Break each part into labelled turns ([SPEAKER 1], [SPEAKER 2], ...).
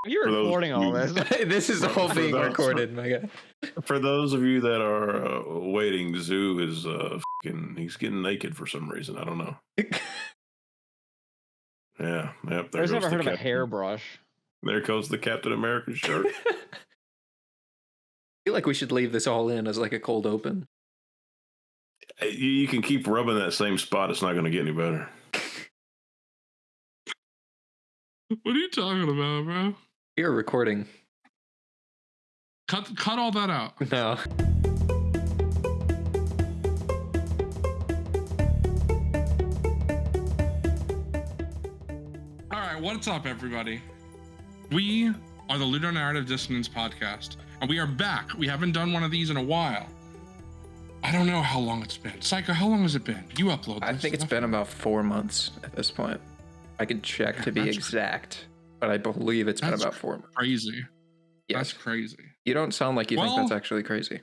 [SPEAKER 1] You're
[SPEAKER 2] For those
[SPEAKER 1] recording all
[SPEAKER 2] you-
[SPEAKER 1] this.
[SPEAKER 3] This is all
[SPEAKER 2] For
[SPEAKER 3] being
[SPEAKER 2] those-
[SPEAKER 3] recorded, my guy.
[SPEAKER 2] For those of you that are waiting, Zoo is he's getting naked for some reason. I don't know. Yeah, yep.
[SPEAKER 1] I was never heard of a
[SPEAKER 2] Captain-
[SPEAKER 1] hairbrush.
[SPEAKER 2] There goes the Captain America shirt.
[SPEAKER 3] I feel like we should leave this all in as like a cold open.
[SPEAKER 2] You can keep rubbing that same spot. It's not going to get any better.
[SPEAKER 4] What are you talking about, bro?
[SPEAKER 3] You're recording.
[SPEAKER 4] Cut all that out.
[SPEAKER 3] No.
[SPEAKER 4] All right, what's up, everybody? We are the Ludonarrative Dissonance podcast, and we are back. We haven't done one of these in a while. I don't know how long it's been. Psycho, how long has it been? You upload this
[SPEAKER 3] I think it's
[SPEAKER 4] stuff?
[SPEAKER 3] been about 4 months at this point. I could check to be
[SPEAKER 4] That's
[SPEAKER 3] exact, but I believe it's been
[SPEAKER 4] That's
[SPEAKER 3] about 4 months.
[SPEAKER 4] crazy. That's
[SPEAKER 3] Yes.
[SPEAKER 4] crazy.
[SPEAKER 3] You don't sound like you think
[SPEAKER 4] Well,
[SPEAKER 3] that's actually crazy.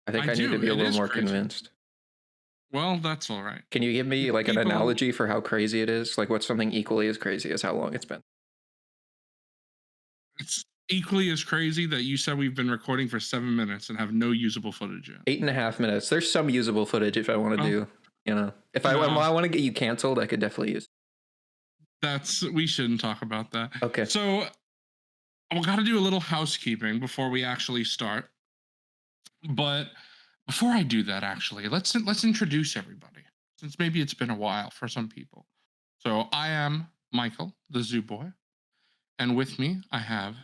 [SPEAKER 3] I think
[SPEAKER 4] I
[SPEAKER 3] I need to
[SPEAKER 4] do.
[SPEAKER 3] be a
[SPEAKER 4] It
[SPEAKER 3] little
[SPEAKER 4] is
[SPEAKER 3] more
[SPEAKER 4] crazy.
[SPEAKER 3] convinced.
[SPEAKER 4] Well, that's all right.
[SPEAKER 3] Can you give me like an
[SPEAKER 4] People-
[SPEAKER 3] analogy for how crazy it is? Like what's something equally as crazy as how long it's been?
[SPEAKER 4] It's equally as crazy that you said we've been recording for 7 minutes and have no usable footage yet.
[SPEAKER 3] 8.5 minutes. There's some usable footage if I want to
[SPEAKER 4] Oh.
[SPEAKER 3] do, you know. If
[SPEAKER 4] No.
[SPEAKER 3] I want to get you canceled, I could definitely use.
[SPEAKER 4] We shouldn't talk about that.
[SPEAKER 3] Okay.
[SPEAKER 4] So we got to do a little housekeeping before we actually start. But before I do that, actually, let's introduce everybody, since maybe it's been a while for some people. So I am Michael, the Zoo Boy, and with me I have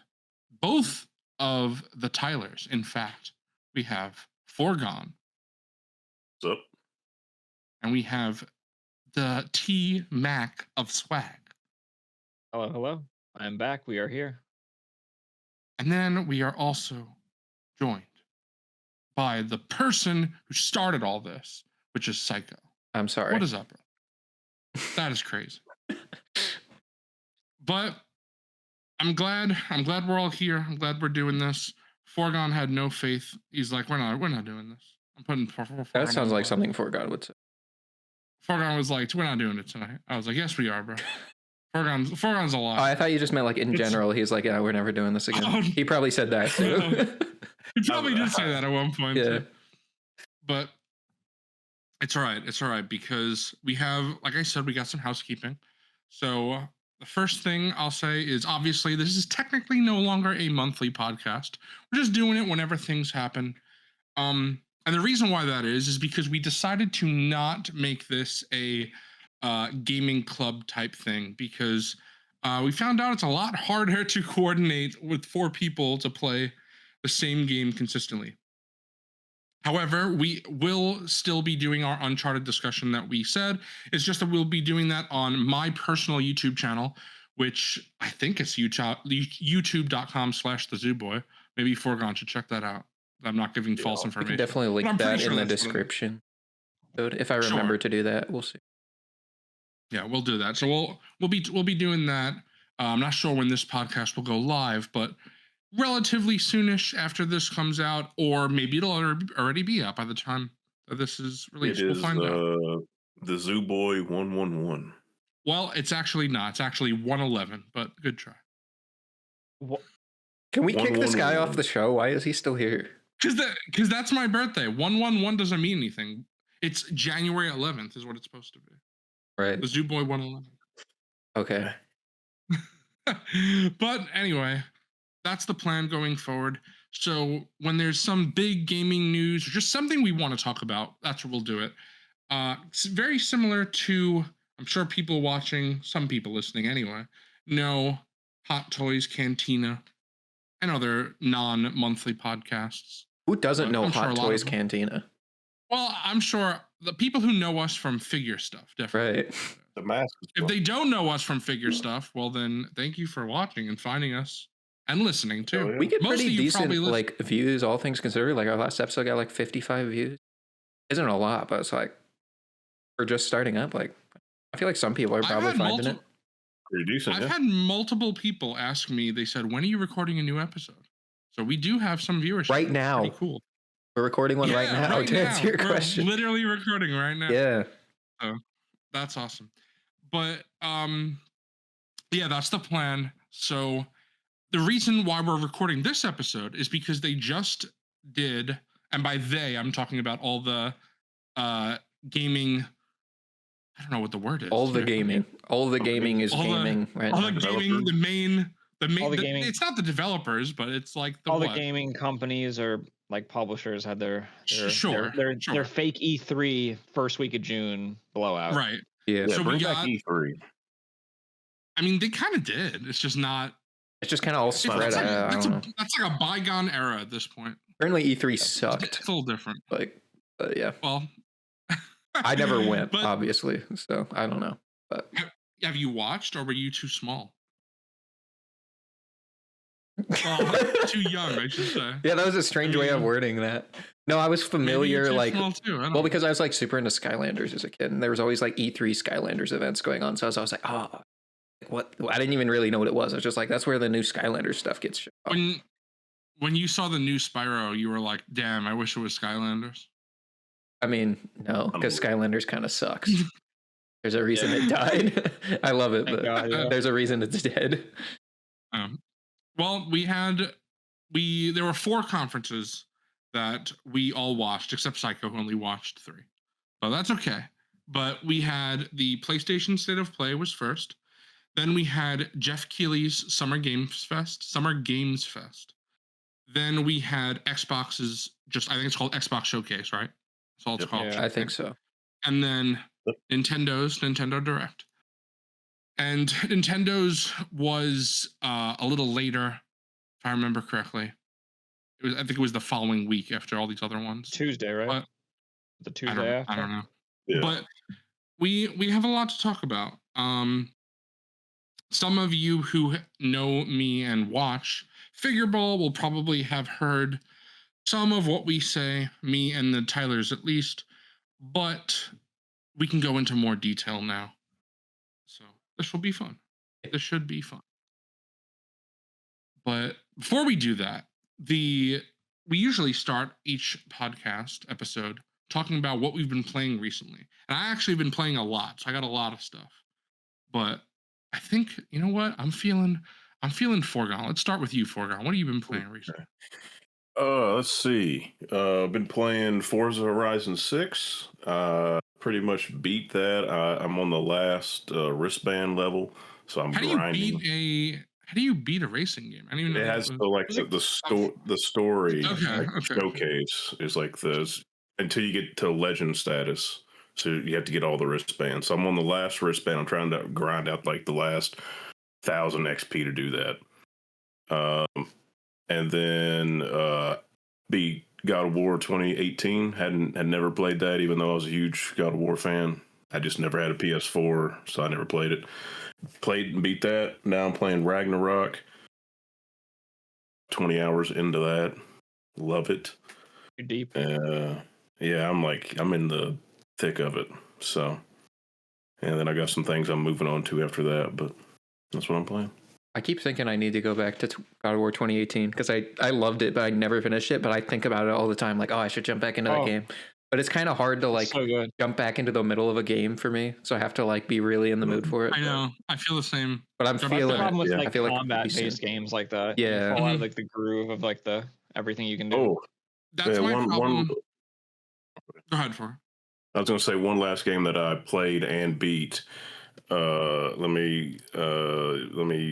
[SPEAKER 4] both of the Tylers. In fact, we have Foregone
[SPEAKER 2] What's up?
[SPEAKER 4] and we have the T Mac of swag.
[SPEAKER 1] Hello, hello. I'm back. We are here.
[SPEAKER 4] And then we are also joined by the person who started all this, which is Psycho.
[SPEAKER 3] I'm sorry.
[SPEAKER 4] What is up, bro? That is crazy. But I'm glad we're all here. I'm glad we're doing this. Foregone had no faith. He's like, we're not doing this. I'm putting
[SPEAKER 3] That sounds like something Foregone would say.
[SPEAKER 4] Foregone was like, we're not doing it tonight. I was like, yes, we are, bro. Foregone's a
[SPEAKER 3] Oh,
[SPEAKER 4] lot.
[SPEAKER 3] I thought you just meant like in
[SPEAKER 4] It's-
[SPEAKER 3] general. He's like, yeah, we're never doing this again.
[SPEAKER 4] Oh,
[SPEAKER 3] He probably said that too.
[SPEAKER 4] He probably did say that at one point.
[SPEAKER 3] Yeah.
[SPEAKER 4] Too. But it's all right. It's all right because we have, like I said, we got some housekeeping. So the first thing I'll say is obviously this is technically no longer a monthly podcast. We're just doing it whenever things happen. And the reason why that is because we decided to not make this a gaming club type thing because we found out it's a lot harder to coordinate with 4 people to play the same game consistently. However, we will still be doing our Uncharted discussion that we said. It's just that we'll be doing that on my personal YouTube channel, which I think is youtube.com/thezooboy. Maybe Foregone should check that out. I'm not giving false
[SPEAKER 3] We
[SPEAKER 4] information.
[SPEAKER 3] can definitely link
[SPEAKER 4] I'm pretty
[SPEAKER 3] that
[SPEAKER 4] sure
[SPEAKER 3] in the
[SPEAKER 4] that's what it is.
[SPEAKER 3] description. If I remember to do that, we'll see.
[SPEAKER 4] Yeah, we'll do that. So we'll be doing that. I'm not sure when this podcast will go live, but relatively soonish after this comes out, or maybe it'll already be out by the time that this is released.
[SPEAKER 2] It
[SPEAKER 4] We'll
[SPEAKER 2] is
[SPEAKER 4] find out.
[SPEAKER 2] the Zoo Boy 111.
[SPEAKER 4] Well, it's actually not. It's actually 111, but good try.
[SPEAKER 3] Can we kick this guy
[SPEAKER 2] 111.
[SPEAKER 3] off the show? Why is he still here?
[SPEAKER 4] Because that's my birthday. 111 doesn't mean anything. It's January 11th is what it's supposed to be.
[SPEAKER 3] Right.
[SPEAKER 4] The Zoo Boy 111.
[SPEAKER 3] Okay.
[SPEAKER 4] But anyway, that's the plan going forward. So when there's some big gaming news or just something we want to talk about, that's where we'll do it. It's very similar to, I'm sure people watching, some people listening anyway, know Hot Toys Cantina and other non-monthly podcasts.
[SPEAKER 3] Who doesn't know
[SPEAKER 4] I'm sure
[SPEAKER 3] Hot
[SPEAKER 4] a lot
[SPEAKER 3] Toys
[SPEAKER 4] of them-
[SPEAKER 3] Cantina?
[SPEAKER 4] Well, I'm sure the people who know us from figure stuff, definitely.
[SPEAKER 3] Right.
[SPEAKER 2] The mask. is
[SPEAKER 4] If
[SPEAKER 2] cool.
[SPEAKER 4] they don't know us from figure stuff, well then thank you for watching and finding us and listening too.
[SPEAKER 2] Oh, yeah.
[SPEAKER 3] We get
[SPEAKER 4] Most of
[SPEAKER 3] pretty
[SPEAKER 4] you
[SPEAKER 3] decent
[SPEAKER 4] probably listen-
[SPEAKER 3] like views, all things considered. Like our last episode got like 55 views. Isn't a lot, but it's like we're just starting up. Like I feel like some people are
[SPEAKER 4] I've
[SPEAKER 3] probably
[SPEAKER 4] had
[SPEAKER 3] finding it.
[SPEAKER 2] Pretty decent.
[SPEAKER 4] I've
[SPEAKER 2] Yeah.
[SPEAKER 4] had multiple people ask me, they said, when are you recording a new episode? So we do have some viewership.
[SPEAKER 3] Right
[SPEAKER 4] It's
[SPEAKER 3] now.
[SPEAKER 4] pretty cool.
[SPEAKER 3] We're recording one right
[SPEAKER 4] Yeah,
[SPEAKER 3] now to answer your
[SPEAKER 4] We're
[SPEAKER 3] question.
[SPEAKER 4] literally recording right now.
[SPEAKER 3] Yeah.
[SPEAKER 4] That's awesome. But yeah, that's the plan. So the reason why we're recording this episode is because they just did, and by they, I'm talking about all the gaming. I don't know what the word is.
[SPEAKER 3] All the gaming is gaming right
[SPEAKER 4] all
[SPEAKER 3] now.
[SPEAKER 4] the gaming, the main,
[SPEAKER 1] All the gaming.
[SPEAKER 4] it's not the developers, but it's like the
[SPEAKER 1] all
[SPEAKER 4] what?
[SPEAKER 1] the gaming companies or like publishers had their
[SPEAKER 4] Sure.
[SPEAKER 1] their fake E3 first week of June blowout.
[SPEAKER 4] Right.
[SPEAKER 3] Yeah.
[SPEAKER 2] Yeah,
[SPEAKER 4] So
[SPEAKER 2] bring
[SPEAKER 4] we
[SPEAKER 2] back
[SPEAKER 4] got-
[SPEAKER 2] E3.
[SPEAKER 4] I mean, they kind of did. It's just not.
[SPEAKER 3] It's just kind of all spread out.
[SPEAKER 4] That's like a bygone era at this point.
[SPEAKER 3] Apparently E3
[SPEAKER 4] It's
[SPEAKER 3] sucked.
[SPEAKER 4] a little different.
[SPEAKER 3] Like, but yeah.
[SPEAKER 4] Well,
[SPEAKER 3] I never went,
[SPEAKER 4] but
[SPEAKER 3] obviously, so I don't know. But
[SPEAKER 4] have you watched, or were you too small? Well, too young, I should say.
[SPEAKER 3] yeah, that was a strange way of wording that. No, I was familiar, like, well, because I was like super into Skylanders as a kid, and there was always like E3 Skylanders events going on. So I was like, oh, what? I didn't even really know what it was. I was just like, that's where the new Skylanders stuff gets shipped off.
[SPEAKER 4] When you saw the new Spyro, you were like, damn, I wish it was Skylanders.
[SPEAKER 3] I mean, no, because Skylanders kind of sucks. There's a reason it died. I love it, but there's a reason it's dead.
[SPEAKER 4] Well, there were 4 conferences that we all watched, except Psycho, who only watched 3. But that's okay. But we had the PlayStation State of Play was first. Then we had Jeff Keighley's Summer Games Fest. Then we had Xbox's, I think it's called Xbox Showcase, right? That's all it's called.
[SPEAKER 3] Yeah, I think so.
[SPEAKER 4] And then Nintendo's Nintendo Direct. And Nintendo's was a little later, if I remember correctly. I think it was the following week after all these other ones.
[SPEAKER 1] Tuesday, right?
[SPEAKER 4] But
[SPEAKER 1] the Tuesday after.
[SPEAKER 4] I don't know.
[SPEAKER 2] Yeah.
[SPEAKER 4] But we have a lot to talk about. Some of you who know me and watch Figure Ball will probably have heard some of what we say, me and the Tylers at least, but we can go into more detail now. So this will be fun. This should be fun. But before we do that, we usually start each podcast episode talking about what we've been playing recently. And I actually have been playing a lot, so I got a lot of stuff. But I think, you know what? I'm feeling Forgon. Let's start with you, Forgon. What have you been playing recently?
[SPEAKER 2] Let's see. Been playing Forza Horizon 6. Pretty much beat that. I'm on the last wristband level, so I'm grinding.
[SPEAKER 4] How do you beat a racing game? I don't even know.
[SPEAKER 2] It has the story showcase is like this until you get to legend status. So you have to get all the wristbands. So I'm on the last wristband. I'm trying to grind out like the last 1,000 XP to do that. And then beat God of War 2018. Had never played that, even though I was a huge God of War fan. I just never had a PS4, so I never played it. Played and beat that. Now I'm playing Ragnarok. 20 hours into that. Love it.
[SPEAKER 1] You're deep.
[SPEAKER 2] Yeah, I'm in the thick of it. So, and then I got some things I'm moving on to after that, but that's what I'm playing.
[SPEAKER 3] I keep thinking I need to go back to God of War 2018 because I loved it, but I never finished it. But I think about it all the time, like, oh, I should jump back into that game. But it's kind of hard to like jump back into the middle of a game for me, so I have to like be really in the mood for it.
[SPEAKER 4] I know, I feel the same.
[SPEAKER 3] But I'm feeling
[SPEAKER 1] problem with
[SPEAKER 3] I feel like
[SPEAKER 1] combat-based games like that.
[SPEAKER 3] Yeah,
[SPEAKER 1] you fall out of like the groove of like the everything you can do.
[SPEAKER 2] Oh,
[SPEAKER 4] that's my problem. Go ahead, for.
[SPEAKER 2] I was going to say one last game that I played and beat. Let me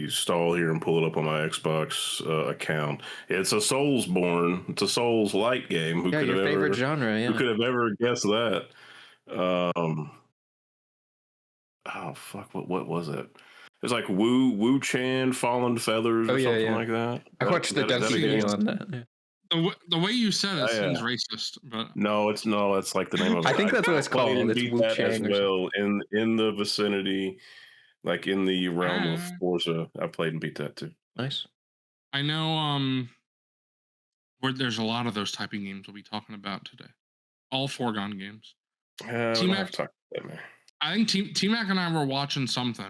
[SPEAKER 2] stall here and pull it up on my Xbox account. It's a Soulsborne. It's a Souls-like game.
[SPEAKER 3] Your favorite genre. Yeah.
[SPEAKER 2] Who could have ever guessed that? Oh fuck! What was it? It's like Wu Chan Fallen Feathers or something like that.
[SPEAKER 3] I watched the demo video on that. Yeah.
[SPEAKER 4] The way you said it seems racist, but
[SPEAKER 2] it's like the name of it.
[SPEAKER 3] I think that's what it's called. It's Wu Chang
[SPEAKER 2] as well in the vicinity, like in the realm of Forza. I played and beat that too.
[SPEAKER 3] Nice.
[SPEAKER 4] I know where there's a lot of those typing games we'll be talking about today. All foregone games.
[SPEAKER 2] T-Mac,
[SPEAKER 4] I think T-Mac and I were watching something.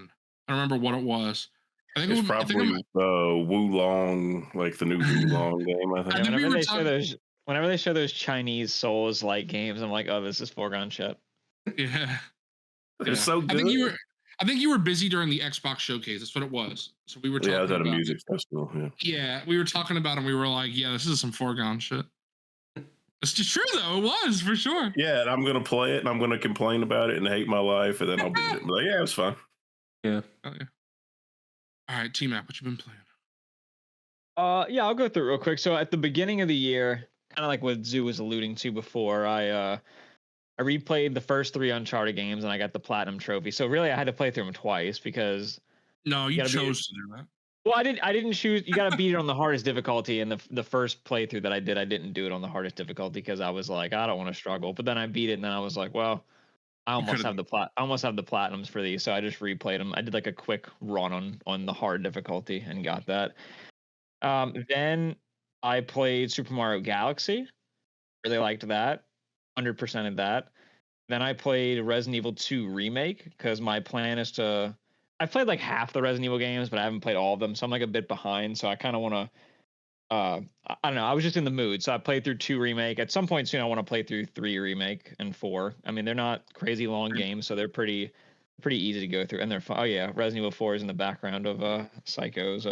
[SPEAKER 4] I don't remember what it was. I think
[SPEAKER 2] it's probably Wu Long, like the new Wu Long game. I think.
[SPEAKER 1] Whenever they show those Chinese Souls-like games, I'm like, oh, this is foregone shit.
[SPEAKER 4] Yeah,
[SPEAKER 2] it's so good.
[SPEAKER 4] I think you were busy during the Xbox showcase. That's what it was. So we were talking
[SPEAKER 2] I was at a
[SPEAKER 4] about
[SPEAKER 2] music festival. Yeah.
[SPEAKER 4] Yeah, we were talking about it and we were like, yeah, this is some foregone shit. It's just true though. It was for sure.
[SPEAKER 2] Yeah, and I'm gonna play it and I'm gonna complain about it and hate my life, and then I'll be like, yeah, it was fun.
[SPEAKER 3] Yeah.
[SPEAKER 4] Oh, yeah. All right, T-Mac, what you been playing?
[SPEAKER 1] Yeah, I'll go through it real quick. So at the beginning of the year, kind of like what Zoo was alluding to before, I replayed the first 3 Uncharted games and I got the platinum trophy. So really, I had to play through them twice because
[SPEAKER 4] No, you chose to do that.
[SPEAKER 1] well, I didn't choose. You got to beat it on the hardest difficulty. And the first playthrough that I did, I didn't do it on the hardest difficulty because I was like, I don't want to struggle. But then I beat it, and then I was like, well, I almost have the platinums for these, so I just replayed them. I did like a quick run on the hard difficulty and got that. Then I played Super Mario Galaxy. Really liked that. 100%ed that. Then I played Resident Evil 2 Remake because my plan is to. I've played like half the Resident Evil games, but I haven't played all of them, so I'm like a bit behind. So I kind of want to. I don't know. I was just in the mood, so I played through 2 Remake. At some point soon, I want to play through 3 Remake and 4. I mean, they're not crazy long games, so they're pretty easy to go through, and they're fun. Oh yeah, Resident Evil 4 is in the background of Psycho's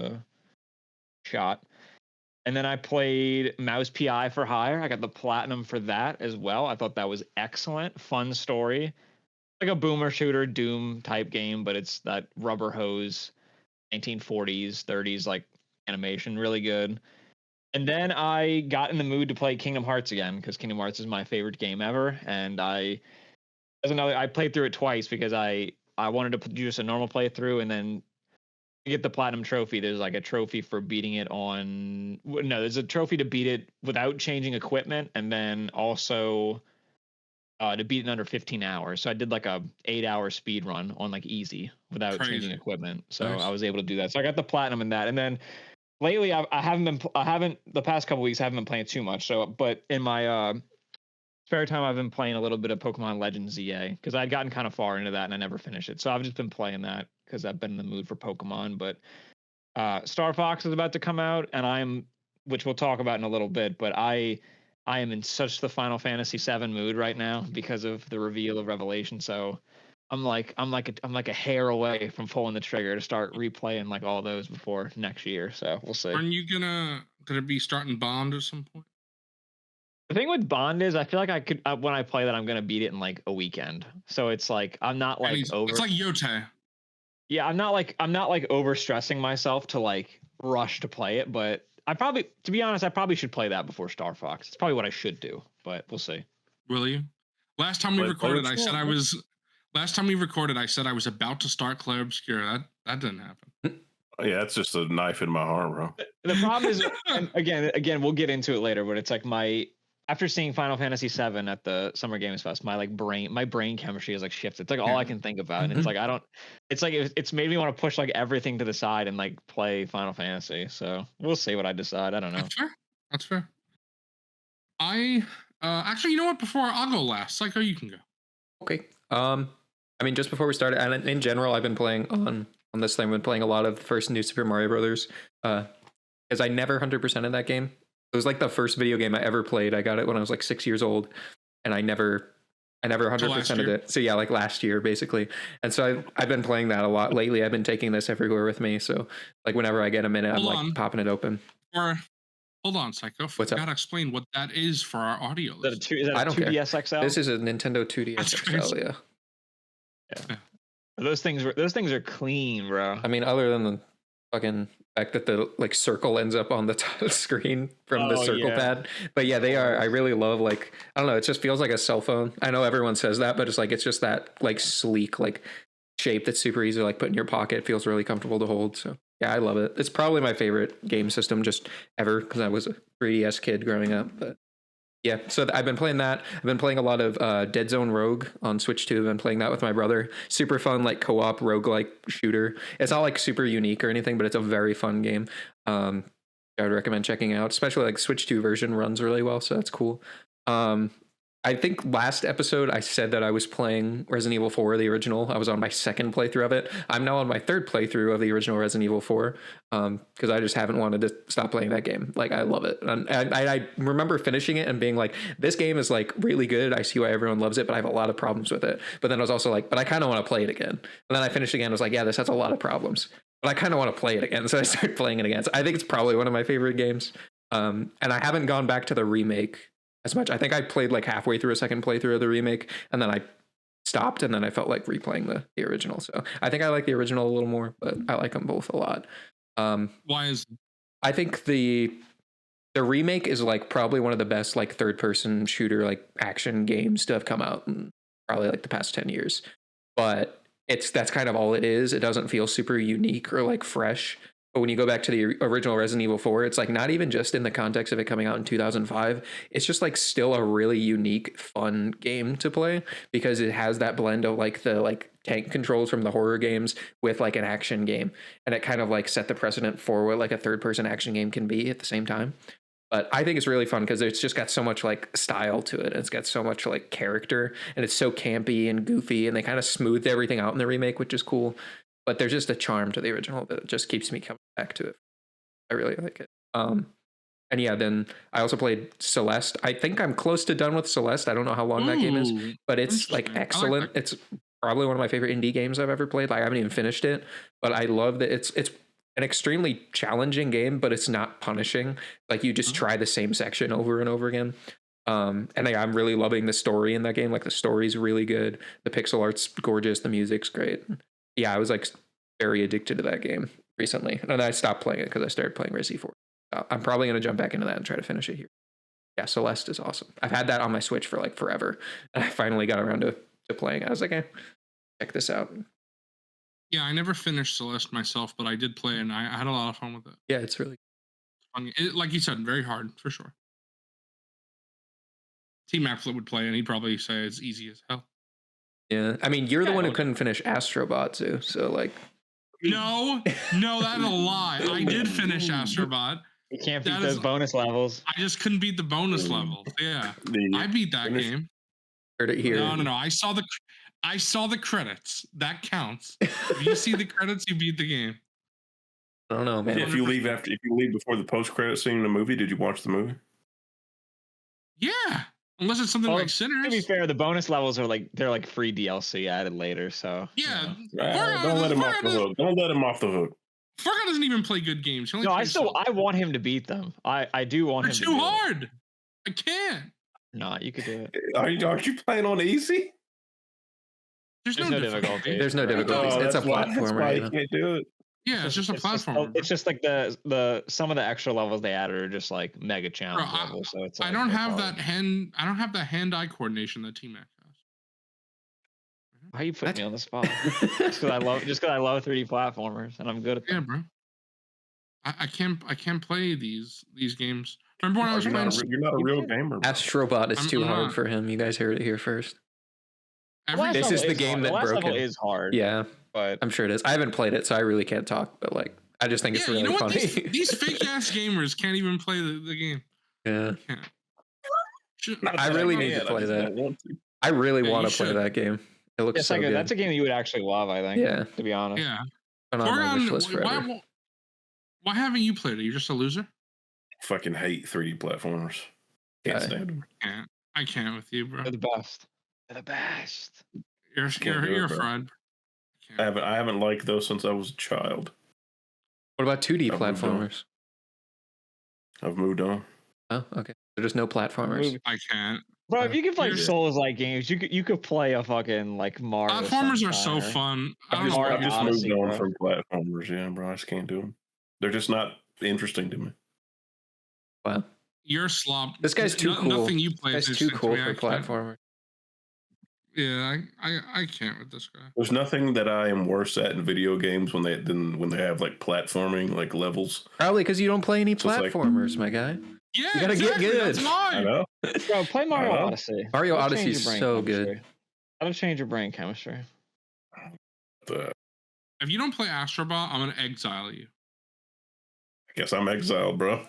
[SPEAKER 1] shot. And then I played Mouse PI for Hire. I got the platinum for that as well. I thought that was excellent, fun story, like a boomer shooter Doom type game, but it's that rubber hose 1940s 30s like animation, really good. And then I got in the mood to play Kingdom Hearts again because Kingdom Hearts is my favorite game ever, and I played through it twice because I wanted to do just a normal playthrough, and then to get the platinum trophy, there's like a trophy for beating it on. No, there's a trophy to beat it without changing equipment, and then also to beat it in under 15 hours. So I did like a 8-hour speed run on like easy without changing equipment. So nice. I was able to do that. So I got the platinum in that, and then lately I haven't the past couple weeks I haven't been playing too much. So, but in my spare time, I've been playing a little bit of Pokemon Legends ZA because I'd gotten kind of far into that and I never finished it. So I've just been playing that because I've been in the mood for Pokemon. But Star Fox is about to come out, and which we'll talk about in a little bit, but I am in such the Final Fantasy VII mood right now because of the reveal of Revelation. So I'm like a hair away from pulling the trigger to start replaying like all those before next year. So we'll see.
[SPEAKER 4] Aren't you gonna be starting Bond at some point?
[SPEAKER 1] The thing with Bond is I feel like I could when I play that I'm gonna beat it in like a weekend. So it's like I'm not like over.
[SPEAKER 4] It's like Yote.
[SPEAKER 1] Yeah, I'm not like over stressing myself to like rush to play it, but to be honest, I probably should play that before Star Fox. It's probably what I should do, but we'll see.
[SPEAKER 4] Will you? Last time we recorded, I said I was about to start Clair Obscura. That didn't happen.
[SPEAKER 2] Yeah, that's just a knife in my arm, bro.
[SPEAKER 1] The problem is, again, we'll get into it later, but it's like after seeing Final Fantasy VII at the Summer Games Fest, my brain chemistry is like shifted. It's like all I can think about, and it's like it's made me want to push like everything to the side and like play Final Fantasy. So we'll see what I decide. I don't know.
[SPEAKER 4] That's fair. I actually, you know what? Before I'll go last. Psycho, you can go.
[SPEAKER 3] Okay. I mean, just before we started, and in general, I've been playing on this thing. I've been playing a lot of the first New Super Mario Brothers, because I never 100% in that game. It was like the first video game I ever played. I got it when I was like 6 years old, and I never 100%ed it. So yeah, like last year basically. And so I've been playing that a lot lately. I've been taking this everywhere with me. So like whenever I get a minute, I'm popping it open.
[SPEAKER 4] Hold on, Psycho. I gotta explain what that is for our audio.
[SPEAKER 1] Is that a 2DS XL?
[SPEAKER 3] This is a Nintendo 2DS XL. Yeah.
[SPEAKER 1] Those things are clean, bro.
[SPEAKER 3] I mean, other than the fucking fact that the like circle ends up on the top screen from the circle pad, but yeah, they are. I really love I don't know. It just feels like a cell phone. I know everyone says that, but it's just that like sleek like shape that's super easy to like put in your pocket. It feels really comfortable to hold. So yeah, I love it. It's probably my favorite game system just ever because I was a 3DS kid growing up. But yeah, so I've been playing that. I've been playing a lot of Dead Zone Rogue on Switch 2. I've been playing that with my brother. Super fun, like co-op roguelike shooter. It's not like super unique or anything, but it's a very fun game. I would recommend checking out, especially like Switch 2 version runs really well, so that's cool. I think last episode I said that I was playing Resident Evil 4, the original. I was on my second playthrough of it. I'm now on my third playthrough of the original Resident Evil 4 because I just haven't wanted to stop playing that game. Like, I love it. And I remember finishing it and being like, this game is like really good. I see why everyone loves it, but I have a lot of problems with it. But then I was also like, but I kind of want to play it again. And then I finished again. I was like, yeah, this has a lot of problems, but I kind of want to play it again. So I started playing it again. So I think it's probably one of my favorite games. And I haven't gone back to the remake as much. I think I played like halfway through a second playthrough of the remake, and then I stopped, and then I felt like replaying the original. So I think I like the original a little more, but I like them both a lot.
[SPEAKER 4] Why is?
[SPEAKER 3] I think the remake is like probably one of the best like third person shooter like action games to have come out in probably like the past 10 years. But that's kind of all it is. It doesn't feel super unique or like fresh. But when you go back to the original Resident Evil 4, it's like not even just in the context of it coming out in 2005. It's just like still a really unique, fun game to play because it has that blend of like the like tank controls from the horror games with like an action game. And it kind of like set the precedent for what like a third person action game can be at the same time. But I think it's really fun because it's just got so much like style to it. It's got so much like character, and it's so campy and goofy, and they kind of smoothed everything out in the remake, which is cool. But there's just a charm to the original that just keeps me coming back to it. I really like it. And yeah, then I also played Celeste. I think I'm close to done with Celeste. I don't know how long that game is, but it's like excellent. It's probably one of my favorite indie games I've ever played. Like, I haven't even finished it, but I love that it's an extremely challenging game, but it's not punishing. Like, you just try the same section over and over again. And I'm really loving the story in that game. Like, the story's really good. The pixel art's gorgeous. The music's great. Yeah, I was like very addicted to that game recently. And then I stopped playing it because I started playing Resi 4. I'm probably going to jump back into that and try to finish it here. Yeah, Celeste is awesome. I've had that on my Switch for like forever. And I finally got around to playing it. I was like, check this out.
[SPEAKER 4] Yeah, I never finished Celeste myself, but I did play it, and I had a lot of fun with it.
[SPEAKER 3] Yeah, it's really
[SPEAKER 4] fun. Like you said, very hard, for sure. T-Mac would play, and he'd probably say it's easy as hell.
[SPEAKER 3] Yeah, I mean, you're the one who couldn't finish Astrobot too, so like.
[SPEAKER 4] No, that's a lie. I did finish Astrobot.
[SPEAKER 1] You can't beat those bonus levels.
[SPEAKER 4] I just couldn't beat the bonus levels. Yeah, I beat that game.
[SPEAKER 3] Heard it here.
[SPEAKER 4] No. I saw the credits. That counts. If you see the credits, you beat the game.
[SPEAKER 3] I don't know, man.
[SPEAKER 2] If you leave before the post-credit scene in the movie, did you watch the movie?
[SPEAKER 4] Yeah. Unless it's something like Sinners.
[SPEAKER 1] To be fair, the bonus levels are like they're like free DLC added later. So
[SPEAKER 4] yeah,
[SPEAKER 2] don't let him off the hook. Don't let him off the hook.
[SPEAKER 4] Fargo doesn't even play good games.
[SPEAKER 1] No, I want him to beat them. I do want him to.
[SPEAKER 4] They're too hard. I can't.
[SPEAKER 1] No, you could do it.
[SPEAKER 2] Aren't you playing on easy?
[SPEAKER 4] There's no difficulty.
[SPEAKER 3] There's no difficulties. It's a platformer.
[SPEAKER 2] That's why you can't do it.
[SPEAKER 4] Yeah, it's just a platform.
[SPEAKER 1] It's just like the some of the extra levels they added are just like mega challenge levels. So it's.
[SPEAKER 4] I don't have that hand-eye coordination that T-Mac has.
[SPEAKER 1] Why you put me on the spot? just because I love 3D platformers and I'm good at them.
[SPEAKER 4] Yeah, bro. I can't play these games. Remember when I was playing?
[SPEAKER 2] You're not a real gamer.
[SPEAKER 3] Astrobot is too hard for him. You guys heard it here first. This is the game that broke him.
[SPEAKER 1] Is hard.
[SPEAKER 3] Yeah,
[SPEAKER 1] but
[SPEAKER 3] I'm sure it is. I haven't played it, so I really can't talk. But like, I just think it's really funny.
[SPEAKER 4] These fake ass gamers can't even play the game.
[SPEAKER 3] Yeah. I really need to play that. I really want to play that game. It looks so good.
[SPEAKER 1] That's a game that you would actually love, I think.
[SPEAKER 3] Yeah.
[SPEAKER 1] To be honest.
[SPEAKER 4] Yeah.
[SPEAKER 3] On my wish list forever.
[SPEAKER 4] Why haven't you played it? You're just a loser?
[SPEAKER 2] Fucking hate 3D platformers. Can't stand them.
[SPEAKER 4] I can't with you, bro.
[SPEAKER 1] They're the best. They're the best.
[SPEAKER 4] You're a fraud.
[SPEAKER 2] I haven't liked those since I was a child.
[SPEAKER 3] What about 2D platformers?
[SPEAKER 2] I've moved on.
[SPEAKER 3] Oh, okay. There's no platformers.
[SPEAKER 4] I can't.
[SPEAKER 1] Bro, if you could play Souls-like games, you could play a fucking like Mario.
[SPEAKER 4] Platformers are so fun.
[SPEAKER 2] I just moved on from platformers, yeah, bro. I just can't do them. They're just not interesting to me.
[SPEAKER 3] Wow.
[SPEAKER 4] You're slob.
[SPEAKER 3] This guy's too cool.
[SPEAKER 4] Nothing you play
[SPEAKER 3] is too cool for platformer.
[SPEAKER 4] Yeah, I can't with this guy.
[SPEAKER 2] There's nothing that I am worse at in video games when they have like platforming like levels.
[SPEAKER 3] Probably because you don't play any platformers, my guy.
[SPEAKER 4] Yeah,
[SPEAKER 3] you gotta get good.
[SPEAKER 4] That's mine.
[SPEAKER 2] I know.
[SPEAKER 1] Bro, play Mario Odyssey.
[SPEAKER 3] Mario Odyssey is so good.
[SPEAKER 1] That'll change your brain chemistry.
[SPEAKER 4] If you don't play Astrobot, I'm gonna exile you.
[SPEAKER 2] I guess I'm exiled, bro.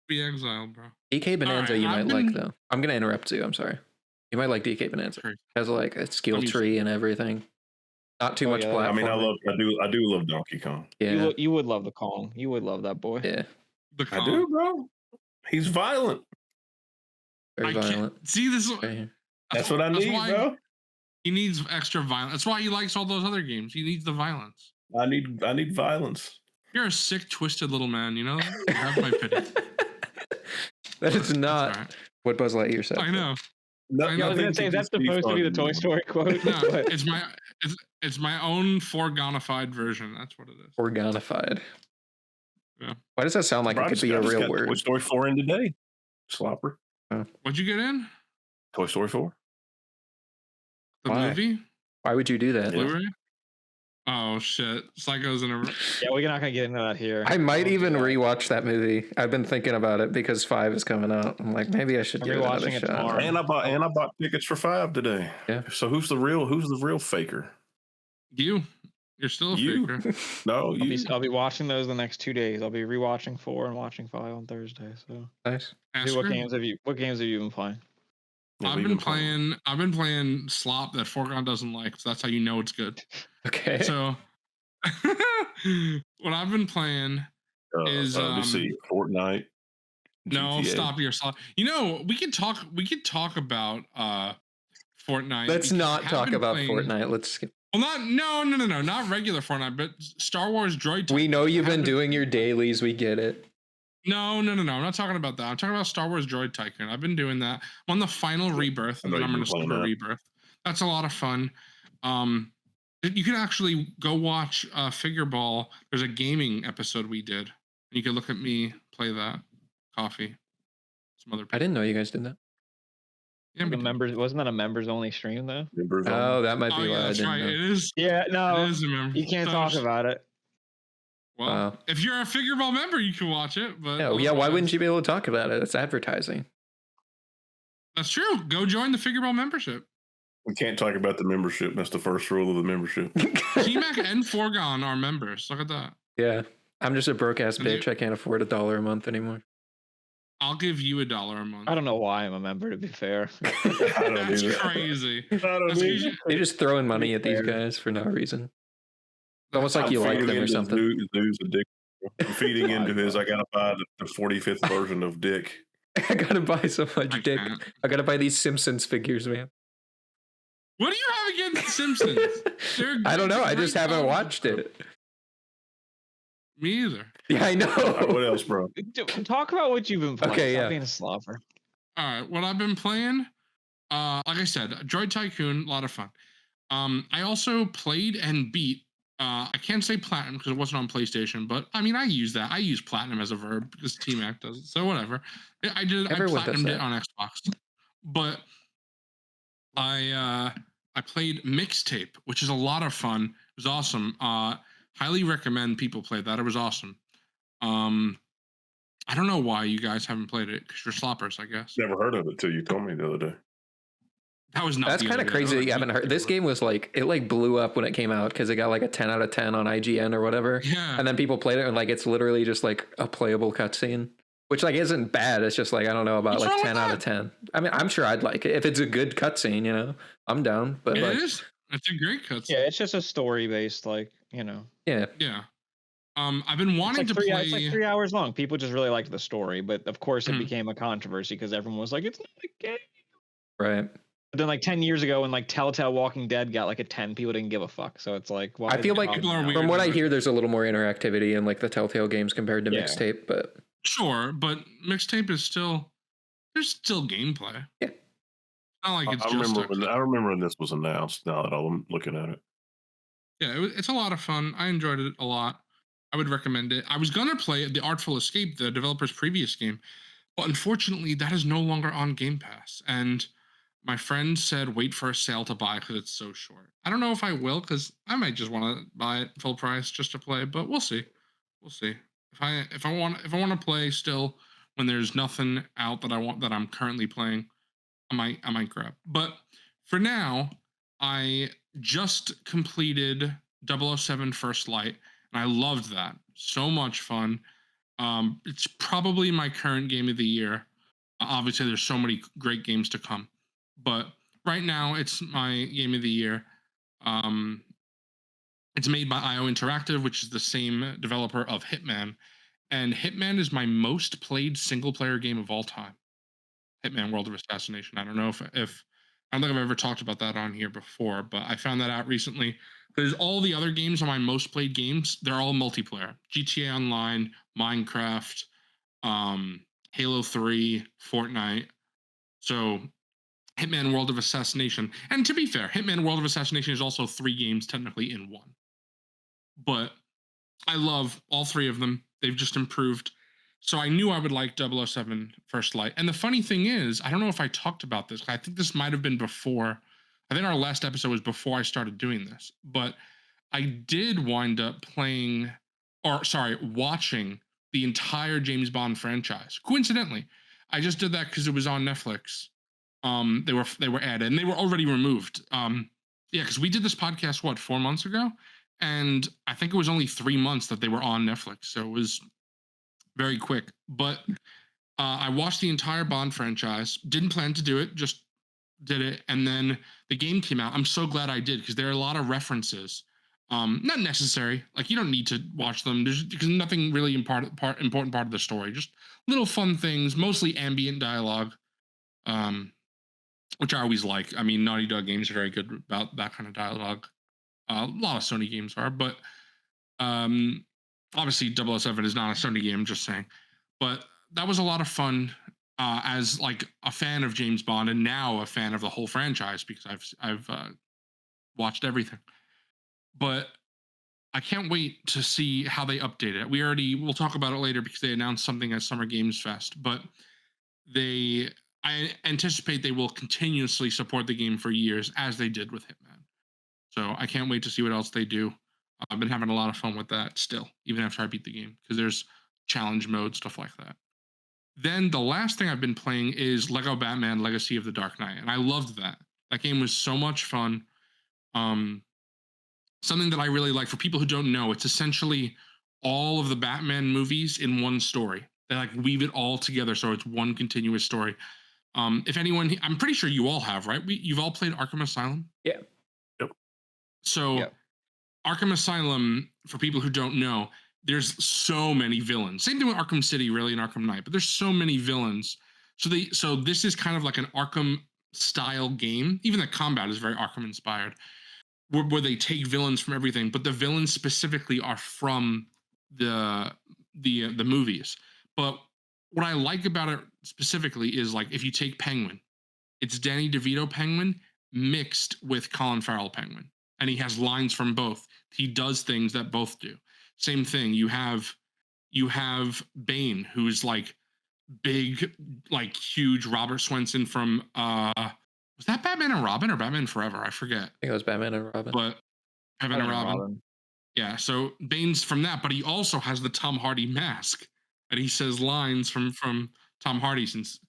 [SPEAKER 4] Be exiled, bro.
[SPEAKER 3] DK Bonanza, you might like though. I'm gonna interrupt you. I'm sorry. You might like DK Bonanza. It has like a skill tree and everything. Not too much platforming.
[SPEAKER 2] I mean, I do love Donkey Kong.
[SPEAKER 1] Yeah, you would love the Kong. You would love that boy.
[SPEAKER 3] Yeah,
[SPEAKER 2] I do, bro. He's violent.
[SPEAKER 3] Very violent.
[SPEAKER 4] See this.
[SPEAKER 2] That's what I need, bro.
[SPEAKER 4] He needs extra violence. That's why he likes all those other games. He needs the violence.
[SPEAKER 2] I need violence.
[SPEAKER 4] You're a sick, twisted little man. You know. You have my pity.
[SPEAKER 3] That is not what Buzz Lightyear said.
[SPEAKER 4] I know.
[SPEAKER 1] No, I was gonna say that's supposed to be the Toy Story quote.
[SPEAKER 4] No, it's my own forgonified version. That's what it is.
[SPEAKER 3] Forgonified.
[SPEAKER 4] Yeah.
[SPEAKER 3] Why does that sound like it could be a real word?
[SPEAKER 2] Toy Story 4 in today. Slopper.
[SPEAKER 4] What'd you get in?
[SPEAKER 2] Toy Story 4.
[SPEAKER 4] The movie?
[SPEAKER 3] Why would you do that?
[SPEAKER 4] Blu-ray? Oh shit! Psycho's in a.
[SPEAKER 1] Yeah, we're not gonna get into that here.
[SPEAKER 3] I might even rewatch that movie. I've been thinking about it because 5 is coming out. I'm like, maybe I should give it another shot.
[SPEAKER 1] Tomorrow.
[SPEAKER 2] And I bought tickets for 5 today.
[SPEAKER 3] Yeah.
[SPEAKER 2] So who's the real faker?
[SPEAKER 4] You're still a faker.
[SPEAKER 2] No,
[SPEAKER 1] I'll be watching those the next 2 days. I'll be rewatching 4 and watching 5 on Thursday. So
[SPEAKER 3] nice.
[SPEAKER 1] What games have you been playing?
[SPEAKER 4] I've been playing Slop that Forgon doesn't like, so that's how you know it's good.
[SPEAKER 3] Okay.
[SPEAKER 4] So what I've been playing is
[SPEAKER 2] let's see, Fortnite.
[SPEAKER 4] No, GTA. Stop your Slop. You know, we could talk about Fortnite.
[SPEAKER 3] Let's not talk about Fortnite. Let's skip.
[SPEAKER 4] Well, not regular Fortnite, but Star Wars Droid.
[SPEAKER 3] We know you've been doing your dailies. We get it.
[SPEAKER 4] No. I'm not talking about that. I'm talking about Star Wars Droid Tycoon. I've been doing that. I'm on the final rebirth, and then I'm going to start a rebirth. That's a lot of fun. You can actually go watch Figure Ball. There's a gaming episode we did, and you can look at me play that. Coffee. Some other people.
[SPEAKER 3] I didn't know you guys did that.
[SPEAKER 1] Yeah, wasn't that a members only stream though?
[SPEAKER 3] That might be why I didn't know.
[SPEAKER 4] It is.
[SPEAKER 1] Yeah, no,
[SPEAKER 4] it is a member.
[SPEAKER 1] You can't talk about it.
[SPEAKER 4] Well, if you're a Figure Ball member, you can watch it. But
[SPEAKER 3] yeah, why wouldn't you be able to talk about it? It's advertising.
[SPEAKER 4] That's true. Go join the Figure Ball membership.
[SPEAKER 2] We can't talk about the membership. That's the first rule of the membership.
[SPEAKER 4] T-Mac and Forgon are members. Look at that.
[SPEAKER 3] Yeah, I'm just a broke ass bitch. I can't afford $1 a month anymore.
[SPEAKER 4] I'll give you $1 a month.
[SPEAKER 1] I don't know why I'm a member, to be fair.
[SPEAKER 4] That's crazy.
[SPEAKER 3] You're just throwing money at these guys for no reason. It's almost like you like them or something.
[SPEAKER 2] Dude's a dick. I'm feeding into his. I gotta buy the 45th version of Dick.
[SPEAKER 3] I gotta buy so much Dick. I gotta buy these Simpsons figures, man.
[SPEAKER 4] What do you have against Simpsons?
[SPEAKER 3] I don't know. I just haven't watched it.
[SPEAKER 4] Me either.
[SPEAKER 3] Yeah, I know.
[SPEAKER 2] What else, bro?
[SPEAKER 1] Talk about what you've been playing.
[SPEAKER 3] Okay,
[SPEAKER 1] Stop being a slobber.
[SPEAKER 4] All right, what I've been playing, like I said, Droid Tycoon, a lot of fun. I also played and beat. I can't say platinum because it wasn't on PlayStation, but I mean, I use that. I use platinum as a verb because T-Mac does it. So whatever. I platinumed it on Xbox, but I played Mixtape, which is a lot of fun. It was awesome. Highly recommend people play that. It was awesome. I don't know why you guys haven't played it because you're sloppers, I guess.
[SPEAKER 2] Never heard of it till you told me the other day.
[SPEAKER 4] That was not.
[SPEAKER 3] That's kind of crazy that you haven't heard. This game was it blew up when it came out because it got like a 10 out of 10 on IGN or whatever.
[SPEAKER 4] Yeah.
[SPEAKER 3] And then people played it and it's literally just like a playable cutscene, which isn't bad. It's just I don't know about 10 out of 10. I mean, I'm sure I'd like it if it's a good cutscene. I'm down. But
[SPEAKER 4] it is. It's a great cutscene.
[SPEAKER 1] Yeah, it's just a story based,
[SPEAKER 3] Yeah.
[SPEAKER 4] Yeah. I've been wanting to play.
[SPEAKER 1] It's like 3 hours long. People just really liked the story, but of course it became a controversy because everyone was like, "It's not a game."
[SPEAKER 3] Right.
[SPEAKER 1] But then 10 years ago when Telltale Walking Dead got a 10, people didn't give a fuck. So it's like,
[SPEAKER 3] I feel like from what I hear, there's a little more interactivity in the Telltale games compared to Mixtape, but
[SPEAKER 4] sure, but Mixtape is there's still gameplay.
[SPEAKER 3] Yeah.
[SPEAKER 4] Not like it's
[SPEAKER 2] I remember when this was announced. Now that I'm looking at it.
[SPEAKER 4] Yeah, it's a lot of fun. I enjoyed it a lot. I would recommend it. I was gonna play The Artful Escape, the developer's previous game, but unfortunately, that is no longer on Game Pass. And my friend said, "Wait for a sale to buy because it's so short." I don't know if I will because I might just want to buy it full price just to play, but we'll see. We'll see. If I want to play still when there's nothing out that I'm currently playing, I might grab. But for now, I just completed 007 First Light, and I loved that. So much fun. It's probably my current game of the year. Obviously, there's so many great games to come, but right now it's my game of the year. Um, it's made by IO Interactive, which is the same developer of Hitman, and Hitman is my most played single player game of all time. Hitman World of Assassination. I don't know if I don't think I've ever talked about that on here before, but I found that out recently. Because all the other games are my most played games. They're all multiplayer. GTA Online, Minecraft, Halo 3, Fortnite. So Hitman World of Assassination. And to be fair, Hitman World of Assassination is also 3 games technically in one. But I love all 3 of them. They've just improved. So I knew I would like 007 First Light. And the funny thing is, I don't know if I talked about this. I think this might have been before. I think our last episode was before I started doing this. But I did wind up watching the entire James Bond franchise. Coincidentally, I just did that because it was on Netflix. They were added and they were already removed. Because we did this podcast 4 months ago, and I think it was only 3 months that they were on Netflix, so it was very quick. But I watched the entire Bond franchise. Didn't plan to do it, just did it, and then the game came out. I'm so glad I did because there are a lot of references. Not necessary. Like you don't need to watch them. Because nothing really important part of the story. Just little fun things, mostly ambient dialogue. Which I always like. I mean, Naughty Dog games are very good about that kind of dialogue. A lot of Sony games are, but obviously 007 is not a Sony game, just saying. But that was a lot of fun as like a fan of James Bond and now a fan of the whole franchise because I've watched everything. But I can't wait to see how they update it. We'll talk about it later because they announced something at Summer Games Fest, but I anticipate they will continuously support the game for years as they did with Hitman. So I can't wait to see what else they do. I've been having a lot of fun with that still, even after I beat the game, because there's challenge mode, stuff like that. Then the last thing I've been playing is Lego Batman Legacy of the Dark Knight, and I loved that. That game was so much fun. Something that I really like, for people who don't know, it's essentially all of the Batman movies in one story. They like weave it all together so it's one continuous story. If anyone, I'm pretty sure you all have, right? You've all played Arkham Asylum?
[SPEAKER 3] Yeah.
[SPEAKER 2] Yep.
[SPEAKER 4] So
[SPEAKER 3] Yep.
[SPEAKER 4] Arkham Asylum, for people who don't know, there's so many villains. Same thing with Arkham City, really, and Arkham Knight, but there's so many villains. So this is kind of like an Arkham style game. Even the combat is very Arkham inspired, where they take villains from everything, but the villains specifically are from the movies. But what I like about it specifically is, like, if you take Penguin, it's Danny DeVito Penguin mixed with Colin Farrell Penguin, and he has lines from both. He does things that both do. Same thing. You have Bane, who's like big, like huge Robert Swenson from was that Batman and Robin or Batman Forever? I forget.
[SPEAKER 3] I think it was Batman and Robin.
[SPEAKER 4] But Batman and Robin. Yeah, so Bane's from that, but he also has the Tom Hardy mask, and he says lines from Tom Hardy. Since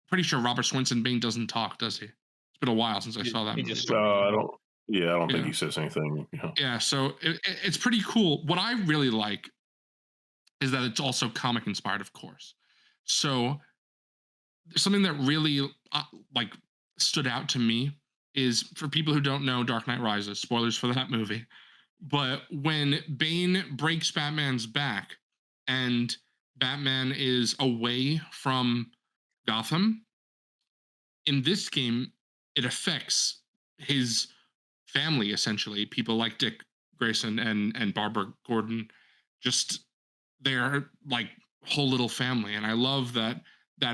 [SPEAKER 4] pretty sure Robert Swenson Bane doesn't talk, does he? It's been a while since I saw that movie.
[SPEAKER 2] I don't think he says anything.
[SPEAKER 4] Yeah, so it's pretty cool. What I really like is that it's also comic inspired, of course. So something that really like stood out to me is, for people who don't know Dark Knight Rises, spoilers for that movie, but when Bane breaks Batman's back and Batman is away from Gotham, in this game, it affects his family, essentially. People like Dick Grayson and Barbara Gordon, just their like whole little family. And I love that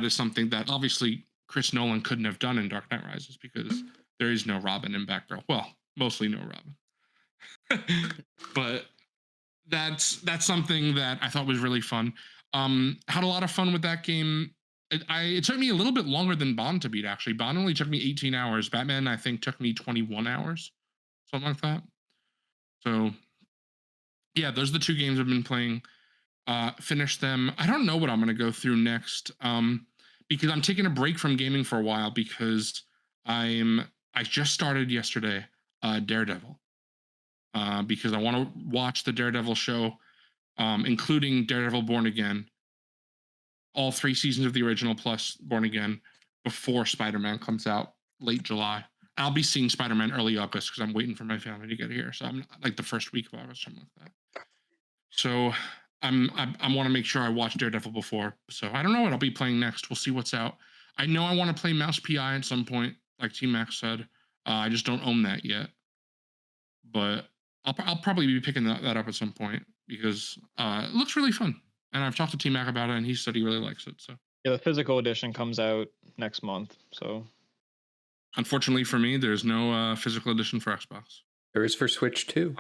[SPEAKER 4] is something that obviously Chris Nolan couldn't have done in Dark Knight Rises, because there is no Robin in Batgirl. Well, mostly no Robin. But that's something that I thought was really fun. Had a lot of fun with that game. It took me a little bit longer than Bond to beat, actually. Bond only took me 18 hours. Batman, I think, took me 21 hours, something like that. So, yeah, those are the 2 games I've been playing. Finished them. I don't know what I'm going to go through next, because I'm taking a break from gaming for a while, because I just started yesterday Daredevil, because I want to watch the Daredevil show. including Daredevil Born Again, all 3 seasons of the original plus Born Again, before Spider-Man comes out late July. I'll be seeing Spider-Man early August because I'm waiting for my family to get here. So I'm like the first week of August, something like that. So I want to make sure I watch Daredevil before. So I don't know what I'll be playing next. We'll see what's out. I know I want to play Mouse PI at some point, like T-Max said. I just don't own that yet. But I'll probably be picking that up at some point because it looks really fun. And I've talked to T-Mac about it, and he said he really likes it. So
[SPEAKER 1] yeah, the physical edition comes out next month. So
[SPEAKER 4] unfortunately for me, there's no physical edition for Xbox.
[SPEAKER 3] There is for Switch too.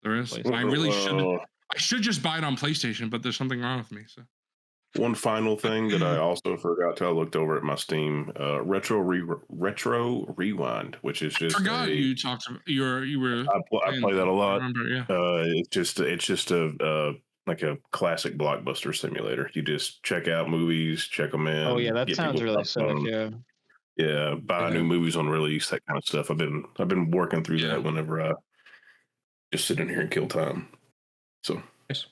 [SPEAKER 4] There is. I really should. I should just buy it on PlayStation, but there's something wrong with me. So
[SPEAKER 2] one final thing that I also forgot to, I looked over at my Steam, Retro Rewind, which is just.
[SPEAKER 4] I forgot you talked. You were.
[SPEAKER 2] I play that a lot.
[SPEAKER 4] I remember, yeah.
[SPEAKER 2] It's just a like a classic blockbuster simulator. You just check out movies, check them in.
[SPEAKER 1] Oh yeah, that sounds really sick. Yeah.
[SPEAKER 2] Yeah, buy new movies on release, that kind of stuff. I've been working through that whenever I just sit in here and kill time. So.
[SPEAKER 3] Yes.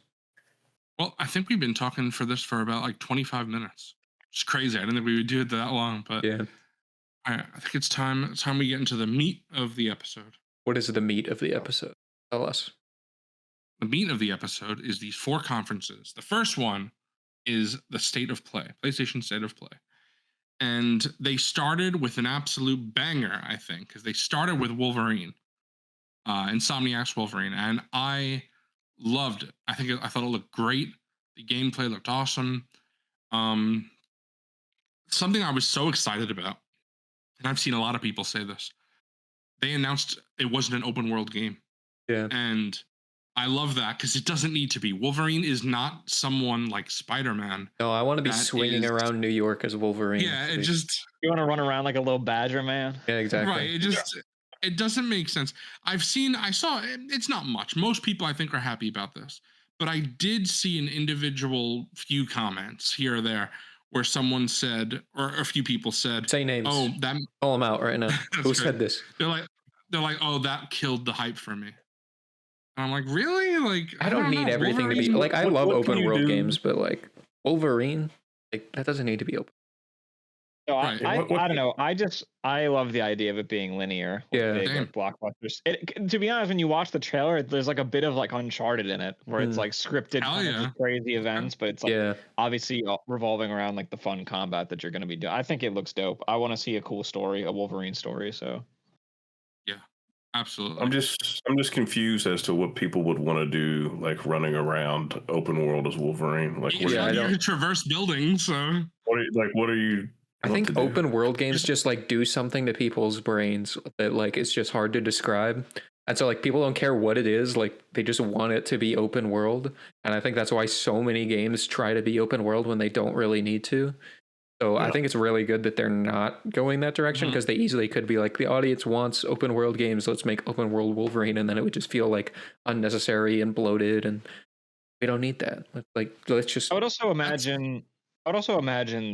[SPEAKER 4] Well, I think we've been talking for this for about like 25 minutes. It's crazy. I didn't think we would do it that long, but
[SPEAKER 3] yeah.
[SPEAKER 4] I think it's time we get into the meat of the episode.
[SPEAKER 3] What is the meat of the episode? Tell us.
[SPEAKER 4] The meat of the episode is these 4 conferences. The first one is the State of Play, PlayStation State of Play. And they started with an absolute banger, I think, because they started with Wolverine, Insomniac's Wolverine, and I loved it. I thought it looked great. The gameplay looked awesome. Something I was so excited about, and I've seen a lot of people say this, they announced it wasn't an open world game.
[SPEAKER 3] Yeah.
[SPEAKER 4] And I love that because it doesn't need to be. Wolverine is not someone like Spider-Man.
[SPEAKER 3] No, I want to be swinging around New York as Wolverine.
[SPEAKER 4] Yeah, it just...
[SPEAKER 1] You want to run around like a little badger, man?
[SPEAKER 3] Yeah, exactly.
[SPEAKER 4] Right, it just... It doesn't make sense. I saw, it's not much. Most people, I think, are happy about this. But I did see an individual few comments here or there where someone said, or a few people said...
[SPEAKER 3] Say names.
[SPEAKER 4] Oh, that...
[SPEAKER 3] Call them out right now. Who said this?
[SPEAKER 4] They're like, oh, that killed the hype for me. And I'm like, really? Like,
[SPEAKER 3] I don't need everything to be... Like, I love open world games, but like, Wolverine, like, that doesn't need to be open.
[SPEAKER 1] No, I don't know. I love the idea of it being linear.
[SPEAKER 3] Yeah,
[SPEAKER 1] big, like, blockbusters. To be honest, when you watch the trailer, there's like a bit of like Uncharted in it, where it's like scripted kind of crazy events, but it's like obviously revolving around like the fun combat that you're going to be doing. I think it looks dope. I want to see a cool story, a Wolverine story. So
[SPEAKER 4] yeah, absolutely.
[SPEAKER 2] I'm just confused as to what people would want to do, like running around open world as Wolverine. Like,
[SPEAKER 4] you traverse buildings. So
[SPEAKER 2] what are you?
[SPEAKER 3] I think open world games just like do something to people's brains that like it's just hard to describe. And so like people don't care what it is, like they just want it to be open world. And I think that's why so many games try to be open world when they don't really need to. So I think it's really good that they're not going that direction because they easily could be like the audience wants open world games, let's make open world Wolverine, and then it would just feel like unnecessary and bloated, and we don't need that. Let's just.
[SPEAKER 1] I would also imagine,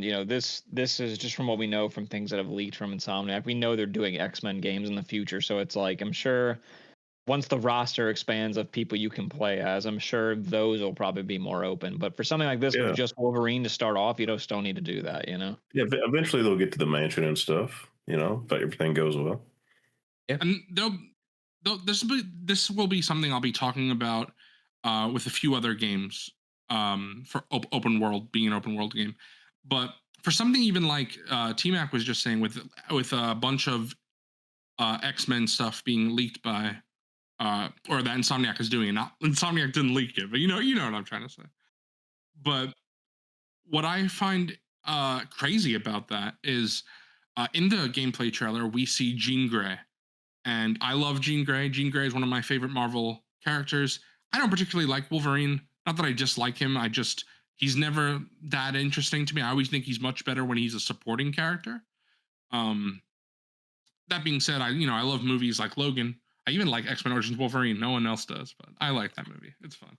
[SPEAKER 1] you know, this is just from what we know from things that have leaked from Insomniac. We know they're doing X-Men games in the future, so it's like I'm sure once the roster expands of people you can play as, I'm sure those will probably be more open. But for something like this, with just Wolverine to start off, you still need to do that, you know?
[SPEAKER 2] Yeah, eventually they'll get to the mansion and stuff, you know, if everything goes well.
[SPEAKER 4] Yeah. And this will be something I'll be talking about with a few other games. For open world being an open world game, but for something even like T-Mac was just saying with a bunch of X-Men stuff being leaked by or that Insomniac is doing, and not Insomniac didn't leak it, but you know what I'm trying to say. But what I find crazy about that is in the gameplay trailer we see Jean Grey, and I love Jean Grey. Jean Grey is one of my favorite Marvel characters. I don't particularly like Wolverine. Not that I dislike him. He's never that interesting to me. I always think he's much better when he's a supporting character. That being said, I love movies like Logan. I even like X-Men Origins Wolverine. No one else does, but I like that movie. It's fun.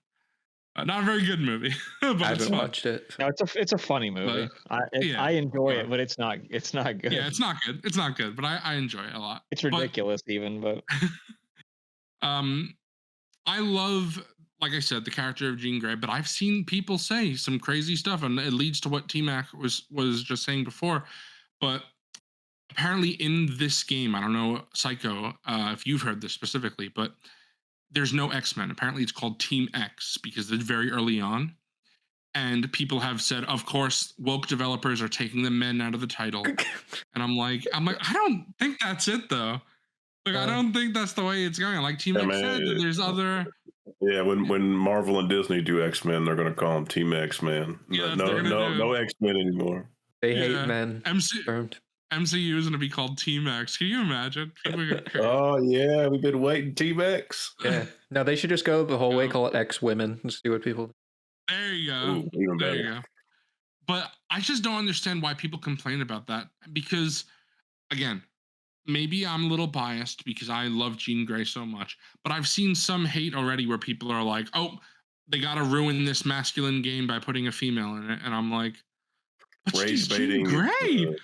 [SPEAKER 4] Not a very good movie, but
[SPEAKER 3] I haven't watched it.
[SPEAKER 1] No, it's a funny movie. I enjoy it, but it's not good.
[SPEAKER 4] Yeah, it's not good. It's not good, but I enjoy it a lot.
[SPEAKER 1] It's ridiculous, but
[SPEAKER 4] I love like I said, the character of Jean Grey, but I've seen people say some crazy stuff, and it leads to what T-Mac was just saying before. But apparently in this game, I don't know, Psycho, if you've heard this specifically, but there's no X-Men. Apparently it's called Team X because it's very early on. And people have said, of course, woke developers are taking the men out of the title. And I'm like, I don't think that's it though. Like, I don't think that's the way it's going. Like Team X said, that there's other.
[SPEAKER 2] Yeah, when Marvel and Disney do X-Men, they're going to call them Team X-Men.
[SPEAKER 4] Yeah,
[SPEAKER 2] no X-Men anymore.
[SPEAKER 3] They hate men.
[SPEAKER 4] MCU is going to be called Team X. Can you imagine?
[SPEAKER 2] Oh yeah, we've been waiting. Team X.
[SPEAKER 3] Yeah. No, they should just go the whole way, call it X Women, and see what people.
[SPEAKER 4] There you go. Ooh, there you go. But I just don't understand why people complain about that. Because, again, maybe I'm a little biased because I love Jean Grey so much. But I've seen some hate already where people are like, "Oh, they got to ruin this masculine game by putting a female in it," and I'm like, "But she's Jean Grey. What are you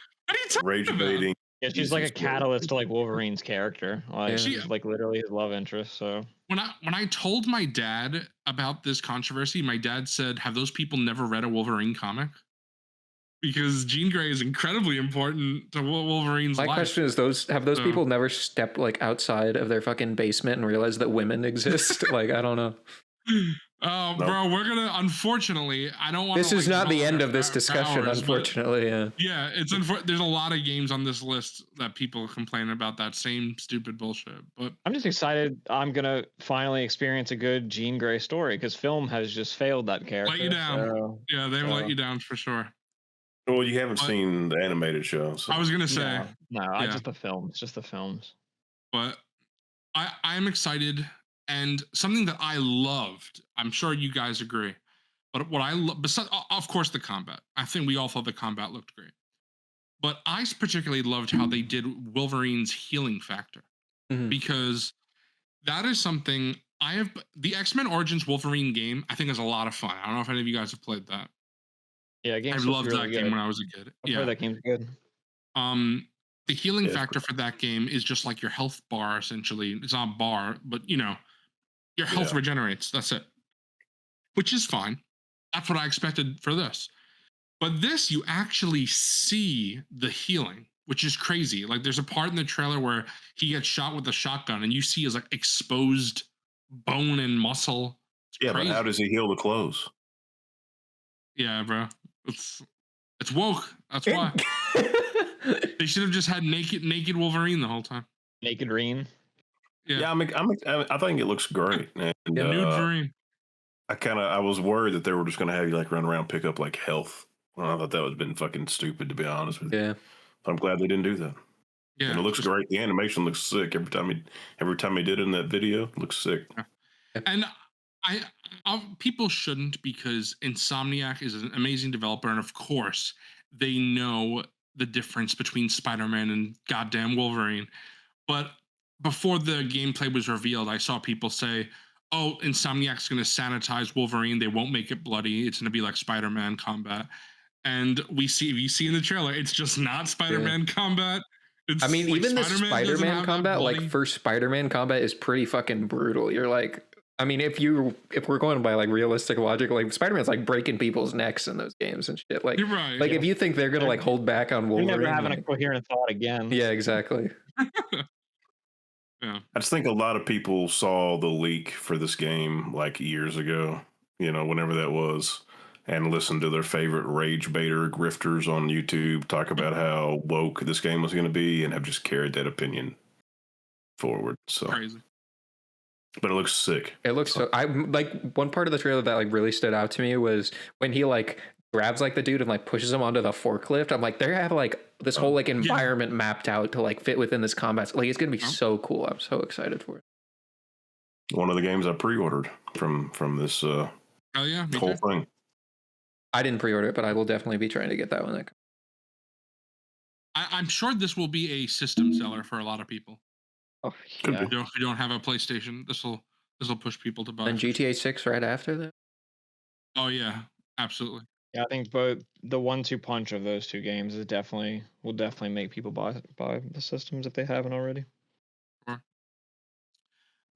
[SPEAKER 4] talking about?"
[SPEAKER 2] Baiting.
[SPEAKER 1] Yeah, she's like a catalyst to like Wolverine's character. Like she's like literally his love interest. So
[SPEAKER 4] when I told my dad about this controversy, my dad said, "Have those people never read a Wolverine comic?" Because Jean Grey is incredibly important to Wolverine's life.
[SPEAKER 3] My question is, have those people never stepped like outside of their fucking basement and realized that women exist? Like, I don't know.
[SPEAKER 4] Oh, no. Bro, we're gonna. Unfortunately, I don't want.
[SPEAKER 3] This is not the end of this discussion. Unfortunately,
[SPEAKER 4] yeah, it's there's a lot of games on this list that people complain about that same stupid bullshit. But
[SPEAKER 1] I'm just excited. I'm gonna finally experience a good Jean Grey story because film has just failed that character.
[SPEAKER 4] Let you down. Yeah, they've let you down for sure.
[SPEAKER 2] Well, you haven't seen the animated show. So.
[SPEAKER 4] I was gonna say
[SPEAKER 1] no, just the films, just the films.
[SPEAKER 4] But I'm excited. And something that I loved, I'm sure you guys agree, but what I love, besides, of course, the combat. I think we all thought the combat looked great. But I particularly loved how they did Wolverine's healing factor, because that is something the X-Men Origins Wolverine game, I think is a lot of fun. I don't know if any of you guys have played that.
[SPEAKER 1] Yeah,
[SPEAKER 4] I loved really that game when I was a kid.
[SPEAKER 1] I've heard that game's good.
[SPEAKER 4] The healing factor for that game is just like your health bar, essentially. It's not a bar, but your health regenerates. That's it. Which is fine. That's what I expected for this. But this, you actually see the healing, which is crazy. Like, there's a part in the trailer where he gets shot with a shotgun, and you see his like exposed bone and muscle.
[SPEAKER 2] It's crazy. But how does he heal the clothes?
[SPEAKER 4] Yeah, bro. It's woke. That's why. They should have just had naked Wolverine the whole time.
[SPEAKER 1] Naked Reen.
[SPEAKER 2] Yeah, I think it looks great. And,
[SPEAKER 4] nude Wolverine.
[SPEAKER 2] I was worried that they were just going to have you like run around, pick up like health. Well, I thought that would have been fucking stupid, to be honest with you.
[SPEAKER 3] Yeah.
[SPEAKER 2] I'm glad they didn't do that. Yeah. And it looks great. The animation looks sick. Every time he did it in that video, it looks sick.
[SPEAKER 4] Yeah. And people shouldn't, because Insomniac is an amazing developer, and of course they know the difference between Spider-Man and goddamn Wolverine. But before the gameplay was revealed, I saw people say, "Oh, Insomniac's going to sanitize Wolverine. They won't make it bloody. It's going to be like Spider-Man combat." And you see in the trailer, it's just not Spider-Man combat.
[SPEAKER 3] I mean, like, even the Spider-Man combat, like first Spider-Man combat, is pretty fucking brutal. You're like, I mean, if we're going by like realistic logic, like Spider-Man's like breaking people's necks in those games and shit. Like,
[SPEAKER 4] you're right.
[SPEAKER 3] Like if you think they're gonna like hold back on Wolverine,
[SPEAKER 1] you're never having a coherent thought again.
[SPEAKER 3] Yeah, exactly.
[SPEAKER 4] Yeah.
[SPEAKER 2] I just think a lot of people saw the leak for this game like years ago, whenever that was, and listened to their favorite rage baiter grifters on YouTube talk about how woke this game was going to be, and have just carried that opinion forward. So
[SPEAKER 4] crazy.
[SPEAKER 2] But it looks sick.
[SPEAKER 3] It looks so. I like one part of the trailer that like really stood out to me was when he like grabs like the dude and like pushes him onto the forklift. I'm like, they have like this whole like environment mapped out to like fit within this combat. Like, it's gonna be so cool. I'm so excited for it.
[SPEAKER 2] One of the games I pre-ordered from this whole thing.
[SPEAKER 3] I didn't pre-order it, but I will definitely be trying to get that one.
[SPEAKER 4] I'm sure this will be a system seller for a lot of people.
[SPEAKER 3] Oh,
[SPEAKER 4] yeah. If you don't have a PlayStation, this will push people to buy.
[SPEAKER 3] And GTA 6 right after that?
[SPEAKER 4] Oh yeah, absolutely.
[SPEAKER 1] Yeah, I think both the 1-2 punch of those two games will definitely make people buy the systems if they haven't already.
[SPEAKER 4] Sure.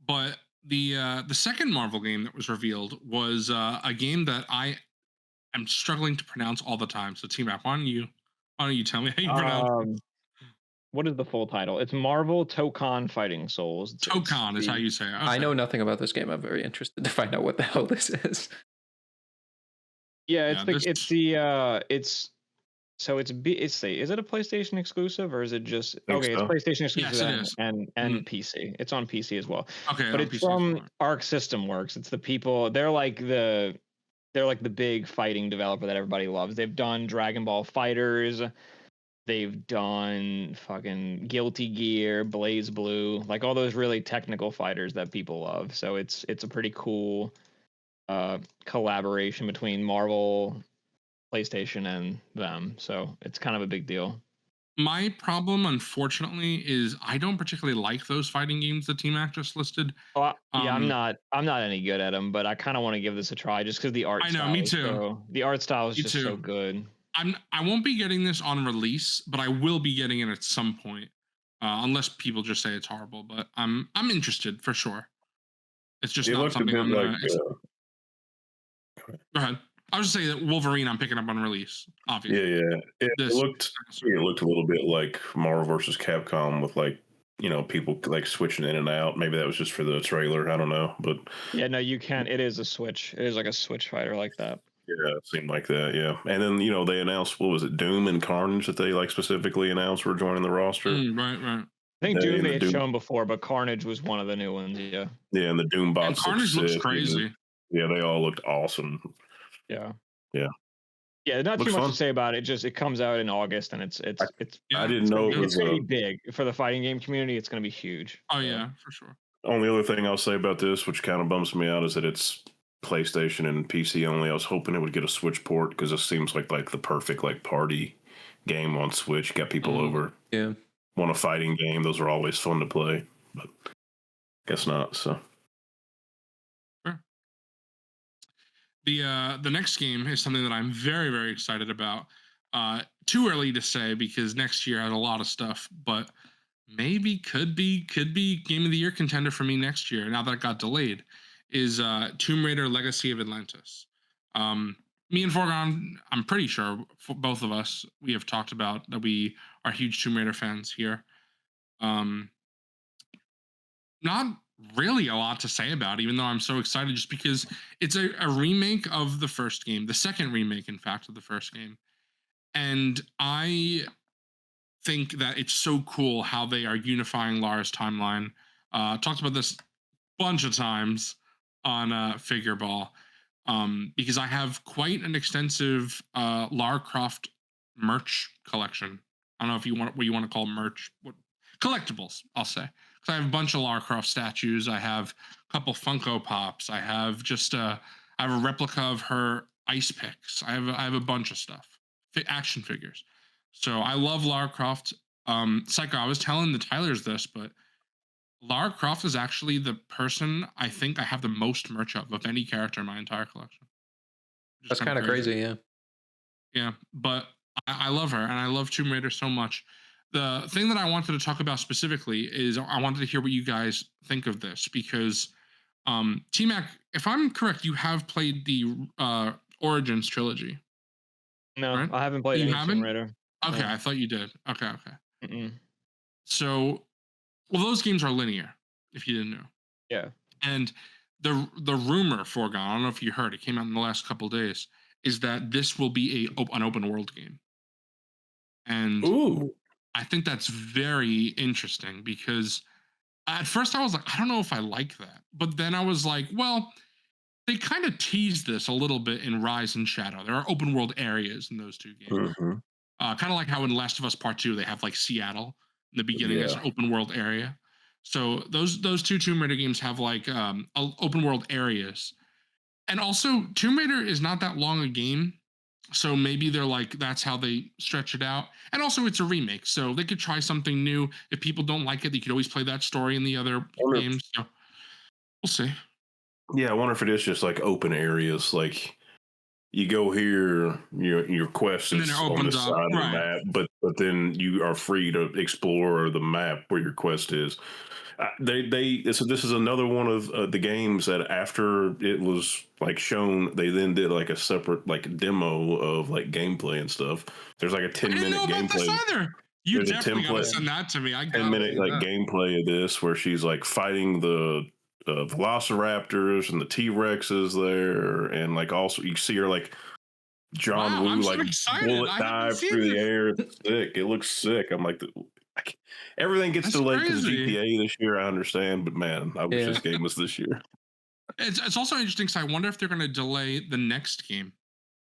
[SPEAKER 4] But the second Marvel game that was revealed was a game that I am struggling to pronounce all the time. So T-Mac, why don't you tell me how you pronounce it?
[SPEAKER 1] What is the full title? It's Marvel Tokon Fighting Souls.
[SPEAKER 4] Tokon is how you say it. Okay.
[SPEAKER 3] I know nothing about this game. I'm very interested to find out what the hell this is.
[SPEAKER 1] Yeah, is it a PlayStation exclusive or is it just okay? It's PlayStation exclusive and PC. It's on PC as well.
[SPEAKER 4] Okay,
[SPEAKER 1] but it's from Arc System Works. It's the people. They're like the big fighting developer that everybody loves. They've done Dragon Ball Fighters. They've done fucking Guilty Gear, Blaze Blue, like all those really technical fighters that people love. So it's a pretty cool collaboration between Marvel, PlayStation, and them. So it's kind of a big deal.
[SPEAKER 4] My problem, unfortunately, is I don't particularly like those fighting games that T-Mac just listed.
[SPEAKER 1] Yeah, I'm not any good at them, but I kind of want to give this a try just because the art.
[SPEAKER 4] I know, me too.
[SPEAKER 1] The art style is just so good.
[SPEAKER 4] I won't be getting this on release, but I will be getting it at some point, unless people just say it's horrible. But I'm interested for sure. It's just not something I'm gonna. Go ahead. I was just saying that Wolverine I'm picking up on release. Obviously,
[SPEAKER 2] yeah. It looked a little bit like Marvel versus Capcom with like people like switching in and out. Maybe that was just for the trailer. I don't know, but
[SPEAKER 1] yeah, no, you can't. It is a Switch. It is like a Switch fighter like that.
[SPEAKER 2] Yeah, it seemed like that. Yeah, and then they announced what was it, Doom and Carnage that they like specifically announced were joining the roster.
[SPEAKER 4] Right.
[SPEAKER 1] I think Doom they had shown before, but Carnage was one of the new ones. Yeah.
[SPEAKER 2] Yeah, and the Doom box.
[SPEAKER 4] Carnage looks crazy.
[SPEAKER 2] Yeah, they all looked awesome.
[SPEAKER 1] Yeah.
[SPEAKER 2] Yeah.
[SPEAKER 1] Yeah, not too much to say about it. It comes out in August, and it's.
[SPEAKER 2] I didn't know it was
[SPEAKER 1] going to be big for the fighting game community. It's going to be huge.
[SPEAKER 4] Oh yeah, for sure.
[SPEAKER 2] Only other thing I'll say about this, which kind of bums me out, is that it's PlayStation and PC only. I was hoping it would get a Switch port because this seems like the perfect party game on Switch. Got people over.
[SPEAKER 3] Yeah.
[SPEAKER 2] Want a fighting game? Those are always fun to play, but guess not. So.
[SPEAKER 4] Sure. The next game is something that I'm very, very excited about. Too early to say because next year has a lot of stuff, but maybe could be Game of the Year contender for me next year. Now that it got delayed. Is Tomb Raider Legacy of Atlantis. Me and Forgon, I'm pretty sure, for both of us, we have talked about that we are huge Tomb Raider fans here. Not really a lot to say about, even though I'm so excited just because it's a remake of the first game, the second remake, in fact, of the first game. And I think that it's so cool how they are unifying Lara's timeline. Talked about this a bunch of times on Figure Ball, because I have quite an extensive Lara Croft merch collection. I don't know if you want what you want to call merch, what collectibles, I'll say. Because I have a bunch of Lara Croft statues. I have a couple Funko Pops. I have I have a replica of her ice picks. I have a bunch of stuff, action figures. So I love Lara Croft. Psycho, I was telling the Tylers this, but Lara Croft is actually the person I think I have the most merch of any character in my entire collection.
[SPEAKER 3] That's kind of crazy, yeah.
[SPEAKER 4] Yeah, but I love her, and I love Tomb Raider so much. The thing that I wanted to talk about specifically is I wanted to hear what you guys think of this, because T-Mac, if I'm correct, you have played the Origins trilogy.
[SPEAKER 1] No, right? I haven't played any Tomb Raider.
[SPEAKER 4] Okay, I thought you did. Okay. So... Well, those games are linear, if you didn't know.
[SPEAKER 1] Yeah.
[SPEAKER 4] And the rumor, Forgone, I don't know if you heard, it came out in the last couple of days, is that this will be an open world game. And I think that's very interesting because at first I was like, I don't know if I like that. But then I was like, well, they kind of teased this a little bit in Rise and Shadow. There are open world areas in those two games. Kind of like how in Last of Us Part 2, they have Seattle. In the beginning as an open world area. So those two Tomb Raider games have open world areas. And also Tomb Raider is not that long a game. So maybe they're that's how they stretch it out. And also it's a remake. So they could try something new. If people don't like it, they could always play that story in the other games. So we'll see.
[SPEAKER 2] Yeah, I wonder if it is just open areas. you go here, your quest is on the side of the map, but then you are free to explore the map where your quest is. So this is another one of the games that after it was like shown, they then did like a separate like demo of like gameplay and stuff. There's like a 10-minute gameplay.
[SPEAKER 4] You definitely gotta send that to me.
[SPEAKER 2] 10-minute like gameplay of this where she's like fighting the velociraptors and the T-Rexes there, and like also you see her like John Woo like bullet dive through the air. It's sick. It looks sick. I'm like, everything gets delayed because GTA this year. I understand, but man, I wish this game was this year.
[SPEAKER 4] It's also interesting because I wonder if they're going to delay the next game,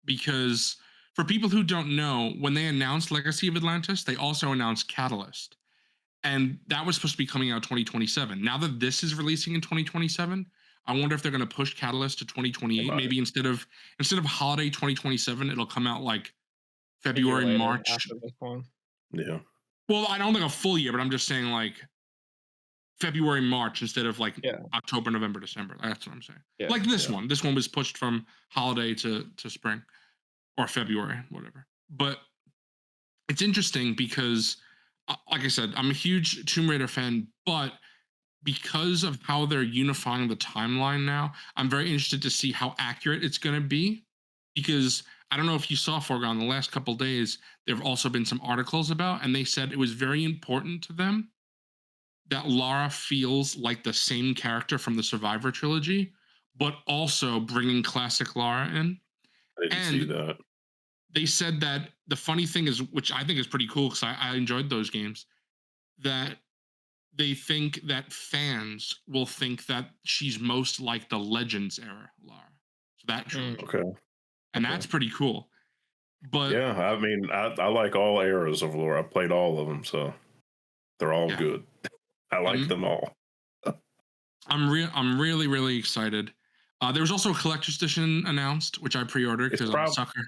[SPEAKER 4] because for people who don't know, when they announced Legacy of Atlantis, they also announced Catalyst. And that was supposed to be coming out 2027. Now that this is releasing in 2027, I wonder if they're going to push Catalyst to 2028. Maybe instead of holiday 2027, it'll come out like February, March.
[SPEAKER 2] Yeah.
[SPEAKER 4] Well, I don't think a full year, but I'm just saying like February, March instead of like October, November, December. That's what I'm saying. Yeah, like this one. This one was pushed from holiday to spring or February, whatever. But it's interesting because, like I said, I'm a huge Tomb Raider fan, but because of how they're unifying the timeline now, I'm very interested to see how accurate it's going to be. Because I don't know if you saw, Forgon, the last couple of days, there have also been some articles about, and they said it was very important to them that Lara feels like the same character from the Survivor trilogy, but also bringing classic Lara in.
[SPEAKER 2] I didn't see that.
[SPEAKER 4] They said that the funny thing is, which I think is pretty cool because I enjoyed those games, that they think that fans will think that she's most like the Legends era Lara. So that trilogy.
[SPEAKER 2] Okay.
[SPEAKER 4] And that's pretty cool. But
[SPEAKER 2] yeah, I mean, I like all eras of Lara. I played all of them, so they're all good. I like them all.
[SPEAKER 4] I'm really, really excited. There was also a collector's edition announced, which I pre-ordered because I'm a sucker.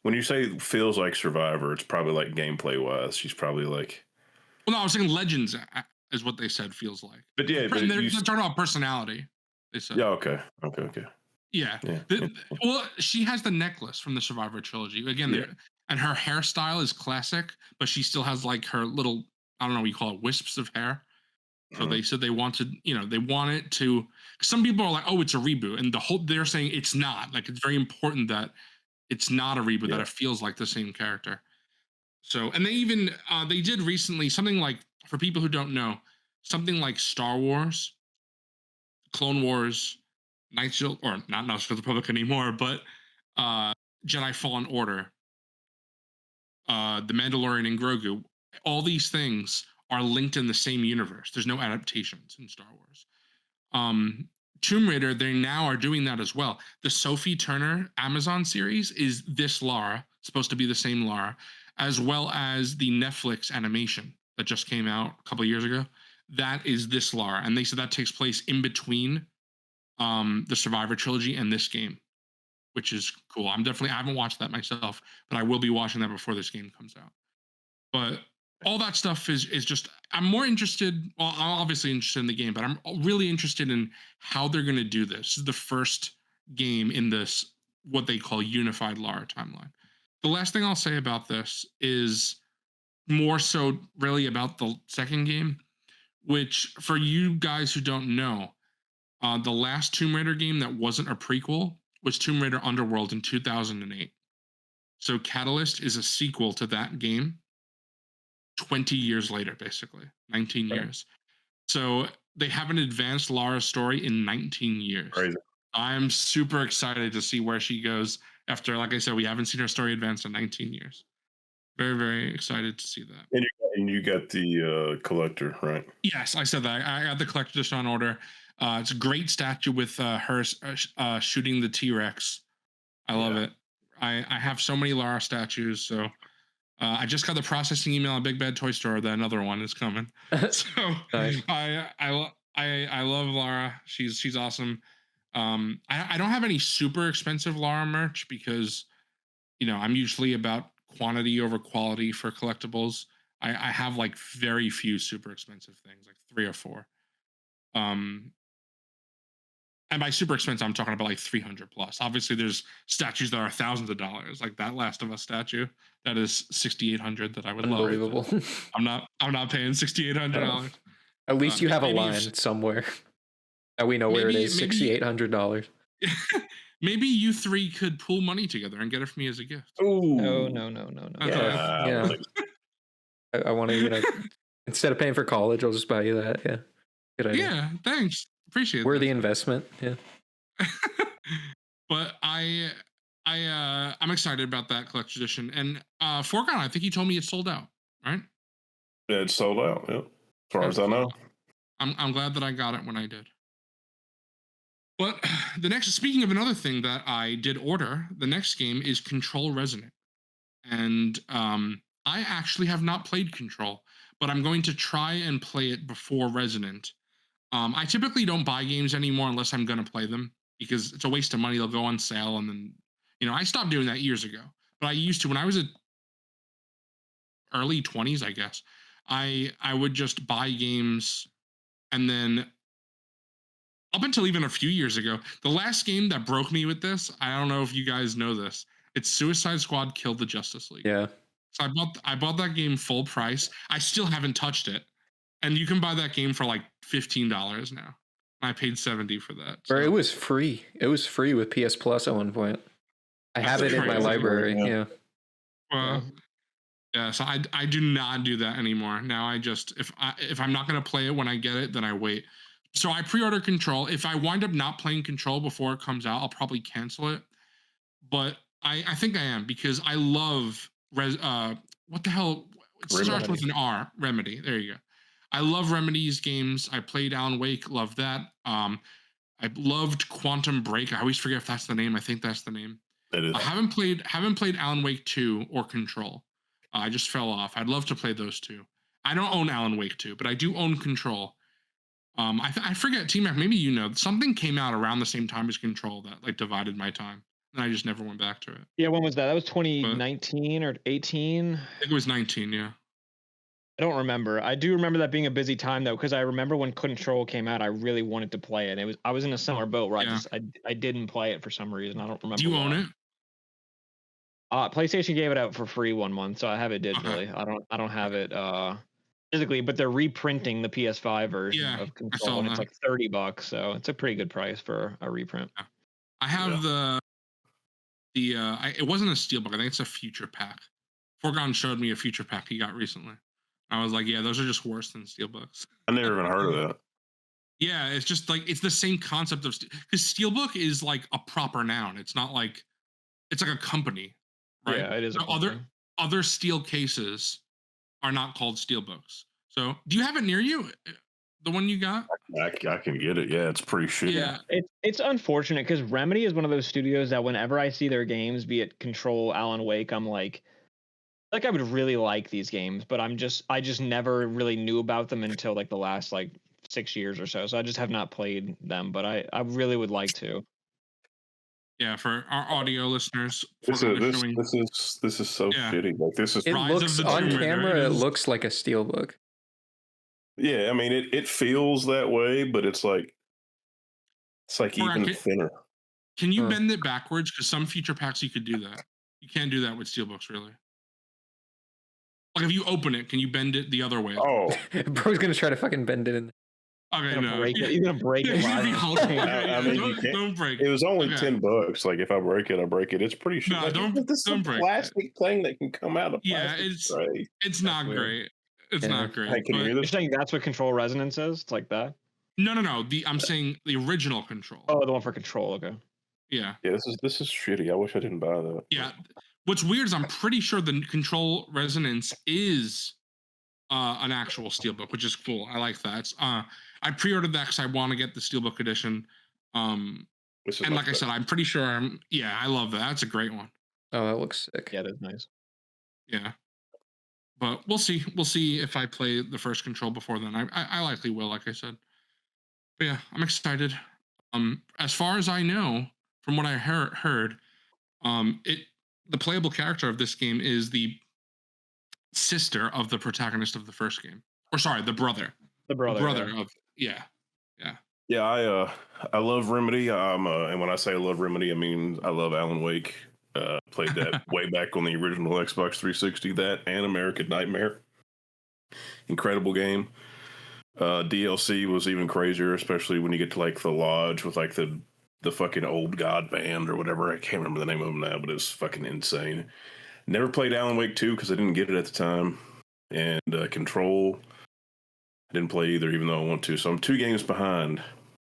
[SPEAKER 2] When you say feels like Survivor, it's probably like gameplay wise. She's probably like.
[SPEAKER 4] Well, no, I was saying Legends is what they said feels like.
[SPEAKER 2] But yeah,
[SPEAKER 4] they're talking about personality. They said.
[SPEAKER 2] Yeah. Okay.
[SPEAKER 4] Yeah. Well, she has the necklace from the Survivor trilogy again, and her hairstyle is classic, but she still has like her little, I don't know what you call it, wisps of hair. So they said they wanted, they want it to. Some people are like, oh, it's a reboot, and they're saying it's not. Like, it's very important that it's not a reboot, that it feels like the same character. So, and they even they did recently something like, for people who don't know, something like Star Wars, Clone Wars, Knights of, or not Knights of the Republic anymore, but Jedi Fallen Order, The Mandalorian and Grogu. All these things are linked in the same universe. There's no adaptations in Star Wars. Tomb Raider, they now are doing that as well. The Sophie Turner Amazon series is this Lara, supposed to be the same Lara, as well as the Netflix animation that just came out a couple of years ago. That is this Lara, and they said that takes place in between the Survivor trilogy and this game, which is cool. I haven't watched that myself, but I will be watching that before this game comes out. But all that stuff is just, I'm more interested, well, I'm obviously interested in the game, but I'm really interested in how they're going to do this. This is the first game in this, what they call unified Lara timeline. The last thing I'll say about this is more so really about the second game, which for you guys who don't know, the last Tomb Raider game that wasn't a prequel was Tomb Raider Underworld in 2008. So Catalyst is a sequel to that game 20 years later, basically, 19 years. So they haven't advanced Lara's story in 19 years.
[SPEAKER 2] Crazy.
[SPEAKER 4] I'm super excited to see where she goes after, like I said, we haven't seen her story advance in 19 years. Very, very excited to see that.
[SPEAKER 2] And you got the collector, right?
[SPEAKER 4] Yes, I said that. I got the collector edition on order. It's a great statue with her shooting the T-Rex. I love it. I have so many Lara statues, so I just got the processing email at Big Bad Toy Store that another one is coming. So nice. I love Lara. She's awesome. I don't have any super expensive Lara merch because I'm usually about quantity over quality for collectibles. I have like very few super expensive things, like 3 or 4. and by super expensive, I'm talking about like 300 plus. Obviously, there's statues that are thousands of dollars, like that Last of Us statue that is 6,800 that I would love.
[SPEAKER 3] Unbelievable.
[SPEAKER 4] I'm not paying $6,800.
[SPEAKER 3] At least you have a line somewhere that we know where it is. $6,800.
[SPEAKER 4] Maybe you three could pool money together and get it for me as a gift.
[SPEAKER 1] Oh no.
[SPEAKER 3] Yeah. I want to, instead of paying for college, I'll just buy you that. Yeah. Good idea.
[SPEAKER 4] Yeah, thanks. Appreciate it.
[SPEAKER 3] Worthy investment. Yeah.
[SPEAKER 4] But I'm excited about that collector's edition. And Foregone, I think you told me it's sold out, right?
[SPEAKER 2] Yeah, it's sold out. Yeah. As far as I know.
[SPEAKER 4] I'm glad that I got it when I did. But speaking of another thing that I did order, the next game is Control Resonant. And I actually have not played Control, but I'm going to try and play it before Resonant. I typically don't buy games anymore unless I'm going to play them, because it's a waste of money. They'll go on sale, and then, I stopped doing that years ago. But I used to when I was early 20s, I guess. I would just buy games, and then up until even a few years ago, the last game that broke me with this, I don't know if you guys know this, it's Suicide Squad Killed the Justice League.
[SPEAKER 3] Yeah.
[SPEAKER 4] So I bought that game full price. I still haven't touched it. And you can buy that game for like $15 now. I paid $70 for that.
[SPEAKER 3] So. It was free. It was free with PS Plus at one point. I have it in my library. Yeah.
[SPEAKER 4] Yeah, so I do not do that anymore. Now I just if I'm not gonna play it when I get it, then I wait. So I pre-order Control. If I wind up not playing Control before it comes out, I'll probably cancel it. But I think I am, because I love what the hell? It starts with an R. Remedy. There you go. I love Remedy's games. I played Alan Wake. Love that. I loved Quantum Break. I always forget if that's the name. I think that's the name. I haven't played Alan Wake 2 or Control. I just fell off. I'd love to play those two. I don't own Alan Wake 2, but I do own Control. I forget, T-Mac, maybe something came out around the same time as Control that like divided my time, and I just never went back to it.
[SPEAKER 1] Yeah, when was that? That was 2019 or 18?
[SPEAKER 4] I think it was 19, yeah.
[SPEAKER 1] I don't remember. I do remember that being a busy time though, because I remember when Control came out, I really wanted to play it. I was in a summer boat where I didn't play it for some reason. I don't remember.
[SPEAKER 4] Do you own it?
[SPEAKER 1] PlayStation gave it out for free 1 month, so I have it digitally. Okay. I don't have it physically, but they're reprinting the PS5 version of Control, and it's like $30, so it's a pretty good price for a reprint.
[SPEAKER 4] Yeah. I have it wasn't a steelbook. I think it's a future pack. Foregone showed me a future pack he got recently. I was like, yeah, those are just worse than steelbooks.
[SPEAKER 2] I never even heard of that.
[SPEAKER 4] Yeah, it's just like it's the same concept of because steelbook is like a proper noun. It's not like it's like a company. Right?
[SPEAKER 1] Yeah, it is.
[SPEAKER 4] Other steel cases are not called steelbooks. So, do you have it near you? The one you got?
[SPEAKER 2] I can get it. Yeah, it's pretty shitty.
[SPEAKER 1] Yeah, it's unfortunate because Remedy is one of those studios that whenever I see their games, be it Control, Alan Wake, I'm like I would really like these games, but I just never really knew about them until like the last like 6 years or so. So I just have not played them, but I really would like to.
[SPEAKER 4] Yeah, for our audio listeners,
[SPEAKER 2] this is so shitty. Like this is.
[SPEAKER 3] It looks on camera. It looks like a steelbook.
[SPEAKER 2] Yeah, I mean it feels that way, but it's like even thinner.
[SPEAKER 4] Can you bend it backwards? Because some feature packs you could do that. You can't do that with steelbooks, really. Like if you open it, can you bend it the other way?
[SPEAKER 2] Oh,
[SPEAKER 3] bro's gonna try to fucking bend it in.
[SPEAKER 4] Okay, no.
[SPEAKER 1] You're gonna break it.
[SPEAKER 2] I mean,
[SPEAKER 4] don't break it.
[SPEAKER 2] It was only $10. Like if I break it, I break it. It's pretty shit.
[SPEAKER 4] No, don't break
[SPEAKER 2] plastic thing that can come out of.
[SPEAKER 4] Yeah, it's not great. It's not great.
[SPEAKER 2] Hey, can you hear this?
[SPEAKER 1] You're saying that's what Control Resonance is? It's like that?
[SPEAKER 4] No. I'm saying the original Control.
[SPEAKER 1] Oh, the one for Control. Okay.
[SPEAKER 4] Yeah.
[SPEAKER 2] Yeah, this is shitty. I wish I didn't buy that.
[SPEAKER 4] Yeah. What's weird is I'm pretty sure the Control Resonance is an actual steelbook, which is cool. I like that. I pre-ordered that because I want to get the steelbook edition. And like I said, I'm pretty sure I love that. That's a great one.
[SPEAKER 3] Oh, that looks sick.
[SPEAKER 1] Yeah, that's nice.
[SPEAKER 4] Yeah. But we'll see. We'll see if I play the first Control before then. I likely will, like I said. But yeah, I'm excited. As far as I know, from what I heard, the playable character of this game is the sister of the protagonist of the first game. Or sorry, the brother.
[SPEAKER 1] The brother
[SPEAKER 4] of yeah.
[SPEAKER 2] Yeah, I love Remedy. And when I say I love Remedy, I mean I love Alan Wake. Played that way back on the original Xbox 360. That and American Nightmare. Incredible game. DLC was even crazier, especially when you get to like the lodge with like the fucking old god band or whatever. I can't remember the name of them now, but it's fucking insane. Never played Alan Wake 2 because I didn't get it at the time. And Control, I didn't play either, even though I want to. So I'm 2 games behind.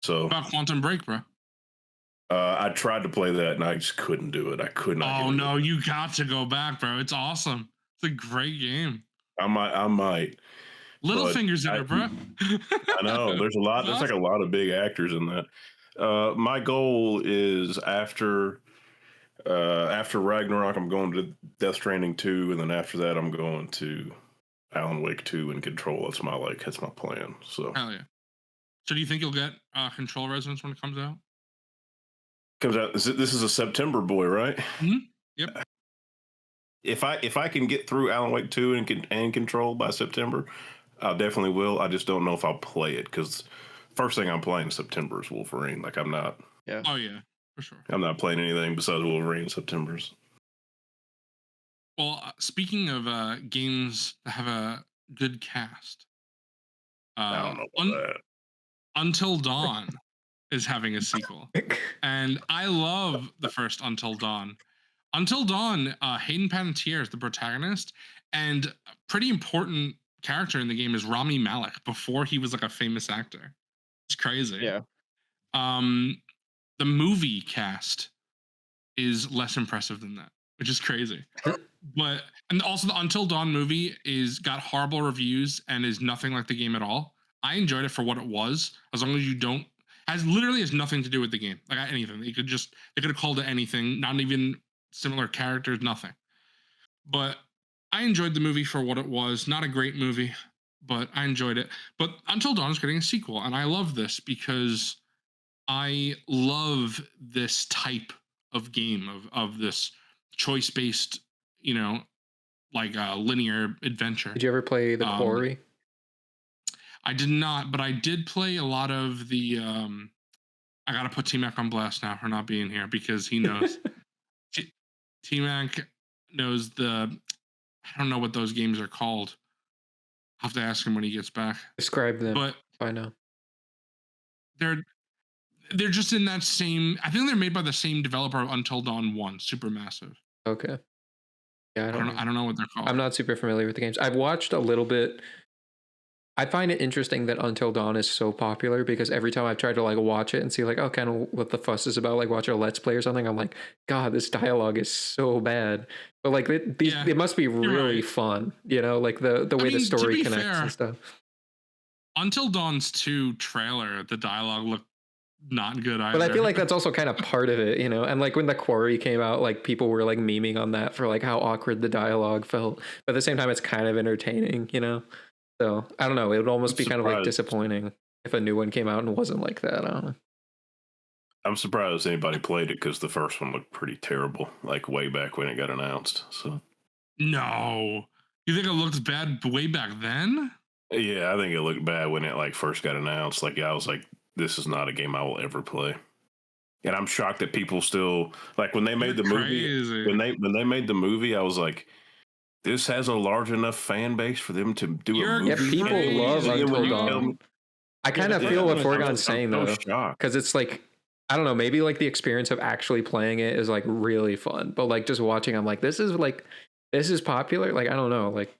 [SPEAKER 2] So
[SPEAKER 4] about Quantum Break, bro.
[SPEAKER 2] I tried to play that and I just couldn't do it. I could not.
[SPEAKER 4] Oh no, you got to go back, bro. It's awesome. It's a great game.
[SPEAKER 2] I might.
[SPEAKER 4] Littlefinger's in it, bro.
[SPEAKER 2] I know. There's a lot. There's like a lot of big actors in that. My goal is after Ragnarok, I'm going to Death Stranding 2, and then after that, I'm going to Alan Wake 2 and Control. That's my plan. So
[SPEAKER 4] hell yeah. So do you think you'll get Control Resonance when it comes out?
[SPEAKER 2] Comes out. This is a September boy, right?
[SPEAKER 4] Mm-hmm. Yep.
[SPEAKER 2] If I can get through Alan Wake 2 and Control by September, I definitely will. I just don't know if I'll play it because first thing I'm playing in September is Wolverine. Like I'm not.
[SPEAKER 1] Yeah.
[SPEAKER 4] Oh yeah, for sure.
[SPEAKER 2] I'm not playing anything besides Wolverine in September's.
[SPEAKER 4] Well, speaking of games that have a good cast,
[SPEAKER 2] I don't know about that.
[SPEAKER 4] Until Dawn is having a sequel, and I love the first Until Dawn. Until Dawn, Hayden Panettiere is the protagonist, and a pretty important character in the game is Rami Malek before he was like a famous actor. It's crazy.
[SPEAKER 1] Yeah.
[SPEAKER 4] The movie cast is less impressive than that, which is crazy. But and also the Until Dawn movie got horrible reviews and is nothing like the game at all. I enjoyed it for what it was, as long as you don't literally has nothing to do with the game. Like anything. They could have called it anything, not even similar characters, nothing. But I enjoyed the movie for what it was. Not a great movie, but I enjoyed it. But Until Dawn is getting a sequel, and I love this because I love this type of game of this choice-based, like a linear adventure.
[SPEAKER 3] Did you ever play The Quarry?
[SPEAKER 4] I did not, but I did play a lot of the. I gotta put T-Mac on blast now for not being here because he knows. T-Mac knows I don't know what those games are called. I'll have to ask him when he gets back.
[SPEAKER 3] Describe them.
[SPEAKER 4] But
[SPEAKER 3] I know.
[SPEAKER 4] They're just in that same. I think they're made by the same developer of Until Dawn 1, Supermassive.
[SPEAKER 3] Okay. Yeah,
[SPEAKER 4] I don't know what they're called.
[SPEAKER 3] I'm not super familiar with the games. I've watched a little bit. I find it interesting that Until Dawn is so popular because every time I've tried to like watch it and see like, oh, kind of what the fuss is about, like watch a Let's Play or something, I'm like, God, this dialogue is so bad. But like it must be really fun, like the way the story connects and stuff.
[SPEAKER 4] Until Dawn's 2 trailer, the dialogue looked not good either.
[SPEAKER 3] But I feel like that's also kind of part of it, and like when The Quarry came out, like people were like memeing on that for like how awkward the dialogue felt. But at the same time, it's kind of entertaining, So I don't know. It would almost be kind of like disappointing if a new one came out and wasn't like that. I don't know.
[SPEAKER 2] I'm surprised anybody played it because the first one looked pretty terrible, like way back when it got announced. So
[SPEAKER 4] no, you think it looked bad way back then?
[SPEAKER 2] Yeah, I think it looked bad when it like first got announced. Like I was like, this is not a game I will ever play. And I'm shocked that people still like when they made the movie. When they made the movie, I was like, this has a large enough fan base for them to do a movie.
[SPEAKER 3] Yeah, people love Until Dawn. I kind of feel what Forgon's saying though, because it's like, I don't know, maybe like the experience of actually playing it is like really fun, but like just watching, I'm like, this is popular. Like I don't know, like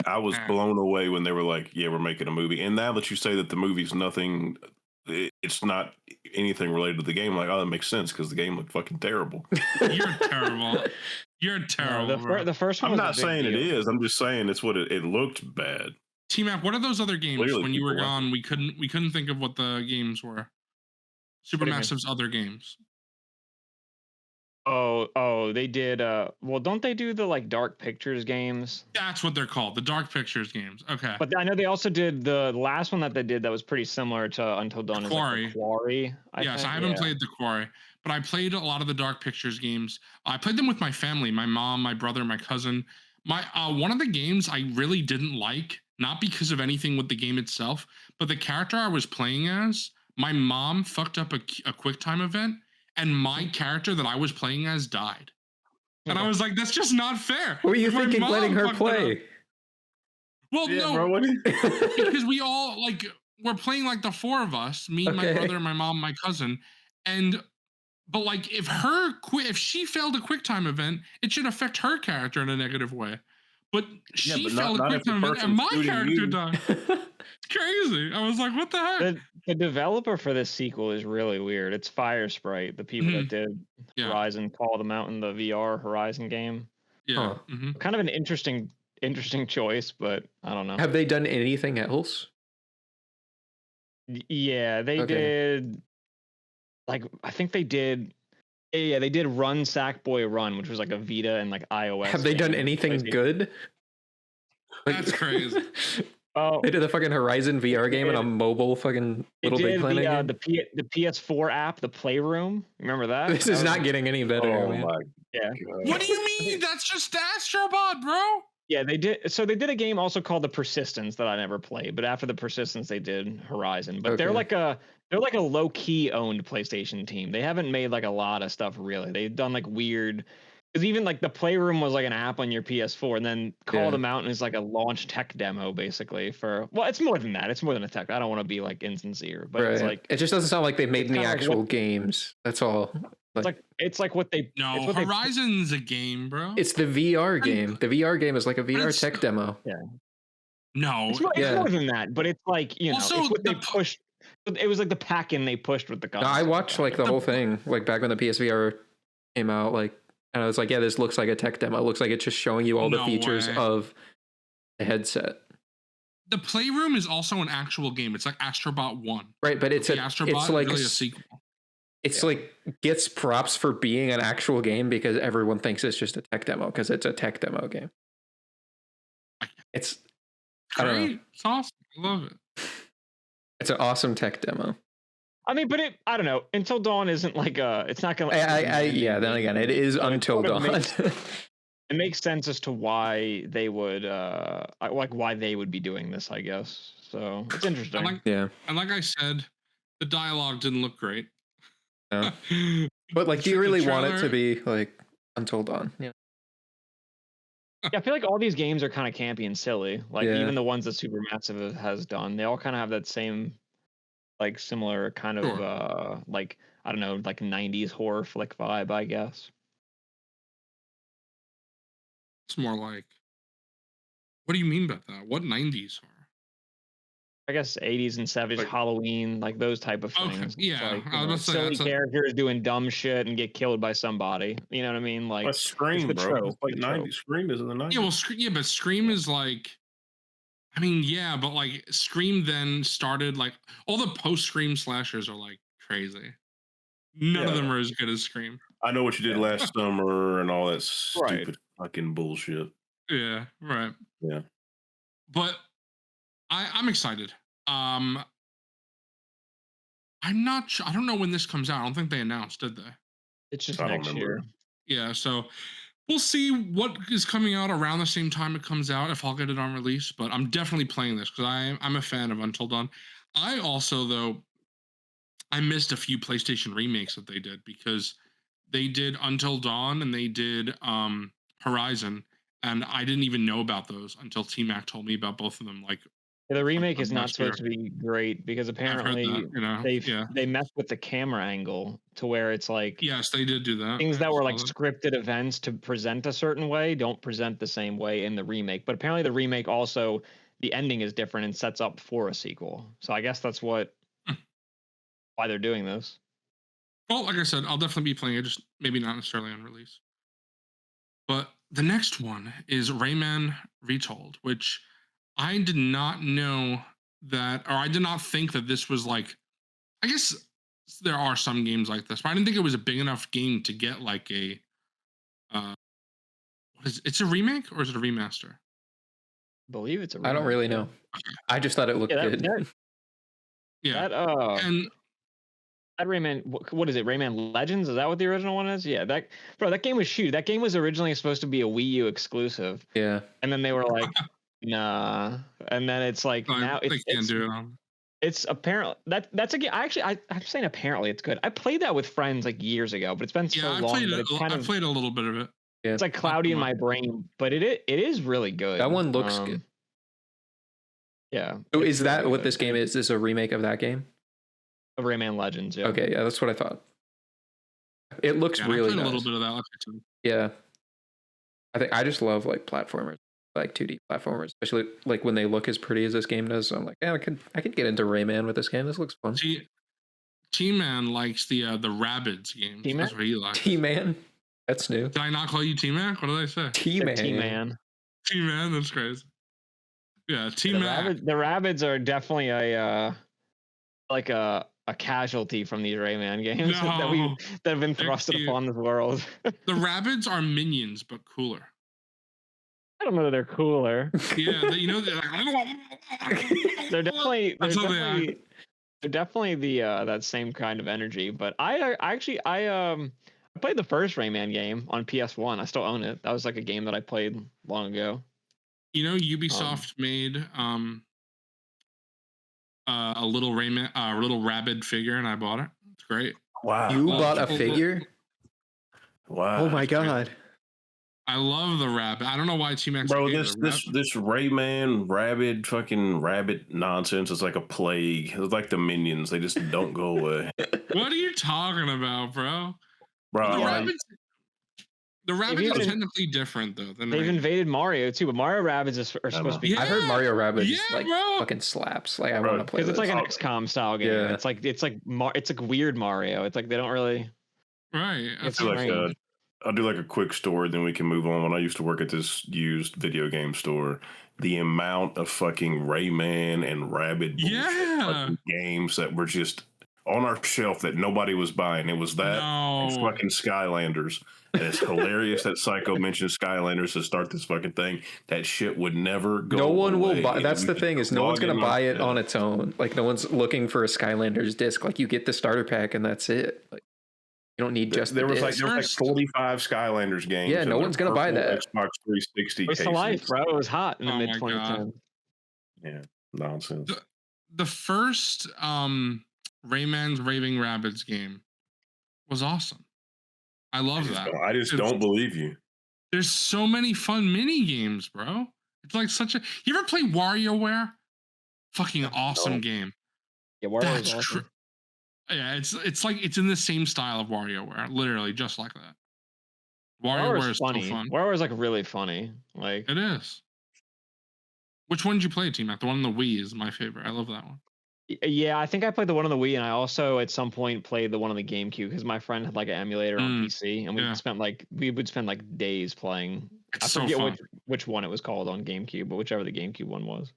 [SPEAKER 2] I was blown away when they were like, yeah, we're making a movie. And now that you say that the movie's nothing, it's not anything related to the game, like, oh, that makes sense because the game looked fucking terrible.
[SPEAKER 4] You're terrible. You're terrible.
[SPEAKER 1] No, the first one.
[SPEAKER 2] I'm not saying it is. I'm just saying it's what it looked bad.
[SPEAKER 4] T-Mac, what are those other games? Clearly when you were gone, we couldn't think of what the games were. Supermassive's other games.
[SPEAKER 1] Oh, they did. Well, don't they do the like Dark Pictures games?
[SPEAKER 4] That's what they're called, the Dark Pictures games. Okay.
[SPEAKER 1] But I know they also did the last one that they did that was pretty similar to Until Dawn.
[SPEAKER 4] Quarry.
[SPEAKER 1] Is like the Quarry.
[SPEAKER 4] I haven't played the Quarry, but I played a lot of the Dark Pictures games. I played them with my family, my mom, my brother, my cousin. One of the games I really didn't like, not because of anything with the game itself, but the character I was playing as my mom fucked up a QuickTime event, and my character that I was playing as died. And I was like, that's just not fair.
[SPEAKER 3] What were you thinking letting her play?
[SPEAKER 4] Well,
[SPEAKER 2] Yeah,
[SPEAKER 4] no,
[SPEAKER 2] bro,
[SPEAKER 4] because we all we're playing like the four of us, me, my brother, my mom, my cousin, but like if she failed a QuickTime event, it should affect her character in a negative way. But she failed a QuickTime event and my character died. It's crazy. I was like, what the heck?
[SPEAKER 1] The developer for this sequel is really weird. It's Fire Sprite, the people that did Horizon Call of the Mountain, the VR Horizon game.
[SPEAKER 4] Yeah.
[SPEAKER 1] Kind of an interesting choice, but I don't know.
[SPEAKER 3] Have they done anything else?
[SPEAKER 1] Yeah, they did. Like, I think they did. Yeah, they did Run Sackboy Run, which was like a Vita and like iOS.
[SPEAKER 3] Have they done anything good?
[SPEAKER 4] That's crazy.
[SPEAKER 3] Oh, they did the fucking Horizon VR game and a mobile fucking Little Big Planet game.
[SPEAKER 1] The PS4 app, the Playroom. Remember that?
[SPEAKER 3] This is not getting any better.
[SPEAKER 2] Oh
[SPEAKER 3] man.
[SPEAKER 2] my God.
[SPEAKER 4] What do you mean? That's just Astrobot, bro.
[SPEAKER 1] Yeah, they did. So they did a game also called The Persistence that I never played, but after The Persistence, they did Horizon. But they're like a low key owned PlayStation team. They haven't made like a lot of stuff really. They've done like weird. Because even like the Playroom was like an app on your PS4, and then Call of the Mountain is like a launch tech demo basically for. Well, it's more than that. It's more than a tech. I don't want to be like insincere, but it's like
[SPEAKER 3] it just doesn't sound like they've made any actual games. That's all.
[SPEAKER 1] It's like what they.
[SPEAKER 4] No, Horizon's a game, bro.
[SPEAKER 3] It's the VR game. The VR game is like a VR tech demo.
[SPEAKER 1] Yeah.
[SPEAKER 4] No,
[SPEAKER 1] it's more than that, but it's like also, it's what they pushed. It was like the pack-in they pushed with the concept.
[SPEAKER 3] I watched like the whole thing, like back when the PSVR came out, like. And I was like, yeah, this looks like a tech demo. It looks like it's just showing you all the features of the headset.
[SPEAKER 4] The Playroom is also an actual game. It's like Astrobot 1.
[SPEAKER 3] Right, but it's like
[SPEAKER 4] really a sequel.
[SPEAKER 3] It's like gets props for being an actual game because everyone thinks it's just a tech demo because it's a tech demo game. It's
[SPEAKER 4] great. I don't know. It's awesome. I love it.
[SPEAKER 3] It's an awesome tech demo.
[SPEAKER 1] I mean, but I don't know. Until Dawn isn't like it's not gonna.
[SPEAKER 3] Then again, it is Until Dawn.
[SPEAKER 1] It makes sense as to why they would why they would be doing this, I guess. So it's interesting.
[SPEAKER 4] And like I said, the dialogue didn't look great.
[SPEAKER 3] No. But like, do you really want it to be like Until Dawn? Yeah.
[SPEAKER 1] Yeah, I feel like all these games are kind of campy and silly. Like even the ones that Supermassive has done, they all kind of have that same. Like similar kind of like I don't know, like 90s horror flick vibe, I guess.
[SPEAKER 4] It's more like, what do you mean by that? What 90s horror?
[SPEAKER 1] I guess 80s and 70s, like, Halloween, like those type of things.
[SPEAKER 4] Okay. Yeah,
[SPEAKER 1] like, I was silly characters doing dumb shit and get killed by somebody. You know what I mean? Like
[SPEAKER 2] a Scream, bro. It's like 90s. Scream is in the 90s.
[SPEAKER 4] Yeah, well, but Scream is like. I mean, yeah, but like Scream then started like all the post-Scream slashers are like crazy. None of them are as good as Scream.
[SPEAKER 2] I know what you did last summer and all that stupid fucking bullshit.
[SPEAKER 4] Yeah, right.
[SPEAKER 2] Yeah.
[SPEAKER 4] But I'm excited. I'm not sure. I don't know when this comes out. I don't think they announced, did they?
[SPEAKER 1] It's just next year.
[SPEAKER 4] Yeah, so we'll see what is coming out around the same time it comes out, if I'll get it on release. But I'm definitely playing this because I'm a fan of Until Dawn. I also, though, I missed a few PlayStation remakes that they did because they did Until Dawn and they did Horizon, and I didn't even know about those until T-Mac told me about both of them. Like,
[SPEAKER 1] the remake is not supposed to be great because apparently they messed with the camera angle to where it's like
[SPEAKER 4] they did do that.
[SPEAKER 1] Things that were like scripted events to present a certain way don't present the same way in the remake. But apparently the remake also the ending is different and sets up for a sequel. So I guess that's why they're doing this.
[SPEAKER 4] Well, like I said, I'll definitely be playing it, just maybe not necessarily on release. But the next one is Rayman Retold, which I did not know that, or I did not think that this was like, I guess there are some games like this, but I didn't think it was a big enough game to get like a, it's a remake or is it a remaster?
[SPEAKER 1] I believe it's a remake.
[SPEAKER 3] I don't really know. I just thought it looked good.
[SPEAKER 4] That
[SPEAKER 1] Rayman, what is it? Rayman Legends? Is that what the original one is? Yeah, that game was That game was originally supposed to be a Wii U exclusive.
[SPEAKER 3] Yeah.
[SPEAKER 1] And then they were like, nah. And then it's like now
[SPEAKER 4] they can't do it on.
[SPEAKER 1] It's apparent that's a game. I'm saying apparently it's good. I played that with friends like years ago, but it's been so long.
[SPEAKER 4] I played a little bit of it.
[SPEAKER 3] Yeah.
[SPEAKER 1] It's like cloudy in my brain, but it is really good.
[SPEAKER 3] That one looks good.
[SPEAKER 1] Yeah.
[SPEAKER 3] So is that what this game is? Is this a remake of that game?
[SPEAKER 1] Of Rayman Legends, yeah.
[SPEAKER 3] Okay, yeah, that's what I thought. It looks really nice.
[SPEAKER 4] A little bit of that last too.
[SPEAKER 3] Yeah. I just love like platformers, like 2D platformers, especially like when they look as pretty as this game does. So I'm like, yeah, I could get into Rayman with this game. This looks fun.
[SPEAKER 4] T-Man likes the Rabbids game. That's what he likes.
[SPEAKER 3] T-Man? That's new.
[SPEAKER 4] Did I not call you T-Man? What did I say?
[SPEAKER 3] T-Man.
[SPEAKER 4] T-Man, that's crazy. Yeah, T-Man.
[SPEAKER 1] The Rabbids are definitely a casualty from these Rayman games that have been thrusted upon this world.
[SPEAKER 4] The Rabbids are minions, but cooler.
[SPEAKER 1] I don't know that they're cooler.
[SPEAKER 4] Yeah,
[SPEAKER 1] they're definitely the that same kind of energy. But I played the first Rayman game on PS1. I still own it. That was like a game that I played long ago.
[SPEAKER 4] You know, Ubisoft made a little Rabbid figure, and I bought it. It's great.
[SPEAKER 2] Wow!
[SPEAKER 3] You bought a figure?
[SPEAKER 2] Wow!
[SPEAKER 3] Oh my god!
[SPEAKER 4] I love the Rabbid. I don't know why T-Max.
[SPEAKER 2] Bro, this Rayman rabbit nonsense is like a plague. It's like the minions. They just don't go away.
[SPEAKER 4] What are you talking about, bro?
[SPEAKER 2] Bro,
[SPEAKER 4] the Rabbids are technically different though.
[SPEAKER 1] They've invaded Mario too, but Mario Rabbids are supposed to be.
[SPEAKER 3] I heard Mario Rabbids fucking slaps. Like I want to play
[SPEAKER 1] because it's like an XCOM style game. Yeah. It's like weird Mario. It's like they don't really.
[SPEAKER 4] Right.
[SPEAKER 2] It's like I'll do like a quick story, then we can move on. When I used to work at this used video game store, the amount of fucking Rayman and Rabbids games that were just on our shelf that nobody was buying. It was that and fucking Skylanders. And it's hilarious that Psycho mentioned Skylanders to start this fucking thing. That shit would never go.
[SPEAKER 3] No one will buy. That's the thing, is no one's gonna buy it on its own. Like no one's looking for a Skylanders disc. Like you get the starter pack and that's it. Like you don't need just.
[SPEAKER 2] There was like 45 Skylanders games.
[SPEAKER 3] Yeah, no one's gonna buy that.
[SPEAKER 2] Xbox 360.
[SPEAKER 1] It's the life, bro. It was hot in the mid 2010s.
[SPEAKER 2] Yeah, nonsense.
[SPEAKER 4] The first Rayman's Raving Rabbids game was awesome. I love that.
[SPEAKER 2] I just don't believe you.
[SPEAKER 4] There's so many fun mini games, bro. It's like such a. You ever play WarioWare? Fucking awesome game.
[SPEAKER 1] Yeah, WarioWare's awesome.
[SPEAKER 4] Yeah, it's like it's in the same style of WarioWare, literally just like that. WarioWare is
[SPEAKER 1] funny.
[SPEAKER 4] So fun.
[SPEAKER 1] WarioWare is like really funny. Like
[SPEAKER 4] it is. Which one did you play, T-Mac? The one on the Wii is my favorite. I love that one.
[SPEAKER 1] Yeah, I think I played the one on the Wii, and I also at some point played the one on the GameCube because my friend had like an emulator on PC, and we would spend like days playing.
[SPEAKER 4] It's
[SPEAKER 1] I forget which one it was called on GameCube, but whichever the GameCube one was.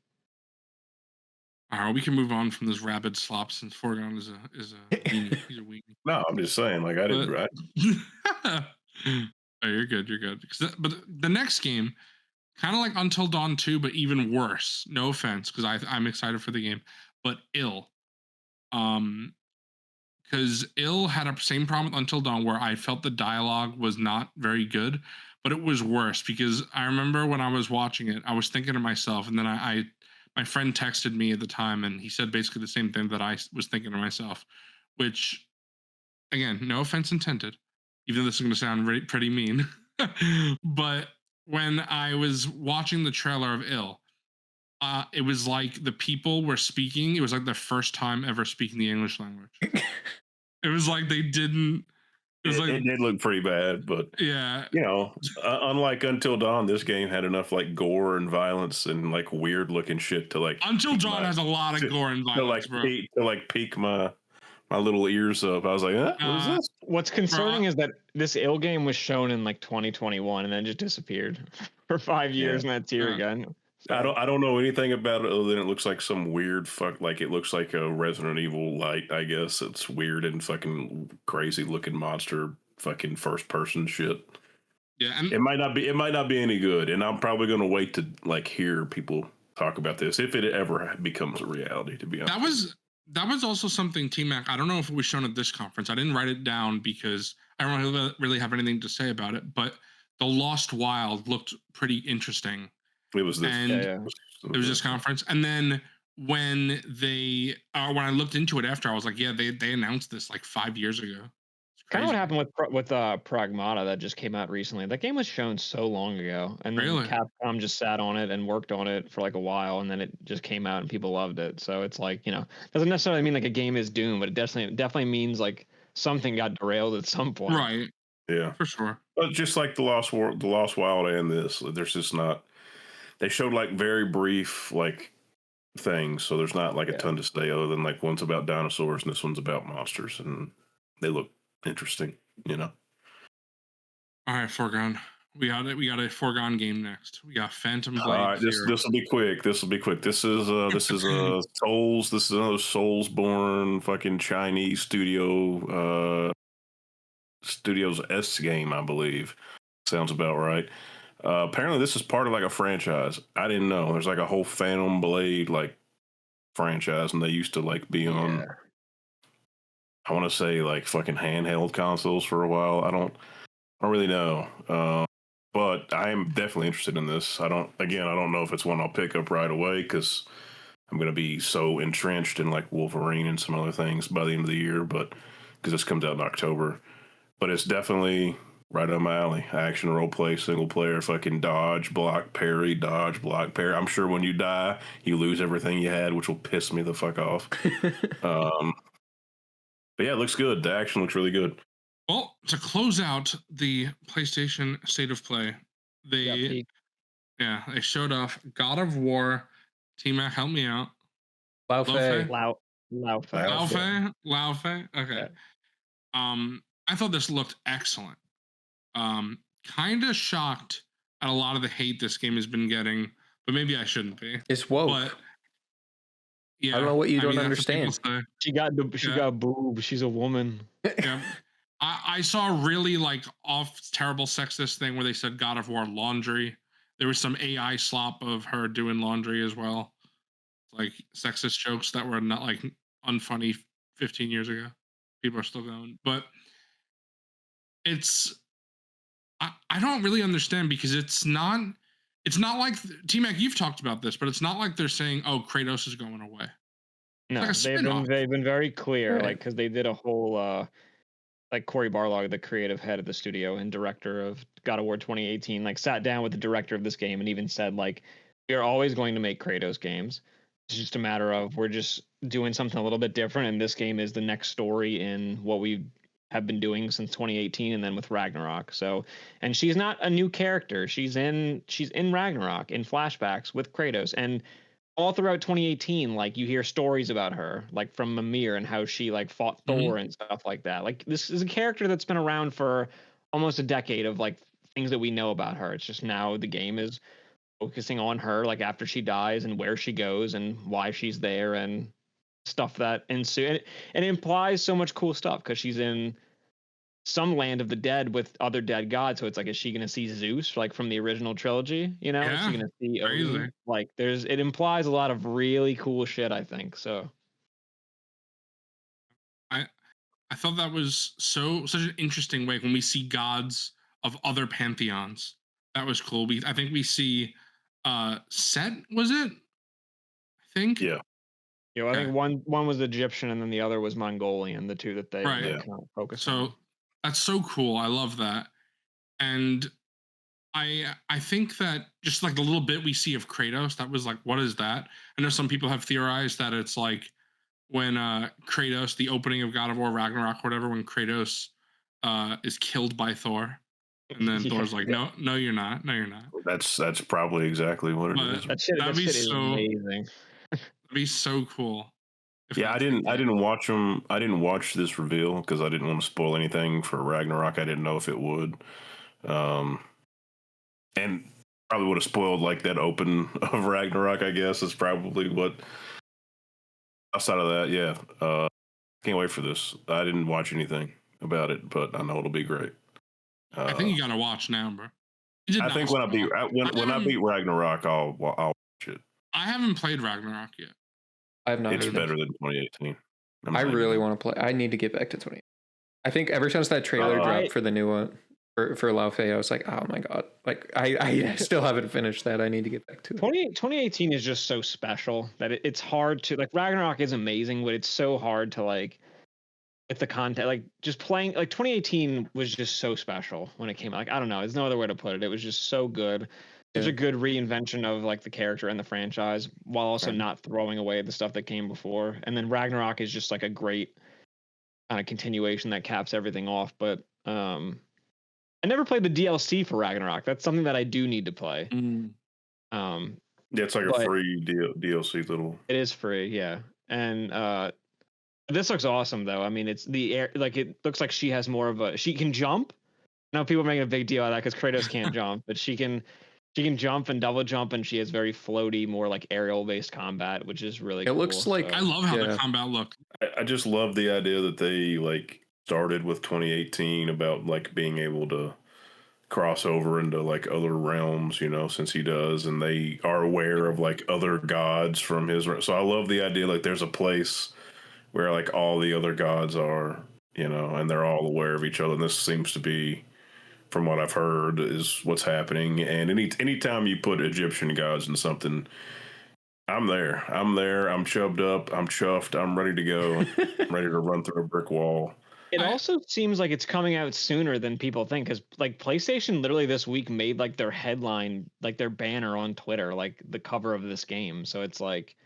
[SPEAKER 4] All right, we can move on from this Rabid slop since Forgon is a weenie. He's a weenie.
[SPEAKER 2] No, I'm just saying, like I didn't.
[SPEAKER 4] Oh, you're good. But the next game, kind of like Until Dawn 2, but even worse. No offense, because I'm excited for the game. But Ill, because Ill had a same problem with Until Dawn where I felt the dialogue was not very good, but it was worse because I remember when I was watching it, I was thinking to myself, and then my friend texted me at the time, and he said basically the same thing that I was thinking to myself, which, again, no offense intended, even though this is going to sound pretty mean, but when I was watching the trailer of Ill, it was like the people were speaking. It was like the first time ever speaking the English language. It was like they didn't.
[SPEAKER 2] It did look pretty bad, but
[SPEAKER 4] yeah,
[SPEAKER 2] unlike Until Dawn, this game had enough like gore and violence and like weird looking shit to like.
[SPEAKER 4] Until Dawn has a lot of gore and violence,
[SPEAKER 2] to pique my little ears up. I was like, what is this?
[SPEAKER 1] What's concerning is that this Ill game was shown in like 2021 and then just disappeared for 5 years, and that's here again. So.
[SPEAKER 2] I don't know anything about it other than it looks like some weird like it looks like a Resident Evil light, I guess. It's weird and fucking crazy looking monster fucking first person shit.
[SPEAKER 4] Yeah,
[SPEAKER 2] it might not be any good, and I'm probably gonna wait to like hear people talk about this if it ever becomes a reality, to be honest.
[SPEAKER 4] That was also something, T-Mac, I don't know if it was shown at this conference. I didn't write it down because I don't really have anything to say about it, but the Lost Wild looked pretty interesting.
[SPEAKER 2] It was this.
[SPEAKER 4] It was this conference. And then when they when I looked into it after, I was like, yeah, they announced this like 5 years ago.
[SPEAKER 1] Kind of what happened with Pragmata that just came out recently. That game was shown so long ago, and then Capcom just sat on it and worked on it for like a while, and then it just came out and people loved it. So it's like, doesn't necessarily mean like a game is doomed, but it definitely means like something got derailed at some point.
[SPEAKER 4] Right.
[SPEAKER 2] Yeah,
[SPEAKER 4] for sure.
[SPEAKER 2] But just like the Lost Wild and this, there's just not. They showed like very brief like things, so there's not like a ton to say other than like one's about dinosaurs and this one's about monsters, and they look interesting, All
[SPEAKER 4] right, Foregone. We got a Foregone game next. We got Phantom Blade.
[SPEAKER 2] All right, this will be quick. This is Souls. This is another Soulsborne fucking Chinese Studios S game, I believe. Sounds about right. Apparently, this is part of like a franchise. I didn't know. There's like a whole Phantom Blade like franchise, and they used to like be on. I want to say like fucking handheld consoles for a while. I don't really know. But I am definitely interested in this. I don't know if it's one I'll pick up right away because I'm going to be so entrenched in like Wolverine and some other things by the end of the year. But because this comes out in October, but it's definitely right on my alley. Action, role play, single player, fucking dodge, block, parry, dodge, block, parry. I'm sure when you die, you lose everything you had, which will piss me the fuck off. But yeah, it looks good. The action looks really good.
[SPEAKER 4] Well, to close out the PlayStation State of Play, they showed off God of War. T-Mac, help me out.
[SPEAKER 1] Lao Fei.
[SPEAKER 4] Okay. I thought this looked excellent. Kind of shocked at a lot of the hate this game has been getting, but maybe I shouldn't be.
[SPEAKER 3] It's woke.
[SPEAKER 4] But yeah,
[SPEAKER 3] I don't know what you don't understand.
[SPEAKER 1] She got boobs. She's a woman.
[SPEAKER 4] Yeah. I saw a really like terrible sexist thing where they said God of War laundry. There was some AI slop of her doing laundry as well. Like sexist jokes that were not like unfunny 15 years ago. People are still going. But I don't really understand because it's not like T-Mac, you've talked about this, but it's not like they're saying, oh, Kratos is going away.
[SPEAKER 1] No, like they've been very clear, like because they did a whole like Cory Barlog, the creative head of the studio and director of God of War 2018, like sat down with the director of this game and even said like, we are always going to make Kratos games. It's just a matter of we're just doing something a little bit different, and this game is the next story in what we have been doing since 2018, and then with Ragnarok. So, and she's not a new character. She's in Ragnarok in flashbacks with Kratos, and all throughout 2018, like you hear stories about her, like from Mimir and how she like fought Thor and stuff like that. Like this is a character that's been around for almost a decade of like things that we know about her. It's just now the game is focusing on her, like after she dies and where she goes and why she's there and stuff that ensue. And it implies so much cool stuff because she's in some land of the dead with other dead gods. So it's like, is she going to see Zeus like from the original trilogy? Is she going to see Odin? Like it implies a lot of really cool shit, I think. So
[SPEAKER 4] I thought that was such an interesting way when we see gods of other pantheons. That was cool. I think we see Set, was it? I think.
[SPEAKER 2] Yeah.
[SPEAKER 1] I think one was Egyptian and then the other was Mongolian, the two that they kind of focus on.
[SPEAKER 4] So that's so cool. I love that. And I think that just like the little bit we see of Kratos, that was like, what is that? I know some people have theorized that it's like when Kratos, the opening of God of War Ragnarok, or whatever, when Kratos is killed by Thor. And then Thor's like, no, you're not. No, you're not.
[SPEAKER 2] That's probably exactly what it is.
[SPEAKER 1] That shit is amazing.
[SPEAKER 4] That'd be so cool.
[SPEAKER 2] Yeah, I didn't watch them. I didn't watch this reveal because I didn't want to spoil anything for Ragnarok. I didn't know if it would, and probably would have spoiled like that open of Ragnarok. I guess is probably what. Outside of that, yeah, can't wait for this. I didn't watch anything about it, but I know it'll be great.
[SPEAKER 4] I think you gotta watch now, bro.
[SPEAKER 2] I think when I beat Ragnarok, I'll watch it.
[SPEAKER 4] I haven't played Ragnarok yet.
[SPEAKER 3] I have not.
[SPEAKER 2] It's better than 2018.
[SPEAKER 3] I really want to play. I need to get back to 2018. I think ever since that trailer dropped for the new one, for Lao Fei. I was like, oh my god, like I still haven't finished that. I need to get back to it.
[SPEAKER 1] 2018 is just so special that it's hard to like. Ragnarok is amazing, but it's so hard to like. With the content, like just playing, like 2018 was just so special when it came out. Like I don't know, there's no other way to put it. It was just so good. There's a good reinvention of like the character and the franchise, while also not throwing away the stuff that came before. And then Ragnarok is just like a great kind of continuation that caps everything off. But I never played the DLC for Ragnarok. That's something that I do need to play.
[SPEAKER 2] Yeah, it's like a free DLC little.
[SPEAKER 1] It is free, yeah. And this looks awesome though. I mean, it's the air, like it looks like she has more of a, she can jump. Now people are making a big deal out of that because Kratos can't jump, but she can jump and double jump, and she has very floaty, more like aerial based combat, which is really cool.
[SPEAKER 3] It looks like
[SPEAKER 4] I love how the combat looked.
[SPEAKER 2] I just love the idea that they like started with 2018 about like being able to cross over into like other realms, you know, since he does, and they are aware of like other gods from his. So I love the idea like there's a place where like all the other gods are, you know, and they're all aware of each other. And this seems to be, from what I've heard, is what's happening. And anytime you put Egyptian gods in something, I'm there. I'm shoved up. I'm chuffed. I'm ready to go. I'm ready to run through a brick wall.
[SPEAKER 1] It also seems like it's coming out sooner than people think, because like PlayStation literally this week made like their headline, like their banner on Twitter, like the cover of this game. So it's like,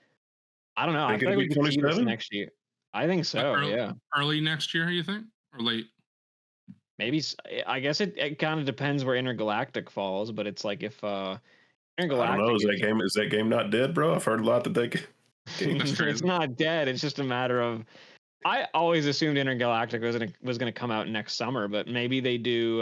[SPEAKER 1] I don't know. I feel like we could see this next year. I think so.
[SPEAKER 4] Early next year, you think, or late?
[SPEAKER 1] Maybe. I guess it kind of depends where Intergalactic falls, but it's like if Intergalactic.
[SPEAKER 2] I don't know. Is that game not dead, bro? I've heard a lot that they.
[SPEAKER 1] It's not dead. It's just a matter of. I always assumed Intergalactic was gonna come out next summer, but maybe they do.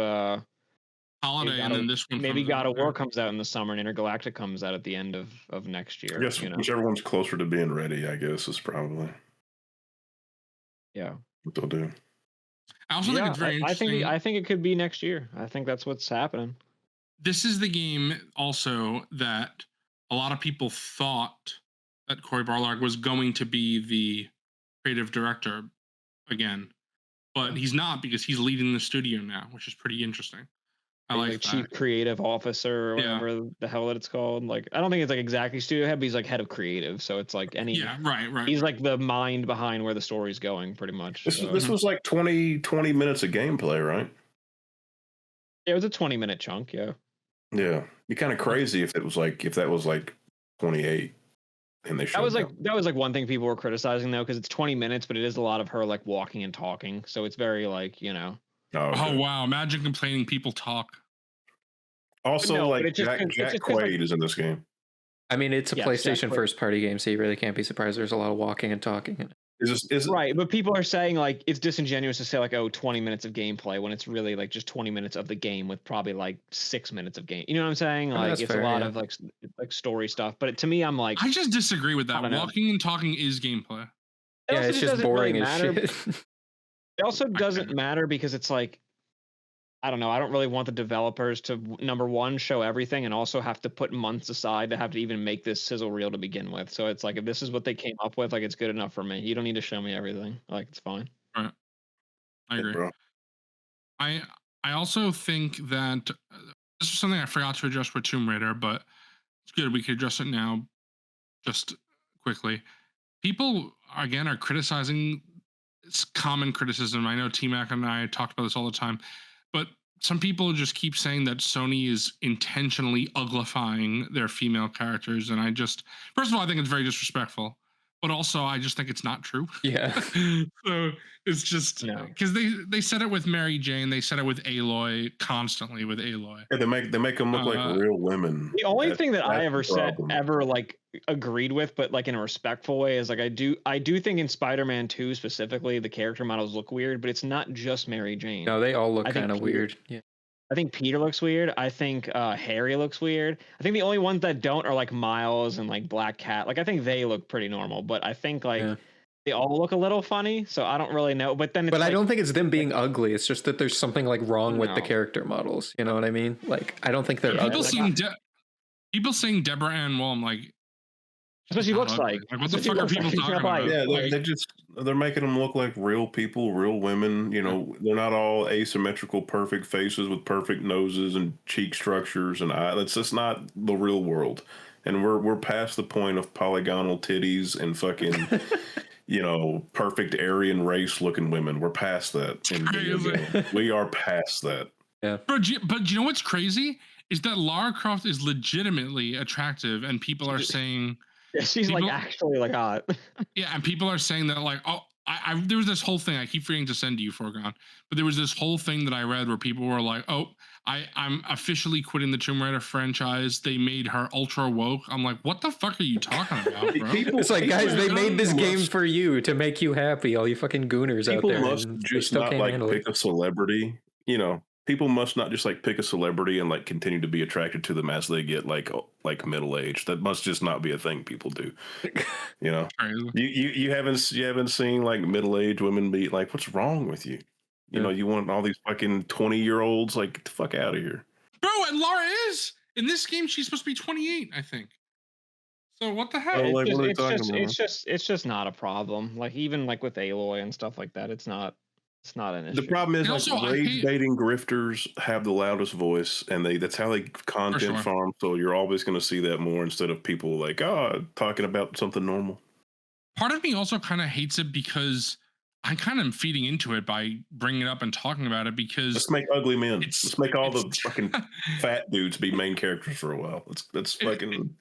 [SPEAKER 4] Holiday, and then this one.
[SPEAKER 1] Maybe God of War comes out in the summer, and Intergalactic comes out at the end of next year.
[SPEAKER 2] I guess whichever one's closer to being ready, I guess, is probably.
[SPEAKER 1] Yeah,
[SPEAKER 2] what they'll do.
[SPEAKER 4] I also think it's very interesting.
[SPEAKER 1] I think it could be next year. I think that's what's happening.
[SPEAKER 4] This is the game also that a lot of people thought that Cory Barlog was going to be the creative director again, but he's not, because he's leading the studio now, which is pretty interesting. I like that.
[SPEAKER 1] Chief creative officer or whatever the hell that it's called. Like, I don't think it's like exactly studio head, but he's like head of creative. So it's like
[SPEAKER 4] right.
[SPEAKER 1] He's like the mind behind where the story's going, pretty much.
[SPEAKER 2] This was like 20 minutes of gameplay, right?
[SPEAKER 1] Yeah, it was a 20-minute chunk. Yeah.
[SPEAKER 2] Yeah, be kind of crazy if that was like 28. And they
[SPEAKER 1] that was like one thing people were criticizing though, because it's 20 minutes, but it is a lot of her like walking and talking. So it's very like, you know.
[SPEAKER 4] Oh wow! Imagine complaining people talk.
[SPEAKER 2] Also, like Jack Quaid is in this game.
[SPEAKER 3] I mean, it's a PlayStation first party game, so you really can't be surprised there's a lot of walking and talking.
[SPEAKER 2] Is
[SPEAKER 1] right, but people are saying like it's disingenuous to say like 20 minutes of gameplay when it's really like just 20 minutes of the game with probably like 6 minutes of game. You know what I'm saying? Like it's fair, a lot of like story stuff. But to me, I'm like,
[SPEAKER 4] I just disagree with that. Walking and talking is gameplay.
[SPEAKER 3] Yeah, it's just boring as shit.
[SPEAKER 1] It also doesn't matter because it's like, I don't know. I don't really want the developers to, number one, show everything, and also have to put months aside to have to even make this sizzle reel to begin with. So it's like, if this is what they came up with, like it's good enough for me. You don't need to show me everything. Like it's fine.
[SPEAKER 4] Right. I agree. I also think that this is something I forgot to address with Tomb Raider, but it's good. We could address it now just quickly. People, again, are criticizing. It's common criticism. I know T-Mac and I talked about this all the time, but some people just keep saying that Sony is intentionally uglifying their female characters. And first of all, I think it's very disrespectful, but also I just think it's not true.
[SPEAKER 3] Yeah.
[SPEAKER 4] So it's just because they said it with Mary Jane, they said it with Aloy, constantly with Aloy.
[SPEAKER 2] Yeah, they make them look like real women.
[SPEAKER 1] The only thing that I ever said like agreed with, but like in a respectful way, is like I do think in Spider-Man 2 specifically the character models look weird, but it's not just Mary Jane.
[SPEAKER 3] No, they all look kind of weird. Yeah.
[SPEAKER 1] I think Peter looks weird. I think Harry looks weird. I think the only ones that don't are like Miles and like Black Cat. Like I think they look pretty normal, but I think like they all look a little funny. So I don't really know. But then,
[SPEAKER 3] I don't think it's them being ugly. It's just that there's something like wrong with the character models. You know what I mean? Like I don't think they're ugly.
[SPEAKER 4] People saying Deborah Ann Woll, like
[SPEAKER 1] That's what she looks like.
[SPEAKER 4] What the fuck are people talking about?
[SPEAKER 2] Yeah, they're making them look like real people, real women. You know, they're not all asymmetrical, perfect faces with perfect noses and cheek structures and eyes. That's just not the real world. And we're past the point of polygonal titties and fucking, perfect Aryan race looking women. We're past that. We are past that.
[SPEAKER 3] Yeah.
[SPEAKER 4] But you know what's crazy is that Lara Croft is legitimately attractive, and people are saying.
[SPEAKER 1] Yeah, she's like actually like hot.
[SPEAKER 4] Yeah, and people are saying that like, oh, there was this whole thing I keep forgetting to send to you, Foregone, but there was this whole thing that I read where people were like, oh, I'm officially quitting the Tomb Raider franchise. They made her ultra woke. I'm like, what the fuck are you talking about, bro?
[SPEAKER 3] It's like, guys, they made this game for you to make you happy. All you fucking gooners out there.
[SPEAKER 2] People must just not like pick a celebrity, People must not just like pick a celebrity and like continue to be attracted to them as they get like middle age. That must just not be a thing people do. You haven't seen like middle aged women be like, what's wrong with you? You want all these fucking 20-year-olds like get the fuck out of here,
[SPEAKER 4] bro. And Lara is in this game. She's supposed to be 28, I think. So what the hell?
[SPEAKER 1] It's just not a problem. Like even like with Aloy and stuff like that, it's not an issue.
[SPEAKER 2] The problem is like rage baiting grifters have the loudest voice, and that's how they content farm. So you're always going to see that more instead of people like talking about something normal.
[SPEAKER 4] Part of me also kind of hates it because I kind of am feeding into it by bringing it up and talking about it because
[SPEAKER 2] let's make ugly men. Let's make all the fucking fat dudes be main characters for a while. Let's fucking.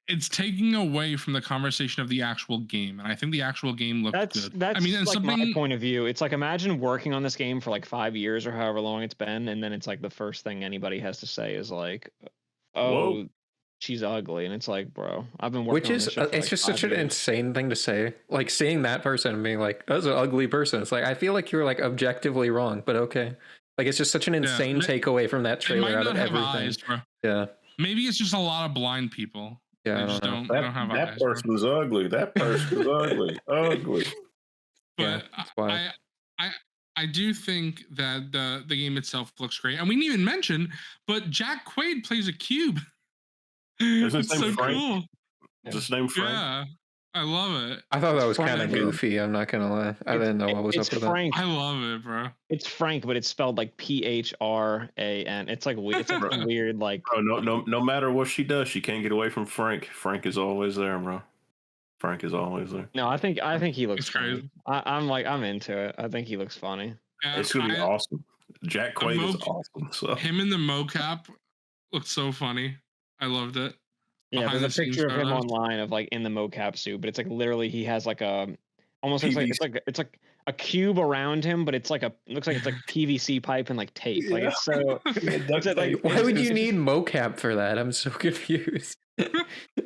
[SPEAKER 4] It's taking away from the conversation of the actual game, and I think the actual game looked good.
[SPEAKER 1] That's like my point of view. It's like imagine working on this game for like 5 years or however long it's been, and then it's like the first thing anybody has to say is like, "Oh, whoa, she's ugly," and it's like, bro, I've been working.
[SPEAKER 3] Which is it's just such an insane thing to say. Like seeing that person and being like, "That's an ugly person." It's like I feel like you're like objectively wrong, but okay. Like it's just such an insane takeaway from that trailer out of everything.
[SPEAKER 4] Eyes, bro.
[SPEAKER 3] Yeah,
[SPEAKER 4] maybe it's just a lot of blind people.
[SPEAKER 3] Yeah,
[SPEAKER 4] I don't have
[SPEAKER 2] that
[SPEAKER 4] eyes,
[SPEAKER 2] person was ugly. That person was ugly.
[SPEAKER 4] But I do think that the game itself looks great, and we didn't even mention, but Jack Quaid plays a cube. It's so cool.
[SPEAKER 2] Is his name Frank?
[SPEAKER 4] Yeah, I love it.
[SPEAKER 3] I thought that was kind of goofy. I'm not gonna lie. I didn't know what was up with
[SPEAKER 1] Frank.
[SPEAKER 4] I love it, bro.
[SPEAKER 1] It's Frank, but it's spelled like PHRAN. It's like it's like weird. Like,
[SPEAKER 2] bro, no matter what she does, she can't get away from Frank. Frank is always there, bro. Frank is always there.
[SPEAKER 1] No, I think he looks crazy. I'm into it. I think he looks funny.
[SPEAKER 2] It's gonna be awesome. Jack Quaid is awesome. So
[SPEAKER 4] him in the mocap looked so funny. I loved it.
[SPEAKER 1] Yeah, there's a picture of him online of like in the mocap suit, but it's like literally he has like a almost looks like it's like a cube around him, but it's like looks like it's like PVC pipe and like tape. Like it's so.
[SPEAKER 3] Why would you need mocap for that? I'm so confused.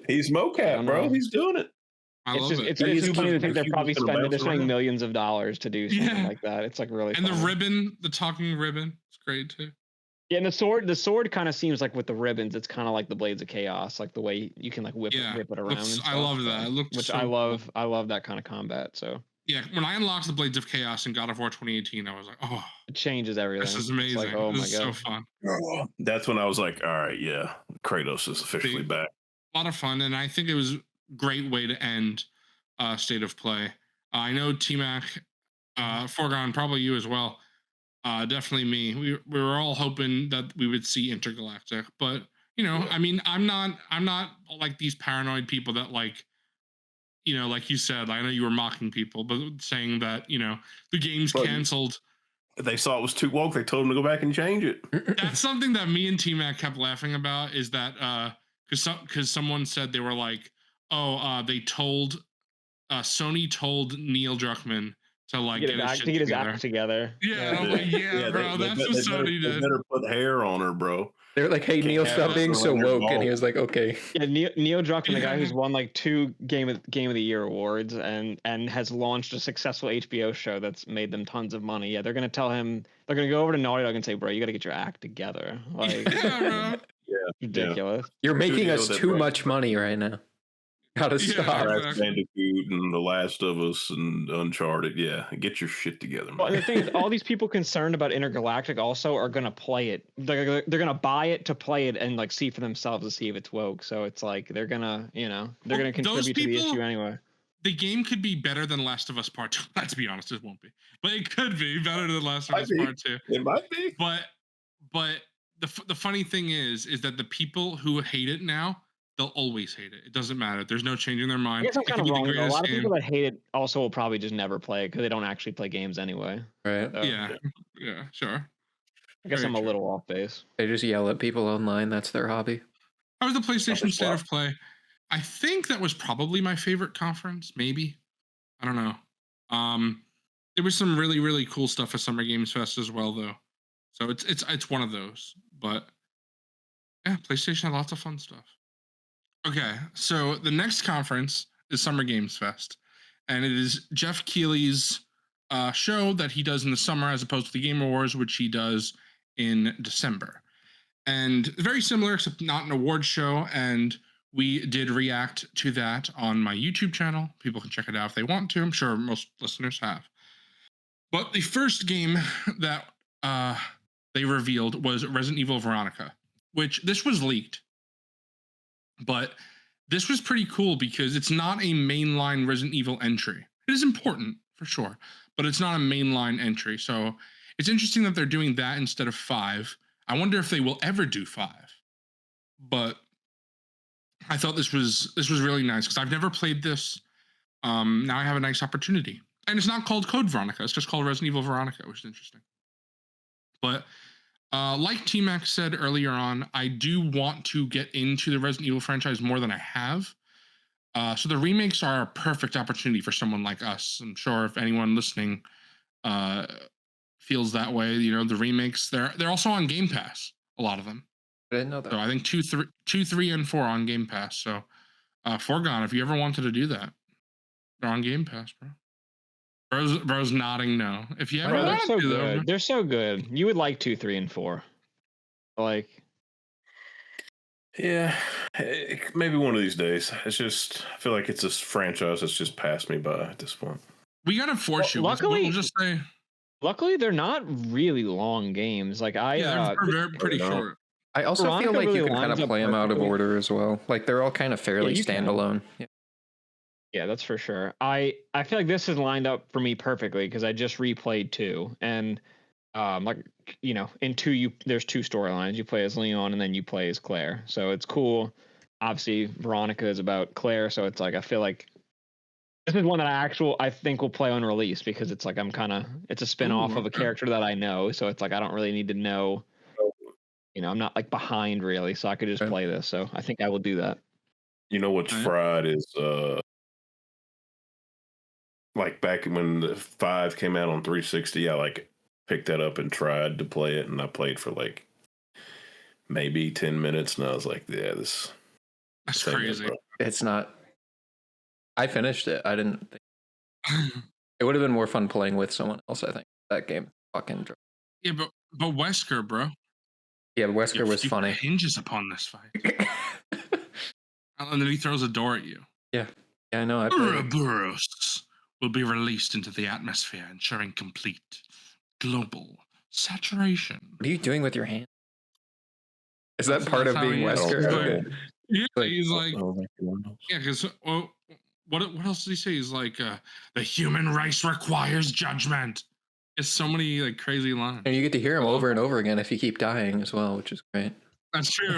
[SPEAKER 2] He's mocap, bro. He's doing it.
[SPEAKER 1] It's funny to think they're probably spending millions of dollars to do something like that. It's like really.
[SPEAKER 4] And the ribbon, the talking ribbon, it's great too.
[SPEAKER 1] Yeah, and the sword kind of seems like with the ribbons, it's kind of like the Blades of Chaos, like the way you can like whip it around.
[SPEAKER 4] I love that. It looks
[SPEAKER 1] I love that kind of combat. So
[SPEAKER 4] yeah, when I unlocked the Blades of Chaos in God of War 2018, I was like, oh,
[SPEAKER 1] it changes everything.
[SPEAKER 4] This is amazing. Like, oh this my god, so fun.
[SPEAKER 2] That's when I was like, all right, yeah, Kratos is officially back.
[SPEAKER 4] A lot of fun, and I think it was a great way to end State of Play. I know T-Mac, Foregone, probably you as well. Definitely me. We were all hoping that we would see Intergalactic, but I mean, I'm not like these paranoid people that like, like you said. I know you were mocking people, but saying that the game's canceled.
[SPEAKER 2] They saw it was too woke. They told them to go back and change it.
[SPEAKER 4] That's something that me and T-Mac kept laughing about. Is that because someone said they were like, they told Sony told Neil Druckmann to like
[SPEAKER 1] get his act together.
[SPEAKER 4] Yeah, I'm like, bro, that's what Sony did.
[SPEAKER 2] They better put hair on her, bro.
[SPEAKER 3] They're like, hey, Neil, stop being so woke, and he was like, okay.
[SPEAKER 1] Yeah, Neil Druckmann, the guy who's won like 2 Game of the Year awards and has launched a successful HBO show that's made them tons of money. Yeah, they're gonna tell him, they're gonna go over to Naughty Dog and say, bro, you got to get your act together. Like,
[SPEAKER 4] bro.
[SPEAKER 1] Ridiculous.
[SPEAKER 3] You're making us too much money right now. Gotta stop.
[SPEAKER 2] Crash Bandicoot, and The Last of Us and Uncharted. Yeah, get your shit together, man.
[SPEAKER 1] Well, the thing is, all these people concerned about Intergalactic also are gonna play it. They're gonna buy it to play it and like see for themselves to see if it's woke. So it's like they're gonna contribute to the issue anyway.
[SPEAKER 4] The game could be better than Last of Us Part 2. Let's be honest, it won't be, but it could be better than Last of Us Part 2.
[SPEAKER 2] It might be.
[SPEAKER 4] But the funny thing is that the people who hate it now, they'll always hate it. It doesn't matter. There's no change in their mind.
[SPEAKER 1] I guess I'm kind of wrong. A lot of people that hate it also will probably just never play it because they don't actually play games anyway.
[SPEAKER 3] Right.
[SPEAKER 4] So, yeah, sure.
[SPEAKER 1] I guess I'm a little off base.
[SPEAKER 3] They just yell at people online. That's their hobby.
[SPEAKER 4] How was the PlayStation State of Play? I think that was probably my favorite conference. Maybe. I don't know. There was some really, really cool stuff at Summer Games Fest as well, though. So it's one of those. But yeah, PlayStation had lots of fun stuff. Okay, so the next conference is Summer Games Fest, and it is Jeff Keighley's show that he does in the summer as opposed to the Game Awards, which he does in December. And very similar, except not an award show, and we did react to that on my YouTube channel. People can check it out if they want to. I'm sure most listeners have. But the first game that they revealed was Resident Evil Veronica, which this was leaked. But this was pretty cool because it's not a mainline Resident Evil entry. It is important, for sure, but it's not a mainline entry. So it's interesting that they're doing that instead of 5. I wonder if they will ever do 5. But I thought this was really nice because I've never played this. Now I have a nice opportunity. And it's not called Code Veronica. It's just called Resident Evil Veronica, which is interesting. But like T-Max said earlier on, I do want to get into the Resident Evil franchise more than I have. So the remakes are a perfect opportunity for someone like us. I'm sure if anyone listening feels that way, the remakes, they're also on Game Pass, a lot of them.
[SPEAKER 3] I didn't know that.
[SPEAKER 4] So I think 2, 3, and 4 on Game Pass. So Foregone, if you ever wanted to do that, they're on Game Pass, bro. Bro's nodding no. If you ever
[SPEAKER 1] Bro, they're
[SPEAKER 4] want
[SPEAKER 1] so
[SPEAKER 4] to,
[SPEAKER 1] good.
[SPEAKER 4] though,
[SPEAKER 1] They're so good. You would like 2, 3, and 4. Like,
[SPEAKER 2] yeah, maybe one of these days. It's just, I feel like it's this franchise that's just passed me by at this point.
[SPEAKER 4] we gotta force you.
[SPEAKER 1] Luckily,
[SPEAKER 4] we'll just say.
[SPEAKER 1] Luckily, they're not really long games. Like
[SPEAKER 4] They're pretty short.
[SPEAKER 3] I also
[SPEAKER 1] Veronica
[SPEAKER 3] feel like
[SPEAKER 1] really
[SPEAKER 3] you can kind of
[SPEAKER 1] lines up
[SPEAKER 3] play them out of
[SPEAKER 1] perfectly.
[SPEAKER 3] order as well. Like they're all kind of fairly
[SPEAKER 1] you can.
[SPEAKER 3] standalone.
[SPEAKER 1] Yeah, that's for sure. I feel like this is lined up for me perfectly because I just replayed 2, and in 2 there's 2 storylines. You play as Leon and then you play as Claire. So it's cool. Obviously, Veronica is about Claire, so it's like I feel like this is one that I think will play on release because it's like it's a spin-off of a character that I know, so it's like I don't really need to know. I'm not like behind really, so I could just play this. So I think I will do that.
[SPEAKER 2] You know what's fried is like back when the 5 came out on 360, I like picked that up and tried to play it, and I played for like maybe 10 minutes, and I was like, yeah,
[SPEAKER 4] that's crazy.
[SPEAKER 3] It's not. I finished it. I didn't think it would have been more fun playing with someone else. I think that game fucking.
[SPEAKER 4] Yeah, but Wesker, bro.
[SPEAKER 3] Yeah, Wesker was funny.
[SPEAKER 4] Hinges upon this fight, and then he throws a door at you.
[SPEAKER 3] Yeah, I know.
[SPEAKER 4] Ouroboros will be released into the atmosphere, ensuring complete global saturation.
[SPEAKER 3] What are you doing with your hand? Is that part of being Wesker?
[SPEAKER 4] Yeah, he's like, yeah, because what else did he say? He's like, the human race requires judgment. It's so many like crazy lines,
[SPEAKER 3] and you get to hear him over and over again if you keep dying as well, which is great.
[SPEAKER 4] That's true.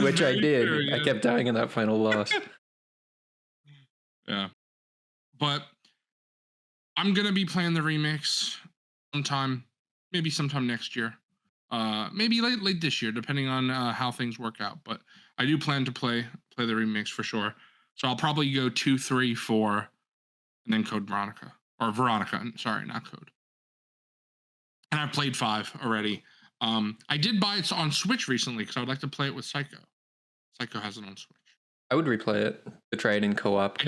[SPEAKER 3] Which I did.
[SPEAKER 4] True, yeah.
[SPEAKER 3] I kept dying in that final boss.
[SPEAKER 4] Yeah, but I'm gonna be playing the remix sometime next year. Maybe late this year, depending on how things work out. But I do plan to play the remix for sure. So I'll probably go 2, 3, 4, and then Code Veronica. Or Veronica, sorry, not Code. And I've played 5 already. I did buy it on Switch recently because I would like to play it with Psycho. Psycho has it on Switch.
[SPEAKER 3] I would replay it to try it in co-op.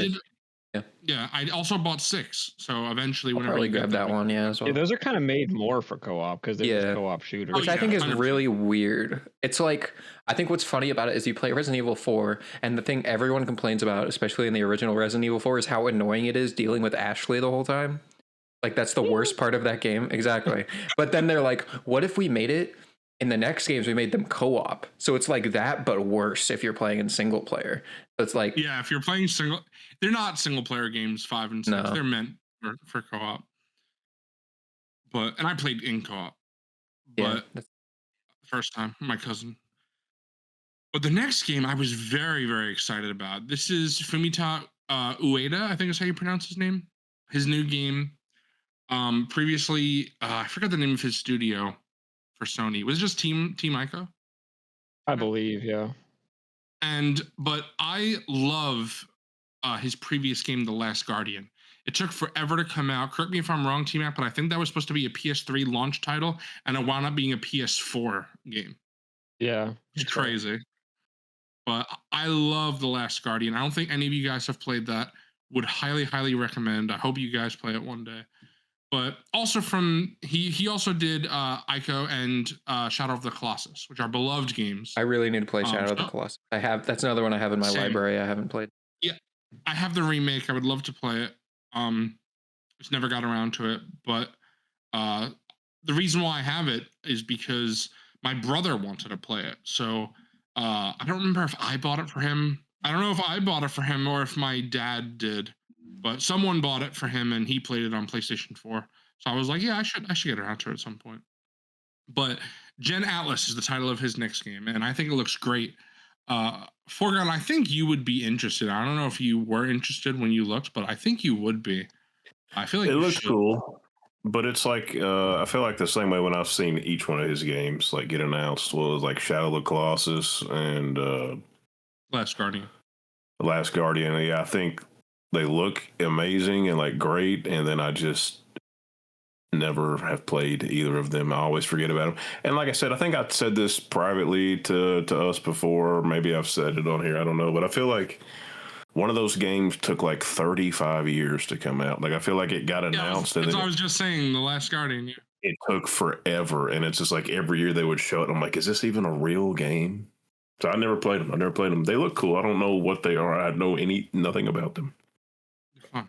[SPEAKER 4] Yeah, I also bought 6. So eventually,
[SPEAKER 3] I'll probably grab that one, as well.
[SPEAKER 1] Yeah, those are kind of made more for co-op because they're just co-op shooters.
[SPEAKER 3] Which I think is really weird. It's like, I think what's funny about it is you play Resident Evil 4, and the thing everyone complains about, especially in the original Resident Evil 4, is how annoying it is dealing with Ashley the whole time. Like, that's the worst part of that game. Exactly. But then they're like, what if we made it in the next games, we made them co-op? So it's like that, but worse if you're playing in single player. So it's like,
[SPEAKER 4] yeah, if you're playing they're not single player games 5 and 6. No. They're meant for co-op. And I played in co-op. But first time, my cousin. But the next game I was very, very excited about. This is Fumita Ueda, I think is how you pronounce his name. His new game. Previously, I forgot the name of his studio for Sony. Was it just Team Ico?
[SPEAKER 1] I believe, yeah.
[SPEAKER 4] But I love his previous game, The Last Guardian. It took forever to come out. Correct me if I'm wrong, T-Mac, but I think that was supposed to be a PS3 launch title, and it wound up being a PS4 game.
[SPEAKER 1] Yeah.
[SPEAKER 4] It's crazy. But I love The Last Guardian. I don't think any of you guys have played that. Would highly, highly recommend. I hope you guys play it one day. But also he also did Ico and Shadow of the Colossus, which are beloved games.
[SPEAKER 3] I really need to play Shadow of the Colossus. That's another one I have in my library I haven't played.
[SPEAKER 4] Yeah, I have the remake. I would love to play it. Just never got around to it. But the reason why I have it is because my brother wanted to play it. So I don't remember if I bought it for him. I don't know if I bought it for him or if my dad did. But someone bought it for him and he played it on PlayStation 4. So I was like, yeah, I should get around to it at some point. But Gen Atlas is the title of his next game, and I think it looks great. Forgotten, I think you would be interested. I don't know if you were interested when you looked, but I think you would be. I feel like
[SPEAKER 2] it looks cool, but it's like I feel like the same way when I've seen each one of his games like get announced was like Shadow of the Colossus and
[SPEAKER 4] Last Guardian.
[SPEAKER 2] Last Guardian, yeah, I think they look amazing and like great, and then I just never have played either of them. I always forget about them. And like I said, I think I said this privately to us before. Maybe I've said it on here. I don't know, but I feel like one of those games took like 35 years to come out. Like I feel like it got announced.
[SPEAKER 4] That's what I was just saying. The Last Guardian. Yeah.
[SPEAKER 2] It took forever, and it's just like every year they would show it. I'm like, is this even a real game? So I never played them. They look cool. I don't know what they are. I know nothing about them.
[SPEAKER 4] Fun.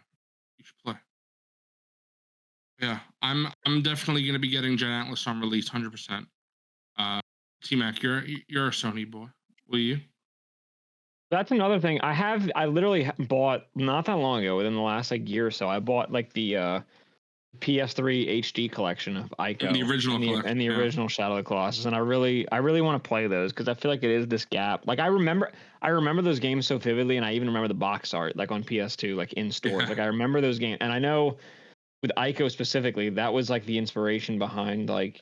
[SPEAKER 4] You should play. Yeah, I'm definitely going to be getting Gen Atlas on release, 100%. T-Mac, you're a Sony boy. Will you?
[SPEAKER 1] That's another thing. I literally bought not that long ago, within the last like year or so. I bought like the PS3 HD collection of Ico,
[SPEAKER 4] and the original
[SPEAKER 1] and the original Shadow of the Colossus, and I really want to play those because I feel like it is this gap. Like I remember those games so vividly, and I even remember the box art like on PS2, like in stores. Like I remember those games, and I know with Ico specifically, that was like the inspiration behind like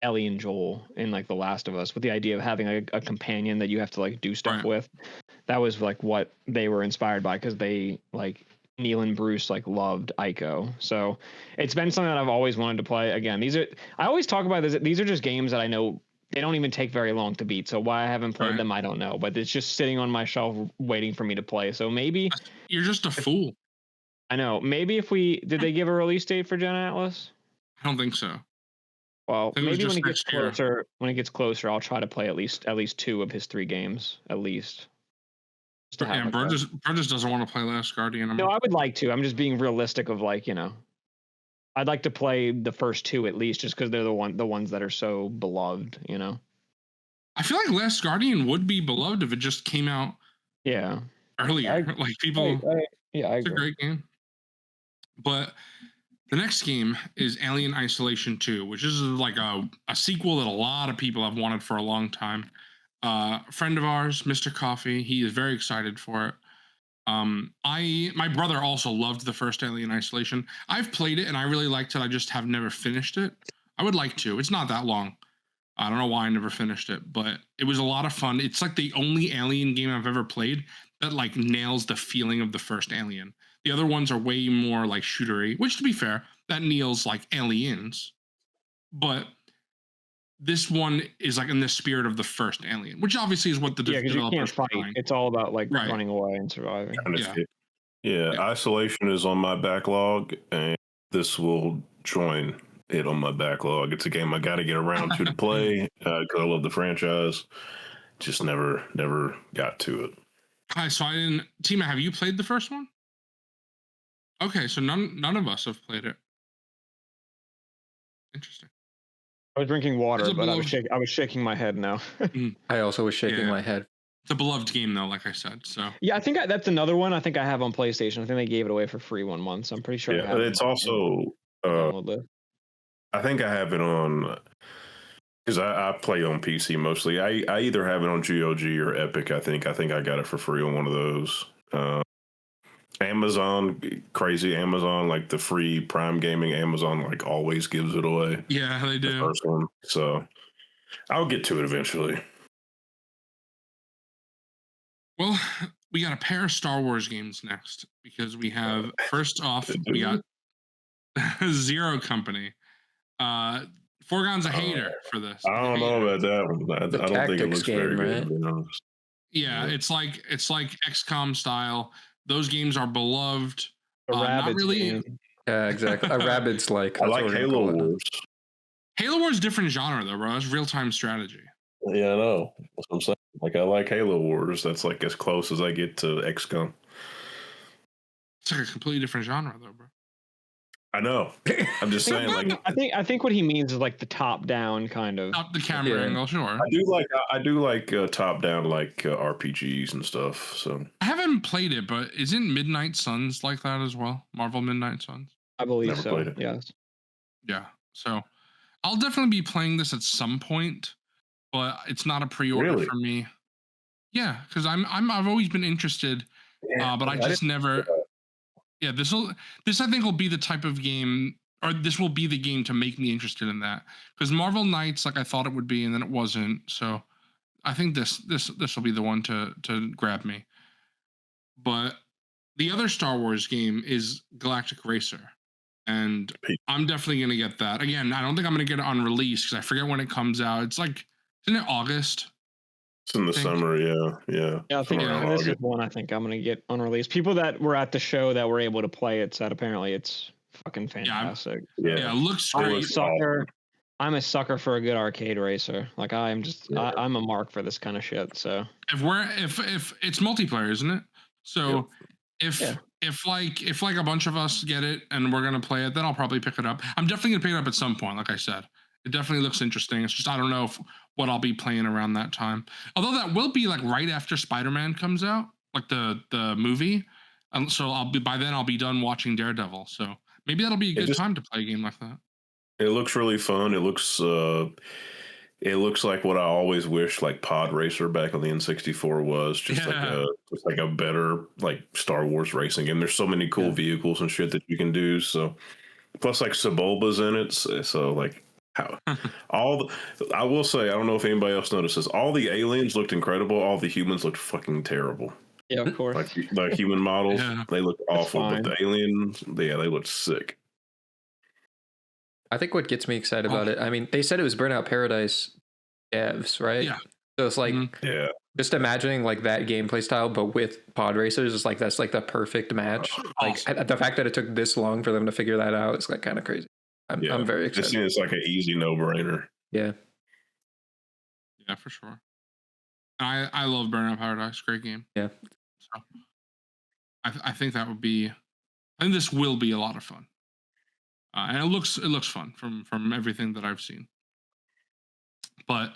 [SPEAKER 1] Ellie and Joel in like The Last of Us, with the idea of having a companion that you have to like do stuff with. That was like what they were inspired by, because they like Neil and Bruce like loved Ico. So it's been something that I've always wanted to play. Again, I always talk about this. These are just games that I know they don't even take very long to beat. So why I haven't played them, I don't know. But it's just sitting on my shelf waiting for me to play. So maybe
[SPEAKER 4] you're just a fool.
[SPEAKER 1] I know. Maybe did they give a release date for Gen Atlas?
[SPEAKER 4] I don't think so.
[SPEAKER 1] Well, maybe when it gets closer, I'll try to play at least 2 of his 3 games, at least.
[SPEAKER 4] Yeah, Bro just doesn't want to play Last Guardian.
[SPEAKER 1] No, I would like to. I'm just being realistic of like, I'd like to play the first 2 at least, just because they're the ones that are so beloved,
[SPEAKER 4] I feel like Last Guardian would be beloved if it just came out earlier. Like people it's a great game. But the next game is Alien Isolation 2, which is like a sequel that a lot of people have wanted for a long time. A friend of ours, Mr. Coffee, he is very excited for it. My brother also loved the first Alien Isolation. I've played it and I really liked it. I just have never finished it. I would like to. It's not that long. I don't know why I never finished it, but it was a lot of fun. It's like the only Alien game I've ever played that like nails the feeling of the first Alien. The other ones are way more like shootery, which to be fair, that nails like Aliens. But this one is like in the spirit of the first Alien, which obviously is what the developers
[SPEAKER 1] you can't fight. It's all about like running away and surviving.
[SPEAKER 4] Yeah.
[SPEAKER 2] Yeah, Isolation is on my backlog, and this will join it on my backlog. It's a game I got to get around to play because I love the franchise. Just never got to it.
[SPEAKER 4] Hi, so I didn't. Tima, have you played the first one? Okay, so none of us have played it. Interesting.
[SPEAKER 1] I was drinking water, but I was shaking my head now.
[SPEAKER 3] I also was shaking my head.
[SPEAKER 4] It's a beloved game, though, like I said. So
[SPEAKER 1] yeah, I think that's another one I think I have on PlayStation. I think they gave it away for free 1 month, so I'm pretty sure.
[SPEAKER 2] Yeah, but it's also. I think I have it on because I play on PC mostly. I either have it on GOG or Epic. I think I got it for free on one of those. Amazon, crazy Amazon, like the free Prime Gaming. Amazon like always gives it away.
[SPEAKER 4] Yeah, they do.
[SPEAKER 2] The first one, so I'll get to it eventually.
[SPEAKER 4] Well, we got a pair of Star Wars games next because we have first off we got Zero Company. Forgon's a hater for this.
[SPEAKER 2] I don't know about that one. I don't think it looks very good, to be honest.
[SPEAKER 4] Yeah, it's like XCOM style. Those games are beloved.
[SPEAKER 1] Not really.
[SPEAKER 3] Yeah, exactly. A Rabbids like.
[SPEAKER 2] I like Halo Wars.
[SPEAKER 4] Halo Wars different genre though, bro. It's real time strategy.
[SPEAKER 2] Yeah, I know. That's what I'm saying. Like I like Halo Wars. That's like as close as I get to XCOM.
[SPEAKER 4] It's like a completely different genre though, bro.
[SPEAKER 2] I know. I'm just saying, like
[SPEAKER 1] I think what he means is like the top down kind of.
[SPEAKER 4] Up the camera angle, sure.
[SPEAKER 2] I do like top down like RPGs and stuff. So
[SPEAKER 4] I haven't played it, but isn't Midnight Suns like that as well? Marvel Midnight Suns.
[SPEAKER 1] I believe
[SPEAKER 2] Never
[SPEAKER 1] so.
[SPEAKER 2] played it.
[SPEAKER 1] Yes.
[SPEAKER 4] Yeah. So I'll definitely be playing this at some point, but it's not a pre-order for me. Yeah, because I've always been interested, but I just never. Yeah, this I think will be the type of game, or this will be the game to make me interested in that. Because Marvel Knights, like I thought it would be, and then it wasn't. So I think this will be the one to grab me. But the other Star Wars game is Galactic Racer, and I'm definitely gonna get that. Again, I don't think I'm gonna get it on release because I forget when it comes out. It's like, isn't it August?
[SPEAKER 2] It's in the summer, yeah.
[SPEAKER 1] I think this is one I think I'm gonna get unreleased. People that were at the show that were able to play it said apparently it's fucking fantastic.
[SPEAKER 4] Yeah, it looks great.
[SPEAKER 1] I'm a sucker for a good arcade racer. Like I'm a mark for this kind of shit. So
[SPEAKER 4] if it's multiplayer, isn't it? So if like a bunch of us get it and we're gonna play it, then I'll probably pick it up. I'm definitely gonna pick it up at some point, like I said. It definitely looks interesting. It's just I don't know what I'll be playing around that time. Although that will be like right after Spider-Man comes out, like the movie. So by then I'll be done watching Daredevil. So maybe that'll be a good time to play a game like that.
[SPEAKER 2] It looks really fun. It looks like what I always wished like Pod Racer back on the N64 was, just like a better like Star Wars racing game. There's so many cool vehicles and shit that you can do. So plus like Sebulba's in it. So like I will say, I don't know if anybody else notices, all the aliens looked incredible. All the humans looked fucking terrible.
[SPEAKER 1] Yeah, of course.
[SPEAKER 2] Like human models, they look awful, but the aliens, they look sick.
[SPEAKER 3] I think what gets me excited about it, I mean, they said it was Burnout Paradise devs, right?
[SPEAKER 4] Yeah.
[SPEAKER 3] So it's like, just imagining like that gameplay style, but with pod racers, is like that's like the perfect match. Awesome. Like the fact that it took this long for them to figure that out is like kind of crazy. I'm very excited.
[SPEAKER 2] It's like an easy no-brainer.
[SPEAKER 3] Yeah,
[SPEAKER 4] for sure. I love Burnout Paradise. Great game.
[SPEAKER 3] Yeah.
[SPEAKER 4] So I think that would be. I think this will be a lot of fun. And it looks fun from everything that I've seen. But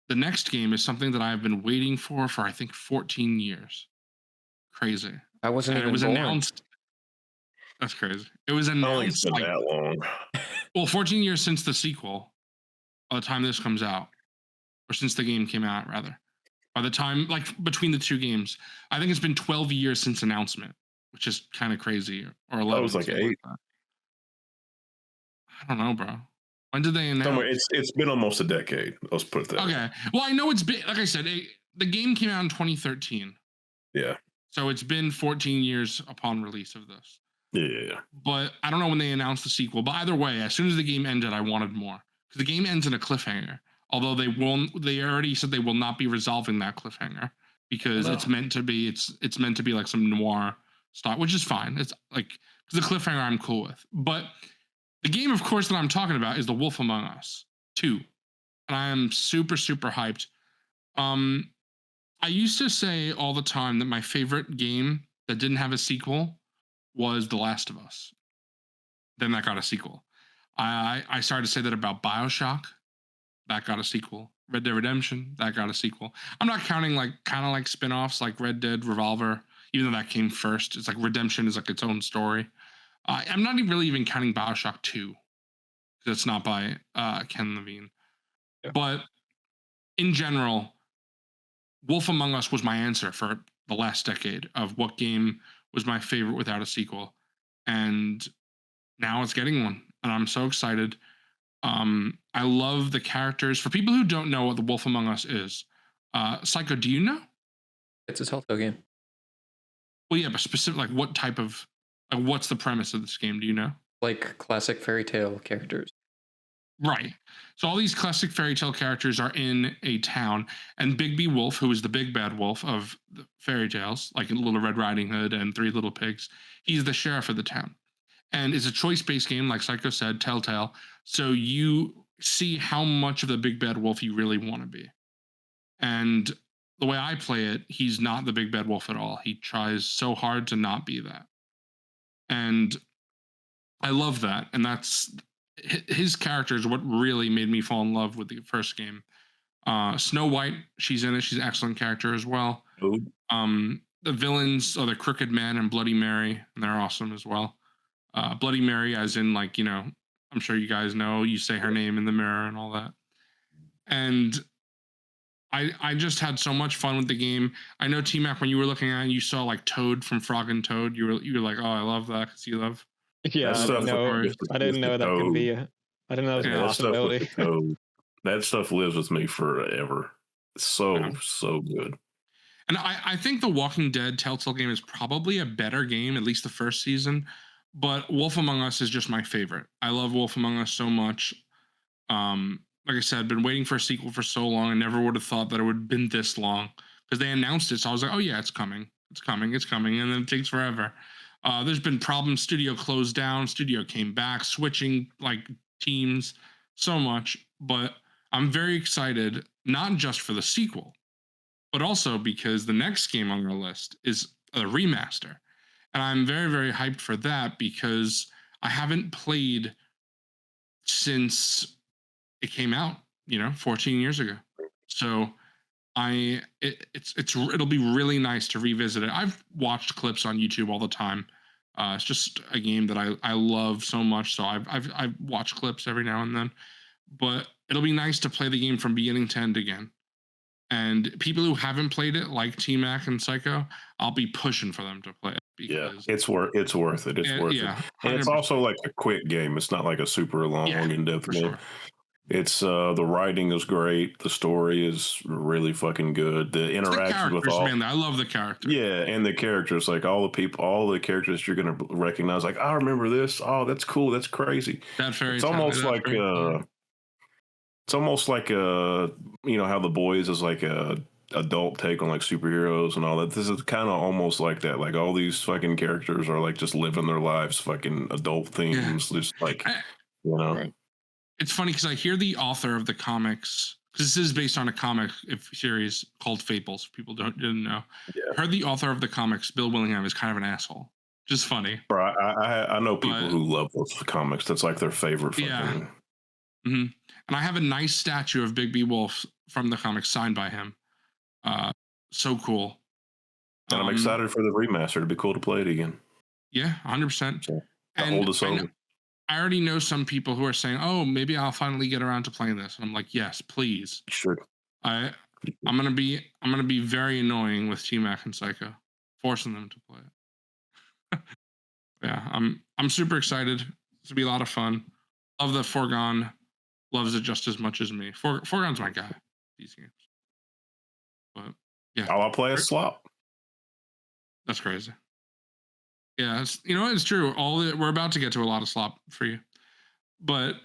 [SPEAKER 4] the next game is something that I've been waiting for I think 14 years. Crazy.
[SPEAKER 3] I wasn't even born.
[SPEAKER 4] Announced. That's crazy. It was announced
[SPEAKER 2] like, that long.
[SPEAKER 4] Well, 14 years since the sequel, by the time this comes out, or since the game came out, rather. By the time, like, between the two games, I think it's been 12 years since announcement, which is kind of crazy. Or 11.
[SPEAKER 2] That was like 8.
[SPEAKER 4] I don't know, bro. When did they announce?
[SPEAKER 2] It's been almost a decade. Let's put it that way.
[SPEAKER 4] Okay. Well, I know it's been, like I said, the game came out in 2013.
[SPEAKER 2] Yeah.
[SPEAKER 4] So it's been 14 years upon release of this.
[SPEAKER 2] Yeah.
[SPEAKER 4] But I don't know when they announced the sequel. But either way, as soon as the game ended, I wanted more. Because the game ends in a cliffhanger. Although they already said they will not be resolving that cliffhanger because it's meant to be like some noir stop, which is fine. It's like the cliffhanger I'm cool with. But the game, of course, that I'm talking about is The Wolf Among Us 2. And I am super, super hyped. I used to say all the time that my favorite game that didn't have a sequel was The Last of Us. Then that got a sequel. I started to say that about BioShock. That got a sequel. Red Dead Redemption, that got a sequel. I'm not counting like kind of like spin-offs like Red Dead Revolver, even though that came first. It's like Redemption is like its own story. I'm not really even counting BioShock 2 because it's not by Ken Levine. Yeah. But in general, Wolf Among Us was my answer for the last decade of what game was my favorite without a sequel. And now it's getting one. And I'm so excited. I love the characters. For people who don't know what The Wolf Among Us is, Psycho, do you know?
[SPEAKER 3] It's a Telltale game.
[SPEAKER 4] Well, yeah, but specific, like what type of, like what's the premise of this game? Do you know?
[SPEAKER 3] Like classic fairy tale characters.
[SPEAKER 4] Right. So all these classic fairy tale characters are in a town, and Bigby Wolf, who is the big bad wolf of the fairy tales, like Little Red Riding Hood and Three Little Pigs, he's the sheriff of the town. And it's a choice-based game, like Psycho said, Telltale. So you see how much of the big bad wolf you really want to be. And the way I play it, he's not the big bad wolf at all. He tries so hard to not be that. And I love that. And that's his character is what really made me fall in love with the first game. Snow White, she's in it. She's an excellent character as well. The villains are the Crooked Man and Bloody Mary, and they're awesome as well. Bloody Mary, as in, like, you know, I'm sure you guys know, you say her name in the mirror and all that. And I just had so much fun with the game. I know, T-Mac, when you were looking at it, you saw like Toad from Frog and Toad. You were like, oh, I love that because you love.
[SPEAKER 1] Yeah, I didn't know that could be. I didn't know that was a possibility.
[SPEAKER 2] That stuff lives with me forever. So good.
[SPEAKER 4] And I think the Walking Dead Telltale game is probably a better game, at least the first season. But Wolf Among Us is just my favorite. I love Wolf Among Us so much. Like I said, I've been waiting for a sequel for so long. I never would have thought that it would have been this long because they announced it. So I was like, oh, yeah, it's coming. It's coming. It's coming. And then it takes forever. There's been problems. Studio closed down. Studio came back, switching like teams, so much. But I'm very excited, not just for the sequel, but also because the next game on our list is a remaster. And I'm very, very hyped for that because I haven't played since it came out, 14 years ago. So it'll be really nice to revisit it. I've watched clips on YouTube all the time. It's just a game that I love so much. So I've watched clips every now and then. But it'll be nice to play the game from beginning to end again. And people who haven't played it, like T-Mac and Psycho, I'll be pushing for them to play it.
[SPEAKER 2] Because it's worth it. It's worth it. And it's also like a quick game. It's not like a super long, in-depth game. Sure. It's the writing is great. The story is really fucking good. The interactions with all,
[SPEAKER 4] man, I love the characters.
[SPEAKER 2] Yeah, and the characters, like all the characters you're gonna recognize. Like, I remember this. Oh, that's cool. That's crazy. It's almost like it's almost like how The Boys is like a adult take on like superheroes and all that. This is kind of almost like that. Like all these fucking characters are like just living their lives, fucking adult themes. Just like
[SPEAKER 4] Right. It's funny because I hear the author of the comics, because this is based on a comic series called Fables. People didn't know. Yeah. Heard the author of the comics, Bill Willingham, is kind of an asshole. Just funny.
[SPEAKER 2] Bro, I know people who love those comics. That's like their favorite.
[SPEAKER 4] Yeah. Mm-hmm. And I have a nice statue of Bigby Wolf from the comics signed by him. So cool.
[SPEAKER 2] And I'm excited for the remaster. It'd be cool to play it again.
[SPEAKER 4] Yeah, 100%.
[SPEAKER 2] So, hold us over.
[SPEAKER 4] I already know some people who are saying, "Oh, maybe I'll finally get around to playing this." And I'm like, "Yes, please."
[SPEAKER 2] Sure.
[SPEAKER 4] I'm gonna be very annoying with T-Mac and Psycho, forcing them to play it. Yeah, I'm super excited. It's gonna be a lot of fun. Love that Foregone loves it just as much as me. Foregone's my guy. These games. But yeah,
[SPEAKER 2] I'll play a slop.
[SPEAKER 4] That's crazy. Yeah, it's true. We're about to get to a lot of slop for you, but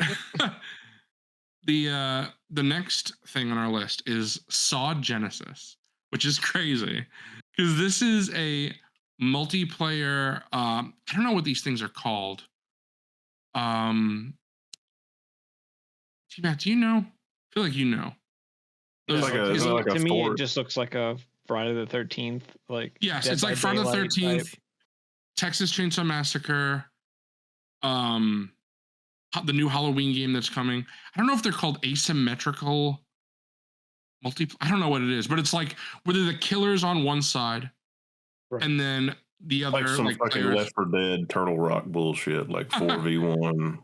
[SPEAKER 4] the next thing on our list is Saw Genesis, which is crazy because this is a multiplayer. I don't know what these things are called. Matt, do you know? I feel like you know.
[SPEAKER 1] To me, it just looks like a Friday the 13th.
[SPEAKER 4] Yes, it's like Friday the 13th, Texas Chainsaw Massacre, the new Halloween game that's coming. I don't know if they're called asymmetrical I don't know what it is, but it's like whether the killer's on one side, right, and then the other,
[SPEAKER 2] like some fucking players. Left 4 Dead Turtle Rock bullshit, like 4v1.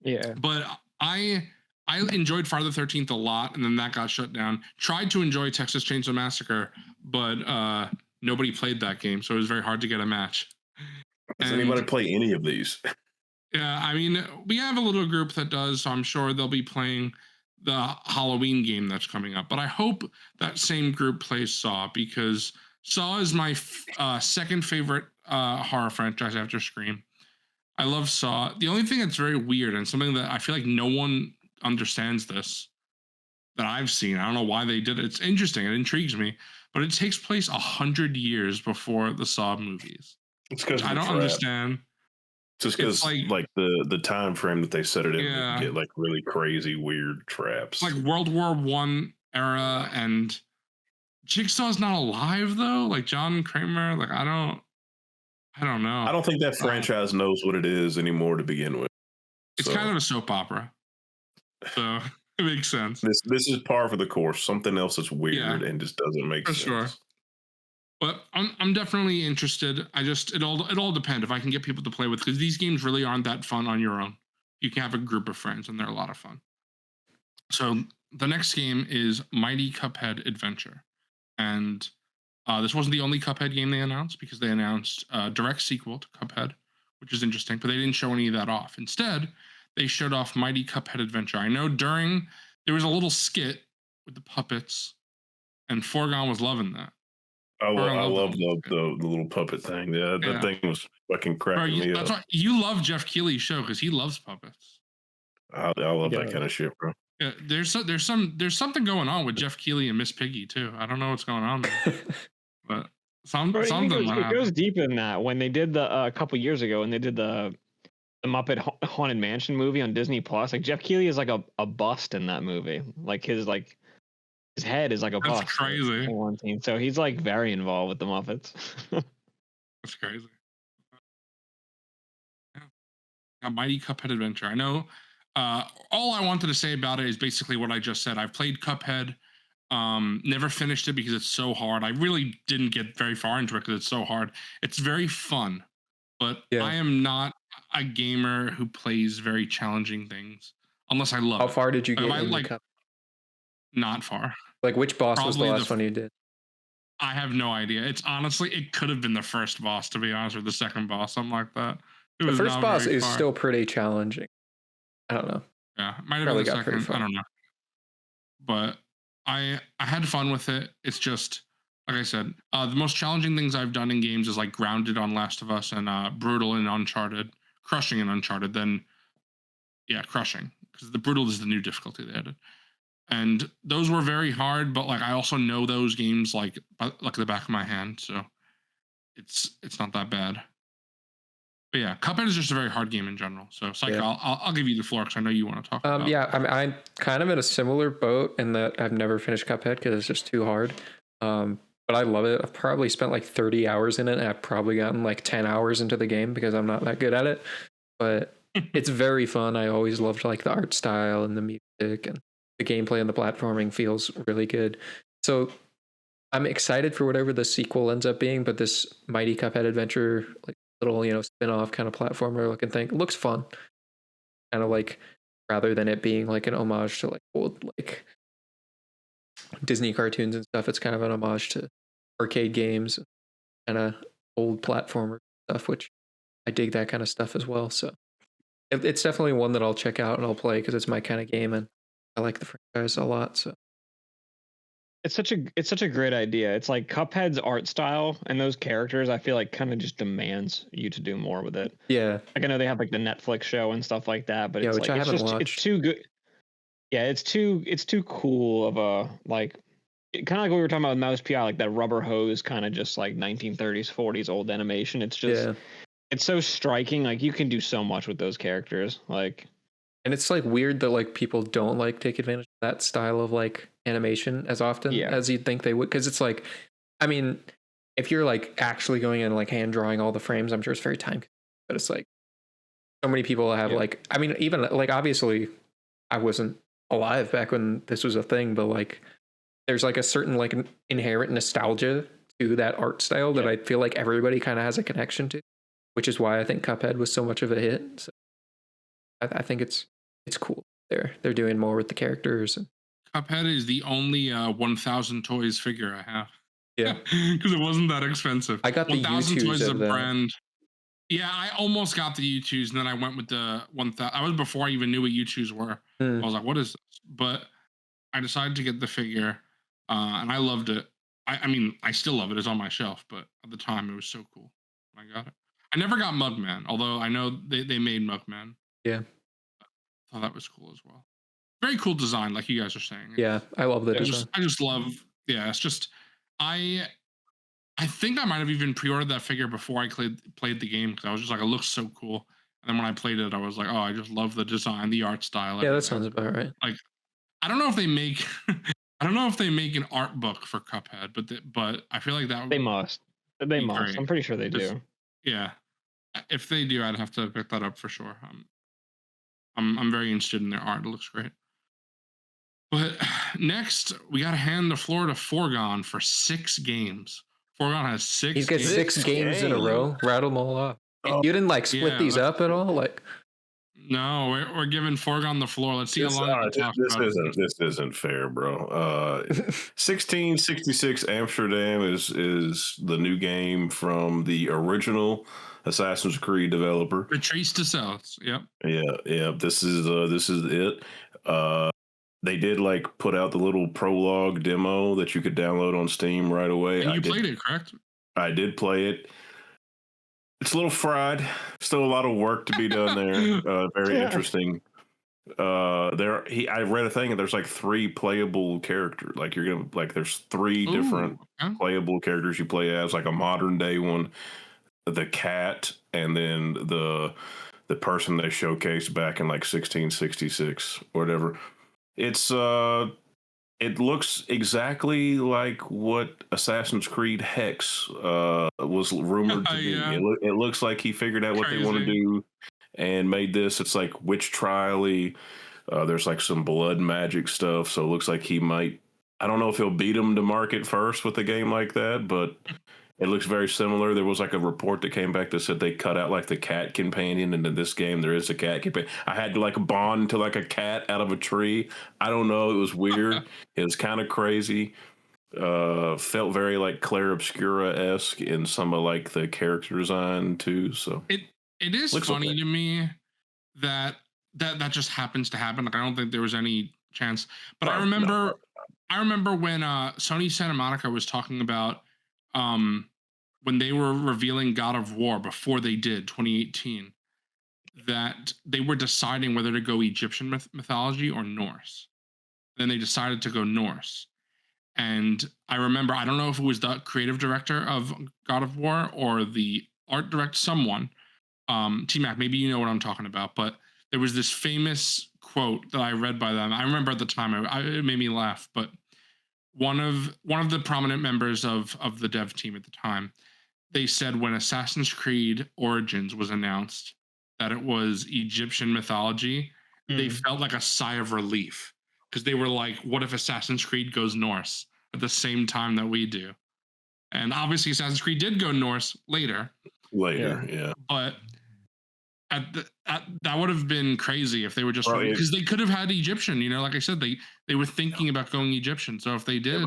[SPEAKER 1] Yeah,
[SPEAKER 4] but I enjoyed Friday the 13th a lot, and then that got shut down. Tried to enjoy Texas Chainsaw Massacre, but nobody played that game, so it was very hard to get a match.
[SPEAKER 2] Does anybody play any of these?
[SPEAKER 4] Yeah, I mean, we have a little group that does, so I'm sure they'll be playing the Halloween game that's coming up. But I hope that same group plays Saw, because Saw is my second favorite horror franchise after Scream. I love Saw. The only thing that's very weird, and something that I feel like no one understands this that I've seen, I don't know why they did it. It's interesting. It intrigues me, but it takes place 100 years before the Saw movies.
[SPEAKER 2] It's because
[SPEAKER 4] I don't understand.
[SPEAKER 2] Just because like the time frame that they set it in, yeah, get like really crazy, weird traps.
[SPEAKER 4] Like World War I era, and Jigsaw's not alive though. Like John Kramer, like I don't know.
[SPEAKER 2] I don't think that franchise knows what it is anymore to begin with.
[SPEAKER 4] It's kind of a soap opera, so it makes sense.
[SPEAKER 2] This is par for the course. Something else that's weird and just doesn't make sense.
[SPEAKER 4] Sure. But I'm definitely interested. It all depends if I can get people to play with, because these games really aren't that fun on your own. You can have a group of friends, and they're a lot of fun. So the next game is Mighty Cuphead Adventure, and this wasn't the only Cuphead game they announced, because they announced a direct sequel to Cuphead, which is interesting, but they didn't show any of that off. Instead, they showed off Mighty Cuphead Adventure. I know there was a little skit with the puppets, and Forgon was loving that.
[SPEAKER 2] I love the little puppet thing. Yeah, that thing was fucking cracking me up.
[SPEAKER 4] That's why you love Jeff Keighley's show, because he loves puppets.
[SPEAKER 2] I love that kind of shit, bro.
[SPEAKER 4] Yeah, there's something going on with Jeff Keighley and Miss Piggy too. I don't know what's going on there, but something.
[SPEAKER 1] It goes deeper than that. When they did a couple years ago, and they did the Muppet Haunted Mansion movie on Disney Plus, like Jeff Keighley is like a bust in that movie. Like his head is like a bust.
[SPEAKER 4] That's crazy.
[SPEAKER 1] So he's like very involved with the Muppets.
[SPEAKER 4] That's crazy. Yeah. A Mighty Cuphead Adventure. I know. All I wanted to say about it is basically what I just said. I've played Cuphead, never finished it because it's so hard. I really didn't get very far into it because it's so hard. It's very fun, but I am not a gamer who plays very challenging things unless I love it.
[SPEAKER 3] How far did you get in
[SPEAKER 4] Cup? Not far.
[SPEAKER 3] Like which boss was the last one you did?
[SPEAKER 4] I have no idea. It's honestly, it could have been the first boss, to be honest, or the second boss, something like that.
[SPEAKER 3] The first boss is still pretty challenging. I don't know.
[SPEAKER 4] Yeah, it might have been the second. I don't know. But I had fun with it. It's just, like I said, the most challenging things I've done in games is like Grounded on Last of Us and Brutal in Uncharted, Crushing in Uncharted. Then, Crushing, because the Brutal is the new difficulty they added. And those were very hard, but like I also know those games like the back of my hand, so it's not that bad. But yeah, Cuphead is just a very hard game in general. So Psycho, I'll give you the floor because I know you want to talk about it.
[SPEAKER 3] Yeah, I'm kind of in a similar boat in that I've never finished Cuphead because it's just too hard. But I love it. I've probably spent like 30 hours in it, and I've probably gotten like 10 hours into the game because I'm not that good at it. But it's very fun. I always loved like the art style and the music, and the gameplay and the platforming feels really good. So I'm excited for whatever the sequel ends up being, but this Mighty Cuphead Adventure, like little, spin-off kind of platformer looking thing, looks fun. Kind of like, rather than it being like an homage to like old like Disney cartoons and stuff, it's kind of an homage to arcade games, kind of old platformer stuff, which I dig that kind of stuff as well. So it's definitely one that I'll check out and I'll play because it's my kind of game and I like the franchise a lot. So
[SPEAKER 1] it's such a great idea. It's like Cuphead's art style and those characters, I feel like kind of just demands you to do more with it.
[SPEAKER 3] Yeah.
[SPEAKER 1] Like I know they have like the Netflix show and stuff like that, but
[SPEAKER 3] it's
[SPEAKER 1] like it's too good. Yeah, it's too cool of a like kind of like what we were talking about with Mouse PI, like that rubber hose kind of just like 1930s, 40s old animation. It's just, it's so striking. Like you can do so much with those characters. Like,
[SPEAKER 3] and it's like weird that like people don't like take advantage of that style of like animation as often as you'd think they would. Cause it's like, I mean, if you're like actually going in and like hand drawing all the frames, I'm sure it's very time, but it's like so many people have like, I mean, even like obviously I wasn't alive back when this was a thing, but like there's like a certain like inherent nostalgia to that art style that I feel like everybody kind of has a connection to, which is why I think Cuphead was so much of a hit. So I think it's cool. They're doing more with the characters. And
[SPEAKER 4] Cuphead is the only 1,000 toys figure I have.
[SPEAKER 3] Yeah,
[SPEAKER 4] because it wasn't that expensive.
[SPEAKER 3] I got the
[SPEAKER 4] 1,000
[SPEAKER 3] U2s
[SPEAKER 4] toys
[SPEAKER 3] of
[SPEAKER 4] is a
[SPEAKER 3] that.
[SPEAKER 4] brand. Yeah, I almost got the U2s, and then I went with the 1,000. I was before I even knew what U2s were. I was like, what is this? But I decided to get the figure, and I loved it. I mean, I still love it. It's on my shelf, but at the time, it was so cool when I got it. I never got Mugman, although I know they made Mugman.
[SPEAKER 3] Yeah.
[SPEAKER 4] I thought that was cool as well. Very cool design, like you guys are saying.
[SPEAKER 3] Yeah, I love the design.
[SPEAKER 4] I just love, it's just, I think I might have even pre-ordered that figure before I played the game, because I was just like, it looks so cool. And then when I played it, I was like, oh, I just love the design, the art style.
[SPEAKER 3] Yeah, that sounds about right.
[SPEAKER 4] Like, I don't know if they make, I don't know if they make an art book for Cuphead, but I feel like that
[SPEAKER 1] they must. They must.
[SPEAKER 4] Great.
[SPEAKER 1] I'm pretty sure they do.
[SPEAKER 4] Yeah, if they do, I'd have to pick that up for sure. I'm very interested in their art. It looks great. But next, we got to hand the floor to Forgon for 6 games. Forgon has 6.
[SPEAKER 3] He's got 6 games in a row. Rattle them all off. You didn't like split these up at all, like.
[SPEAKER 4] No, we're giving Forgon the floor. Let's see how long we talk about it.
[SPEAKER 2] This isn't fair, bro. 1666 Amsterdam is the new game from the original Assassin's Creed developer.
[SPEAKER 4] Retrace to Cells. Yep.
[SPEAKER 2] Yeah. This is it. They did like put out the little prologue demo that you could download on Steam right away.
[SPEAKER 4] And you played it, correct?
[SPEAKER 2] I did play it. It's a little fried. Still a lot of work to be done there. Very interesting. I read a thing and there's like 3 playable characters. Like you're gonna like there's 3 different playable characters you play as, like a modern day one, the cat, and then the person they showcased back in like 1666 or whatever. It's it looks exactly like what Assassin's Creed Hex was rumored to be. It looks like he figured out what they want to do and made this. It's like witch trial-y. There's like some blood magic stuff, so it looks like he might. I don't know if he'll beat him to market first with a game like that, but it looks very similar. There was like a report that came back that said they cut out like the cat companion, and in this game there is a cat companion. I had to like bond to like a cat out of a tree. I don't know. It was weird. It was kind of crazy. Felt very like Claire Obscura-esque in some of like the character design too. So
[SPEAKER 4] it is funny to me that just happens to happen. Like I don't think there was any chance. But I remember when Sony Santa Monica was talking about when they were revealing God of War before they did 2018, that they were deciding whether to go Egyptian mythology or Norse. Then they decided to go Norse. And I remember, I don't know if it was the creative director of God of War or the art director, someone, T-Mac, maybe you know what I'm talking about, but there was this famous quote that I read by them. I remember at the time, it made me laugh, but one of the prominent members of the dev team at the time, they said when Assassin's Creed Origins was announced that it was Egyptian mythology, they felt like a sigh of relief, because they were like, what if Assassin's Creed goes Norse at the same time that we do? And obviously Assassin's Creed did go Norse later.
[SPEAKER 2] Yeah.
[SPEAKER 4] But that would have been crazy if they were just, because they could have had Egyptian, like I said, they were thinking about going Egyptian. So if they did,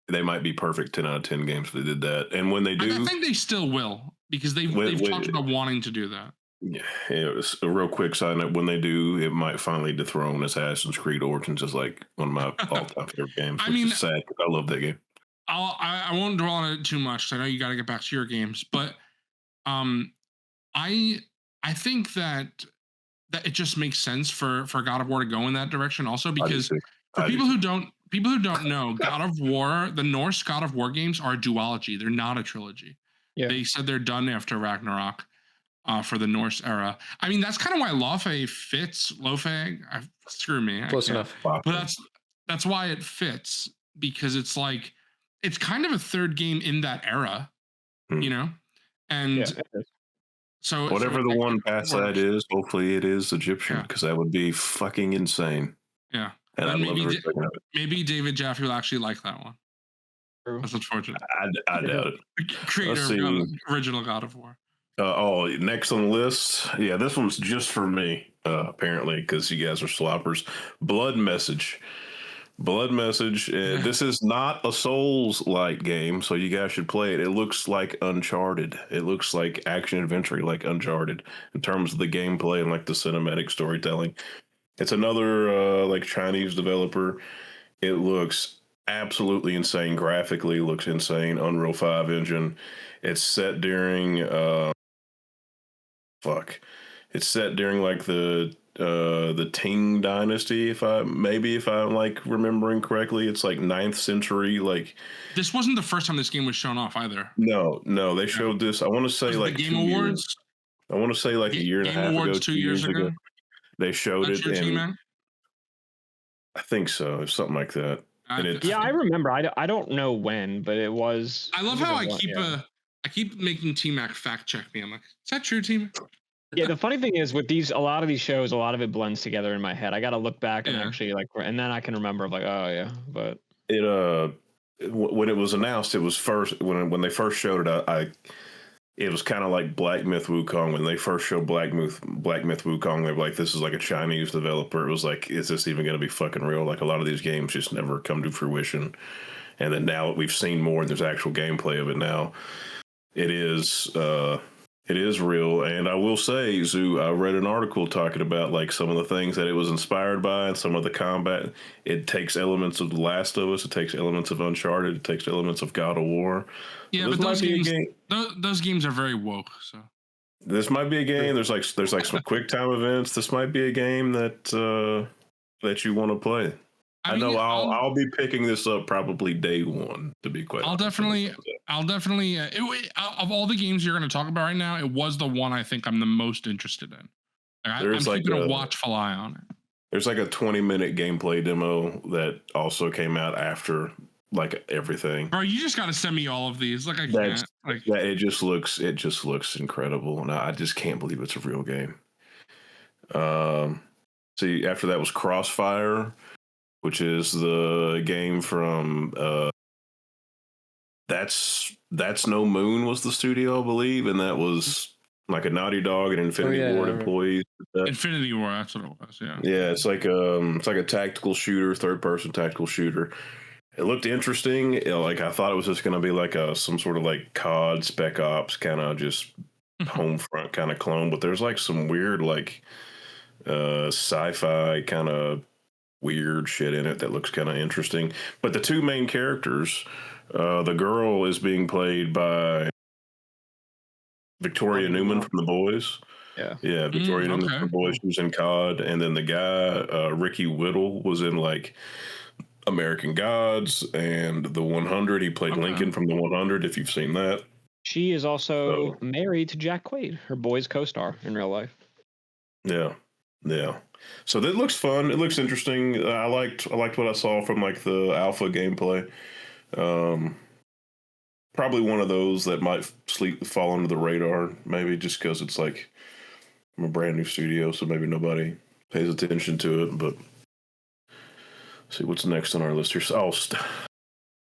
[SPEAKER 2] they might be perfect 10 out of 10 games if they did that. And when they do,
[SPEAKER 4] I think they still will, because they've talked about wanting to do that.
[SPEAKER 2] Yeah, it was a real quick side note. When they do, it might finally dethrone Assassin's Creed Origins as like one of my all-time favorite games. I mean, sad because I love that game.
[SPEAKER 4] I won't dwell on it too much, because I know you got to get back to your games, but I think that it just makes sense for God of War to go in that direction also, because for people who don't people who don't know, God of War, the Norse God of War games are a duology. They're not a trilogy. Yeah. They said they're done after Ragnarok for the Norse era. I mean, that's kind of why Lofe fits. Screw me.
[SPEAKER 3] Close enough.
[SPEAKER 4] But that's why it fits, because it's like, it's kind of a third game in that era, you know? And so
[SPEAKER 2] whatever the one past that is, hopefully it is Egyptian, because that would be fucking insane.
[SPEAKER 4] Yeah. And I maybe David Jaffe will actually like that one. True. That's unfortunate.
[SPEAKER 2] I doubt it.
[SPEAKER 4] Creator of original God of War.
[SPEAKER 2] Next on the list. Yeah, this one's just for me, apparently, because you guys are sloppers. Blood Message. This is not a Souls-like game, so you guys should play it. It looks like Uncharted. It looks like action adventure like Uncharted in terms of the gameplay and like the cinematic storytelling. It's another like Chinese developer. It looks absolutely insane graphically. Looks insane. Unreal 5 engine. It's set during It's set during like the Tang dynasty, if I'm like remembering correctly. It's like 9th century. Like,
[SPEAKER 4] this wasn't the first time this game was shown off either.
[SPEAKER 2] No, they showed this. I want to say like
[SPEAKER 4] Game Awards.
[SPEAKER 2] I want to say like a year and a half ago, 2 years ago. They showed it, and I think so. It's something like that.
[SPEAKER 1] I remember. I don't know when, but it was.
[SPEAKER 4] I love how I keep making T-Mac fact check me. I'm like, is that true, T-Mac?
[SPEAKER 1] Yeah, the funny thing is with a lot of these shows, a lot of it blends together in my head. I got to look back and actually and then I can remember like, oh yeah, but
[SPEAKER 2] it when it was announced, it was first when they first showed it. It was kind of like Black Myth Wukong. When they first showed Black Myth Wukong, they were like, this is like a Chinese developer. It was like, is this even going to be fucking real? Like, a lot of these games just never come to fruition. And then now we've seen more, and there's actual gameplay of it now. It is real. And I will say, Zoo, I read an article talking about like some of the things that it was inspired by and some of the combat. It takes elements of The Last of Us. It takes elements of Uncharted. It takes elements of God of War.
[SPEAKER 4] Yeah, but those games are very woke. So
[SPEAKER 2] this might be a game. There's like some quick time events. This might be a game that you want to play. I'll be picking this up probably day one, to be quite honest.
[SPEAKER 4] I'll definitely of all the games you're going to talk about right now, it was the one I think I'm the most interested in. I'm keeping a watchful eye on it.
[SPEAKER 2] There's like a 20-minute gameplay demo that also came out after like everything.
[SPEAKER 4] Bro, you just got to send me all of these. Like, I can't.
[SPEAKER 2] It just looks incredible, and I just can't believe it's a real game. See, after that was Crossfire, which is the game from That's No Moon was the studio, I believe, and that was like a Naughty Dog and Infinity Ward employees.
[SPEAKER 4] Infinity War, that's what it was. Yeah.
[SPEAKER 2] Yeah, it's like a tactical shooter, third-person tactical shooter. It looked interesting. Like, I thought it was just going to be like some sort of like COD, Spec Ops kind of just home front kind of clone, but there's like some weird like sci-fi kind of weird shit in it that looks kind of interesting. But the two main characters, the girl is being played by Victoria Newman from The Boys. Yeah, Victoria Newman from The Boys. She was in COD, and then the guy Ricky Whittle was in like American Gods and The 100. He played Lincoln from The 100. If you've seen that,
[SPEAKER 1] she is also married to Jack Quaid, her Boys co-star in real life.
[SPEAKER 2] Yeah. So that looks fun. It looks interesting. I liked what I saw from like the alpha gameplay. Probably one of those that might fall under the radar, maybe just because it's like I'm a brand new studio, so maybe nobody pays attention to it. But see what's next on our list here.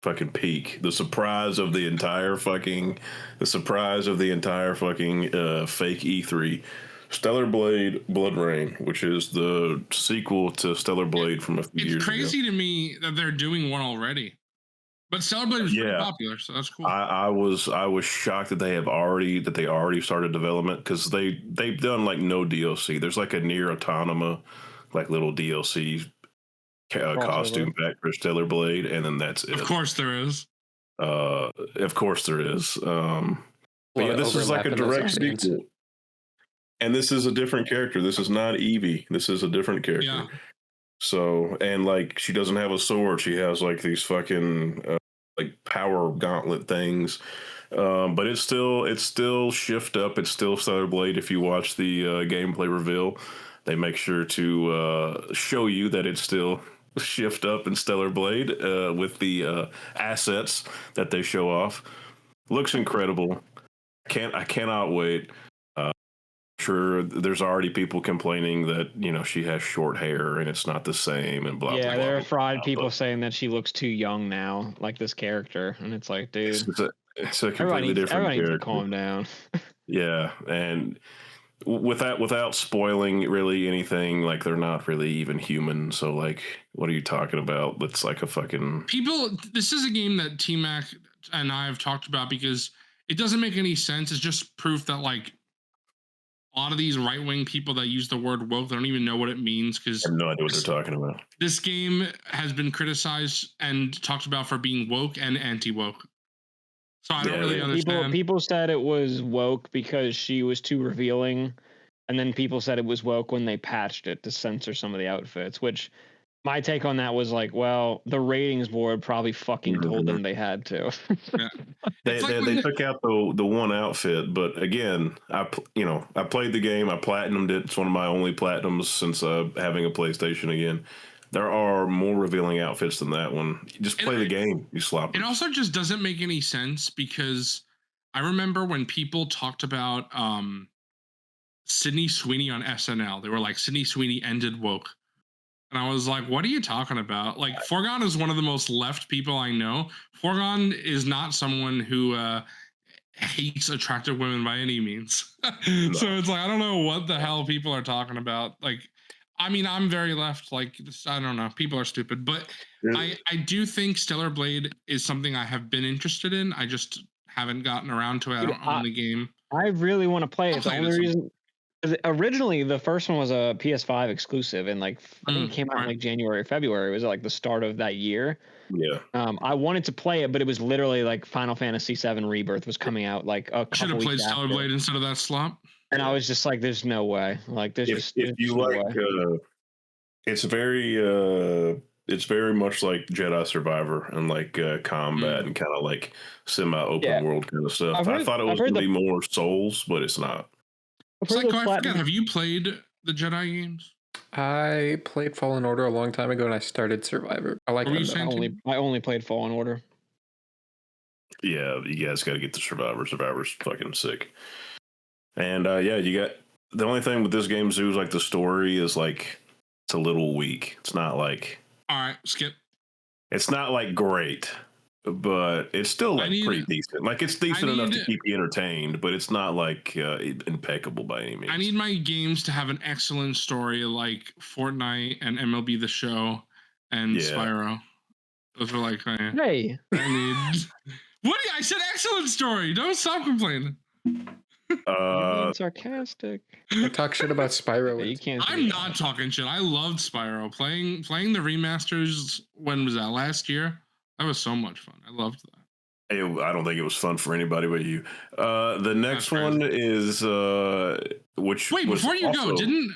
[SPEAKER 2] Fucking peak. The surprise of the entire fucking fake E3. Stellar Blade Blood Rain, which is the sequel to Stellar Blade from a few years ago.
[SPEAKER 4] It's crazy to me that they're doing one already. But Stellar Blade was pretty popular, so that's cool.
[SPEAKER 2] I was shocked that they already started development, because they've done like no DLC. There's like a Nier Automata like little DLC costume pack for Stellar Blade, and then that's it.
[SPEAKER 4] Of course there is.
[SPEAKER 2] But yeah, this is like a direct sequel. And this is a different character. This is not Eevee. This is a different character. So, and like she doesn't have a sword. She has like these fucking like power gauntlet things. But it's still shift up. It's still Stellar Blade. If you watch the gameplay reveal, they make sure to show you that it's still shift up in Stellar Blade with the assets that they show off. Looks incredible. I cannot wait. Sure, there's already people complaining that she has short hair and it's not the same and blah blah.
[SPEAKER 1] Yeah,
[SPEAKER 2] blah,
[SPEAKER 1] there are
[SPEAKER 2] blah,
[SPEAKER 1] fried
[SPEAKER 2] blah,
[SPEAKER 1] people
[SPEAKER 2] but
[SPEAKER 1] saying that she looks too young now, like this character, and it's like, dude,
[SPEAKER 2] it's a completely different
[SPEAKER 1] everybody needs to
[SPEAKER 2] character.
[SPEAKER 1] calm down.
[SPEAKER 2] Yeah, and without spoiling really anything, like they're not really even human. So like, what are you talking about? That's like a fucking
[SPEAKER 4] people. This is a game that T-Mac and I have talked about because it doesn't make any sense. It's just proof that like a lot of these right-wing people that use the word woke, they don't even know what it means because
[SPEAKER 2] I have no idea what they're talking about.
[SPEAKER 4] This game has been criticized and talked about for being woke and anti-woke. So I don't really understand.
[SPEAKER 1] People said it was woke because she was too revealing, and then people said it was woke when they patched it to censor some of the outfits, which my take on that was like, well, the ratings board probably fucking told them they had to.
[SPEAKER 4] Yeah.
[SPEAKER 2] They took out the one outfit, but again, I played the game, I platinumed it. It's one of my only platinums since having a PlayStation again. There are more revealing outfits than that one. You just play the game, you slop it.
[SPEAKER 4] It also just doesn't make any sense because I remember when people talked about Sydney Sweeney on SNL, they were like, Sydney Sweeney ended woke. And I was like, what are you talking about? Like, Forgon is one of the most left people I know. Forgon is not someone who hates attractive women by any means. No. So it's like, I don't know what the hell people are talking about. Like, I mean, I'm very left. Like, I don't know. People are stupid. But I do think Stellar Blade is something I have been interested in. I just haven't gotten around to it. I don't own the game.
[SPEAKER 1] I really want to play it. The only reason... Originally, the first one was a PS5 exclusive, and like I think it came out in like January or February. It was like the start of that year.
[SPEAKER 2] Yeah.
[SPEAKER 1] I wanted to play it, but it was literally like Final Fantasy VII Rebirth was coming out like a couple.
[SPEAKER 4] Should have played Stellar Blade instead of that slop.
[SPEAKER 1] And I was just like, "There's no way." Like, there's
[SPEAKER 2] if you like, it's very much like Jedi Survivor and like combat and kind of like semi-open world kind of stuff. I thought it was going to be more Souls, but it's not.
[SPEAKER 4] Psycho, I forgot. Have you played the Jedi games?
[SPEAKER 3] I played Fallen Order a long time ago, and I started Survivor. I like.
[SPEAKER 1] I only played Fallen Order.
[SPEAKER 2] Yeah, you guys got to get the Survivor. Survivor's fucking sick. And yeah, you got the only thing with this game, Zoo, is like the story is like it's a little weak. It's not like
[SPEAKER 4] all right, skip.
[SPEAKER 2] It's not like great. But it's still like pretty decent. Like it's decent enough to keep you entertained, but it's not like impeccable by any means.
[SPEAKER 4] I need my games to have an excellent story, like Fortnite and MLB The Show and Spyro. Those are like my.
[SPEAKER 1] Hey,
[SPEAKER 4] I need. What? I said excellent story. Don't stop complaining.
[SPEAKER 1] Sarcastic.
[SPEAKER 3] I talk shit about Spyro.
[SPEAKER 1] Yeah, you can't.
[SPEAKER 4] I'm not talking shit. I loved Spyro. Playing the remasters. When was that? Last year. That was so much fun. I loved that.
[SPEAKER 2] I don't think it was fun for anybody but you. The next one is which.
[SPEAKER 4] Wait, before you go, didn't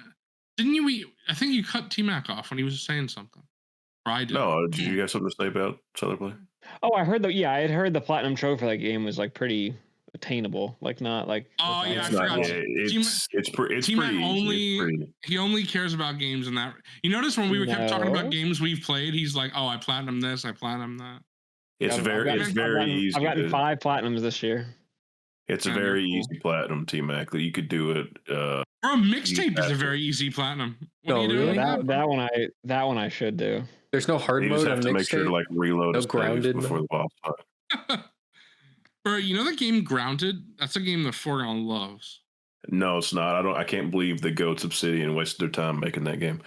[SPEAKER 4] you? I think you cut T-Mac off when he was saying something. Or I did.
[SPEAKER 2] No, did you have something to say about Stellar Blade?
[SPEAKER 1] Oh, I heard I had heard the platinum trophy for that game was like pretty attainable. Like not like.
[SPEAKER 4] Oh yeah, I forgot.
[SPEAKER 2] It's pretty
[SPEAKER 4] only he only cares about games in that. You notice when we kept talking about games we've played, he's like, "Oh, I platinum this, I platinum that."
[SPEAKER 2] It's very easy.
[SPEAKER 1] I've gotten 5 platinums this year.
[SPEAKER 2] It's a very easy platinum, T-Mac. That you could do it.
[SPEAKER 4] Bro, mixtape is a very easy platinum. What are you doing?
[SPEAKER 1] That one I should do.
[SPEAKER 3] There's no hard mode on mixtape.
[SPEAKER 2] To make sure to like reload
[SPEAKER 3] no grounded
[SPEAKER 2] before the boss fight.
[SPEAKER 4] Bro, you know the game Grounded? That's a game that Forgon loves.
[SPEAKER 2] No, it's not. I can't believe the Goats Obsidian wasted their time making that game.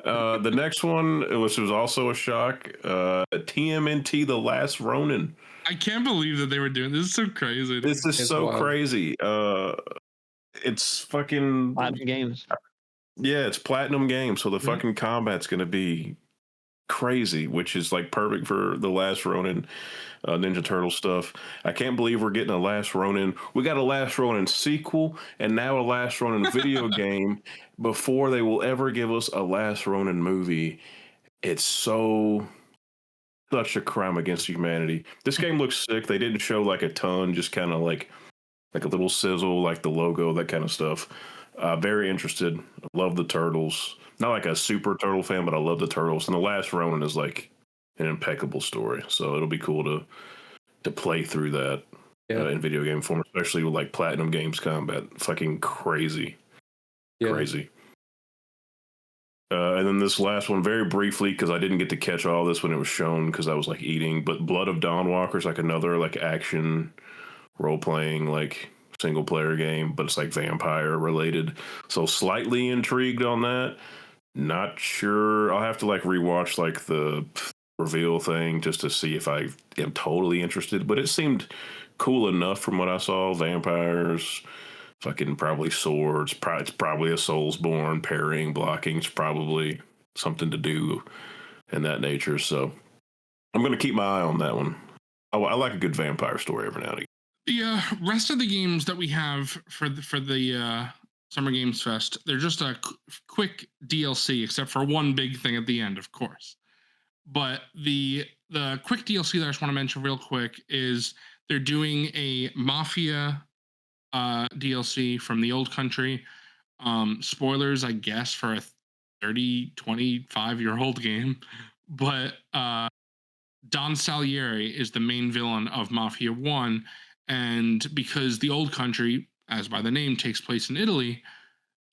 [SPEAKER 2] The next one, which was also a shock, TMNT: The Last Ronin.
[SPEAKER 4] I can't believe that they were doing this. Is so crazy.
[SPEAKER 2] This is so crazy. It's fucking
[SPEAKER 1] Platinum Games.
[SPEAKER 2] Yeah, it's Platinum Games, so the fucking combat's gonna be crazy, which is like perfect for the Last Ronin Ninja Turtle stuff. I can't believe we're getting a Last Ronin. We got a Last Ronin sequel and now a Last Ronin video game before they will ever give us a Last Ronin movie. it's such a crime against humanity. This game looks sick. They didn't show like a ton, just kind of like a little sizzle, like the logo, that kind of stuff. Very interested. Love the turtles. Not like a super turtle fan, but I love the turtles. And The Last Ronin is like an impeccable story. So it'll be cool to play through that in video game form, especially with like Platinum Games combat. Fucking crazy. Yeah. Crazy. And then this last one, very briefly, because I didn't get to catch all this when it was shown because I was like eating. But Blood of Dawnwalker is like another like action role-playing like single player game, but it's like vampire related. So slightly intrigued on that. Not sure. I'll have to like rewatch like the reveal thing just to see if I am totally interested. But it seemed cool enough from what I saw. Vampires, fucking probably swords. It's probably a Soulsborne, parrying, blocking. It's probably something to do in that nature. So I'm going to keep my eye on that one. I like a good vampire story every now and again.
[SPEAKER 4] The rest of the games that we have for the Summer Games Fest, they're just a quick DLC, except for one big thing at the end, of course. But the quick DLC that I just want to mention real quick is they're doing a Mafia DLC from the old country. Spoilers, I guess, for a 30, 25-year-old game. But Don Salieri is the main villain of Mafia 1. And because the old country, as by the name, takes place in Italy,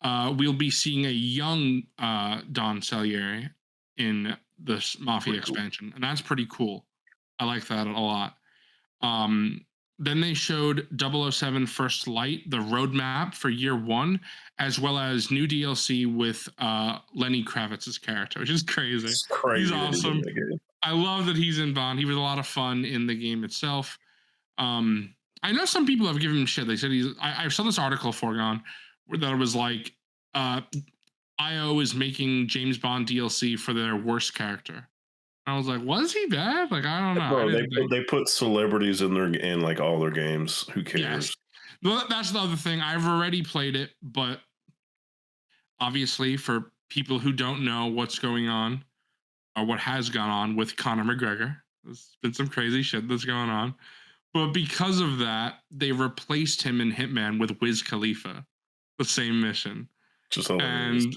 [SPEAKER 4] we'll be seeing a young Don Salieri in this Mafia expansion. And that's pretty cool. I like that a lot. Then they showed 007 First Light, the roadmap for year 1, as well as new DLC with Lenny Kravitz's character, which is crazy. It's crazy. He's awesome. I love that he's in Bond. He was a lot of fun in the game itself. I know some people have given him shit. They said I saw this article foregone that it was like IO is making James Bond DLC for their worst character. I was like, was he bad? Like, I don't know.
[SPEAKER 2] Bro, they put celebrities in like all their games. Who cares?
[SPEAKER 4] Yes. Well, that's the other thing. I've already played it, but obviously for people who don't know what's going on or what has gone on with Conor McGregor, there's been some crazy shit that's going on. But because of that, they replaced him in Hitman with Wiz Khalifa, the same mission.
[SPEAKER 2] Just
[SPEAKER 4] and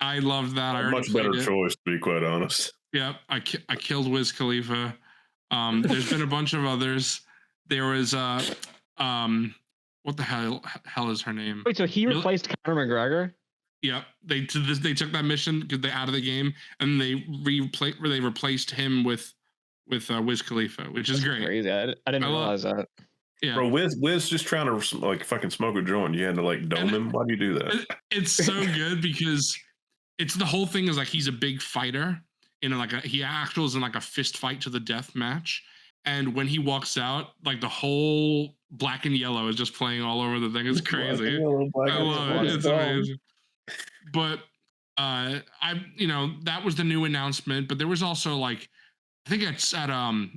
[SPEAKER 4] I love that.
[SPEAKER 2] A much better choice, to be quite honest.
[SPEAKER 4] Yep, I killed Wiz Khalifa. There's been a bunch of others. There was what the hell is her name?
[SPEAKER 1] Wait, so he replaced Conor McGregor?
[SPEAKER 4] Yep, they took that mission because they out of the game and they replaced him with Wiz Khalifa, which is great.
[SPEAKER 1] Crazy. I didn't realize that.
[SPEAKER 4] Yeah,
[SPEAKER 2] bro, Wiz just trying to like fucking smoke a joint. You had to like dome him. Why do you do that?
[SPEAKER 4] It's so good because it's the whole thing is like he's a big fighter in he actually is in like a fist fight to the death match, and when he walks out, like the whole black and yellow is just playing all over the thing. It's crazy. I love it. It's amazing. But that was the new announcement. But there was also like. I think it's at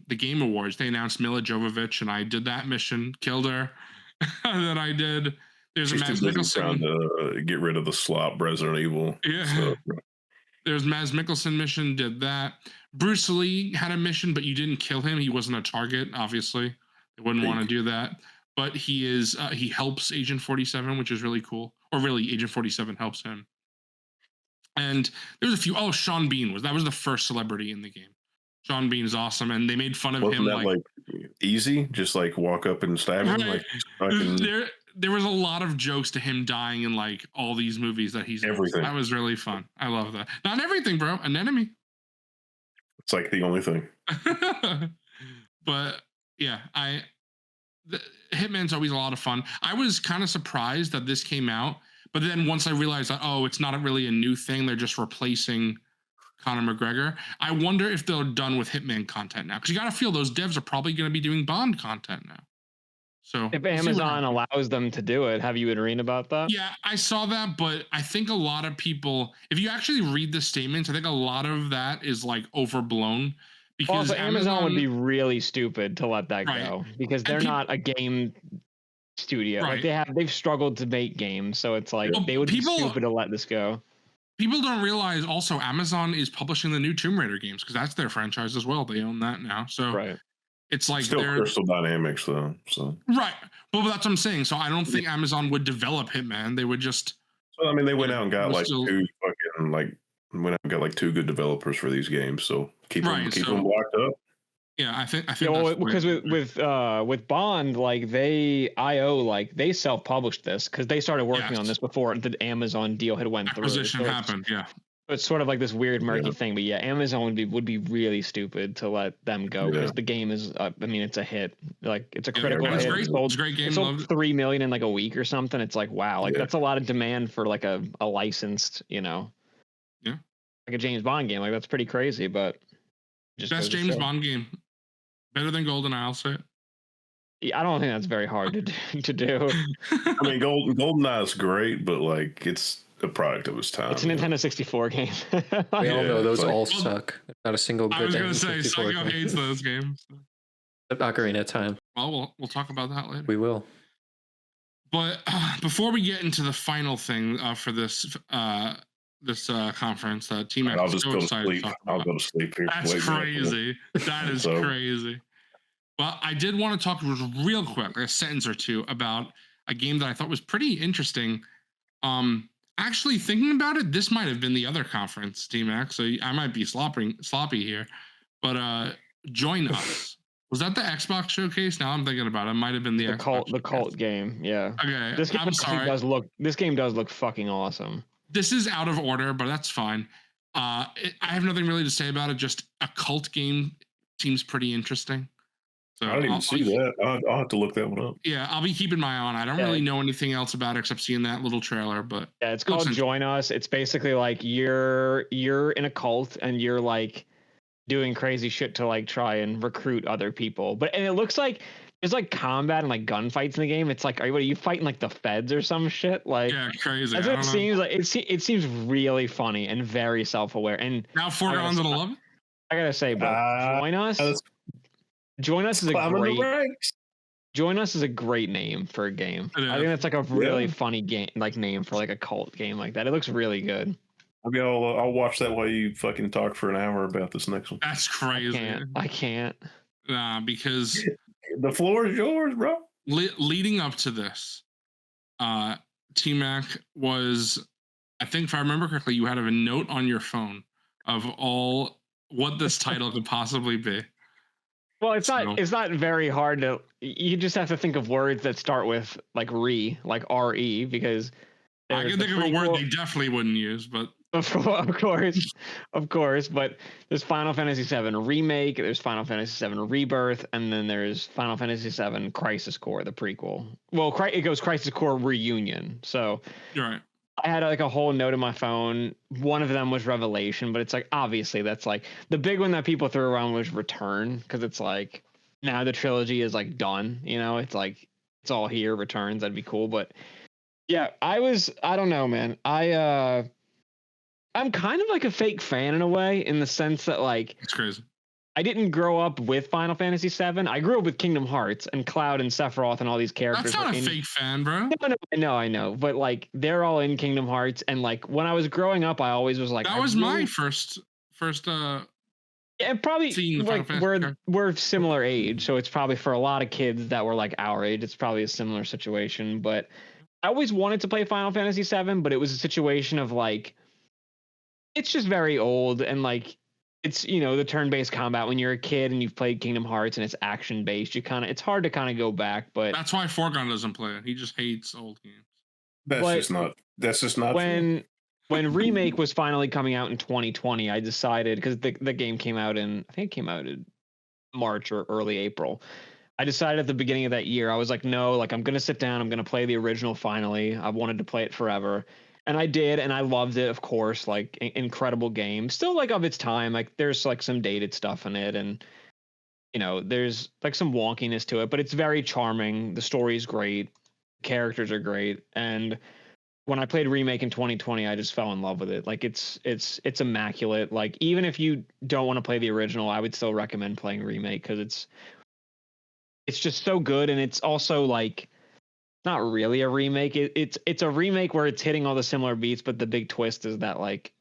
[SPEAKER 4] the Game Awards. They announced Mila Jovovich, and I did that mission, killed her. And then I did. There's
[SPEAKER 2] She's
[SPEAKER 4] a Mads Mikkelsen.
[SPEAKER 2] Trying to get rid of the slop Resident Evil.
[SPEAKER 4] Yeah. So. There's Mads Mikkelsen mission. Did that. Bruce Lee had a mission, but you didn't kill him. He wasn't a target. Obviously, they wouldn't want to do that. But he is. He helps Agent 47, which is really cool. Or really, Agent 47 helps him. And there's a few. Oh, Sean Bean was the first celebrity in the game. Sean Bean is awesome, and they made fun of him.
[SPEAKER 2] That like easy, just like walk up and stab him. Like
[SPEAKER 4] there was a lot of jokes to him dying in like all these movies that he's
[SPEAKER 2] everything.
[SPEAKER 4] In. That was really fun. I love that. Not everything, bro. An enemy.
[SPEAKER 2] It's like the only thing.
[SPEAKER 4] But yeah, Hitman's always a lot of fun. I was kind of surprised that this came out, but then once I realized that it's not really a new thing, they're just replacing Conor McGregor. I wonder if they're done with Hitman content now, because you got to feel those devs are probably going to be doing Bond content now. So
[SPEAKER 1] if Amazon allows them to do it, have you been reading about that?
[SPEAKER 4] Yeah, I saw that, but I think a lot of people, if you actually read the statements, I think a lot of that is like overblown. Because
[SPEAKER 1] Amazon would be really stupid to let that go, because they're not a game studio. Right. Like they've struggled to make games, so it's like they would be stupid to let this go.
[SPEAKER 4] people don't realize also Amazon is publishing the new Tomb Raider games because that's their franchise as well. They own that now. So it's like
[SPEAKER 2] still Crystal Dynamics though. So
[SPEAKER 4] right. Well, that's what I'm saying. So I don't think Amazon would develop Hitman. They would just.
[SPEAKER 2] So I mean, they went out and got like two good developers for these games. So keep them locked up.
[SPEAKER 4] Yeah, I think.
[SPEAKER 1] Well, because with Bond, like they self-published this because they started working on this before the Amazon deal had went through.
[SPEAKER 4] Acquisition happened. Yeah.
[SPEAKER 1] It's sort of like this weird murky thing, but Amazon would be really stupid to let them go because the game is, it's a hit. Like it's a critical hit.
[SPEAKER 4] It's a great game.
[SPEAKER 1] It sold 3 million in like a week or something. It's like wow, like that's a lot of demand for like a licensed, like a James Bond game. Like that's pretty crazy, but
[SPEAKER 4] just best James Bond game, better than GoldenEye. I'll say it.
[SPEAKER 1] Yeah, I don't think that's very hard to do.
[SPEAKER 2] I mean, GoldenEye is great, but like it's a product of its time.
[SPEAKER 1] It's a Nintendo 64 game.
[SPEAKER 3] We all know those all suck. Not a single good.
[SPEAKER 4] I was going to say, Psycho hates those games.
[SPEAKER 3] Ocarina of Time.
[SPEAKER 4] Well, we'll talk about that later.
[SPEAKER 3] We will.
[SPEAKER 4] But before we get into the final thing for this conference, Team X,
[SPEAKER 2] I'll just go to sleep. I'll go to sleep here.
[SPEAKER 4] That's crazy. That is crazy. But I did want to talk real quick, a sentence or two, about a game that I thought was pretty interesting. Actually, thinking about it, this might have been the other conference, Team X. So I might be sloppy here, but Join Us. Was that the Xbox showcase? Now I'm thinking about it. It might have been the Xbox
[SPEAKER 1] cult game. Yeah.
[SPEAKER 4] Okay.
[SPEAKER 1] This game This game does look fucking awesome.
[SPEAKER 4] This is out of order, but that's fine. I have nothing really to say about it. Just a cult game seems pretty interesting. So
[SPEAKER 2] I didn't even see that. I'll have to look that one up.
[SPEAKER 4] Yeah, I'll be keeping my eye on it. I don't really know anything else about it except seeing that little trailer. But
[SPEAKER 1] it's called Join Us. It's basically like you're in a cult and you're like doing crazy shit to like try and recruit other people. And it looks like there's like combat and like gunfights in the game. It's like, are you fighting like the feds or some shit? Like,
[SPEAKER 4] yeah, crazy.
[SPEAKER 1] That's what it seems like. It seems really funny and very self-aware. And
[SPEAKER 4] now 4 rounds and 11.
[SPEAKER 1] I gotta say, bro, Join Us is a great name for a game. I think that's like a really funny game, like name for like a cult game like that. It looks really good.
[SPEAKER 2] I'll watch that while you fucking talk for an hour about this next one.
[SPEAKER 4] That's crazy.
[SPEAKER 1] I can't.
[SPEAKER 4] Because
[SPEAKER 2] the floor is yours, bro.
[SPEAKER 4] Leading up to this, T-Mac was, I think if I remember correctly, you had a note on your phone of all what this title could possibly be.
[SPEAKER 1] Well, it's not very hard to. You just have to think of words that start with like like RE, because
[SPEAKER 4] I can think of a word they definitely wouldn't use, but
[SPEAKER 1] of course. But there's Final Fantasy VII Remake, there's Final Fantasy VII Rebirth, and then there's Final Fantasy VII Crisis Core, the prequel. Well, it goes Crisis Core Reunion. So
[SPEAKER 4] you're right.
[SPEAKER 1] I had like a whole note in my phone. One of them was Revelation, but it's like obviously that's like the big one that people threw around was Return, because it's like now the trilogy is like done. It's like it's all here. Returns, that'd be cool. But yeah, I don't know, man. I'm kind of like a fake fan in a way, in the sense that like
[SPEAKER 4] it's crazy.
[SPEAKER 1] I didn't grow up with Final Fantasy VII. I grew up with Kingdom Hearts and Cloud and Sephiroth and all these characters.
[SPEAKER 4] That's not a fake fan, bro.
[SPEAKER 1] No, I know. But like they're all in Kingdom Hearts, and like when I was growing up, I always was like,
[SPEAKER 4] that was my first
[SPEAKER 1] and probably like we're similar age, so it's probably for a lot of kids that were like our age, it's probably a similar situation. But I always wanted to play Final Fantasy VII, but it was a situation of like it's just very old, and like it's the turn-based combat when you're a kid and you've played Kingdom Hearts and it's action-based. It's hard to kind of go back, but
[SPEAKER 4] that's why Forgon doesn't play it. He just hates old games.
[SPEAKER 2] That's just not
[SPEAKER 1] when Remake was finally coming out in 2020. I decided, because the game came out I think it came out in March or early April. I decided at the beginning of that year, I was like, no, like I'm gonna sit down, I'm gonna play the original finally. I've wanted to play it forever. And I did, and I loved it, of course. Like, incredible game. Still, like, of its time. Like, there's, like, some dated stuff in it, and, there's, like, some wonkiness to it. But it's very charming. The story's great. Characters are great. And when I played Remake in 2020, I just fell in love with it. Like, it's immaculate. Like, even if you don't want to play the original, I would still recommend playing Remake, because it's just so good. And it's also, like, not really a remake. It's a remake where it's hitting all the similar beats, but the big twist is that like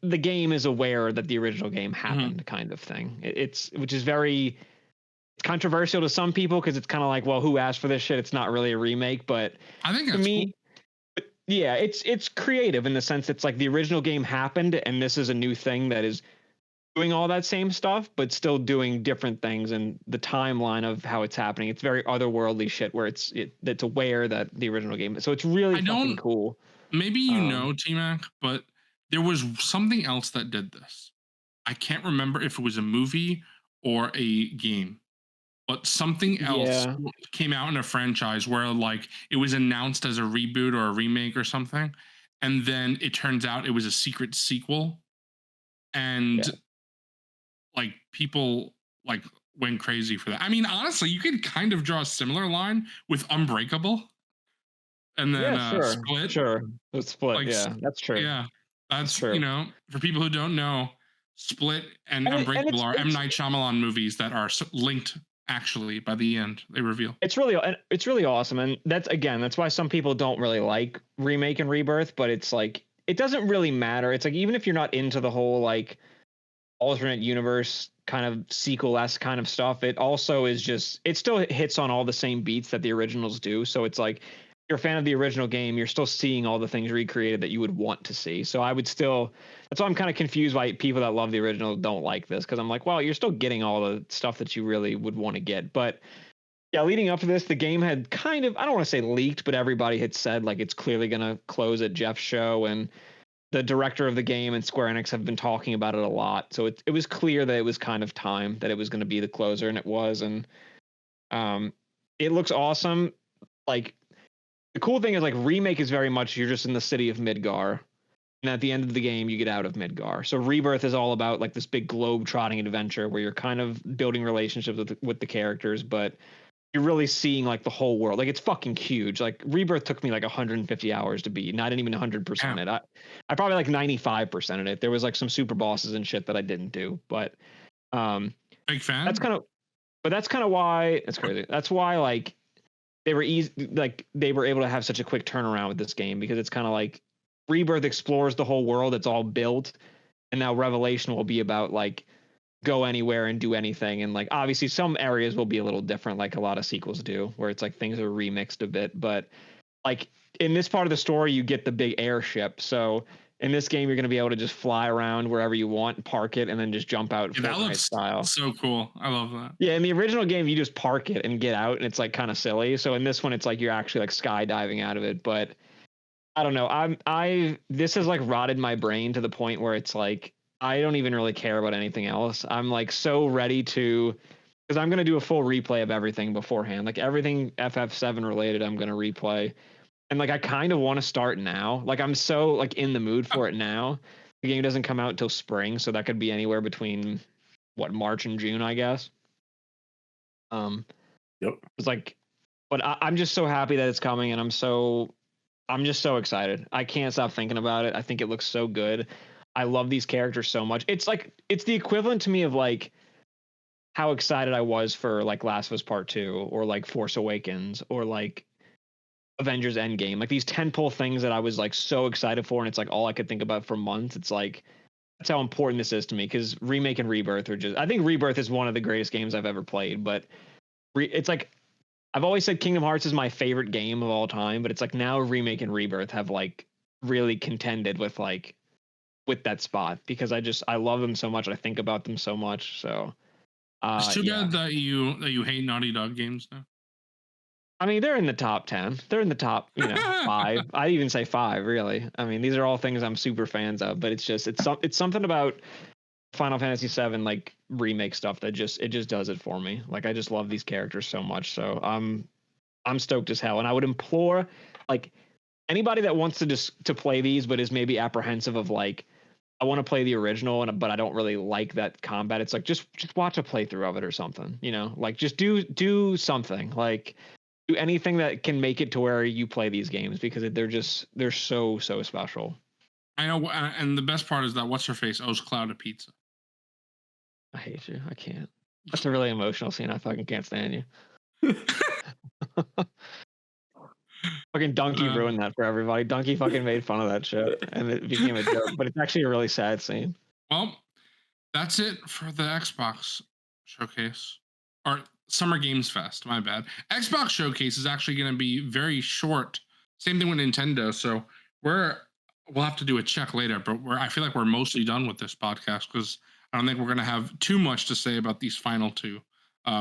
[SPEAKER 1] the game is aware that the original game happened, kind of thing. It's which is very controversial to some people because it's kind of like, well, who asked for this shit? It's not really a remake, but
[SPEAKER 4] I think
[SPEAKER 1] to
[SPEAKER 4] that's
[SPEAKER 1] me,
[SPEAKER 4] cool.
[SPEAKER 1] Yeah, it's creative in the sense it's like the original game happened and this is a new thing that is doing all that same stuff, but still doing different things and the timeline of how it's happening. It's very otherworldly shit where it's aware that the original game. So it's really fucking cool.
[SPEAKER 4] Maybe T-Mac, but there was something else that did this. I can't remember if it was a movie or a game, but something else came out in a franchise where like it was announced as a reboot or a remake or something, and then it turns out it was a secret sequel, and like people like went crazy for that. I mean, honestly, you could kind of draw a similar line with Unbreakable, and then Split.
[SPEAKER 1] Sure, Split.
[SPEAKER 4] Like,
[SPEAKER 1] yeah, that's true.
[SPEAKER 4] Yeah, that's
[SPEAKER 1] true.
[SPEAKER 4] You know, for people who don't know, Split and Unbreakable are M. Night Shyamalan movies that are linked. Actually, by the end, they reveal
[SPEAKER 1] it's really awesome, and that's why some people don't really like remake and rebirth. But it's like it doesn't really matter. It's like even if you're not into the whole like alternate universe kind of sequel-esque kind of stuff, it also is just it still hits on all the same beats that the originals do. So it's like you're a fan of the original game, you're still seeing all the things recreated that you would want to see. So I would still that's why I'm kind of confused why people that love the original don't like this, because I'm like, well, you're still getting all the stuff that you really would want to get. But yeah, leading up to this, the game had kind of, I don't want to say leaked, but everybody had said like it's clearly going to close at Jeff's show, and the director of the game and Square Enix have been talking about it a lot. So it was clear that it was kind of time that it was going to be the closer, and it was. And it looks awesome. Like the cool thing is like remake is very much you're just in the city of Midgar, and at the end of the game you get out of Midgar. So rebirth is all about like this big globe-trotting adventure where you're kind of building relationships with the characters, but you're really seeing like the whole world. Like it's fucking huge. Like rebirth took me like 150 hours to beat, and I didn't even 100% it. I probably like 95% of it. There was like some super bosses and shit that I didn't do, but
[SPEAKER 4] big fan.
[SPEAKER 1] That's kind of why it's crazy. That's why like they were they were able to have such a quick turnaround with this game, because it's kind of like rebirth explores the whole world. It's all built, and now Revelation will be about like go anywhere and do anything. And like obviously some areas will be a little different, like a lot of sequels do, where it's like things are remixed a bit. But like in this part of the story you get the big airship, so in this game you're going to be able to just fly around wherever you want, park it, and then just jump out.
[SPEAKER 4] That looks style. So cool. I love that.
[SPEAKER 1] Yeah, in the original game you just park it and get out, and it's like kind of silly. So in this one it's like you're actually like skydiving out of it. But I don't know, this has like rotted my brain to the point where it's like I don't even really care about anything else. I'm like so ready to, because I'm going to do a full replay of everything beforehand. Like everything FF7 related, I'm going to replay. And like I kind of want to start now. Like I'm so like in the mood for it now. The game doesn't come out until spring, so that could be anywhere between March and June, I guess.
[SPEAKER 2] Yep.
[SPEAKER 1] It's like, but I'm just so happy that it's coming, and I'm just so excited. I can't stop thinking about it. I think it looks so good. I love these characters so much. It's like it's the equivalent to me of like how excited I was for like Last of Us Part 2 or like Force Awakens or like Avengers Endgame. Like these tentpole things that I was like so excited for, and it's like all I could think about for months. It's like that's how important this is to me, because remake and rebirth are just, I think rebirth is one of the greatest games I've ever played, but it's like I've always said Kingdom Hearts is my favorite game of all time, but it's like now remake and rebirth have like really contended with that spot, because I love them so much. I think about them so much. So
[SPEAKER 4] it's too bad that you hate Naughty Dog games now.
[SPEAKER 1] I mean, they're in the top 10. They're in the top, 5. I'd even say 5, really. I mean, these are all things I'm super fans of, but it's just it's something about Final Fantasy VII like remake stuff that it just does it for me. Like I just love these characters so much. So I'm stoked as hell, and I would implore like anybody that wants to play these but is maybe apprehensive of like, I want to play the original, but I don't really like that combat. It's like just watch a playthrough of it or something, like just do something, like do anything that can make it to where you play these games, because they're so special.
[SPEAKER 4] I know, and the best part is that what's her face owes Cloud a pizza.
[SPEAKER 1] I hate you. I can't. That's a really emotional scene. I fucking can't stand you. Fucking Donkey ruined that for everybody. Donkey fucking made fun of that shit, and it became a joke. But it's actually a really sad scene.
[SPEAKER 4] Well, that's it for the Xbox showcase or Summer Games Fest. My bad. Xbox showcase is actually going to be very short. Same thing with Nintendo. So we'll have to do a check later, but I feel like we're mostly done with this podcast because I don't think we're going to have too much to say about these final two.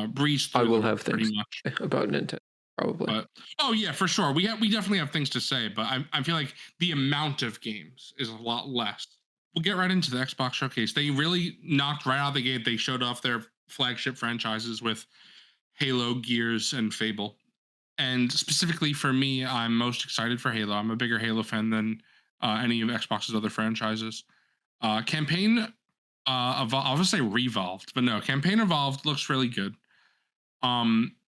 [SPEAKER 4] Breeze through.
[SPEAKER 3] I will have things about Nintendo probably.
[SPEAKER 4] But, oh yeah, for sure. We definitely have things to say, but I feel like the amount of games is a lot less. We'll get right into the Xbox showcase. They really knocked right out of the gate. They showed off their flagship franchises with Halo, Gears, and Fable. And specifically for me, I'm most excited for Halo. I'm a bigger Halo fan than any of Xbox's other franchises. Campaign, I was going to say Revolved, but no, Campaign Evolved looks really good.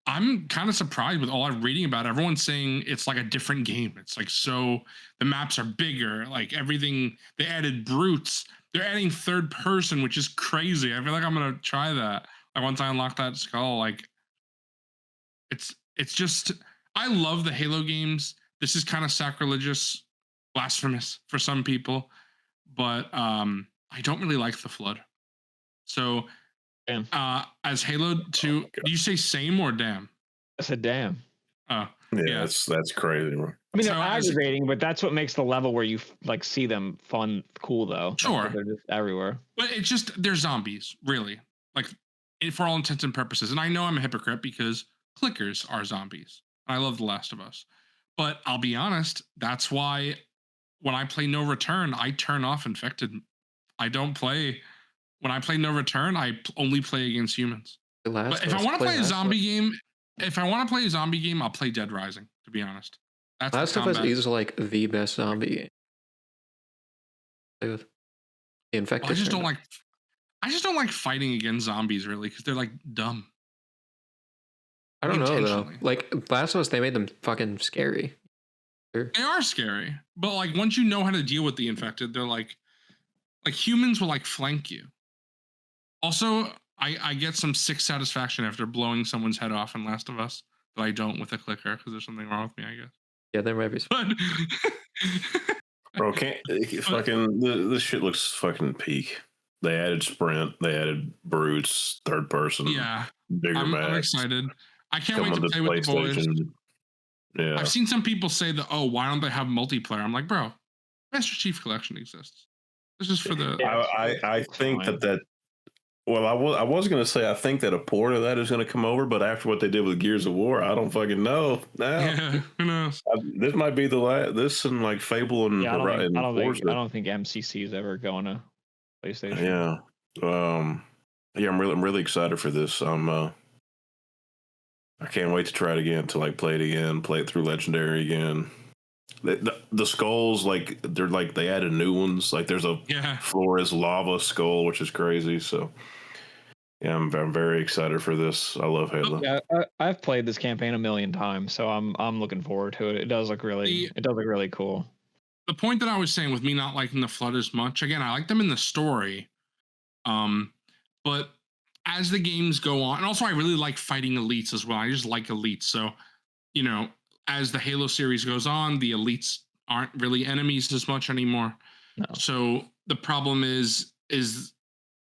[SPEAKER 4] I'm kind of surprised with all I'm reading about it. Everyone's saying it's like a different game. It's like, so the maps are bigger, like everything. They added brutes. They're adding third person, which is crazy. I feel like I'm going to try that. Like once I unlock that skull, like it's just, I love the Halo games. This is kind of sacrilegious, blasphemous for some people, but I don't really like the Flood. So as Halo 2, do you say same or damn?
[SPEAKER 1] I said damn.
[SPEAKER 2] Oh, yeah, that's crazy. Bro.
[SPEAKER 1] I mean, they're aggravating, but that's what makes the level where you like see them fun, cool though.
[SPEAKER 4] Sure,
[SPEAKER 1] they're just everywhere.
[SPEAKER 4] But it's just they're zombies, really. Like for all intents and purposes. And I know I'm a hypocrite because clickers are zombies. I love The Last of Us, but I'll be honest. That's why when I play No Return, I turn off infected. I don't play. When I play No Return, I only play against humans. But if I want to play a zombie game, I'll play Dead Rising, to be honest. That's
[SPEAKER 3] Last of Us is like the best zombie game. Infected.
[SPEAKER 4] I just don't like fighting against zombies really because they're like dumb.
[SPEAKER 3] I don't know though. Like Last of Us, they made them fucking scary.
[SPEAKER 4] They are scary, but like once you know how to deal with the infected, they're like humans will like flank you. Also, I get some sick satisfaction after blowing someone's head off in Last of Us, but I don't with a clicker because there's something wrong with me, I guess.
[SPEAKER 3] Yeah, there might be.
[SPEAKER 2] Bro, this shit looks fucking peak. They added sprint, they added brutes, third person.
[SPEAKER 4] Yeah,
[SPEAKER 2] bigger maps.
[SPEAKER 4] I'm excited. I can't wait to play with the boys.
[SPEAKER 2] Yeah,
[SPEAKER 4] I've seen some people say that. Oh, why don't they have multiplayer? I'm like, bro, Master Chief Collection exists. This is for the.
[SPEAKER 2] I think that. Well, I was going to say I think that a port of that is going to come over, but after what they did with Gears of War, I don't fucking know. Now,
[SPEAKER 4] yeah, who knows?
[SPEAKER 2] This might be the last. This and like Fable and
[SPEAKER 1] I don't think MCC is ever going to PlayStation.
[SPEAKER 2] Yeah, I'm really excited for this. I can't wait to try it again, to like play it again, play it through Legendary again. The skulls, like they added new ones. Like there's a Flores lava skull, which is crazy. So yeah, I'm very excited for this. I love Halo.
[SPEAKER 1] Yeah, I've played this campaign 1,000,000 times, so I'm looking forward to it. It does look really cool.
[SPEAKER 4] The point that I was saying with me not liking the Flood as much, again, I like them in the story, but as the games go on, and also I really like fighting elites as well. I just like elites, so as the Halo series goes on, the elites aren't really enemies as much anymore. No. So the problem is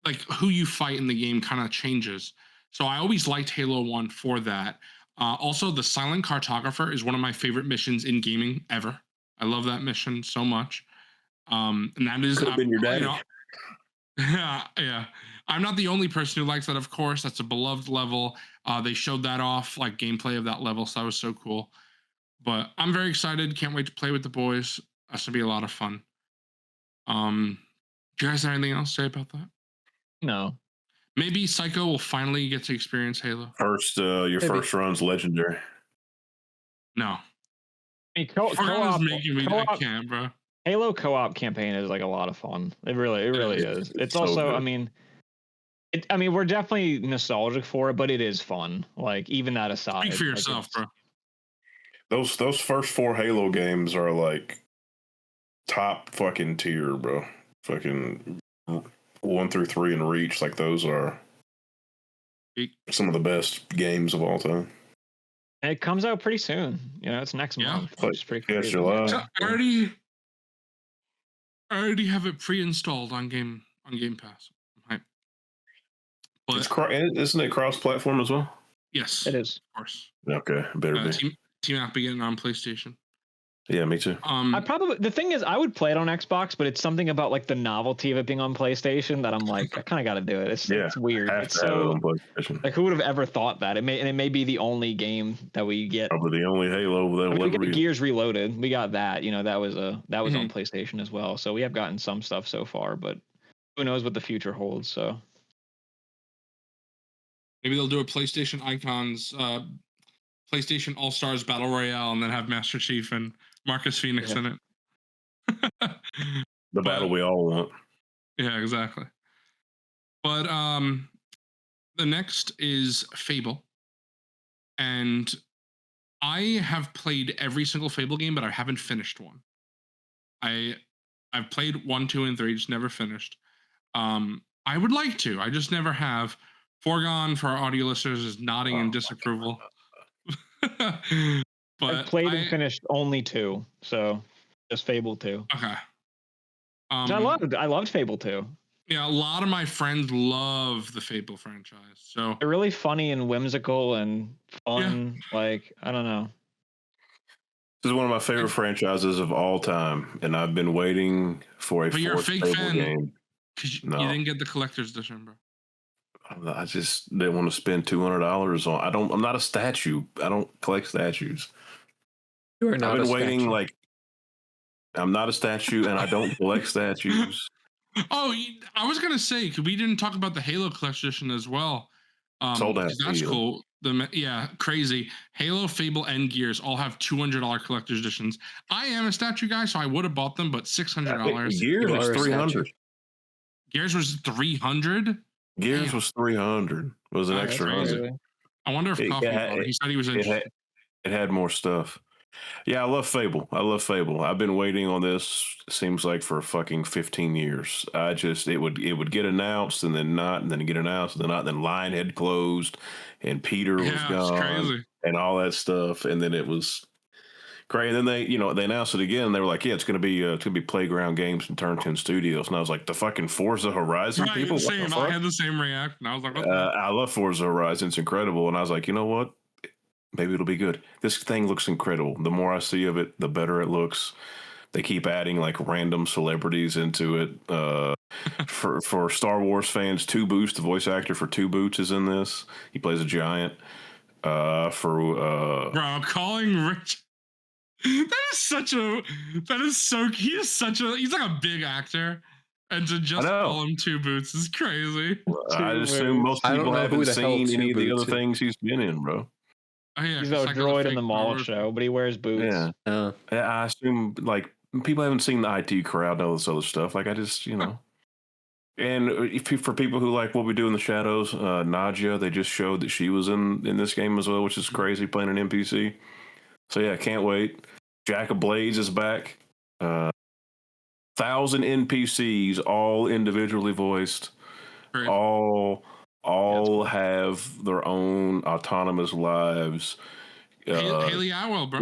[SPEAKER 4] like who you fight in the game kind of changes. So I always liked Halo 1 for that. Also, the Silent Cartographer is one of my favorite missions in gaming ever. I love that mission so much. And that is
[SPEAKER 2] been your daddy.
[SPEAKER 4] Yeah. I'm not the only person who likes that, of course. That's a beloved level. They showed that off, like gameplay of that level, so that was so cool. But I'm very excited. Can't wait to play with the boys. That's gonna be a lot of fun. Do you guys have anything else to say about that?
[SPEAKER 1] No.
[SPEAKER 4] Maybe Psycho will finally get to experience Halo.
[SPEAKER 2] Your first run's Legendary.
[SPEAKER 4] No.
[SPEAKER 1] I mean, co-op
[SPEAKER 4] making me. I can't, bro.
[SPEAKER 1] Halo co-op campaign is like a lot of fun. It really is. It's
[SPEAKER 2] so
[SPEAKER 1] also,
[SPEAKER 2] good.
[SPEAKER 1] I mean, we're definitely nostalgic for it, but it is fun. Like even that aside.
[SPEAKER 4] Speak for yourself, bro.
[SPEAKER 2] Those first 4 Halo games are like top fucking tier, bro. Fucking 1 through 3 in Reach, like those are some of the best games of all time.
[SPEAKER 1] And it comes out pretty soon. You know, it's next month, which is pretty crazy.
[SPEAKER 2] July.
[SPEAKER 4] So I already have it pre-installed on Game Pass. Right.
[SPEAKER 2] But isn't it cross-platform as well?
[SPEAKER 4] Yes,
[SPEAKER 1] it is.
[SPEAKER 4] Of course.
[SPEAKER 2] Okay, better be.
[SPEAKER 4] Team Up getting on PlayStation.
[SPEAKER 2] Yeah, me too.
[SPEAKER 1] The thing is, I would play it on Xbox, but it's something about like the novelty of it being on PlayStation that I'm like, I kind of got to do it. It's weird. It's so like, who would have ever thought that? It may be the only game that we get.
[SPEAKER 2] Probably the only Halo that
[SPEAKER 1] we get Gears Reloaded. We got that. You know, that was on PlayStation as well. So we have gotten some stuff so far, but who knows what the future holds? So
[SPEAKER 4] maybe they'll do a PlayStation Icons, PlayStation All Stars Battle Royale, and then have Master Chief and Marcus Phoenix in it.
[SPEAKER 2] The battle we all want.
[SPEAKER 4] Yeah, exactly. But the next is Fable. And I have played every single Fable game, but I haven't finished one. I've played 1, 2, and 3, just never finished. I would like to. I just never have. Foregone, for our audio listeners, is nodding in disapproval. But
[SPEAKER 1] I've played and finished only 2, so just Fable 2.
[SPEAKER 4] Okay.
[SPEAKER 1] I loved Fable 2.
[SPEAKER 4] Yeah, a lot of my friends love the Fable franchise. So
[SPEAKER 1] they're really funny and whimsical and fun. Yeah. Like, I don't know.
[SPEAKER 2] This is one of my favorite franchises of all time, and I've been waiting for a
[SPEAKER 4] fourth
[SPEAKER 2] Fable game.
[SPEAKER 4] Because you didn't get the collector's edition, bro.
[SPEAKER 2] I just didn't want to spend $200 on. I'm not a statue. I don't collect statues.
[SPEAKER 3] You are not.
[SPEAKER 2] I've been waiting like. I'm not a statue, and I don't collect statues.
[SPEAKER 4] Oh, I was gonna say, because we didn't talk about the Halo collection edition as well.
[SPEAKER 2] Sold out.
[SPEAKER 4] That's cool. Crazy. Halo, Fable, and Gears all have $200 collector's editions. I am a statue guy, so I would have bought them, but $600.
[SPEAKER 2] Gears was $300.
[SPEAKER 4] Gears was $300.
[SPEAKER 2] Gears was $300. It was an extra $100.
[SPEAKER 4] I wonder if Coffee bought it. He said he was interested.
[SPEAKER 2] It had more stuff. Yeah, I love Fable. I've been waiting on this. Seems like for fucking 15 years. It would get announced and then not, and then get announced and then not. Then Lionhead closed, and Peter was gone, and all that stuff. And then it was crazy. And then they announced it again. And they were like, yeah, it's gonna be Playground Games and Turn 10 Studios. And I was like, the fucking Forza Horizon people.
[SPEAKER 4] Same. I had the same reaction. I was like,
[SPEAKER 2] I love Forza Horizon. It's incredible. And I was like, you know what? Maybe it'll be good. This thing looks incredible. The more I see of it, the better it looks. They keep adding like random celebrities into it. For Star Wars fans, 2 Boots, the voice actor for 2 Boots, is in this. He plays a giant.
[SPEAKER 4] Bro, calling Rich. He's like a big actor. And to just call him 2 Boots is crazy.
[SPEAKER 2] I assume most people haven't seen any of the other things he's been in, bro.
[SPEAKER 4] Oh, yeah,
[SPEAKER 1] he's a droid in the mall show, but he wears boots.
[SPEAKER 2] Yeah. I assume like people haven't seen the IT crowd and all this other stuff. Like I just, And for people who like what we do in the shadows, Nadia, they just showed that she was in this game as well, which is crazy, playing an NPC. So yeah, can't wait. Jack of Blades is back. 1,000 NPCs, all individually voiced, all have their own autonomous lives.
[SPEAKER 4] Haley Atwell, bro.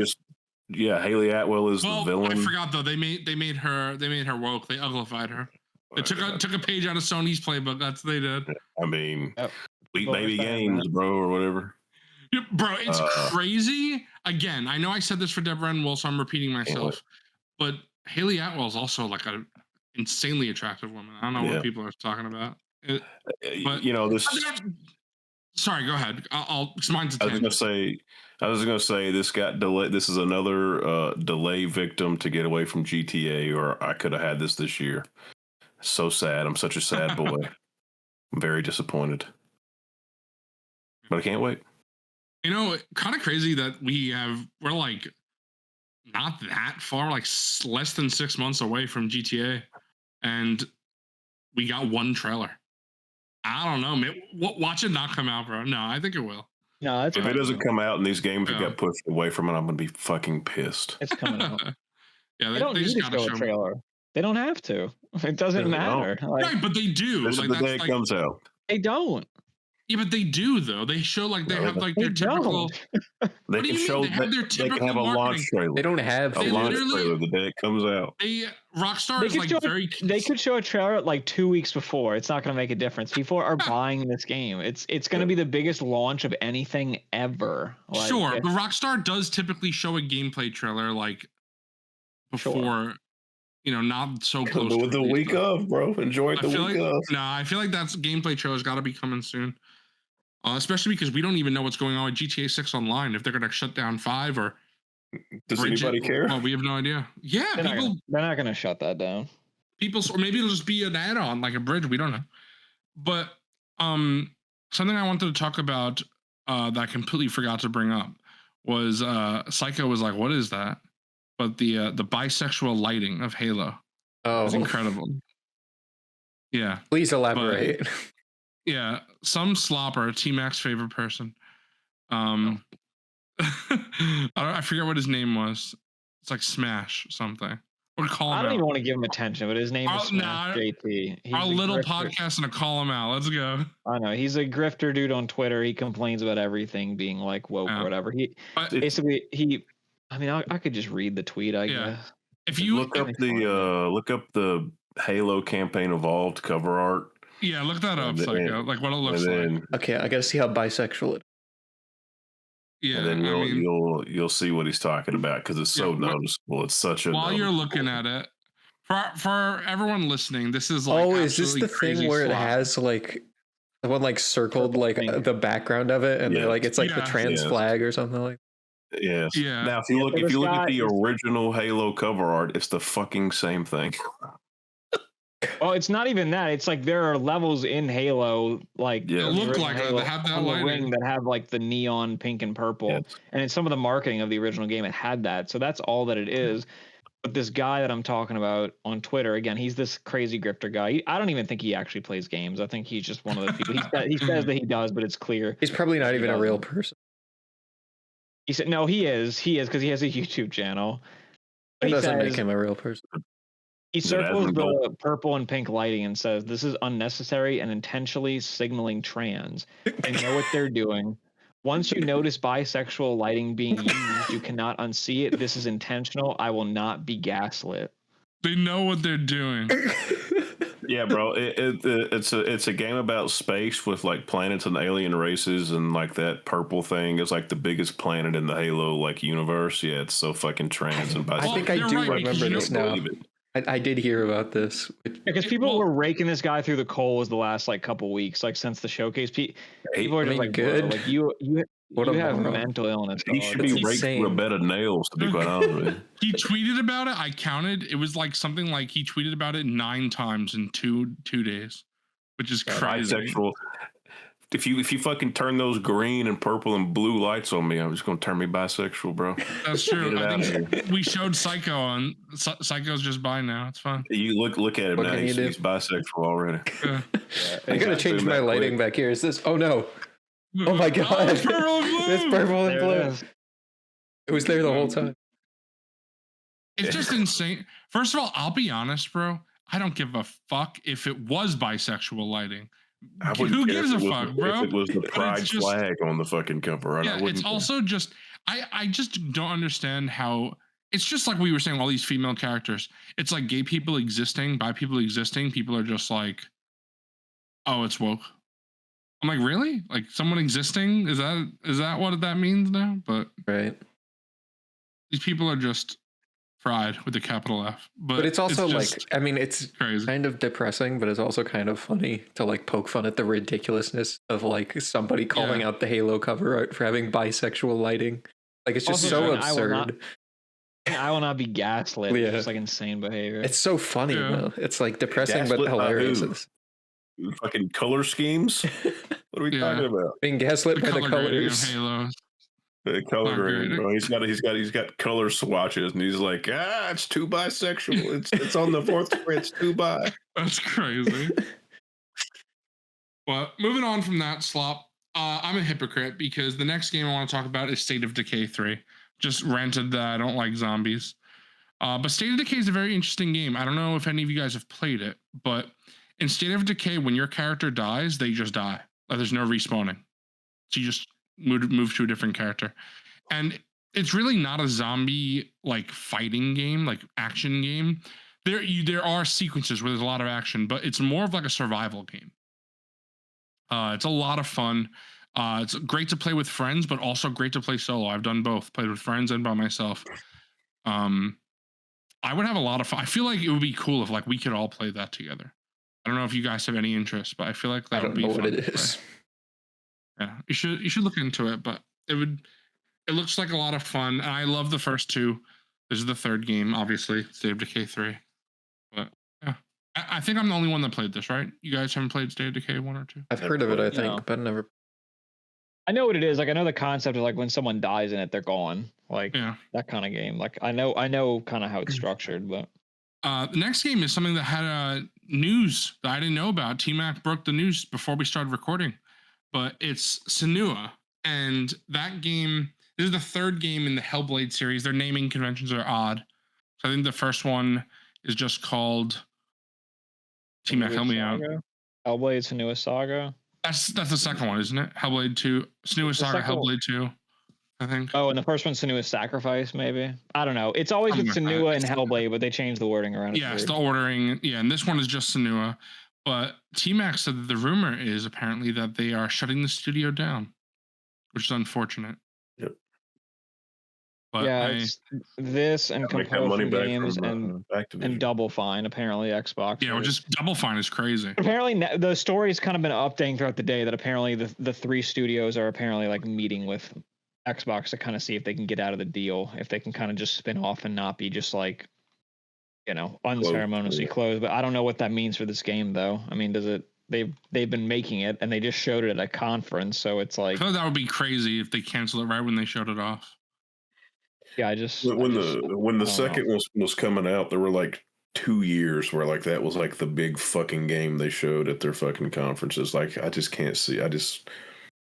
[SPEAKER 2] Haley Atwell is the villain.
[SPEAKER 4] I forgot though. They made her woke. They uglified her. They took a page out of Sony's playbook. That's what they did.
[SPEAKER 2] I mean, Sweet Baby Games, bro, or whatever.
[SPEAKER 4] Yeah, bro, it's crazy. Again, I know I said this for Deborah and Will, so I'm repeating myself. But Haley Atwell is also like an insanely attractive woman. I don't know what people are talking about. Sorry, go ahead. Mine's a tangent.
[SPEAKER 2] I was gonna say this got delayed. This is another delay victim to get away from GTA, or I could have had this year. So sad. I'm such a sad boy. I'm very disappointed, but I can't wait.
[SPEAKER 4] Kind of crazy that we're like not that far, like less than 6 months away from GTA, and we got one trailer. I don't know. Watch it not come out, bro. No, I think it will.
[SPEAKER 1] No,
[SPEAKER 2] if it doesn't come out and these games have got pushed away from it, I'm gonna be fucking pissed.
[SPEAKER 1] It's coming out.
[SPEAKER 4] Yeah,
[SPEAKER 1] they don't need to show a trailer. They don't have to. It doesn't matter.
[SPEAKER 4] Right, but they do.
[SPEAKER 2] This is the day it comes out.
[SPEAKER 1] They don't.
[SPEAKER 4] Yeah, but they do though. They show like they have like their typical.
[SPEAKER 2] They can show
[SPEAKER 4] They have their
[SPEAKER 2] they can
[SPEAKER 4] typical
[SPEAKER 2] have a launch
[SPEAKER 4] marketing.
[SPEAKER 2] trailer.
[SPEAKER 3] They don't have
[SPEAKER 2] a launch trailer the day it comes out.
[SPEAKER 4] Rockstar is like very.
[SPEAKER 1] They could show a trailer like 2 weeks before. It's not going to make a difference. People are buying this game. It's going to be the biggest launch of anything ever. Like,
[SPEAKER 4] sure, but Rockstar does typically show a gameplay trailer like before. You know, not so close.
[SPEAKER 2] With the week of, bro. Enjoy the week of.
[SPEAKER 4] Nah, I feel like that's gameplay trailer's got to be coming soon. Especially because we don't even know what's going on with GTA 6 Online. If they're going to shut down 5 or
[SPEAKER 2] does anybody care?
[SPEAKER 4] Well, we have no idea. Yeah,
[SPEAKER 1] they're not going to shut that down.
[SPEAKER 4] Or maybe it'll just be an add-on, like a bridge. We don't know. But something I wanted to talk about that I completely forgot to bring up was Psycho was like, "What is that?" But the bisexual lighting of Halo is incredible. Yeah.
[SPEAKER 3] Please elaborate.
[SPEAKER 4] But, yeah, some slopper, T-Mac's favorite person. I forget what his name was. It's like Smash something. We'll call him
[SPEAKER 1] I
[SPEAKER 4] out.
[SPEAKER 1] don't even want to give him attention, but his name is Smash JT.
[SPEAKER 4] Our little podcast and call him out. Let's go.
[SPEAKER 1] I know he's a grifter dude on Twitter. He complains about everything being like woke or whatever. I mean, I could just read the tweet. I guess.
[SPEAKER 4] If you
[SPEAKER 2] look up the Halo Campaign Evolved cover art.
[SPEAKER 4] Yeah, look that up, Psycho. Like what it looks like.
[SPEAKER 3] Okay, I gotta see how bisexual it is.
[SPEAKER 4] Yeah,
[SPEAKER 2] and then you'll see what he's talking about because it's so noticeable. It's such a.
[SPEAKER 4] While you're looking at it, for everyone listening, this is like.
[SPEAKER 3] Oh, is this the thing where it has like the one like circled like the background of it, and like it's like the trans flag or something like.
[SPEAKER 2] Yes. Yeah. Now, if you look at the original Halo cover art, it's the fucking same thing.
[SPEAKER 1] Oh, it's not even that. It's like there are levels in Halo, like
[SPEAKER 4] look like
[SPEAKER 1] Halo,
[SPEAKER 4] they have that
[SPEAKER 1] ring that have like the neon pink and purple, and in some of the marketing of the original game, it had that. So that's all that it is. But this guy that I'm talking about on Twitter, again, he's this crazy grifter guy. I don't even think he actually plays games. I think he's just one of those people. He says that he does, but it's clear
[SPEAKER 3] he's probably not even a real person.
[SPEAKER 1] He said, no, he is because he has a YouTube channel.
[SPEAKER 3] It doesn't make him a real person.
[SPEAKER 1] He circles the purple and pink lighting and says, "This is unnecessary and intentionally signaling trans. They know what they're doing. Once you notice bisexual lighting being used, you cannot unsee it. This is intentional. I will not be gaslit."
[SPEAKER 4] They know what they're doing.
[SPEAKER 2] Yeah, bro. It's a game about space with like planets and alien races, and like that purple thing is like the biggest planet in the Halo like universe. Yeah, it's so fucking trans and bisexual.
[SPEAKER 3] I think I do remember this now. I did hear about this
[SPEAKER 1] because people were raking this guy through the coals the last like couple weeks, like since the showcase. People are just like, good. Like you have mental illness.
[SPEAKER 2] He should be raked through a bed of nails, to be quite honest with you.
[SPEAKER 4] He tweeted about it. I counted. It was like something like he tweeted about it 9 times in two days, which is crazy.
[SPEAKER 2] Bisexual. If you fucking turn those green and purple and blue lights on me, I'm just gonna turn me bisexual, bro.
[SPEAKER 4] That's true. I think we showed Psycho on. Psycho's just bi now. It's fine.
[SPEAKER 2] You look at him now. He's bisexual already.
[SPEAKER 3] Yeah. I gotta change my lighting back here. Is this? Oh no! Oh my god! It's purple and blue. It was there the whole time.
[SPEAKER 4] It's just insane. First of all, I'll be honest, bro. I don't give a fuck if it was bisexual lighting. Who gives a fuck, bro?
[SPEAKER 2] If it was the pride flag on the fucking cover, right?
[SPEAKER 4] Yeah, it's also just I just don't understand how it's just like we were saying, all these female characters. It's like gay people existing, bi people existing. People are just like, oh, it's woke. I'm like, really? Like someone existing? Is that what that means now? But
[SPEAKER 3] right,
[SPEAKER 4] these people are just fried with a capital F.
[SPEAKER 3] But it's also like, I mean, it's
[SPEAKER 4] crazy.
[SPEAKER 3] Kind of depressing, but it's also kind of funny to like poke fun at the ridiculousness of like somebody calling out the Halo cover art for having bisexual lighting. Like it's just so absurd.
[SPEAKER 1] I will not be gaslit. Yeah. It's just like insane behavior.
[SPEAKER 3] It's so funny though. It's like depressing but hilarious.
[SPEAKER 2] Fucking color schemes. What are we talking about?
[SPEAKER 3] Being gaslit by the colors.
[SPEAKER 2] The color grading, bro. He's got color swatches, and he's like, it's too bisexual. It's on the fourth screen. It's too bi.
[SPEAKER 4] That's crazy. Well, moving on from that slop, I'm a hypocrite because the next game I want to talk about is State of Decay 3. Just rented that. I don't like zombies. But State of Decay is a very interesting game. I don't know if any of you guys have played it, but in State of Decay, when your character dies, they just die. Like there's no respawning. So you just move to a different character. And it's really not a zombie like fighting game, like action game. There are sequences where there's a lot of action, but it's more of like a survival game. It's a lot of fun. It's great to play with friends, but also great to play solo. I've done both, played with friends and by myself. I would have a lot of fun. I feel like it would be cool if like we could all play that together. I don't know if you guys have any interest, but I feel like that would be fun. I don't know what it is. Yeah, you should look into it, but it looks like a lot of fun. And I love the first two. This is the third game, obviously, State of Decay 3. But yeah, I think I'm the only one that played this, right? You guys haven't played State of Decay 1 or 2?
[SPEAKER 3] I've heard of it, I think, but never.
[SPEAKER 1] I know what it is. Like I know the concept of like when someone dies in it, they're gone. Like that kind of game. Like I know kind of how it's structured, but
[SPEAKER 4] the next game is something that had news that I didn't know about. T-Mac broke the news before we started recording, but it's Senua, and that game. This is the third game in the Hellblade series. Their naming conventions are odd. So I think the first one is just called T-Mac. Help me out.
[SPEAKER 1] Hellblade Senua Saga.
[SPEAKER 4] That's the second one, isn't it? Hellblade 2, Senua Saga, Hellblade 2. I think.
[SPEAKER 1] Oh, and the first one's Senua's Sacrifice, maybe. I don't know. It's always with Senua and Hellblade, but they changed the wording around.
[SPEAKER 4] Yeah, it's the ordering. Yeah, and this one is just Senua. But T-Mac said that the rumor is apparently that they are shutting the studio down, which is unfortunate.
[SPEAKER 2] Yep.
[SPEAKER 1] But yeah, it's this and Compulsion Games and Double Fine, apparently Xbox.
[SPEAKER 4] Yeah, which is Double Fine is crazy.
[SPEAKER 1] Apparently, the story's kind of been updating throughout the day that apparently the three studios are apparently like meeting with Xbox to kind of see if they can get out of the deal, if they can kind of just spin off and not be just like, unceremoniously closed. But I don't know what that means for this game, though. I mean, does it? They've been making it and they just showed it at a conference, so it's like.
[SPEAKER 4] I thought that would be crazy if they canceled it right when they showed it off.
[SPEAKER 1] Yeah,
[SPEAKER 2] when the second was coming out, there were like 2 years where like that was like the big fucking game they showed at their fucking conferences. Like I just can't see.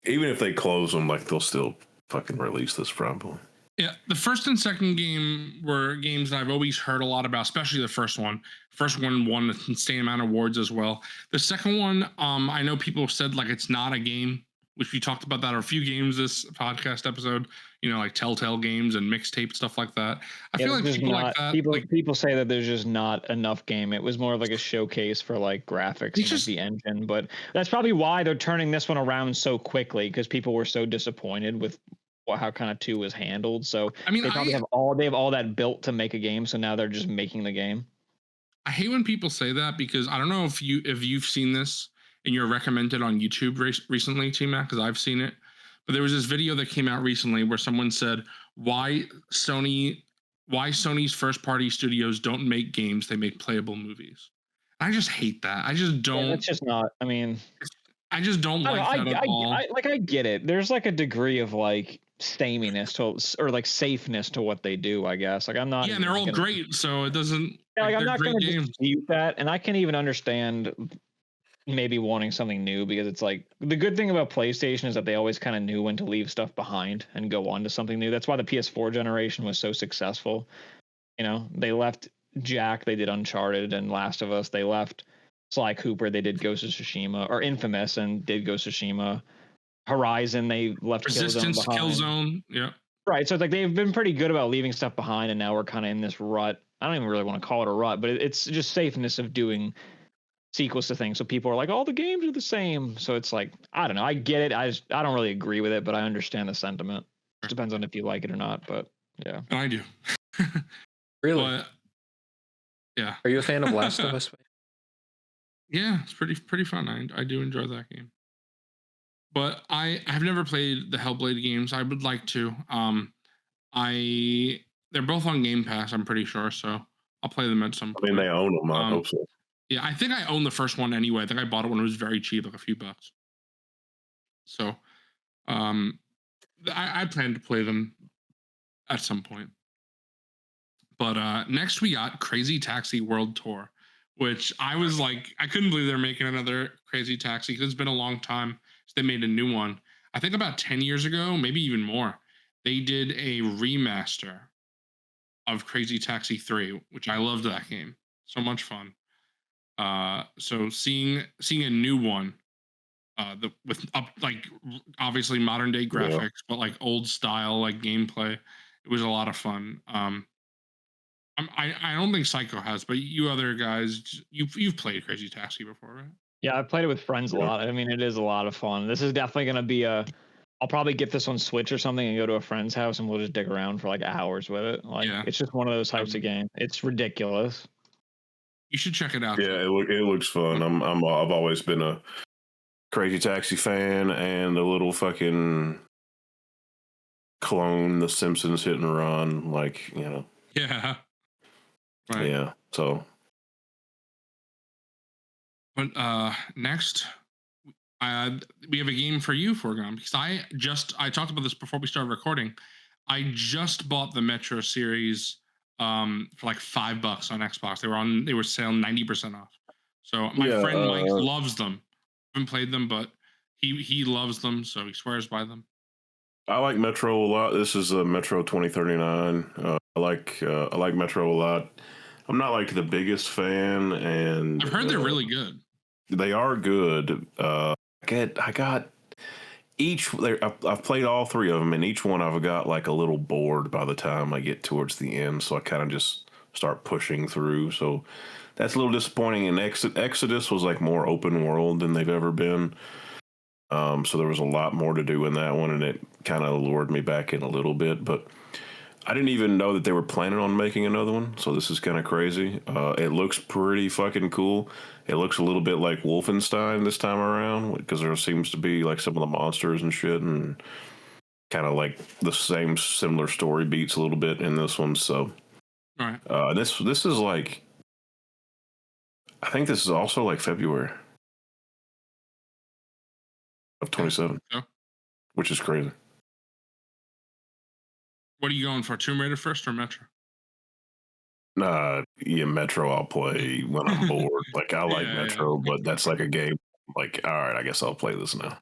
[SPEAKER 2] Even if they close them, like they'll still fucking release this probably.
[SPEAKER 4] Yeah, the first and second game were games that I've always heard a lot about, especially the first one. First one won the insane amount of awards as well. The second one, I know people said like it's not a game, which we talked about that a few games this podcast episode. Like Telltale games and mixtape stuff like that. I feel like people like that.
[SPEAKER 1] People say that there's just not enough game. It was more of like a showcase for like graphics and like the engine, but that's probably why they're turning this one around so quickly because people were so disappointed with how kind of 2 was handled. So I mean, they probably have all that built to make a game. So now they're just making the game.
[SPEAKER 4] I hate when people say that because I don't know if you've seen this and you're recommended on YouTube recently, T-Mac, because I've seen it. But there was this video that came out recently where someone said why Sony's first party studios don't make games, they make playable movies. I just hate that. I just don't.
[SPEAKER 1] It's just not. I mean,
[SPEAKER 4] I just don't like that at all.
[SPEAKER 1] I get it. There's like a degree of like sameness or like safeness to what they do, I guess. Like I'm not.
[SPEAKER 4] Yeah, and they're all great, so it doesn't.
[SPEAKER 1] Yeah, like I'm not going to dispute that, and I can even understand maybe wanting something new because it's like the good thing about PlayStation is that they always kind of knew when to leave stuff behind and go on to something new. That's why the PS4 generation was so successful. They left Jack, they did Uncharted and Last of Us. They left Sly Cooper, they did Ghost of Tsushima, or Infamous and did Ghost of Tsushima. Horizon, they left
[SPEAKER 4] Resistance, Killzone. Yeah.
[SPEAKER 1] Right. So it's like they've been pretty good about leaving stuff behind, and now we're kind of in this rut. I don't even really want to call it a rut, but it's just safeness of doing sequels to things. So people are like, all the games are the same. So it's like, I don't know. I get it. I don't really agree with it, but I understand the sentiment. It depends on if you like it or not, but yeah.
[SPEAKER 4] And I do.
[SPEAKER 3] Really?
[SPEAKER 4] But, yeah.
[SPEAKER 3] Are you a fan of Last of Us?
[SPEAKER 4] Yeah, it's pretty fun. I do enjoy that game. But I've never played the Hellblade games. I would like to. They're both on Game Pass, I'm pretty sure, so I'll play them at some point.
[SPEAKER 2] I mean, they own them. I hope so.
[SPEAKER 4] Yeah, I think I own the first one anyway. I think I bought it when it was very cheap, like a few bucks. So, I plan to play them at some point. But next we got Crazy Taxi World Tour, which I was like, I couldn't believe they're making another Crazy Taxi because it's been a long time since they made a new one. I think about 10 years ago, maybe even more, they did a remaster of Crazy Taxi 3, which I loved that game. So much fun. So seeing a new one with obviously modern day graphics, but like old style like gameplay. It was a lot of fun. I don't think Psycho has, but you other guys, you've played Crazy Taxi before, right?
[SPEAKER 1] Yeah, I've played it with friends a lot. I mean, it is a lot of fun. This is definitely going to be I'll probably get this on Switch or something and go to a friend's house and we'll just dig around for like hours with it. Like, it's just one of those types of games. It's ridiculous.
[SPEAKER 4] You should check it out.
[SPEAKER 2] Yeah, it looks fun. I've always been a Crazy Taxi fan and a little fucking clone The Simpsons Hit and Run, like, you know.
[SPEAKER 4] Yeah. Right.
[SPEAKER 2] Yeah. So.
[SPEAKER 4] But next, we have a game for you, Forgon, because I talked about this before we started recording. I just bought the Metro series for like $5 on Xbox. They were selling 90% off. So my friend Mike loves them. I haven't played them, but he loves them, so he swears by them.
[SPEAKER 2] I like Metro a lot. This is a Metro 2039. I like Metro a lot. I'm not like the biggest fan, and
[SPEAKER 4] I've heard they're really good.
[SPEAKER 2] They are good. I got I've played all three of them, and each one I've got like a little bored by the time I get towards the end, so I kind of just start pushing through. So that's a little disappointing. And Exodus was like more open world than they've ever been. So there was a lot more to do in that one, and it kind of lured me back in a little bit. But I didn't even know that they were planning on making another one, so this is kind of crazy. It looks pretty fucking cool. It looks a little bit like Wolfenstein this time around, because there seems to be like some of the monsters and shit, and kind of like the same similar story beats a little bit in this one. So,
[SPEAKER 4] all right.
[SPEAKER 2] This is like, I think this is also like February of 27, which is crazy.
[SPEAKER 4] What are you going for? Tomb Raider first or Metro?
[SPEAKER 2] Yeah, Metro I'll play when I'm bored. Like, I like Metro, but that's like a game. Like, all right, I guess I'll play this now.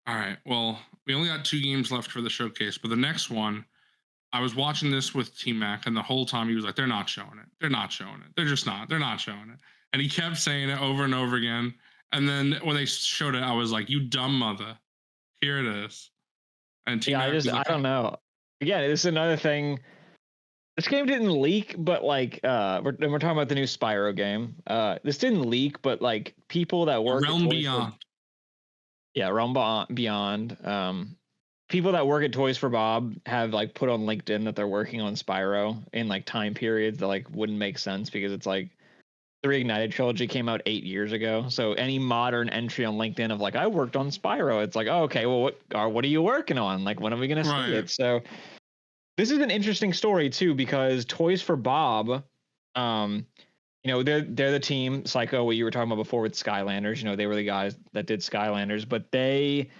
[SPEAKER 4] All right. Well, we only got 2 games left for the showcase, but the next one, I was watching this with T-Mac, and the whole time he was like, they're not showing it. They're not showing it. They're just not. They're not showing it. And he kept saying it over and over again. And then when they showed it, I was like, you dumb mother. Here it is. And
[SPEAKER 1] T-Mac I don't know. Again, this is another thing. This game didn't leak, but like we're talking about the new Spyro game. This didn't leak, but like people that work
[SPEAKER 4] Realm Beyond.
[SPEAKER 1] Realm Beyond. People that work at Toys for Bob have like put on LinkedIn that they're working on Spyro in like time periods that like wouldn't make sense, because it's like the Reignited trilogy came out 8 years ago. So any modern entry on LinkedIn of like, I worked on Spyro, it's like, oh, okay, well, what are you working on? Like, when are we going to see it? So this is an interesting story too, because Toys for Bob, you know, they're the team, Psycho, what you were talking about before with Skylanders, you know, they were the guys that did Skylanders, but they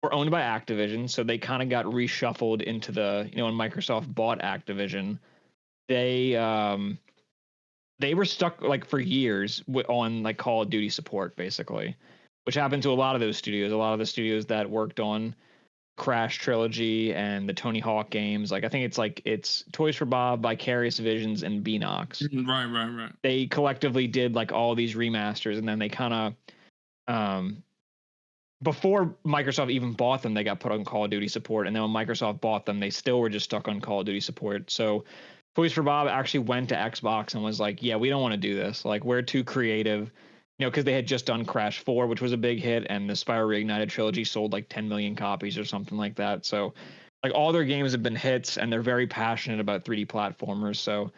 [SPEAKER 1] were owned by Activision. So they kind of got reshuffled into the, you know, when Microsoft bought Activision, they were stuck like for years on like Call of Duty support, basically, which happened to a lot of those studios. A lot of the studios that worked on Crash trilogy and the Tony Hawk games. Like, I think it's Toys for Bob, Vicarious Visions, and Beanox.
[SPEAKER 4] Right.
[SPEAKER 1] They collectively did like all these remasters, and then they kind of, before Microsoft even bought them, they got put on Call of Duty support. And then when Microsoft bought them, they still were just stuck on Call of Duty support. So Toys for Bob actually went to Xbox and was like, yeah, we don't want to do this. Like, we're too creative, you know, because they had just done Crash 4, which was a big hit, and the Spyro Reignited trilogy sold like 10 million copies or something like that. So like all their games have been hits, and they're very passionate about 3D platformers. So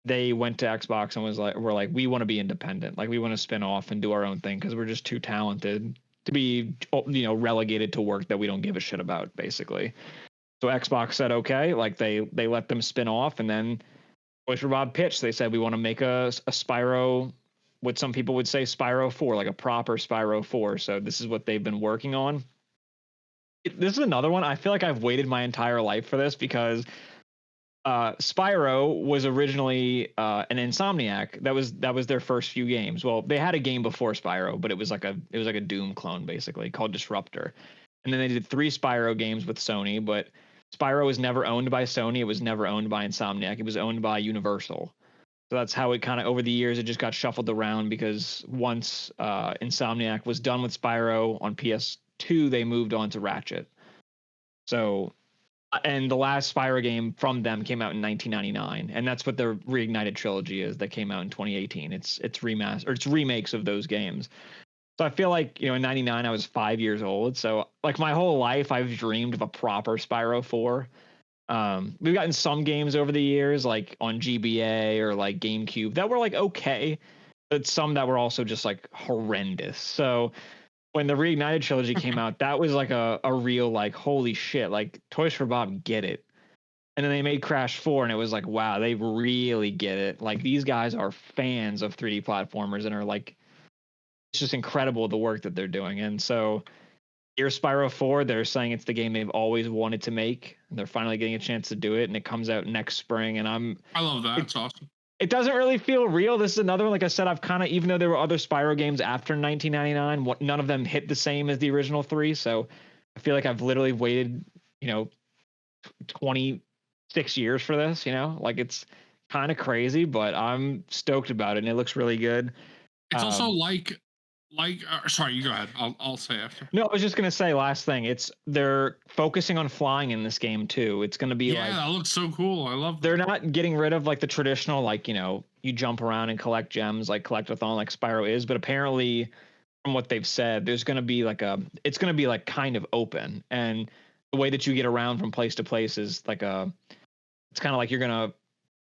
[SPEAKER 1] they went to Xbox and we're like, we want to be independent. Like, we want to spin off and do our own thing, because we're just too talented to be, you know, relegated to work that we don't give a shit about, basically. So Xbox said, okay, like they let them spin off, and then Toys for Bob pitched. They said, we want to make a Spyro, what some people would say Spyro 4, like a proper Spyro 4. So this is what they've been working on. This is another one. I feel like I've waited my entire life for this, because Spyro was originally an Insomniac. That was their first few games. Well, they had a game before Spyro, but it was like a Doom clone, basically, called Disruptor. And then they did 3 Spyro games with Sony, but Spyro was never owned by Sony. It was never owned by Insomniac. It was owned by Universal. So that's how it kind of over the years it just got shuffled around because once Insomniac was done with Spyro on PS2, they moved on to Ratchet. So, and the last Spyro game from them came out in 1999, and that's what the Reignited trilogy is that came out in 2018. It's remakes of those games. So I feel like, in 99 I was 5 years old. So like my whole life I've dreamed of a proper Spyro 4. We've gotten some games over the years, like on GBA or like GameCube, that were like okay, but some that were also just like horrendous. So when the Reignited trilogy came out, that was like a real like holy shit, like Toys for Bob get it. And then they made Crash 4 and it was like, wow, they really get it. Like these guys are fans of 3D platformers and are like, it's just incredible the work that they're doing. And so here Spyro 4, they're saying it's the game they've always wanted to make, and they're finally getting a chance to do it, and it comes out next spring. And
[SPEAKER 4] I love that. It's awesome.
[SPEAKER 1] It doesn't really feel real. This is another one. Like I said, I've kind of, even though there were other Spyro games after 1999, none of them hit the same as the original 3. So I feel like I've literally waited, 26 years for this. Like it's kind of crazy, but I'm stoked about it, and it looks really good.
[SPEAKER 4] It's also sorry, you go ahead. I'll say after.
[SPEAKER 1] No, I was just gonna say last thing. They're focusing on flying in this game too. It's gonna be
[SPEAKER 4] that looks so cool. I love that.
[SPEAKER 1] They're not getting rid of like the traditional you jump around and collect gems like Collectathon like Spyro is, but apparently from what they've said, there's gonna be it's gonna be like kind of open, and the way that you get around from place to place is it's kind of like you're gonna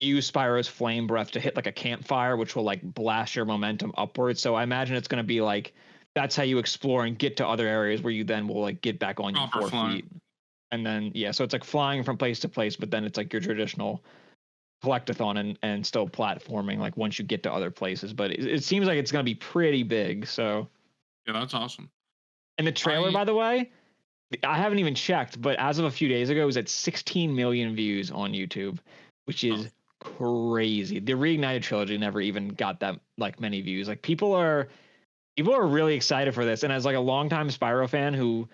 [SPEAKER 1] use Spyro's flame breath to hit like a campfire, which will like blast your momentum upwards. So I imagine it's going to be like, that's how you explore and get to other areas where you then will like get back on your 4 feet. And then, so it's like flying from place to place, but then it's like your traditional collectathon and still platforming, like once you get to other places, but it seems like it's going to be pretty big. So
[SPEAKER 4] yeah, that's awesome.
[SPEAKER 1] And the trailer, by the way, I haven't even checked, but as of a few days ago, it was at 16 million views on YouTube, which is crazy. The Reignited trilogy never even got that like many views. Like people are really excited for this, and as like a longtime Spyro fan who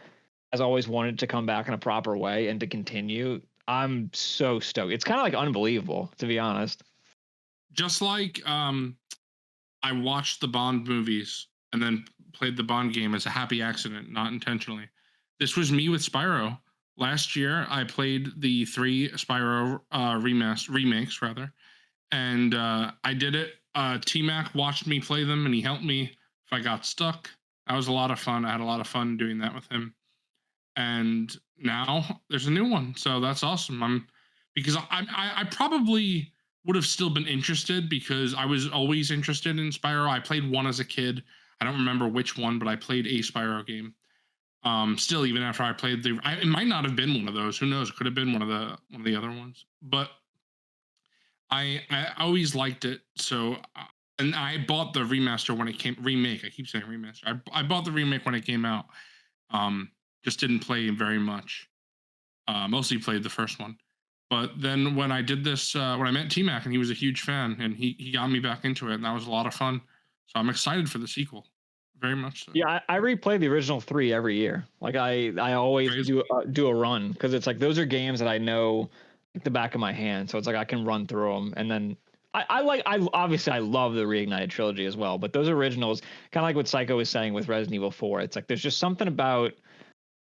[SPEAKER 1] has always wanted to come back in a proper way and to continue, I'm so stoked. It's kind of like unbelievable, to be honest.
[SPEAKER 4] Just like I watched the Bond movies and then played the Bond game as a happy accident, not intentionally. This was me with Spyro. Last year, I played the 3 Spyro remakes, and I did it. T-Mac watched me play them, and he helped me if I got stuck. That was a lot of fun. I had a lot of fun doing that with him. And now there's a new one, so that's awesome. Because I probably would have still been interested because I was always interested in Spyro. I played one as a kid. I don't remember which one, but I played a Spyro game. Still, even after I played it might not have been one of those. Who knows? It could have been one of the other ones. But I always liked it. So, and I bought the remaster when it came. Remake. I keep saying remaster. I bought the remake when it came out. Just didn't play very much. Mostly played the first one. But then when I did this, when I met T-Mac, and he was a huge fan, and he got me back into it, and that was a lot of fun. So I'm excited for the sequel. Very much so.
[SPEAKER 1] Yeah, I replay the original 3 every year. Like I always do a run because it's like those are games that I know like the back of my hand. So it's like I can run through them, and then I obviously I love the Reignited trilogy as well. But those originals, kind of like what Psycho was saying with Resident Evil 4, it's like there's just something about,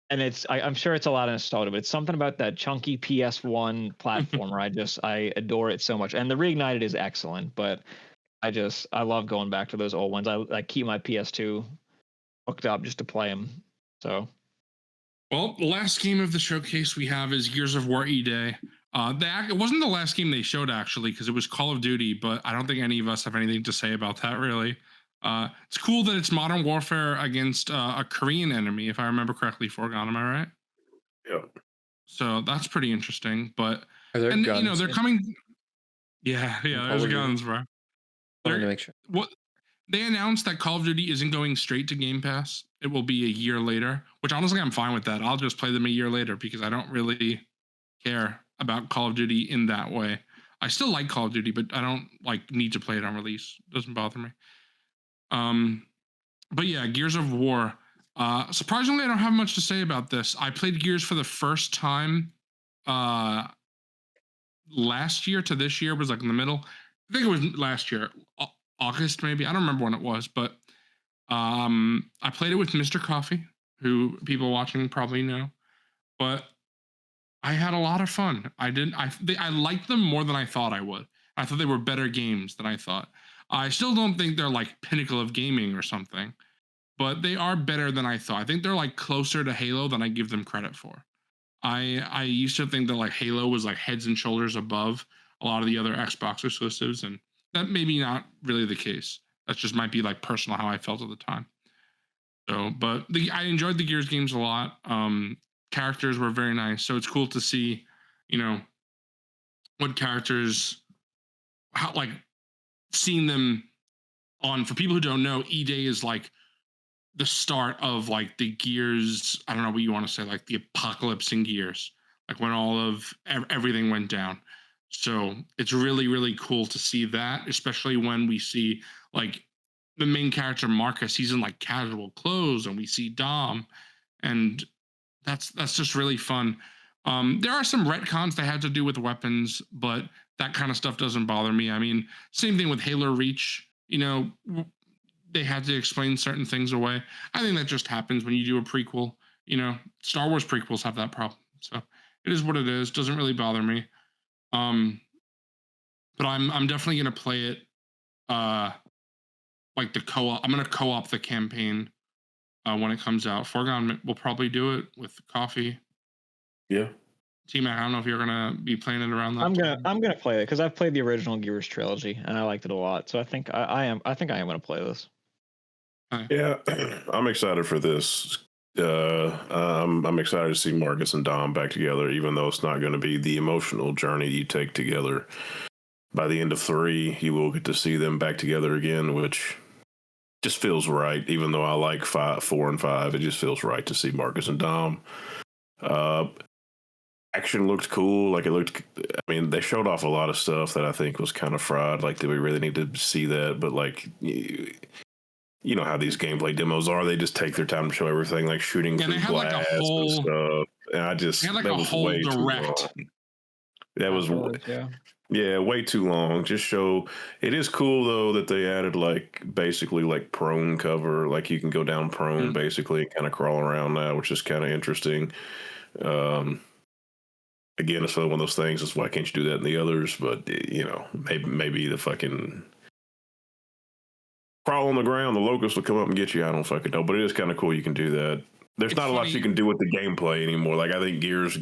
[SPEAKER 1] and I'm sure it's a lot of nostalgia, but it's something about that chunky PS1 platformer. I adore it so much, and the Reignited is excellent, but I love going back to those old ones. I keep my PS2 hooked up just to play them. So,
[SPEAKER 4] well, the last game of the showcase we have is Gears of War E-Day. It wasn't the last game they showed actually, because it was Call of Duty, but I don't think any of us have anything to say about that really. It's cool that it's Modern Warfare against a Korean enemy, if I remember correctly. Forgone, am I right?
[SPEAKER 2] Yeah.
[SPEAKER 4] So that's pretty interesting. But
[SPEAKER 3] they're
[SPEAKER 4] coming. Yeah, there's guns, bro.
[SPEAKER 3] To make sure.
[SPEAKER 4] What they announced that Call of Duty isn't going straight to Game Pass. It will be a year later, which honestly I'm fine with that. I'll just play them a year later because I don't really care about Call of Duty in that way. I still like Call of Duty, but I don't need to play it on release. It doesn't bother me. But yeah, Gears of War. Surprisingly, I don't have much to say about this. I played Gears for the first time last year to this year, was like in the middle. I think it was last year, August maybe. I don't remember when it was, but I played it with Mr. Coffee, who people watching probably know. But I had a lot of fun. I liked them more than I thought I would. I thought they were better games than I thought. I still don't think they're like pinnacle of gaming or something, but they are better than I thought. I think they're like closer to Halo than I give them credit for. I used to think that like Halo was like heads and shoulders above a lot of the other Xbox exclusives, and that may be not really the case. That just might be like personal how I felt at the time. So, but I enjoyed the Gears games a lot. Characters were very nice, so it's cool to see, what characters, how like seeing them on. For people who don't know, E-Day is like the start of like the Gears. I don't know what you want to say, like the apocalypse in Gears, like when all of everything went down. So it's really, really cool to see that, especially when we see like the main character Marcus, he's in like casual clothes, and we see Dom, and that's just really fun. There are some retcons that had to do with weapons, but that kind of stuff doesn't bother me. I mean, same thing with Halo Reach. They had to explain certain things away. I think that just happens when you do a prequel. Star Wars prequels have that problem. So it is what it is. Doesn't really bother me. But I'm definitely gonna play it. Like the co-op. I'm gonna co-op the campaign when it comes out. Foregone will probably do it with Coffee.
[SPEAKER 2] Yeah.
[SPEAKER 4] T-Mac, I don't know if you're gonna be playing it around that.
[SPEAKER 1] I'm gonna play it because I've played the original Gears trilogy and I liked it a lot. So I think I am gonna play this.
[SPEAKER 2] Yeah, I'm excited for this. I'm excited to see Marcus and Dom back together, even though it's not going to be the emotional journey you take together. By the end of 3, you will get to see them back together again, which just feels right. Even though I like 4 and 5, it just feels right to see Marcus and Dom. Action looked cool. I mean, they showed off a lot of stuff that I think was kind of fried. Like, did we really need to see that? But like, you know how these gameplay demos are. They just take their time to show everything, like shooting through glass and stuff. And I just, that was way too long. That was, way too long. Just show. It is cool though that they added like basically like prone cover. Like you can go down prone basically and kind of crawl around now, which is kind of interesting. Again, it's one of those things. Is why can't you do that in the others? But maybe the fucking crawl on the ground, the locust will come up and get you. I don't fucking know, but it is kind of cool. You can do that. There's not a lot you can do with the gameplay anymore. Like I think Gears,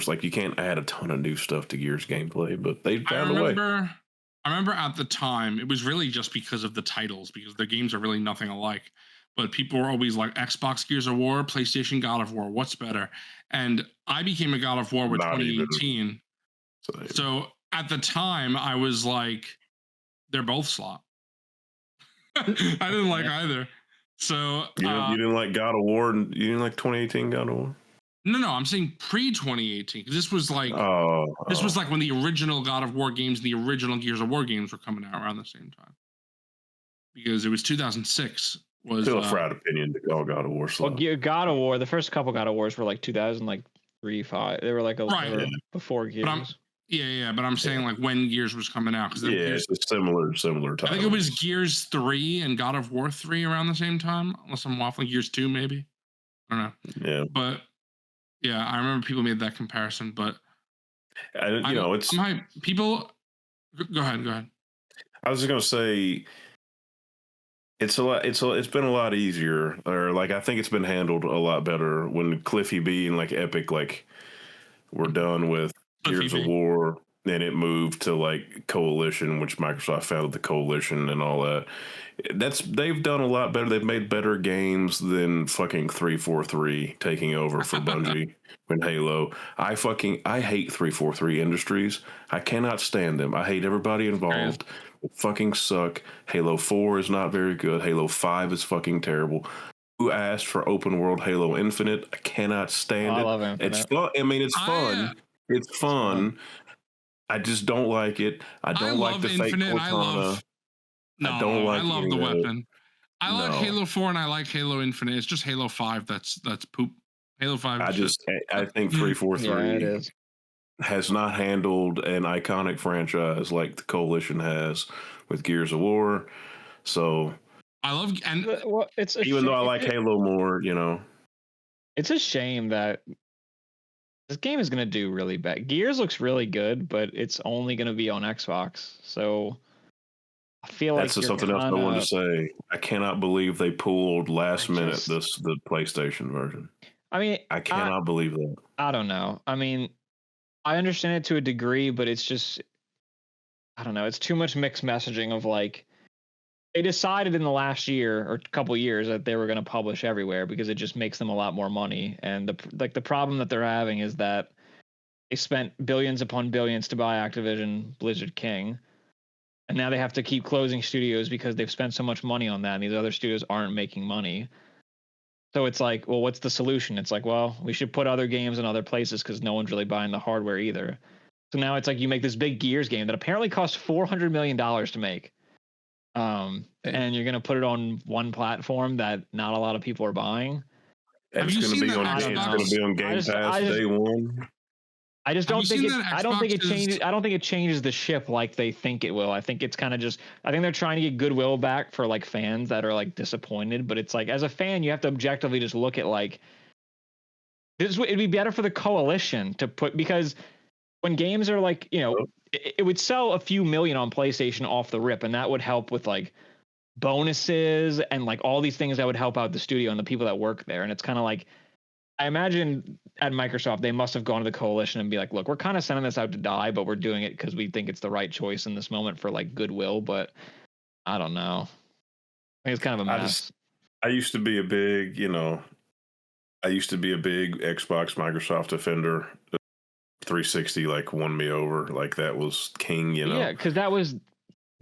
[SPEAKER 2] like you can't add a ton of new stuff to Gears gameplay, but they found a way.
[SPEAKER 4] I remember at the time it was really just because of the titles, because the games are really nothing alike. But people were always like Xbox Gears of War, PlayStation God of War, what's better? And I became a God of War with 2018. So at the time I was like, they're both slop. I didn't like either. So
[SPEAKER 2] you didn't like God of War, and you didn't like 2018 God of War?
[SPEAKER 4] No, I'm saying pre-2018 because this was like was like when the original God of War games and the original Gears of War games were coming out around the same time. Because it was 2006. Was
[SPEAKER 2] still a fried opinion to call God of War slow.
[SPEAKER 1] Well, God of War, the first couple God of Wars were like 2003, 5. They were like before Gears.
[SPEAKER 4] But I'm saying like when Gears was coming out, because
[SPEAKER 2] it's a similar titles.
[SPEAKER 4] I think it was Gears 3 and God of War 3 around the same time, unless I'm waffling. Gears 2 maybe, I don't know.
[SPEAKER 2] Yeah,
[SPEAKER 4] but yeah, I remember people made that comparison. But
[SPEAKER 2] it's
[SPEAKER 4] people. Go ahead.
[SPEAKER 2] I was just gonna say it's been a lot easier, or like I think it's been handled a lot better when Cliffy B and like Epic like we're done with Gears of War, then it moved to like Coalition, which Microsoft founded the Coalition and all that. They've done a lot better. They've made better games than fucking 343 taking over for Bungie when Halo. I hate 343 Industries. I cannot stand them. I hate everybody involved. They fucking suck. Halo 4 is not very good. Halo 5 is fucking terrible. Who asked for open world Halo Infinite? I cannot stand it. I love Infinite. It's fun. I mean, it's fun. It's fun. I just don't like it. I don't like the fake Cortana. I
[SPEAKER 4] love the weapon. I like Halo 4 and I like Halo Infinite. It's just Halo 5 that's poop. Halo 5.
[SPEAKER 2] I think 343.
[SPEAKER 1] Yeah, it is.
[SPEAKER 2] has not handled an iconic franchise like the Coalition has with Gears of War. So
[SPEAKER 4] I love, and
[SPEAKER 1] well, it's
[SPEAKER 2] even though I like Halo more,
[SPEAKER 1] it's a shame that this game is going to do really bad. Gears looks really good, but it's only going to be on Xbox. So I feel
[SPEAKER 2] that's
[SPEAKER 1] like
[SPEAKER 2] something else I wanted to say. I cannot believe they pulled last minute the PlayStation version.
[SPEAKER 1] I mean,
[SPEAKER 2] I cannot believe that.
[SPEAKER 1] I don't know. I mean, I understand it to a degree, but it's just, I don't know. It's too much mixed messaging of like, they decided in the last year or couple years that they were going to publish everywhere because it just makes them a lot more money. And the problem that they're having is that they spent billions upon billions to buy Activision Blizzard King. And now they have to keep closing studios because they've spent so much money on that and these other studios aren't making money. So it's like, well, what's the solution? It's like, well, we should put other games in other places because no one's really buying the hardware either. So now it's like you make this big Gears game that apparently cost $400 million to make. And you're going to put it on one platform that not a lot of people are buying.
[SPEAKER 2] And it's going to be on Game Pass day one.
[SPEAKER 1] I just don't think it changes. I don't think it changes the ship like they think it will. I think it's kind of just. I think they're trying to get goodwill back for like fans that are like disappointed. But it's like as a fan, you have to objectively just look at like this. It'd be better for the Coalition to put because when games are like it would sell a few million on PlayStation off the rip, and that would help with like bonuses and like all these things that would help out the studio and the people that work there. And it's kind of like. I imagine at Microsoft, they must have gone to the Coalition and be like, look, we're kind of sending this out to die, but we're doing it because we think it's the right choice in this moment for like goodwill. But I don't know. I think it's kind of a mess.
[SPEAKER 2] I used to be a big, Xbox Microsoft defender. 360 like won me over. Like that was king,
[SPEAKER 1] Yeah, because that was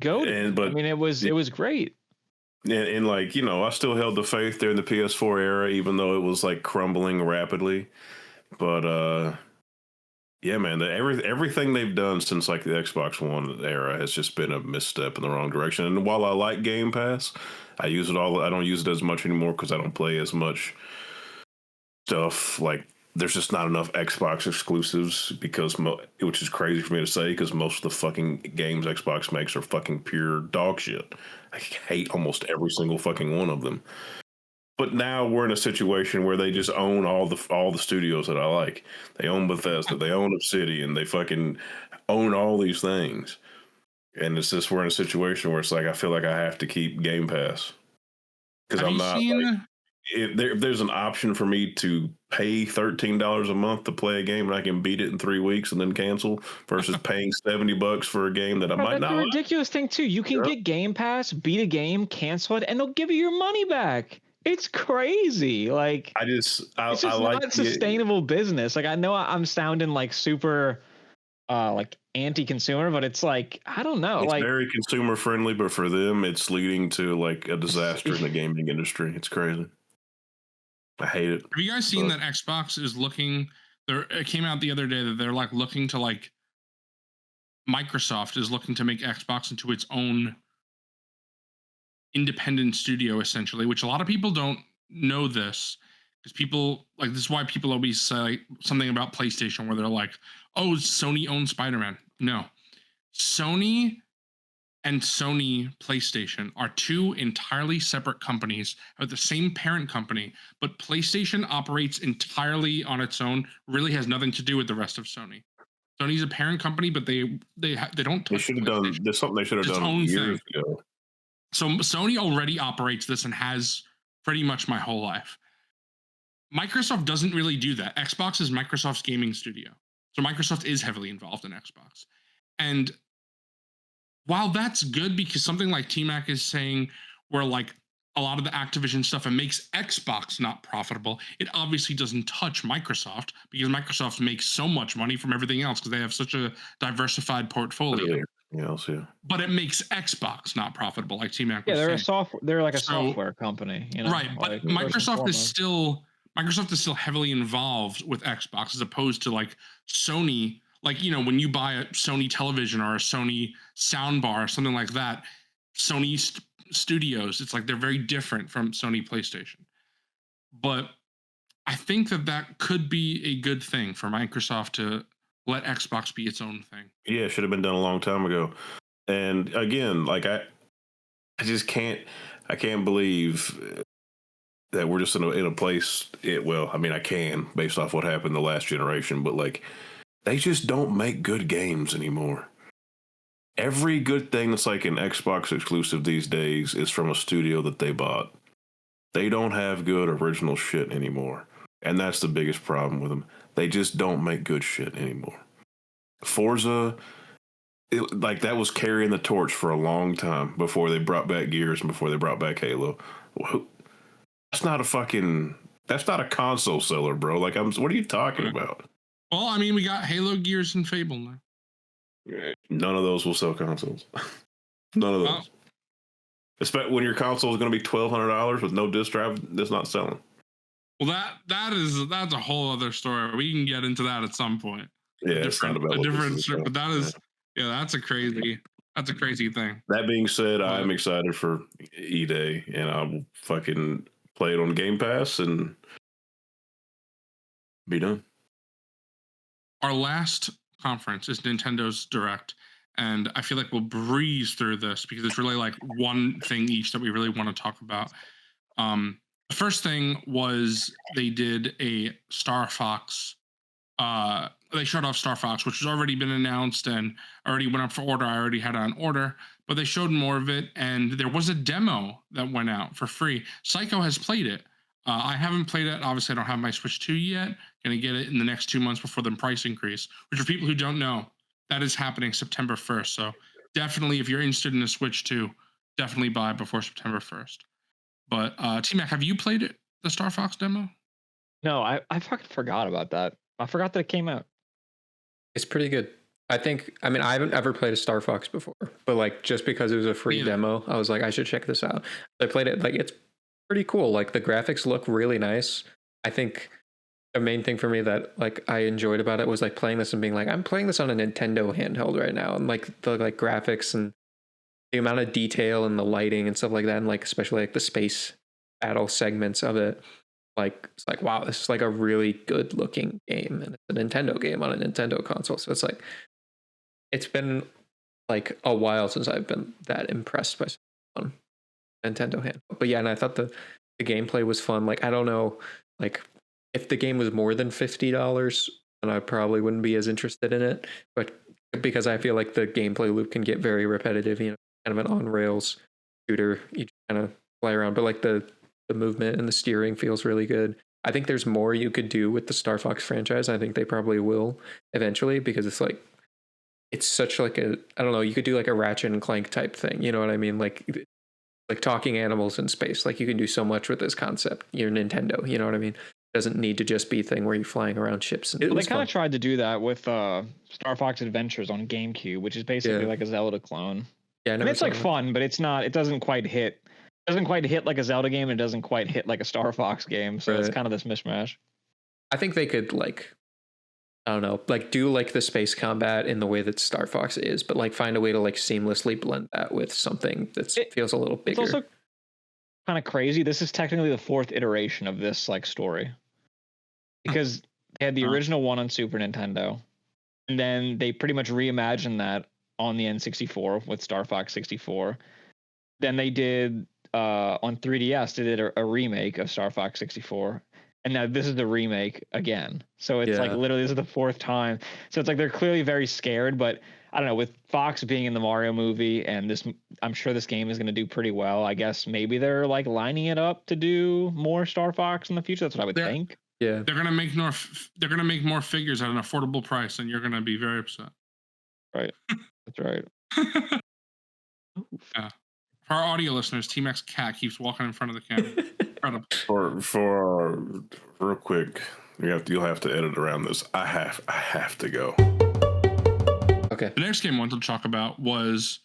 [SPEAKER 1] goated. But I mean, it was great.
[SPEAKER 2] And like, I still held the faith during the PS4 era, even though it was like crumbling rapidly. But yeah, man, everything they've done since like the Xbox One era has just been a misstep in the wrong direction. And while I like Game Pass, I use it all. I don't use it as much anymore because I don't play as much stuff. Like there's just not enough Xbox exclusives which is crazy for me to say because most of the fucking games Xbox makes are fucking pure dog shit. I hate almost every single fucking one of them. But now we're in a situation where they just own all the studios that I like. They own Bethesda, they own Obsidian, they fucking own all these things. And it's just we're in a situation where it's like I feel like I have to keep Game Pass because I'm not. If there's an option for me to pay $13 a month to play a game and I can beat it in 3 weeks and then cancel versus paying $70 for a game that I might not.
[SPEAKER 1] That's a ridiculous thing too. You can get Game Pass, beat a game, cancel it, and they'll give you your money back. It's crazy. Like it's just not sustainable business. Like I know I'm sounding like super like anti-consumer, but it's like I don't know.
[SPEAKER 2] It's
[SPEAKER 1] like
[SPEAKER 2] very consumer friendly, but for them, it's leading to like a disaster in the gaming industry. It's crazy. I hate it.
[SPEAKER 4] Have you guys seen that Xbox is looking? It came out the other day that they're like looking to like Microsoft is looking to make Xbox into its own independent studio, essentially. Which a lot of people don't know this because people like this is why people always say something about PlayStation where they're like, "Oh, Sony owns Spider-Man." No, Sony and Sony PlayStation are two entirely separate companies with the same parent company, but PlayStation operates entirely on its own, really has nothing to do with the rest of Sony. Sony's a parent company, but they don't touch.
[SPEAKER 2] They should have done. There's something they should have done years ago.
[SPEAKER 4] So Sony already operates this and has pretty much my whole life. Microsoft doesn't really do that. Xbox is Microsoft's gaming studio. So Microsoft is heavily involved in Xbox. And while that's good because something like T-Mac is saying where like a lot of the Activision stuff and makes Xbox not profitable, it obviously doesn't touch Microsoft because Microsoft makes so much money from everything else because they have such a diversified portfolio.
[SPEAKER 2] Yeah.
[SPEAKER 4] But it makes Xbox not profitable, like T-Mac was
[SPEAKER 1] saying.
[SPEAKER 4] They're
[SPEAKER 1] they're like a software company,
[SPEAKER 4] right? But like, Microsoft is still heavily involved with Xbox as opposed to like Sony. Like, when you buy a Sony television or a Sony soundbar or something like that, Sony studios, it's like they're very different from Sony PlayStation. But I think that could be a good thing for Microsoft to let Xbox be its own thing.
[SPEAKER 2] Yeah, it should have been done a long time ago. And again, like I just can't believe that we're just in a place. Well, I mean, I can based off what happened the last generation, but like they just don't make good games anymore. Every good thing that's like an Xbox exclusive these days is from a studio that they bought. They don't have good original shit anymore. And that's the biggest problem with them. They just don't make good shit anymore. Forza, like that was carrying the torch for a long time before they brought back Gears and before they brought back Halo. That's not a console seller, bro. Like, what are you talking about?
[SPEAKER 4] Well, I mean, we got Halo, Gears, and Fable now.
[SPEAKER 2] None of those will sell consoles. None of those. Especially when your console is going to be $1,200 with no disc drive, that's not selling.
[SPEAKER 4] Well, that's a whole other story. We can get into that at some point.
[SPEAKER 2] Yeah, it's not about
[SPEAKER 4] a different story, but that is that's a crazy thing.
[SPEAKER 2] That being said, I'm excited for E-Day, and I'll fucking play it on Game Pass and be done.
[SPEAKER 4] Our last conference is Nintendo's Direct, and I feel like we'll breeze through this because it's really like one thing each that we really want to talk about. The first thing was they did a Star Fox. They showed off Star Fox, which has already been announced and already went up for order. I already had it on order, but they showed more of it, and there was a demo that went out for free. Psycho has played it. I haven't played it. Obviously, I don't have my Switch 2 yet. Going to get it in the next 2 months before the price increase, which for people who don't know, that is happening September 1st. So definitely, if you're interested in a Switch 2, definitely buy it before September 1st. But T-Mac, have you played it, the Star Fox demo?
[SPEAKER 1] No, I fucking forgot about that. I forgot that it came out.
[SPEAKER 3] It's pretty good. I haven't ever played a Star Fox before, but like just because it was a free demo, I was like, I should check this out. I played it, like it's pretty cool. Like the graphics look really nice. I think the main thing for me that like I enjoyed about it was like playing this and being like, I'm playing this on a Nintendo handheld right now, and like the like graphics and the amount of detail and the lighting and stuff like that, and like especially like the space battle segments of it. Like it's like, wow, this is like a really good looking game, and it's a Nintendo game on a Nintendo console. So it's like, it's been like a while since I've been that impressed by on Nintendo handheld. But yeah, and I thought the gameplay was fun. Like I don't know, like if the game was more than $50, then I probably wouldn't be as interested in it. But because I feel like the gameplay loop can get very repetitive, you know, kind of an on rails shooter, you just kind of fly around. But like the movement and the steering feels really good. I think there's more you could do with the Star Fox franchise. I think they probably will eventually, because it's like, it's such like a, I don't know, you could do like a Ratchet and Clank type thing. You know what I mean? Like talking animals in space. Like you can do so much with this concept. You're Nintendo, you know what I mean? It doesn't need to just be a thing where you're flying around ships. And
[SPEAKER 1] they kind of tried to do that with Star Fox Adventures on GameCube, which is basically like a Zelda clone. Yeah, and it's like fun, but it's not. It doesn't quite hit. Doesn't quite hit like a Zelda game, and it doesn't quite hit like a Star Fox game. So it's kind of this mishmash.
[SPEAKER 3] I think they could like, I don't know, like do like the space combat in the way that Star Fox is, but like find a way to like seamlessly blend that with something that feels a little bigger.
[SPEAKER 1] It's also kind of crazy. This is technically the fourth iteration of this like story, because they had the original one on Super Nintendo, and then they pretty much reimagined that on the N64 with Star Fox 64. Then they did on 3DS, they did a remake of Star Fox 64. And now this is the remake again. So it's like literally this is the fourth time. So it's like they're clearly very scared, but I don't know, with Fox being in the Mario movie and this, I'm sure this game is going to do pretty well. I guess maybe they're like lining it up to do more Star Fox in the future. That's what I would think.
[SPEAKER 3] Yeah.
[SPEAKER 4] They're going to make more figures at an affordable price, and you're going to be very upset.
[SPEAKER 1] Right. That's right.
[SPEAKER 4] Yeah. For our audio listeners, T-Mac's cat keeps walking in front of the camera.
[SPEAKER 2] For real quick, you'll have to edit around this. I have to go.
[SPEAKER 3] Okay.
[SPEAKER 4] The next game I wanted to talk about was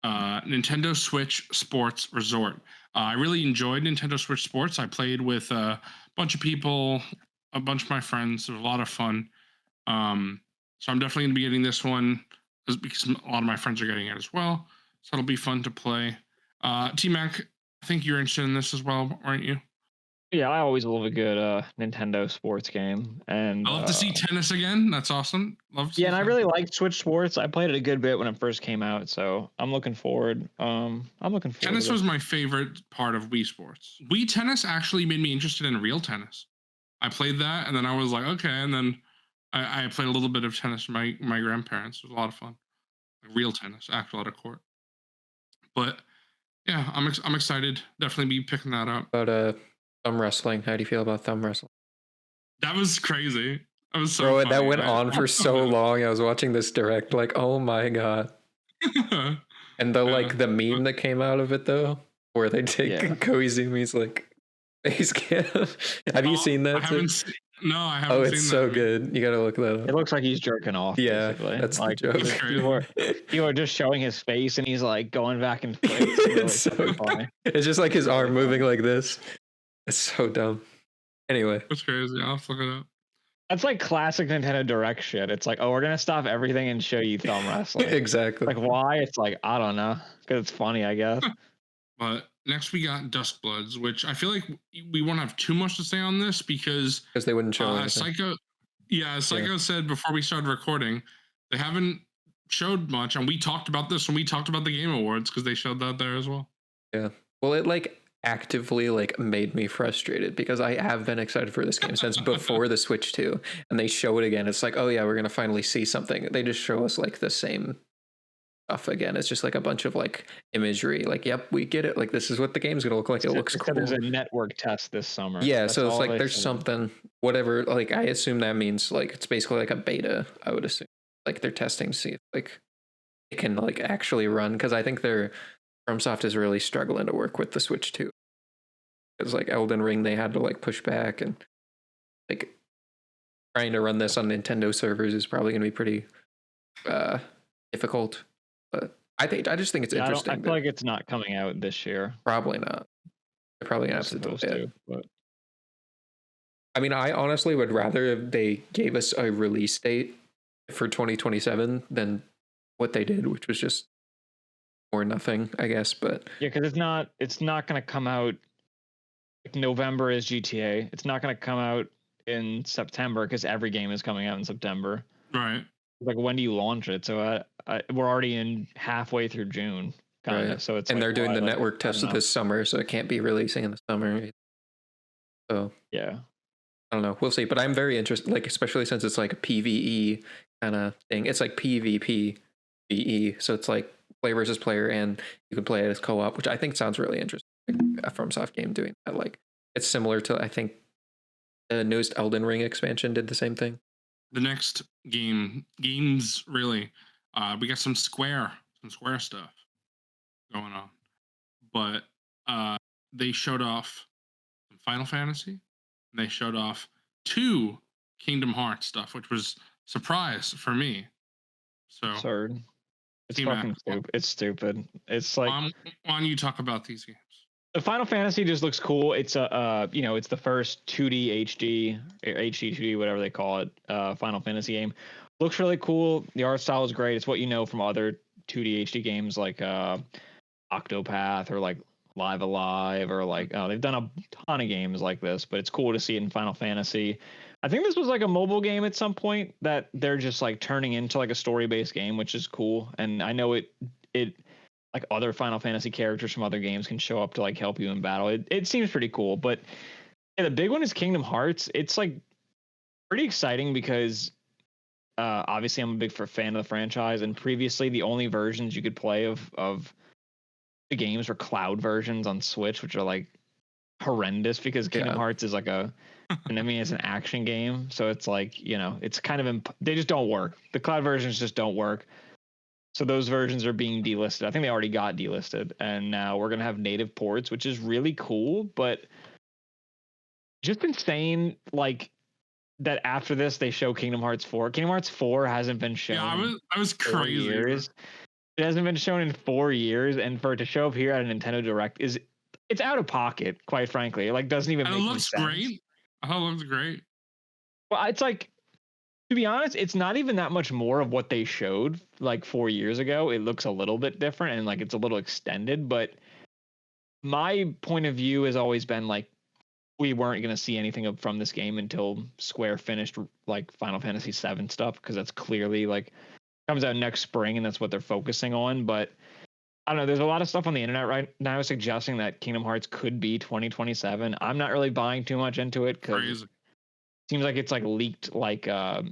[SPEAKER 4] Nintendo Switch Sports Resort. I really enjoyed Nintendo Switch Sports. I played with a bunch of people, a bunch of my friends. It was a lot of fun. So I'm definitely going to be getting this one because a lot of my friends are getting it as well. So it'll be fun to play. T-Mac, I think you're interested in this as well, aren't you?
[SPEAKER 1] Yeah, I always love a good Nintendo sports game, and
[SPEAKER 4] I love to see tennis again. That's awesome. Love. To
[SPEAKER 1] yeah, and I
[SPEAKER 4] tennis.
[SPEAKER 1] really like Switch Sports. I played it a good bit when it first came out, so I'm looking forward. I'm looking forward.
[SPEAKER 4] Tennis was my favorite part of Wii Sports. Wii Tennis actually made me interested in real tennis. I played that, and then I was like, okay, and then I played a little bit of tennis with my grandparents. It was a lot of fun, like real tennis, actual at a court. But yeah, I'm excited. Definitely be picking that up.
[SPEAKER 3] About thumb wrestling. How do you feel about thumb wrestling?
[SPEAKER 4] That was crazy. That was so.
[SPEAKER 3] Bro,
[SPEAKER 4] funny.
[SPEAKER 3] that went on for so long. I was watching this direct, like, oh my god. And the like the meme that came out of it though, where they take Koizumi's like face cam. Have you seen that?
[SPEAKER 4] No, I haven't.
[SPEAKER 3] Oh, it's so good. You gotta look that up.
[SPEAKER 1] It looks like he's jerking off.
[SPEAKER 3] Yeah,
[SPEAKER 1] basically.
[SPEAKER 3] that's
[SPEAKER 1] like
[SPEAKER 3] the joke.
[SPEAKER 1] You are just showing his face, and he's like going back and forth. It's, really
[SPEAKER 3] it's so funny. It's just like his arm moving like this. It's so dumb. Anyway,
[SPEAKER 4] that's crazy. I'll have to look it up.
[SPEAKER 1] That's like classic Nintendo Direct shit. It's like, oh, we're gonna stop everything and show you thumb wrestling.
[SPEAKER 3] Exactly.
[SPEAKER 1] Like, why? It's like, I don't know, because it's funny, I guess.
[SPEAKER 4] But next we got Duskbloods, which I feel like we won't have too much to say on this because
[SPEAKER 3] they wouldn't show
[SPEAKER 4] Psycho. Yeah, Psycho said before we started recording, they haven't showed much, and we talked about this when we talked about the Game Awards because they showed that there as well.
[SPEAKER 3] Yeah. Well, it like actively like made me frustrated because I have been excited for this game since before the Switch 2, and they show it again. It's like, oh yeah, we're gonna finally see something. They just show us like the same stuff again. It's just like a bunch of like imagery. Like, yep, we get it. Like, this is what the game's gonna look like. It looks cool.
[SPEAKER 1] There's a network test this summer.
[SPEAKER 3] Yeah, so it's like there's something, whatever. Like, I assume that means like it's basically like a beta. I would assume like they're testing to see if like it can like actually run, because I think FromSoft is really struggling to work with the Switch 2. Because like Elden Ring, they had to like push back, and like trying to run this on Nintendo servers is probably going to be pretty difficult. But I just think it's interesting.
[SPEAKER 1] I feel like it's not coming out this year.
[SPEAKER 3] Probably not. They're probably going to have to do it.
[SPEAKER 1] But
[SPEAKER 3] I mean, I honestly would rather they gave us a release date for 2027 than what they did, which was just or nothing, I guess. But
[SPEAKER 1] yeah, because it's not going to come out. Like November is GTA. It's not going to come out in September because every game is coming out in September.
[SPEAKER 4] Right.
[SPEAKER 1] Like, when do you launch it? So we're already in halfway through June, kind of. So it's
[SPEAKER 3] they're doing the network test this summer, so it can't be releasing in the summer. So
[SPEAKER 1] yeah,
[SPEAKER 3] I don't know. We'll see. But I'm very interested, like especially since it's like a PVE kind of thing. It's like PvP, VE. So it's like player versus player, and you can play it as co-op, which I think sounds really interesting. A FromSoft game doing that. Like, it's similar to, I think, the newest Elden Ring expansion did the same thing.
[SPEAKER 4] The next games really, we got some Square stuff going on, but they showed off some Final Fantasy, and they showed off 2 Kingdom Hearts stuff, which was a surprise for me. So
[SPEAKER 1] absurd. It's fucking stupid. It's stupid. It's like,
[SPEAKER 4] why don't you talk about these games?
[SPEAKER 1] The Final Fantasy just looks cool. It's it's the first 2D HD or HD 2D, whatever they call it, Final Fantasy game. Looks really cool. The art style is great. It's what you know from other 2D HD games like Octopath or like Live Alive, or like they've done a ton of games like this, but it's cool to see it in Final Fantasy. I think this was like a mobile game at some point that they're just like turning into like a story-based game, which is cool. And I know it like other Final Fantasy characters from other games can show up to like help you in battle. It seems pretty cool. But yeah, the big one is Kingdom Hearts. It's like pretty exciting because obviously I'm a big fan of the franchise, and previously the only versions you could play of the games were cloud versions on Switch, which are like horrendous because Kingdom Hearts is like it's an action game, so it's like, it's kind of they just don't work. The cloud versions just don't work. So those versions are being delisted. I think they already got delisted, and now we're gonna have native ports, which is really cool, but just insane. Like that after this, they show Kingdom Hearts 4. Kingdom Hearts 4 hasn't been shown.
[SPEAKER 4] Yeah, I was crazy.
[SPEAKER 1] Years. It hasn't been shown in 4 years, and for it to show up here at a Nintendo Direct it's out of pocket, quite frankly. It like doesn't even make sense. It looks great.
[SPEAKER 4] Oh, it looks great.
[SPEAKER 1] Well, it's like, to be honest, it's not even that much more of what they showed like 4 years ago. It looks a little bit different, and like it's a little extended, but my point of view has always been like we weren't going to see anything from this game until Square finished like Final Fantasy VII stuff, because that's clearly like comes out next spring and that's what they're focusing on. But I don't know, there's a lot of stuff on the internet right now suggesting that Kingdom Hearts could be 2027. I'm not really buying too much into it because it seems like it's like leaked like I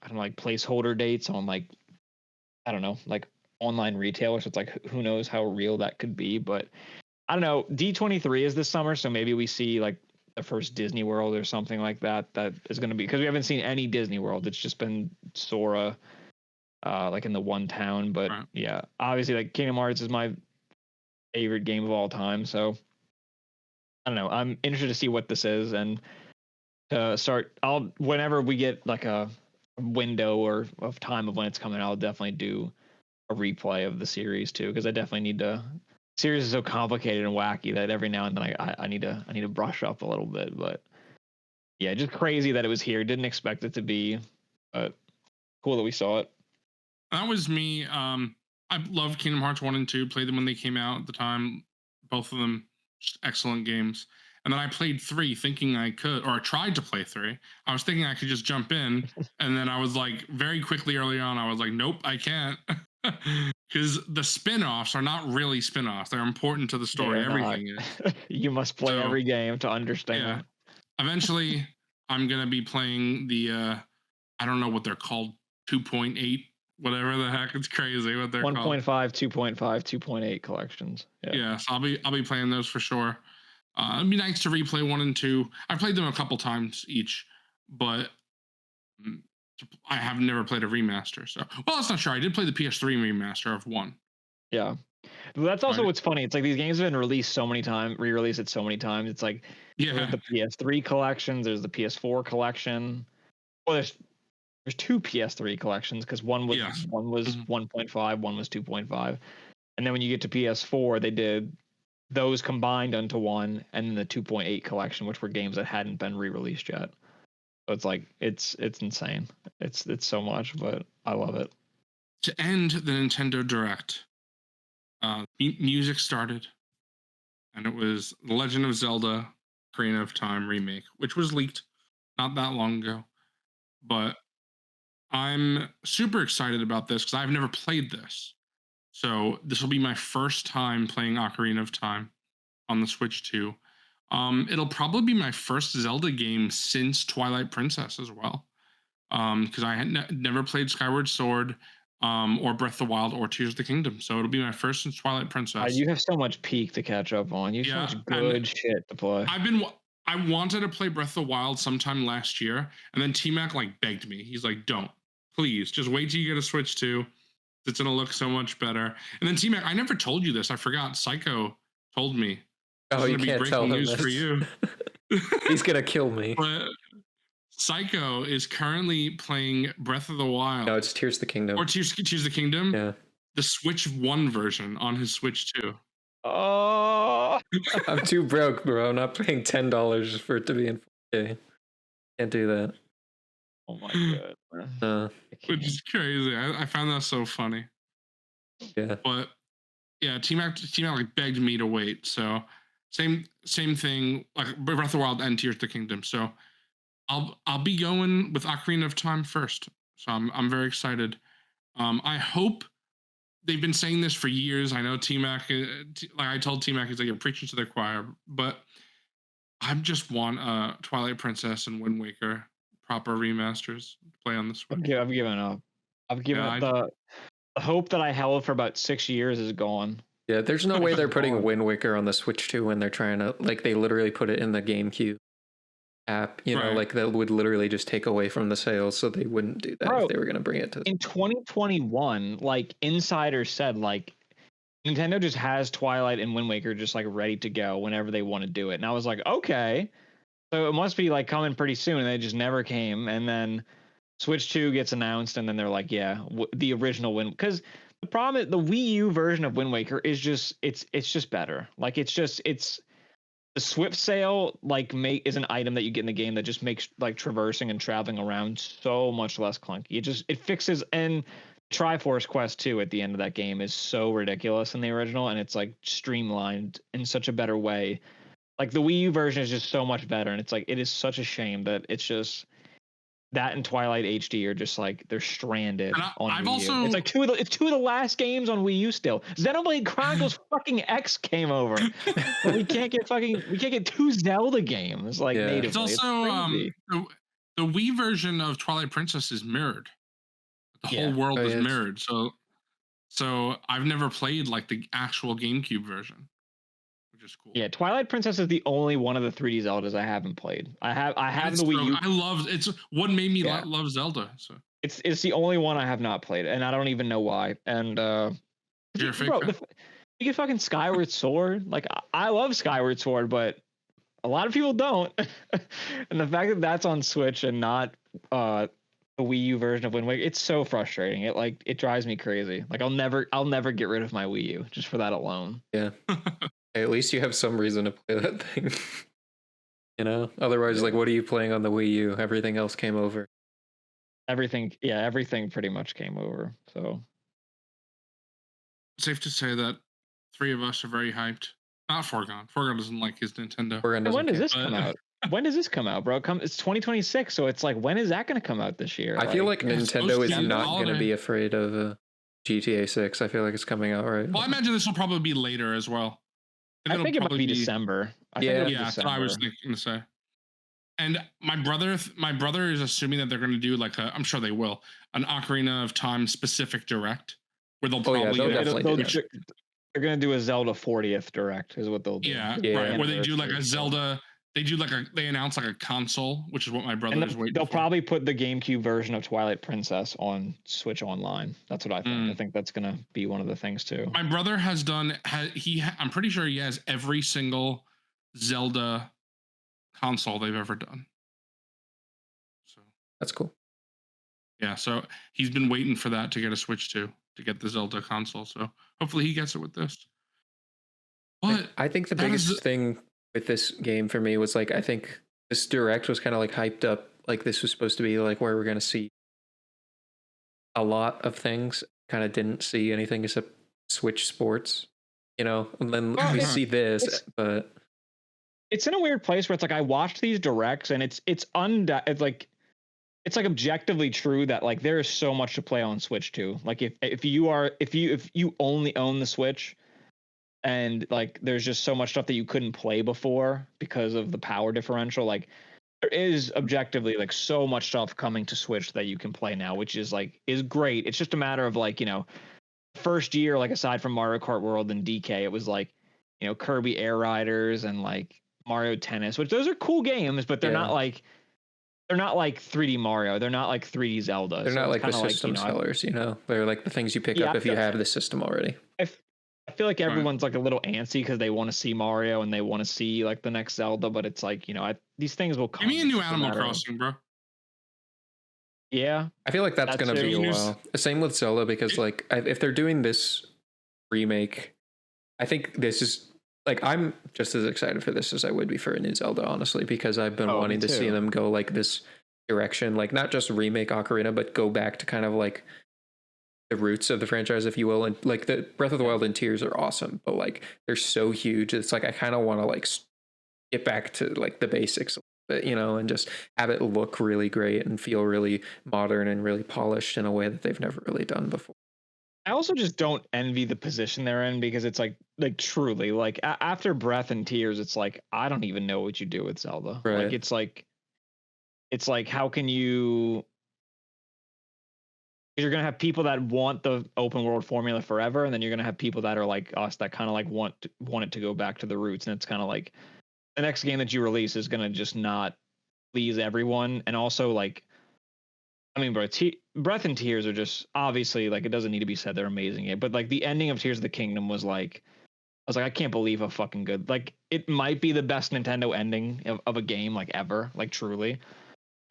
[SPEAKER 1] don't know, like placeholder dates on like, I don't know, like online retail, so it's like who knows how real that could be. But I don't know, D23 is this summer, so maybe we see like the first Disney World or something like that is going to be, because we haven't seen any Disney World. It's just been Sora like in the one town. But yeah, obviously like Kingdom Hearts is my favorite game of all time, so I don't know, I'm interested to see what this is. And whenever we get like a window or of time of when it's coming, I'll definitely do a replay of the series too, because I definitely need to. Series is so complicated and wacky that every now and then I need to brush up a little bit. But yeah, just crazy that it was here. Didn't expect it to be, but cool that we saw it.
[SPEAKER 4] That was me. I loved Kingdom Hearts 1 and 2. Played them when they came out at the time. Both of them just excellent games. And then I played 3 thinking I could, or I tried to play 3. I was thinking I could just jump in. And then I was like, very quickly early on, I was like, nope, I can't. Because the spin-offs are not really spin-offs. They're important to the story. Everything is.
[SPEAKER 1] You must play every game to understand.
[SPEAKER 4] Yeah. Eventually, I'm going to be playing the, I don't know what they're called, 2.8, whatever the heck. It's crazy what they're
[SPEAKER 1] 1.
[SPEAKER 4] called.
[SPEAKER 1] 1.5, 2.5, 2.8 collections.
[SPEAKER 4] Yeah, so I'll be playing those for sure. It'd be nice to replay 1 and 2. I've played them a couple times each, but I have never played a remaster. So, well, that's not sure. I did play the PS3 remaster of 1.
[SPEAKER 1] Yeah. That's also what's funny. It's like these games have been released so many times, re-released it so many times. It's like there's the PS3 collections, there's the PS4 collection. Well, there's 2 PS3 collections, because one was 1.5, one was 2.5. And then when you get to PS4, they did those combined into one, and then the 2.8 collection, which were games that hadn't been re-released yet. So it's like it's insane. It's so much, but I love it.
[SPEAKER 4] To end the Nintendo Direct, music started, and it was The Legend of Zelda: Ocarina of Time remake, which was leaked not that long ago. But I'm super excited about this because I've never played this. So this will be my first time playing Ocarina of Time on the Switch 2. It'll probably be my first Zelda game since Twilight Princess as well, because I had never played Skyward Sword, or Breath of the Wild, or Tears of the Kingdom. So it'll be my first since Twilight Princess.
[SPEAKER 1] You have so much peak to catch up on. You have so much good shit to play.
[SPEAKER 4] I wanted to play Breath of the Wild sometime last year, and then T-Mac like begged me. He's like, "Don't, please, just wait till you get a Switch 2. It's gonna look so much better." And then T-Mac, I never told you this. I forgot. Psycho told me.
[SPEAKER 3] Oh, you can't tell him
[SPEAKER 4] news
[SPEAKER 3] this.
[SPEAKER 4] For you.
[SPEAKER 3] He's gonna kill me.
[SPEAKER 4] But Psycho is currently playing Breath of the Wild.
[SPEAKER 3] No, it's Tears of the Kingdom.
[SPEAKER 4] Or Tears of the Kingdom.
[SPEAKER 3] Yeah.
[SPEAKER 4] The Switch 1 version on his Switch 2.
[SPEAKER 1] Oh,
[SPEAKER 3] I'm too broke, bro. I'm not paying $10 for it to be in 4K. Can't do that.
[SPEAKER 1] Oh my god.
[SPEAKER 4] Which is crazy. I found that so funny.
[SPEAKER 3] Yeah.
[SPEAKER 4] But yeah, T-Mac like begged me to wait. So same thing, like Breath of the Wild and Tears of the Kingdom. So I'll be going with Ocarina of Time first. So I'm very excited. I hope. They've been saying this for years. I know T-Mac, like I told T-Mac, he's like, you're preaching to their choir, but I just want Twilight Princess and Wind Waker proper remasters to play on the Switch.
[SPEAKER 1] I've given up. I've given up. The hope that I held for about 6 years is gone.
[SPEAKER 3] Yeah, there's no way they're putting Wind Waker on the Switch 2 when they're trying to, like, they literally put it in the GameCube app, you know, like that would literally just take away from the sales, so they wouldn't do that if they were going to bring it to
[SPEAKER 1] in 2021. Like insiders said, like Nintendo just has Twilight and Wind Waker just like ready to go whenever they want to do it, and I was like, okay, so it must be like coming pretty soon, and they just never came. And then Switch 2 gets announced, and then they're like, yeah, the original Wind, because the problem is the Wii U version of Wind Waker is just it's just better. Like it's the Swift Sail is an item that you get in the game that just makes like traversing and traveling around so much less clunky. It fixes, and Triforce Quest 2 at the end of that game is so ridiculous in the original, and it's like streamlined in such a better way. Like the Wii U version is just so much better, and it's like it is such a shame that it's just that and Twilight HD are just like they're stranded on
[SPEAKER 4] I've
[SPEAKER 1] Wii
[SPEAKER 4] also
[SPEAKER 1] U. It's like two of the last games on Wii U still. Xenoblade Chronicles fucking X came over, but we can't get two Zelda games like natively.
[SPEAKER 4] It's also the Wii version of Twilight Princess is mirrored. The whole world is mirrored. So I've never played like the actual GameCube version, which is cool.
[SPEAKER 1] Yeah, Twilight Princess is the only one of the 3D Zeldas I haven't played. I have the Wii U.
[SPEAKER 4] I love it's what made me love Zelda. So
[SPEAKER 1] it's the only one I have not played, and I don't even know why. And you get fucking Skyward Sword. Like I love Skyward Sword, but a lot of people don't. And the fact that that's on Switch and not the Wii U version of Wind Waker, it's so frustrating. It drives me crazy. Like I'll never get rid of my Wii U just for that alone.
[SPEAKER 3] Yeah. At least you have some reason to play that thing. You know? Otherwise, like, what are you playing on the Wii U? Everything else came over.
[SPEAKER 1] Everything pretty much came over. So
[SPEAKER 4] safe to say that three of us are very hyped. Not Forgon. Forgon doesn't like his Nintendo.
[SPEAKER 1] When does this come out? When does this come out, bro? It's 2026, so it's like, when is that going to come out this year?
[SPEAKER 3] I feel like Nintendo is not going to be afraid of GTA 6. I feel like it's coming out right.
[SPEAKER 4] Well, I imagine this will probably be later as well.
[SPEAKER 1] I think it might be December.
[SPEAKER 4] That's what I was thinking to say. And my brother is assuming that they're going to do like I'm sure they will, an Ocarina of Time specific direct where they'll probably
[SPEAKER 1] they're going to do a Zelda 40th direct is what they'll do.
[SPEAKER 4] Yeah. Right. Where they do like a Zelda. They announce like a console, which is what my brother is waiting for.
[SPEAKER 1] They'll probably put the GameCube version of Twilight Princess on Switch Online. That's what I think. I think that's going to be one of the things too.
[SPEAKER 4] My brother I'm pretty sure he has every single Zelda console they've ever done. So
[SPEAKER 3] that's cool.
[SPEAKER 4] Yeah, so he's been waiting for that to get a Switch to get the Zelda console. So hopefully he gets it with this. But
[SPEAKER 3] I think the biggest thing with this game for me was like, I think this direct was kind of like hyped up. Like this was supposed to be like where we're going to see a lot of things. Kind of didn't see anything except Switch Sports, you know, and then we see this, but
[SPEAKER 1] it's in a weird place where it's like, I watched these directs and it's like objectively true that like there is so much to play on Switch too. Like if you only own the Switch, and like there's just so much stuff that you couldn't play before because of the power differential, like there is objectively like so much stuff coming to Switch that you can play now, which is great. It's just a matter of like, you know, first year, like aside from Mario Kart World and DK, it was like, you know, Kirby Air Riders and like Mario Tennis, which those are cool games, but they're not like 3D Mario. They're not like 3D Zelda.
[SPEAKER 3] They're not like the system sellers, you know. They're like the things you pick up if you have the system already.
[SPEAKER 1] I feel like everyone's like a little antsy because they want to see Mario and they want to see like the next Zelda, but it's like, you know, these things will come.
[SPEAKER 4] Give me a new Animal Crossing, bro.
[SPEAKER 1] Yeah,
[SPEAKER 3] I feel like that's going to be a while. Same with Zelda, because like if they're doing this remake, I think this is like, I'm just as excited for this as I would be for a new Zelda, honestly, because I've been wanting to see them go like this direction, like not just remake Ocarina, but go back to kind of like the roots of the franchise, if you will. And like the Breath of the Wild and Tears are awesome, but like they're so huge. It's like I kind of want to like get back to like the basics, but you know, and just have it look really great and feel really modern and really polished in a way that they've never really done before.
[SPEAKER 1] I also just don't envy the position they're in, because it's like truly like after Breath and Tears, it's like I don't even know what you do with Zelda.
[SPEAKER 3] Right.
[SPEAKER 1] Like it's like how can you? You're gonna have people that want the open world formula forever, and then you're gonna have people that are like us that kind of like want it to go back to the roots. And it's kind of like the next game that you release is gonna just not please everyone. And also like, I mean, bro, Breath and Tears are just obviously like, it doesn't need to be said they're amazing, but like the ending of Tears of the Kingdom was like, I was like, I can't believe how fucking good. Like it might be the best Nintendo ending of a game like ever, like truly.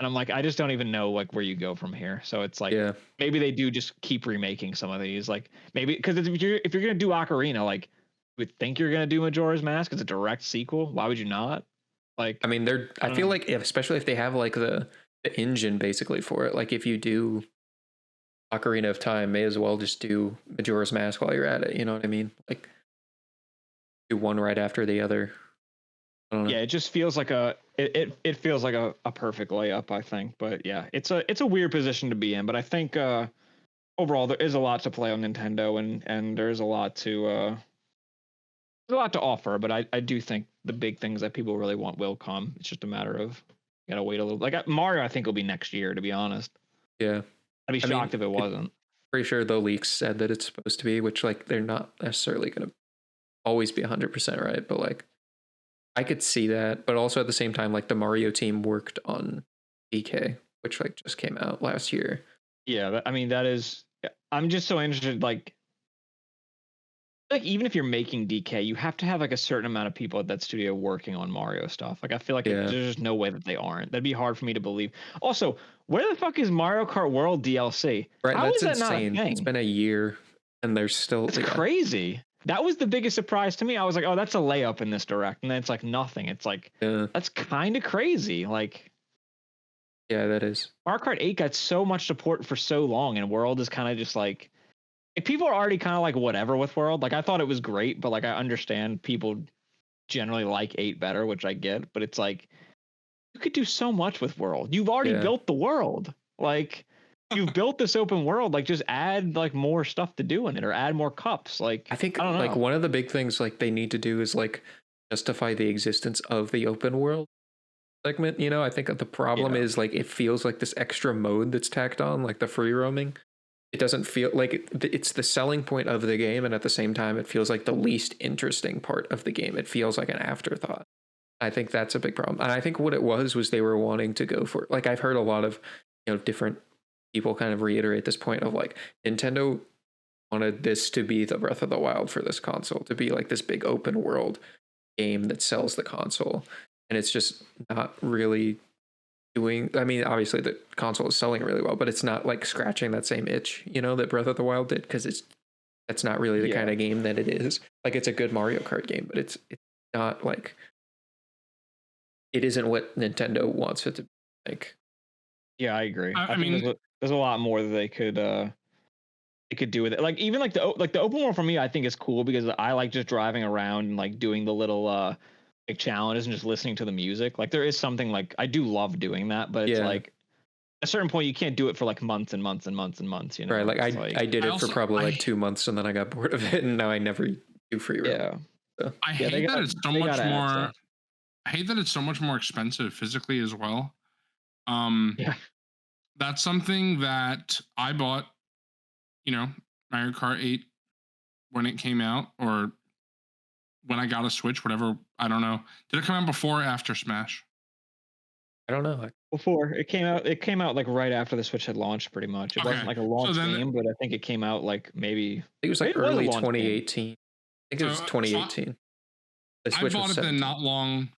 [SPEAKER 1] And I'm like, I just don't even know like where you go from here. So it's like, maybe they do just keep remaking some of these, like maybe because if you're gonna do Ocarina, like you would think you're gonna do Majora's Mask as a direct sequel. Why would you not? Like,
[SPEAKER 3] I mean, I feel like especially if they have like the engine basically for it. Like if you do Ocarina of Time, may as well just do Majora's Mask while you're at it. You know what I mean? Like do one right after the other.
[SPEAKER 1] Yeah, it just feels like it feels like a perfect layup, I think. But yeah, it's a weird position to be in. But I think overall there is a lot to play on Nintendo, and there's a lot to offer. But I do think the big things that people really want will come. It's just a matter of gotta wait a little. Like Mario, I think will be next year. To be honest.
[SPEAKER 3] Yeah,
[SPEAKER 1] I'd be shocked if it wasn't.
[SPEAKER 3] Pretty sure the leaks said that it's supposed to be, which like they're not necessarily going to always be 100% right, but like I could see that. But also at the same time, like the Mario team worked on DK, which like just came out last year.
[SPEAKER 1] Yeah, I mean that is. I'm just so interested. Like even if you're making DK, you have to have like a certain amount of people at that studio working on Mario stuff. Like I feel like there's just no way that they aren't. That'd be hard for me to believe. Also, where the fuck is Mario Kart World DLC?
[SPEAKER 3] Right, how that's insane. It's been a year and there's still.
[SPEAKER 1] It's crazy. That was the biggest surprise to me. I was like, oh, that's a layup in this direct, and then it's like nothing. It's like that's kind of crazy. Like,
[SPEAKER 3] yeah, that is.
[SPEAKER 1] Mario Kart 8 got so much support for so long, and World is kind of just like. People are already kind of like whatever with World. Like I thought it was great, but like I understand people generally like 8 better, which I get. But it's like you could do so much with World. You've already built the world. Like you've built this open world. Like just add like more stuff to do in it, or add more cups. Like
[SPEAKER 3] I think like one of the big things like they need to do is like justify the existence of the open world segment. You know, I think the problem is like it feels like this extra mode that's tacked on, like the free roaming. It doesn't feel like it's the selling point of the game, and at the same time, it feels like the least interesting part of the game. It feels like an afterthought. I think that's a big problem. And I think what it was they were wanting to go for, like I've heard a lot of, different people kind of reiterate this point of like Nintendo wanted this to be the Breath of the Wild for this console, to be like this big open world game that sells the console. And it's just not really doing. I mean, obviously the console is selling really well, but it's not like scratching that same itch, that Breath of the Wild did, because that's not really the kind of game that it is. Like it's a good Mario Kart game, but it's not like, it isn't what Nintendo wants it to be like.
[SPEAKER 1] Yeah, I agree. I mean, there's a lot more that they could do with it. Like even like the open world for me, I think is cool because I like just driving around and like doing the little like challenges and just listening to the music. Like there is something like I do love doing that, but it's like at a certain point you can't do it for like months and months and months and months. Right.
[SPEAKER 3] Like I did it for probably like 2 months and then I got bored of it and now I never do free roam.
[SPEAKER 1] Yeah.
[SPEAKER 3] So,
[SPEAKER 4] I hate that it's so much more. I hate that it's so much more expensive physically as well. That's something that I bought, Mario Kart 8 when it came out, or when I got a Switch, whatever. I don't know. Did it come out before or after Smash?
[SPEAKER 3] I don't know.
[SPEAKER 1] Before it came out. It came out like right after the Switch had launched, pretty much. It wasn't like a launch game, but I think it came out like maybe.
[SPEAKER 3] It was like early 2018. I think it was 2018.
[SPEAKER 4] I bought it then not long.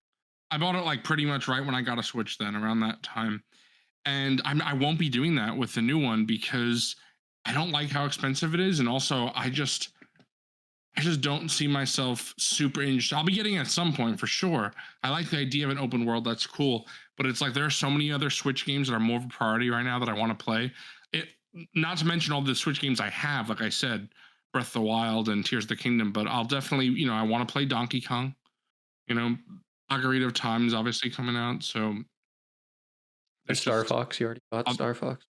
[SPEAKER 4] I bought it like pretty much right when I got a Switch then, around that time. And I won't be doing that with the new one because I don't like how expensive it is. And also I just don't see myself super interested. I'll be getting it at some point for sure. I like the idea of an open world. That's cool. But it's like there are so many other Switch games that are more of a priority right now that I want to play. Not to mention all the Switch games I have, like I said, Breath of the Wild and Tears of the Kingdom. But I'll definitely, I want to play Donkey Kong. Ocarina of Time is obviously coming out. So
[SPEAKER 3] Star Fox, you already bought Star Fox?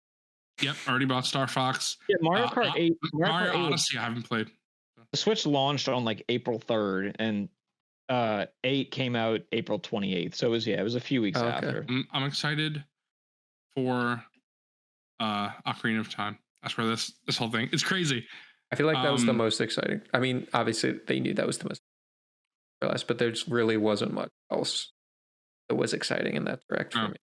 [SPEAKER 4] Yep, already bought Star Fox.
[SPEAKER 1] Yeah, Mario Kart 8.
[SPEAKER 4] Mario Odyssey, I haven't played.
[SPEAKER 1] The Switch launched on like April 3rd, and 8 came out April 28th. So it was a few weeks after.
[SPEAKER 4] I'm excited for Ocarina of Time. That's where this whole thing. It's crazy.
[SPEAKER 3] I feel like that was the most exciting. I mean, obviously they knew that was the most exciting, but there really wasn't much else that was exciting in that direct for me.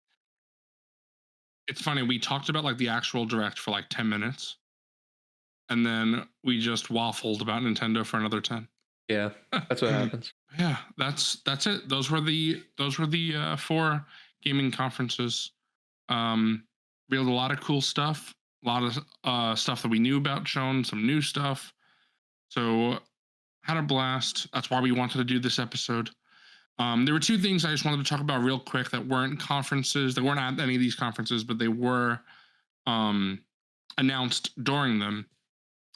[SPEAKER 4] It's funny, we talked about like the actual direct for like 10 minutes. And then we just waffled about Nintendo for another 10.
[SPEAKER 3] Yeah, that's what happens.
[SPEAKER 4] Yeah, that's it. Those were the 4 gaming conferences. Revealed a lot of cool stuff, a lot of stuff that we knew about shown, some new stuff. So had a blast. That's why we wanted to do this episode. There were 2 things I just wanted to talk about real quick that weren't conferences. They weren't at any of these conferences, but they were announced during them.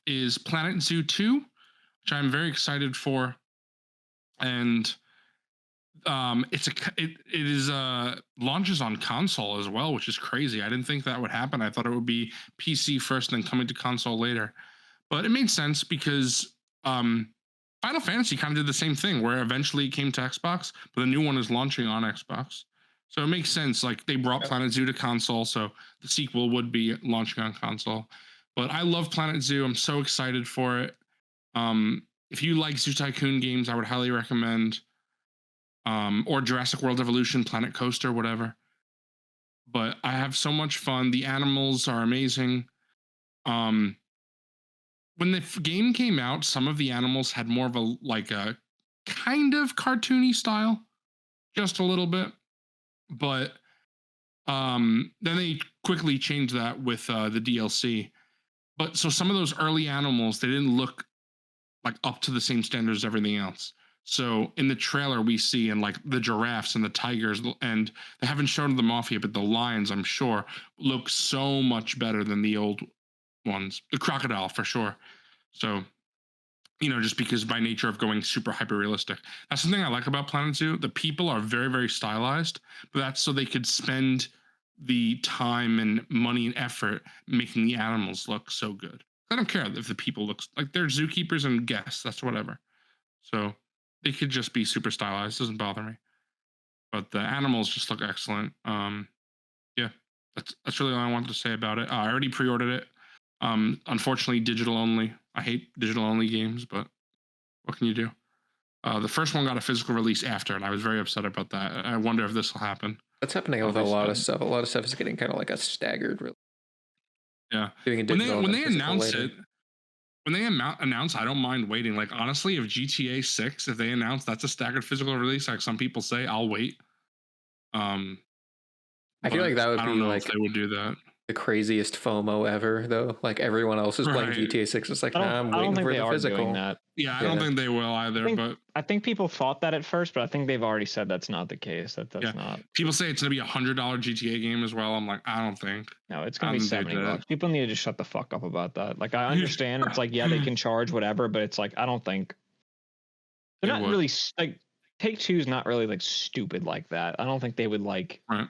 [SPEAKER 4] Is Planet Zoo 2, which I'm very excited for. And it is launches on console as well, which is crazy. I didn't think that would happen. I thought it would be PC first and then coming to console later. But it made sense because Final Fantasy kind of did the same thing, where eventually it came to Xbox, but the new one is launching on Xbox. So it makes sense. Like they brought Planet Zoo to console, so the sequel would be launching on console. But I love Planet Zoo. I'm so excited for it. If you like Zoo Tycoon games, I would highly recommend. Or Jurassic World Evolution, Planet Coaster, whatever. But I have so much fun. The animals are amazing. When the game came out, some of the animals had more of a kind of cartoony style, just a little bit. But then they quickly changed that with the DLC. But so some of those early animals, they didn't look like up to the same standards as everything else. So in the trailer we see, and like the giraffes and the tigers, and they haven't shown them off yet, but the lions, I'm sure, look so much better than the old ones. The crocodile for sure. So, just because by nature of going super hyper realistic. That's something I like about Planet Zoo. The people are very, very stylized, but that's so they could spend the time and money and effort making the animals look so good. I don't care if the people look like they're zookeepers and guests. That's whatever. So they could just be super stylized. Doesn't bother me. But the animals just look excellent. Yeah, that's really all I wanted to say about it. I already pre-ordered it. Unfortunately, digital only. I hate digital only games, but what can you do? The first one got a physical release after, and I was very upset about that. I wonder if this will happen.
[SPEAKER 3] That's happening with a lot of stuff. A lot of stuff is getting kind of like a staggered release.
[SPEAKER 4] Yeah. When they announce it, when they announce, I don't mind waiting. Like honestly, if GTA 6, if they announce that's a staggered physical release, like some people say, I'll wait.
[SPEAKER 3] I feel like that would
[SPEAKER 4] I
[SPEAKER 3] be
[SPEAKER 4] don't know
[SPEAKER 3] like
[SPEAKER 4] if they would do that.
[SPEAKER 3] The craziest FOMO ever, though. Like everyone else is playing GTA 6. It's like, I'm waiting for the physical.
[SPEAKER 4] Yeah, I don't think they will either.
[SPEAKER 1] I think people thought that at first, but I think they've already said that's not the case. That's not.
[SPEAKER 4] People say it's gonna be $100 GTA game as well. I'm like, I don't think.
[SPEAKER 1] No, it's gonna be $70. People need to just shut the fuck up about that. Like, I understand it's like, yeah, they can charge whatever, but it's like, I don't think they're not really like Take-Two's not really like stupid like that. I don't think they would like.
[SPEAKER 4] Right.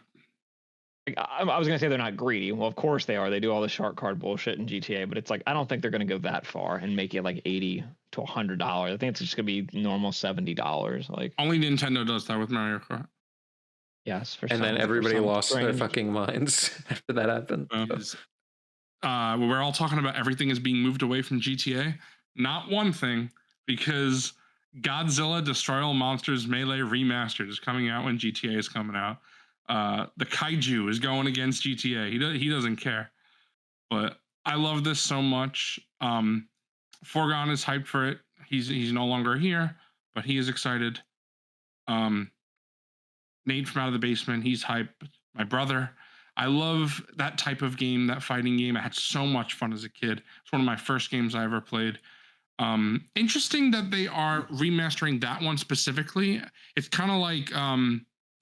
[SPEAKER 1] Like, I was gonna say they're not greedy. Well, of course they are. They do all the shark card bullshit in GTA, but it's like I don't think they're gonna go that far and make it like $80 to $100. I think it's just gonna be normal $70. Like
[SPEAKER 4] only Nintendo does that with Mario Kart.
[SPEAKER 1] Yes,
[SPEAKER 3] and then everybody lost their fucking minds after that happened.
[SPEAKER 4] We're all talking about everything is being moved away from GTA. Not one thing, because Godzilla Destroy All Monsters Melee Remastered is coming out when GTA is coming out. The kaiju is going against GTA. He doesn't care. But I love this so much. Forgone is hyped for it. He's no longer here, but he is excited. Nate from Out of the Basement, he's hyped. My brother. I love that type of game, that fighting game. I had so much fun as a kid. It's one of my first games I ever played. Interesting that they are remastering that one specifically. It's kind of like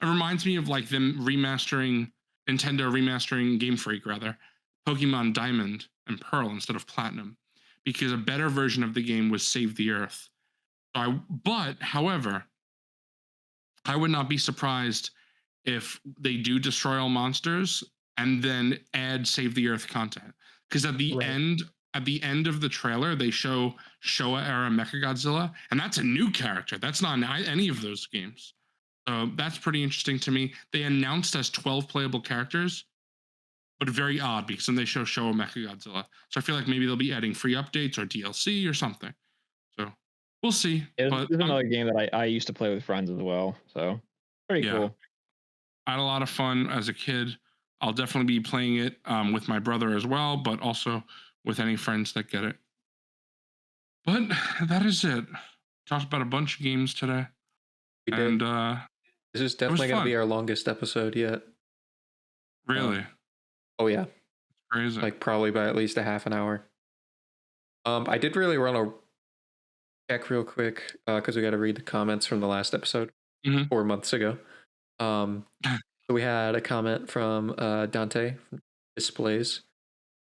[SPEAKER 4] it reminds me of like them Nintendo remastering Game Freak, rather, Pokemon Diamond and Pearl instead of Platinum, because a better version of the game was Save the Earth. However, I would not be surprised if they do Destroy All Monsters and then add Save the Earth content, because at the end of the trailer they show Showa era Mechagodzilla, and that's a new character. That's not in any of those games. So that's pretty interesting to me. They announced as 12 playable characters, but very odd because then they show Showa Mechagodzilla. So I feel like maybe they'll be adding free updates or DLC or something. So we'll see.
[SPEAKER 1] This is another game that I used to play with friends as well. So pretty cool.
[SPEAKER 4] I had a lot of fun as a kid. I'll definitely be playing it with my brother as well, but also with any friends that get it. But that is it. Talked about a bunch of games today.
[SPEAKER 3] We did. And this is definitely going to be our longest episode yet.
[SPEAKER 4] Really?
[SPEAKER 3] Oh yeah.
[SPEAKER 4] Crazy.
[SPEAKER 3] Like probably by at least a half an hour. I did really want to check real quick because we got to read the comments from the last episode 4 months ago. So we had a comment from Dante from Displays.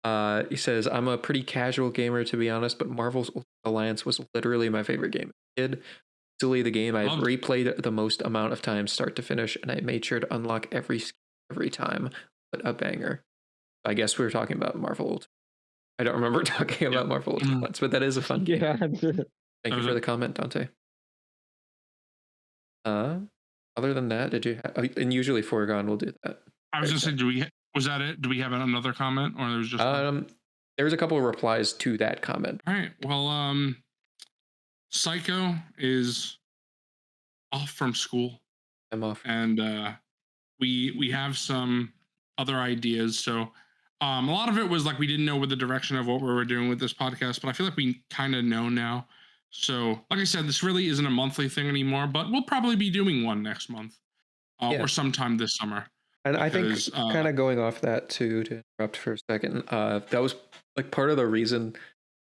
[SPEAKER 3] He says, I'm a pretty casual gamer, to be honest, but Marvel's Ultimate Alliance was literally my favorite game as a kid. Easily the game I've replayed the most amount of times start to finish, and I made sure to unlock every time. But a banger. I guess we were talking about Marvel Ultimate. I don't remember talking about Marvel Ultimate once, but that is a fun game.
[SPEAKER 1] Yeah.
[SPEAKER 3] Thank you for the comment, Dante. Other than that, did you and usually Foregone will do that.
[SPEAKER 4] I was just saying, was that it? Do we have another comment, or there was just
[SPEAKER 3] there was a couple of replies to that comment.
[SPEAKER 4] All right. Well, Psycho is off from school.
[SPEAKER 3] I'm off.
[SPEAKER 4] And we have some other ideas. So a lot of it was like we didn't know what the direction of what we were doing with this podcast, but I feel like we kind of know now. So like I said, this really isn't a monthly thing anymore, but we'll probably be doing one next month or sometime this summer.
[SPEAKER 3] And because, I think kind of going off that too, to interrupt for a second, that was like part of the reason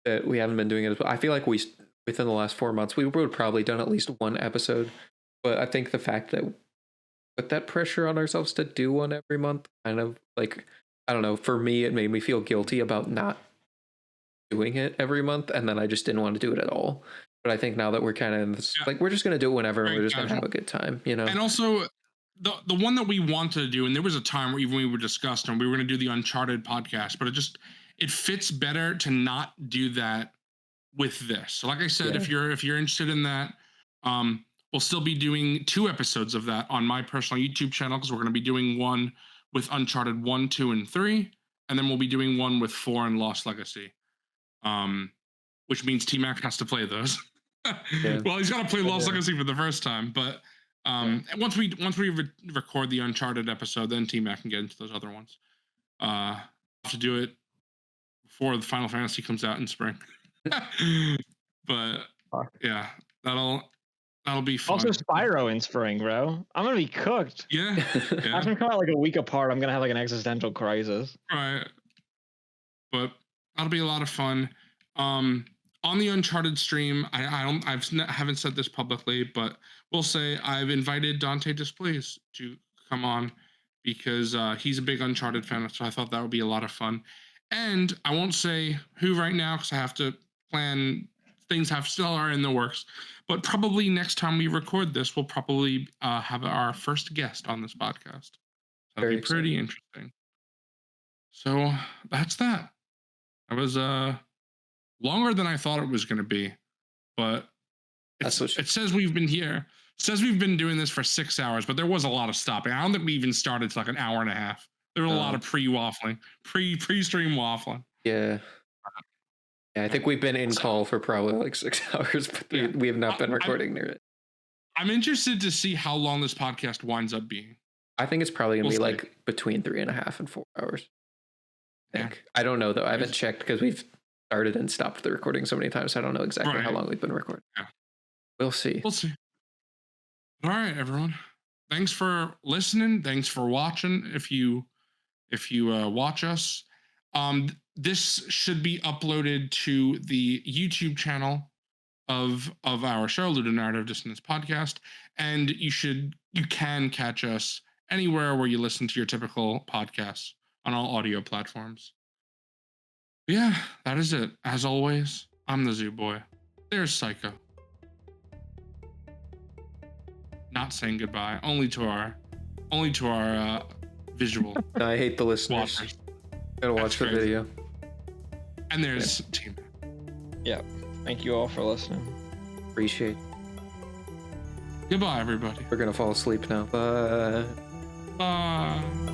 [SPEAKER 3] that we haven't been doing it. I feel like within the last 4 months, we would have probably done at least one episode. But I think the fact that put that pressure on ourselves to do one every month, kind of like, I don't know, for me, it made me feel guilty about not doing it every month. And then I just didn't want to do it at all. But I think now that we're kind of in this, like, we're just going to do it whenever, and we're just going to have a good time, you know?
[SPEAKER 4] And also, the one that we wanted to do, and there was a time where even we were discussing, we were going to do the Uncharted podcast, but it fits better to not do that with this. So like I said, if you're interested in that, we'll still be doing 2 episodes of that on my personal YouTube channel, because we're going to be doing one with Uncharted 1, 2, and 3, and then we'll be doing one with 4 and Lost Legacy, which means T-Mac has to play those. Well, he's got to play Lost Legacy for the first time, but once we record the Uncharted episode, then T-Mac can get into those other ones. I'll have to do it before the Final Fantasy comes out in spring. But yeah, that'll be fun.
[SPEAKER 1] Also Spyro in spring, bro. I'm gonna be cooked.
[SPEAKER 4] Yeah.
[SPEAKER 1] After we come out like a week apart, I'm gonna have like an existential crisis.
[SPEAKER 4] Right. But that'll be a lot of fun. On the Uncharted stream, I haven't said this publicly, but we'll say I've invited Dante Displays to come on because he's a big Uncharted fan, so I thought that would be a lot of fun. And I won't say who right now because I have to plan. Things still are in the works, but probably next time we record this, we'll probably have our first guest on this podcast. That'll be pretty interesting. So that's that. That was longer than I thought it was going to be, but it says we've been here. It says we've been doing this for 6 hours, but there was a lot of stopping. I don't think we even started to like an hour and a half. There was a lot of pre-stream waffling.
[SPEAKER 3] Yeah. Yeah, I think we've been in call for probably like 6 hours, but we have not been recording near it.
[SPEAKER 4] I'm interested to see how long this podcast winds up being.
[SPEAKER 3] I think it's probably going to be like between 3.5 and 4 hours. I don't know though. I haven't checked because we've started and stopped the recording so many times. So I don't know exactly how long we've been recording. Yeah. We'll see.
[SPEAKER 4] All right, everyone. Thanks for listening. Thanks for watching. If you watch us, this should be uploaded to the YouTube channel of our show, Ludonarrative Dissonance Podcast, and you can catch us anywhere where you listen to your typical podcasts on all audio platforms. Yeah, that is it. As always, I'm the Zoo Boy. There's Psycho. Not saying goodbye, only to our visual.
[SPEAKER 3] I hate the listeners.
[SPEAKER 4] Watchers.
[SPEAKER 3] Gotta watch the video.
[SPEAKER 4] And there's Team.
[SPEAKER 1] Yeah. Thank you all for listening.
[SPEAKER 3] Appreciate it.
[SPEAKER 4] Goodbye, everybody.
[SPEAKER 3] We're gonna fall asleep now. Bye.
[SPEAKER 4] Bye.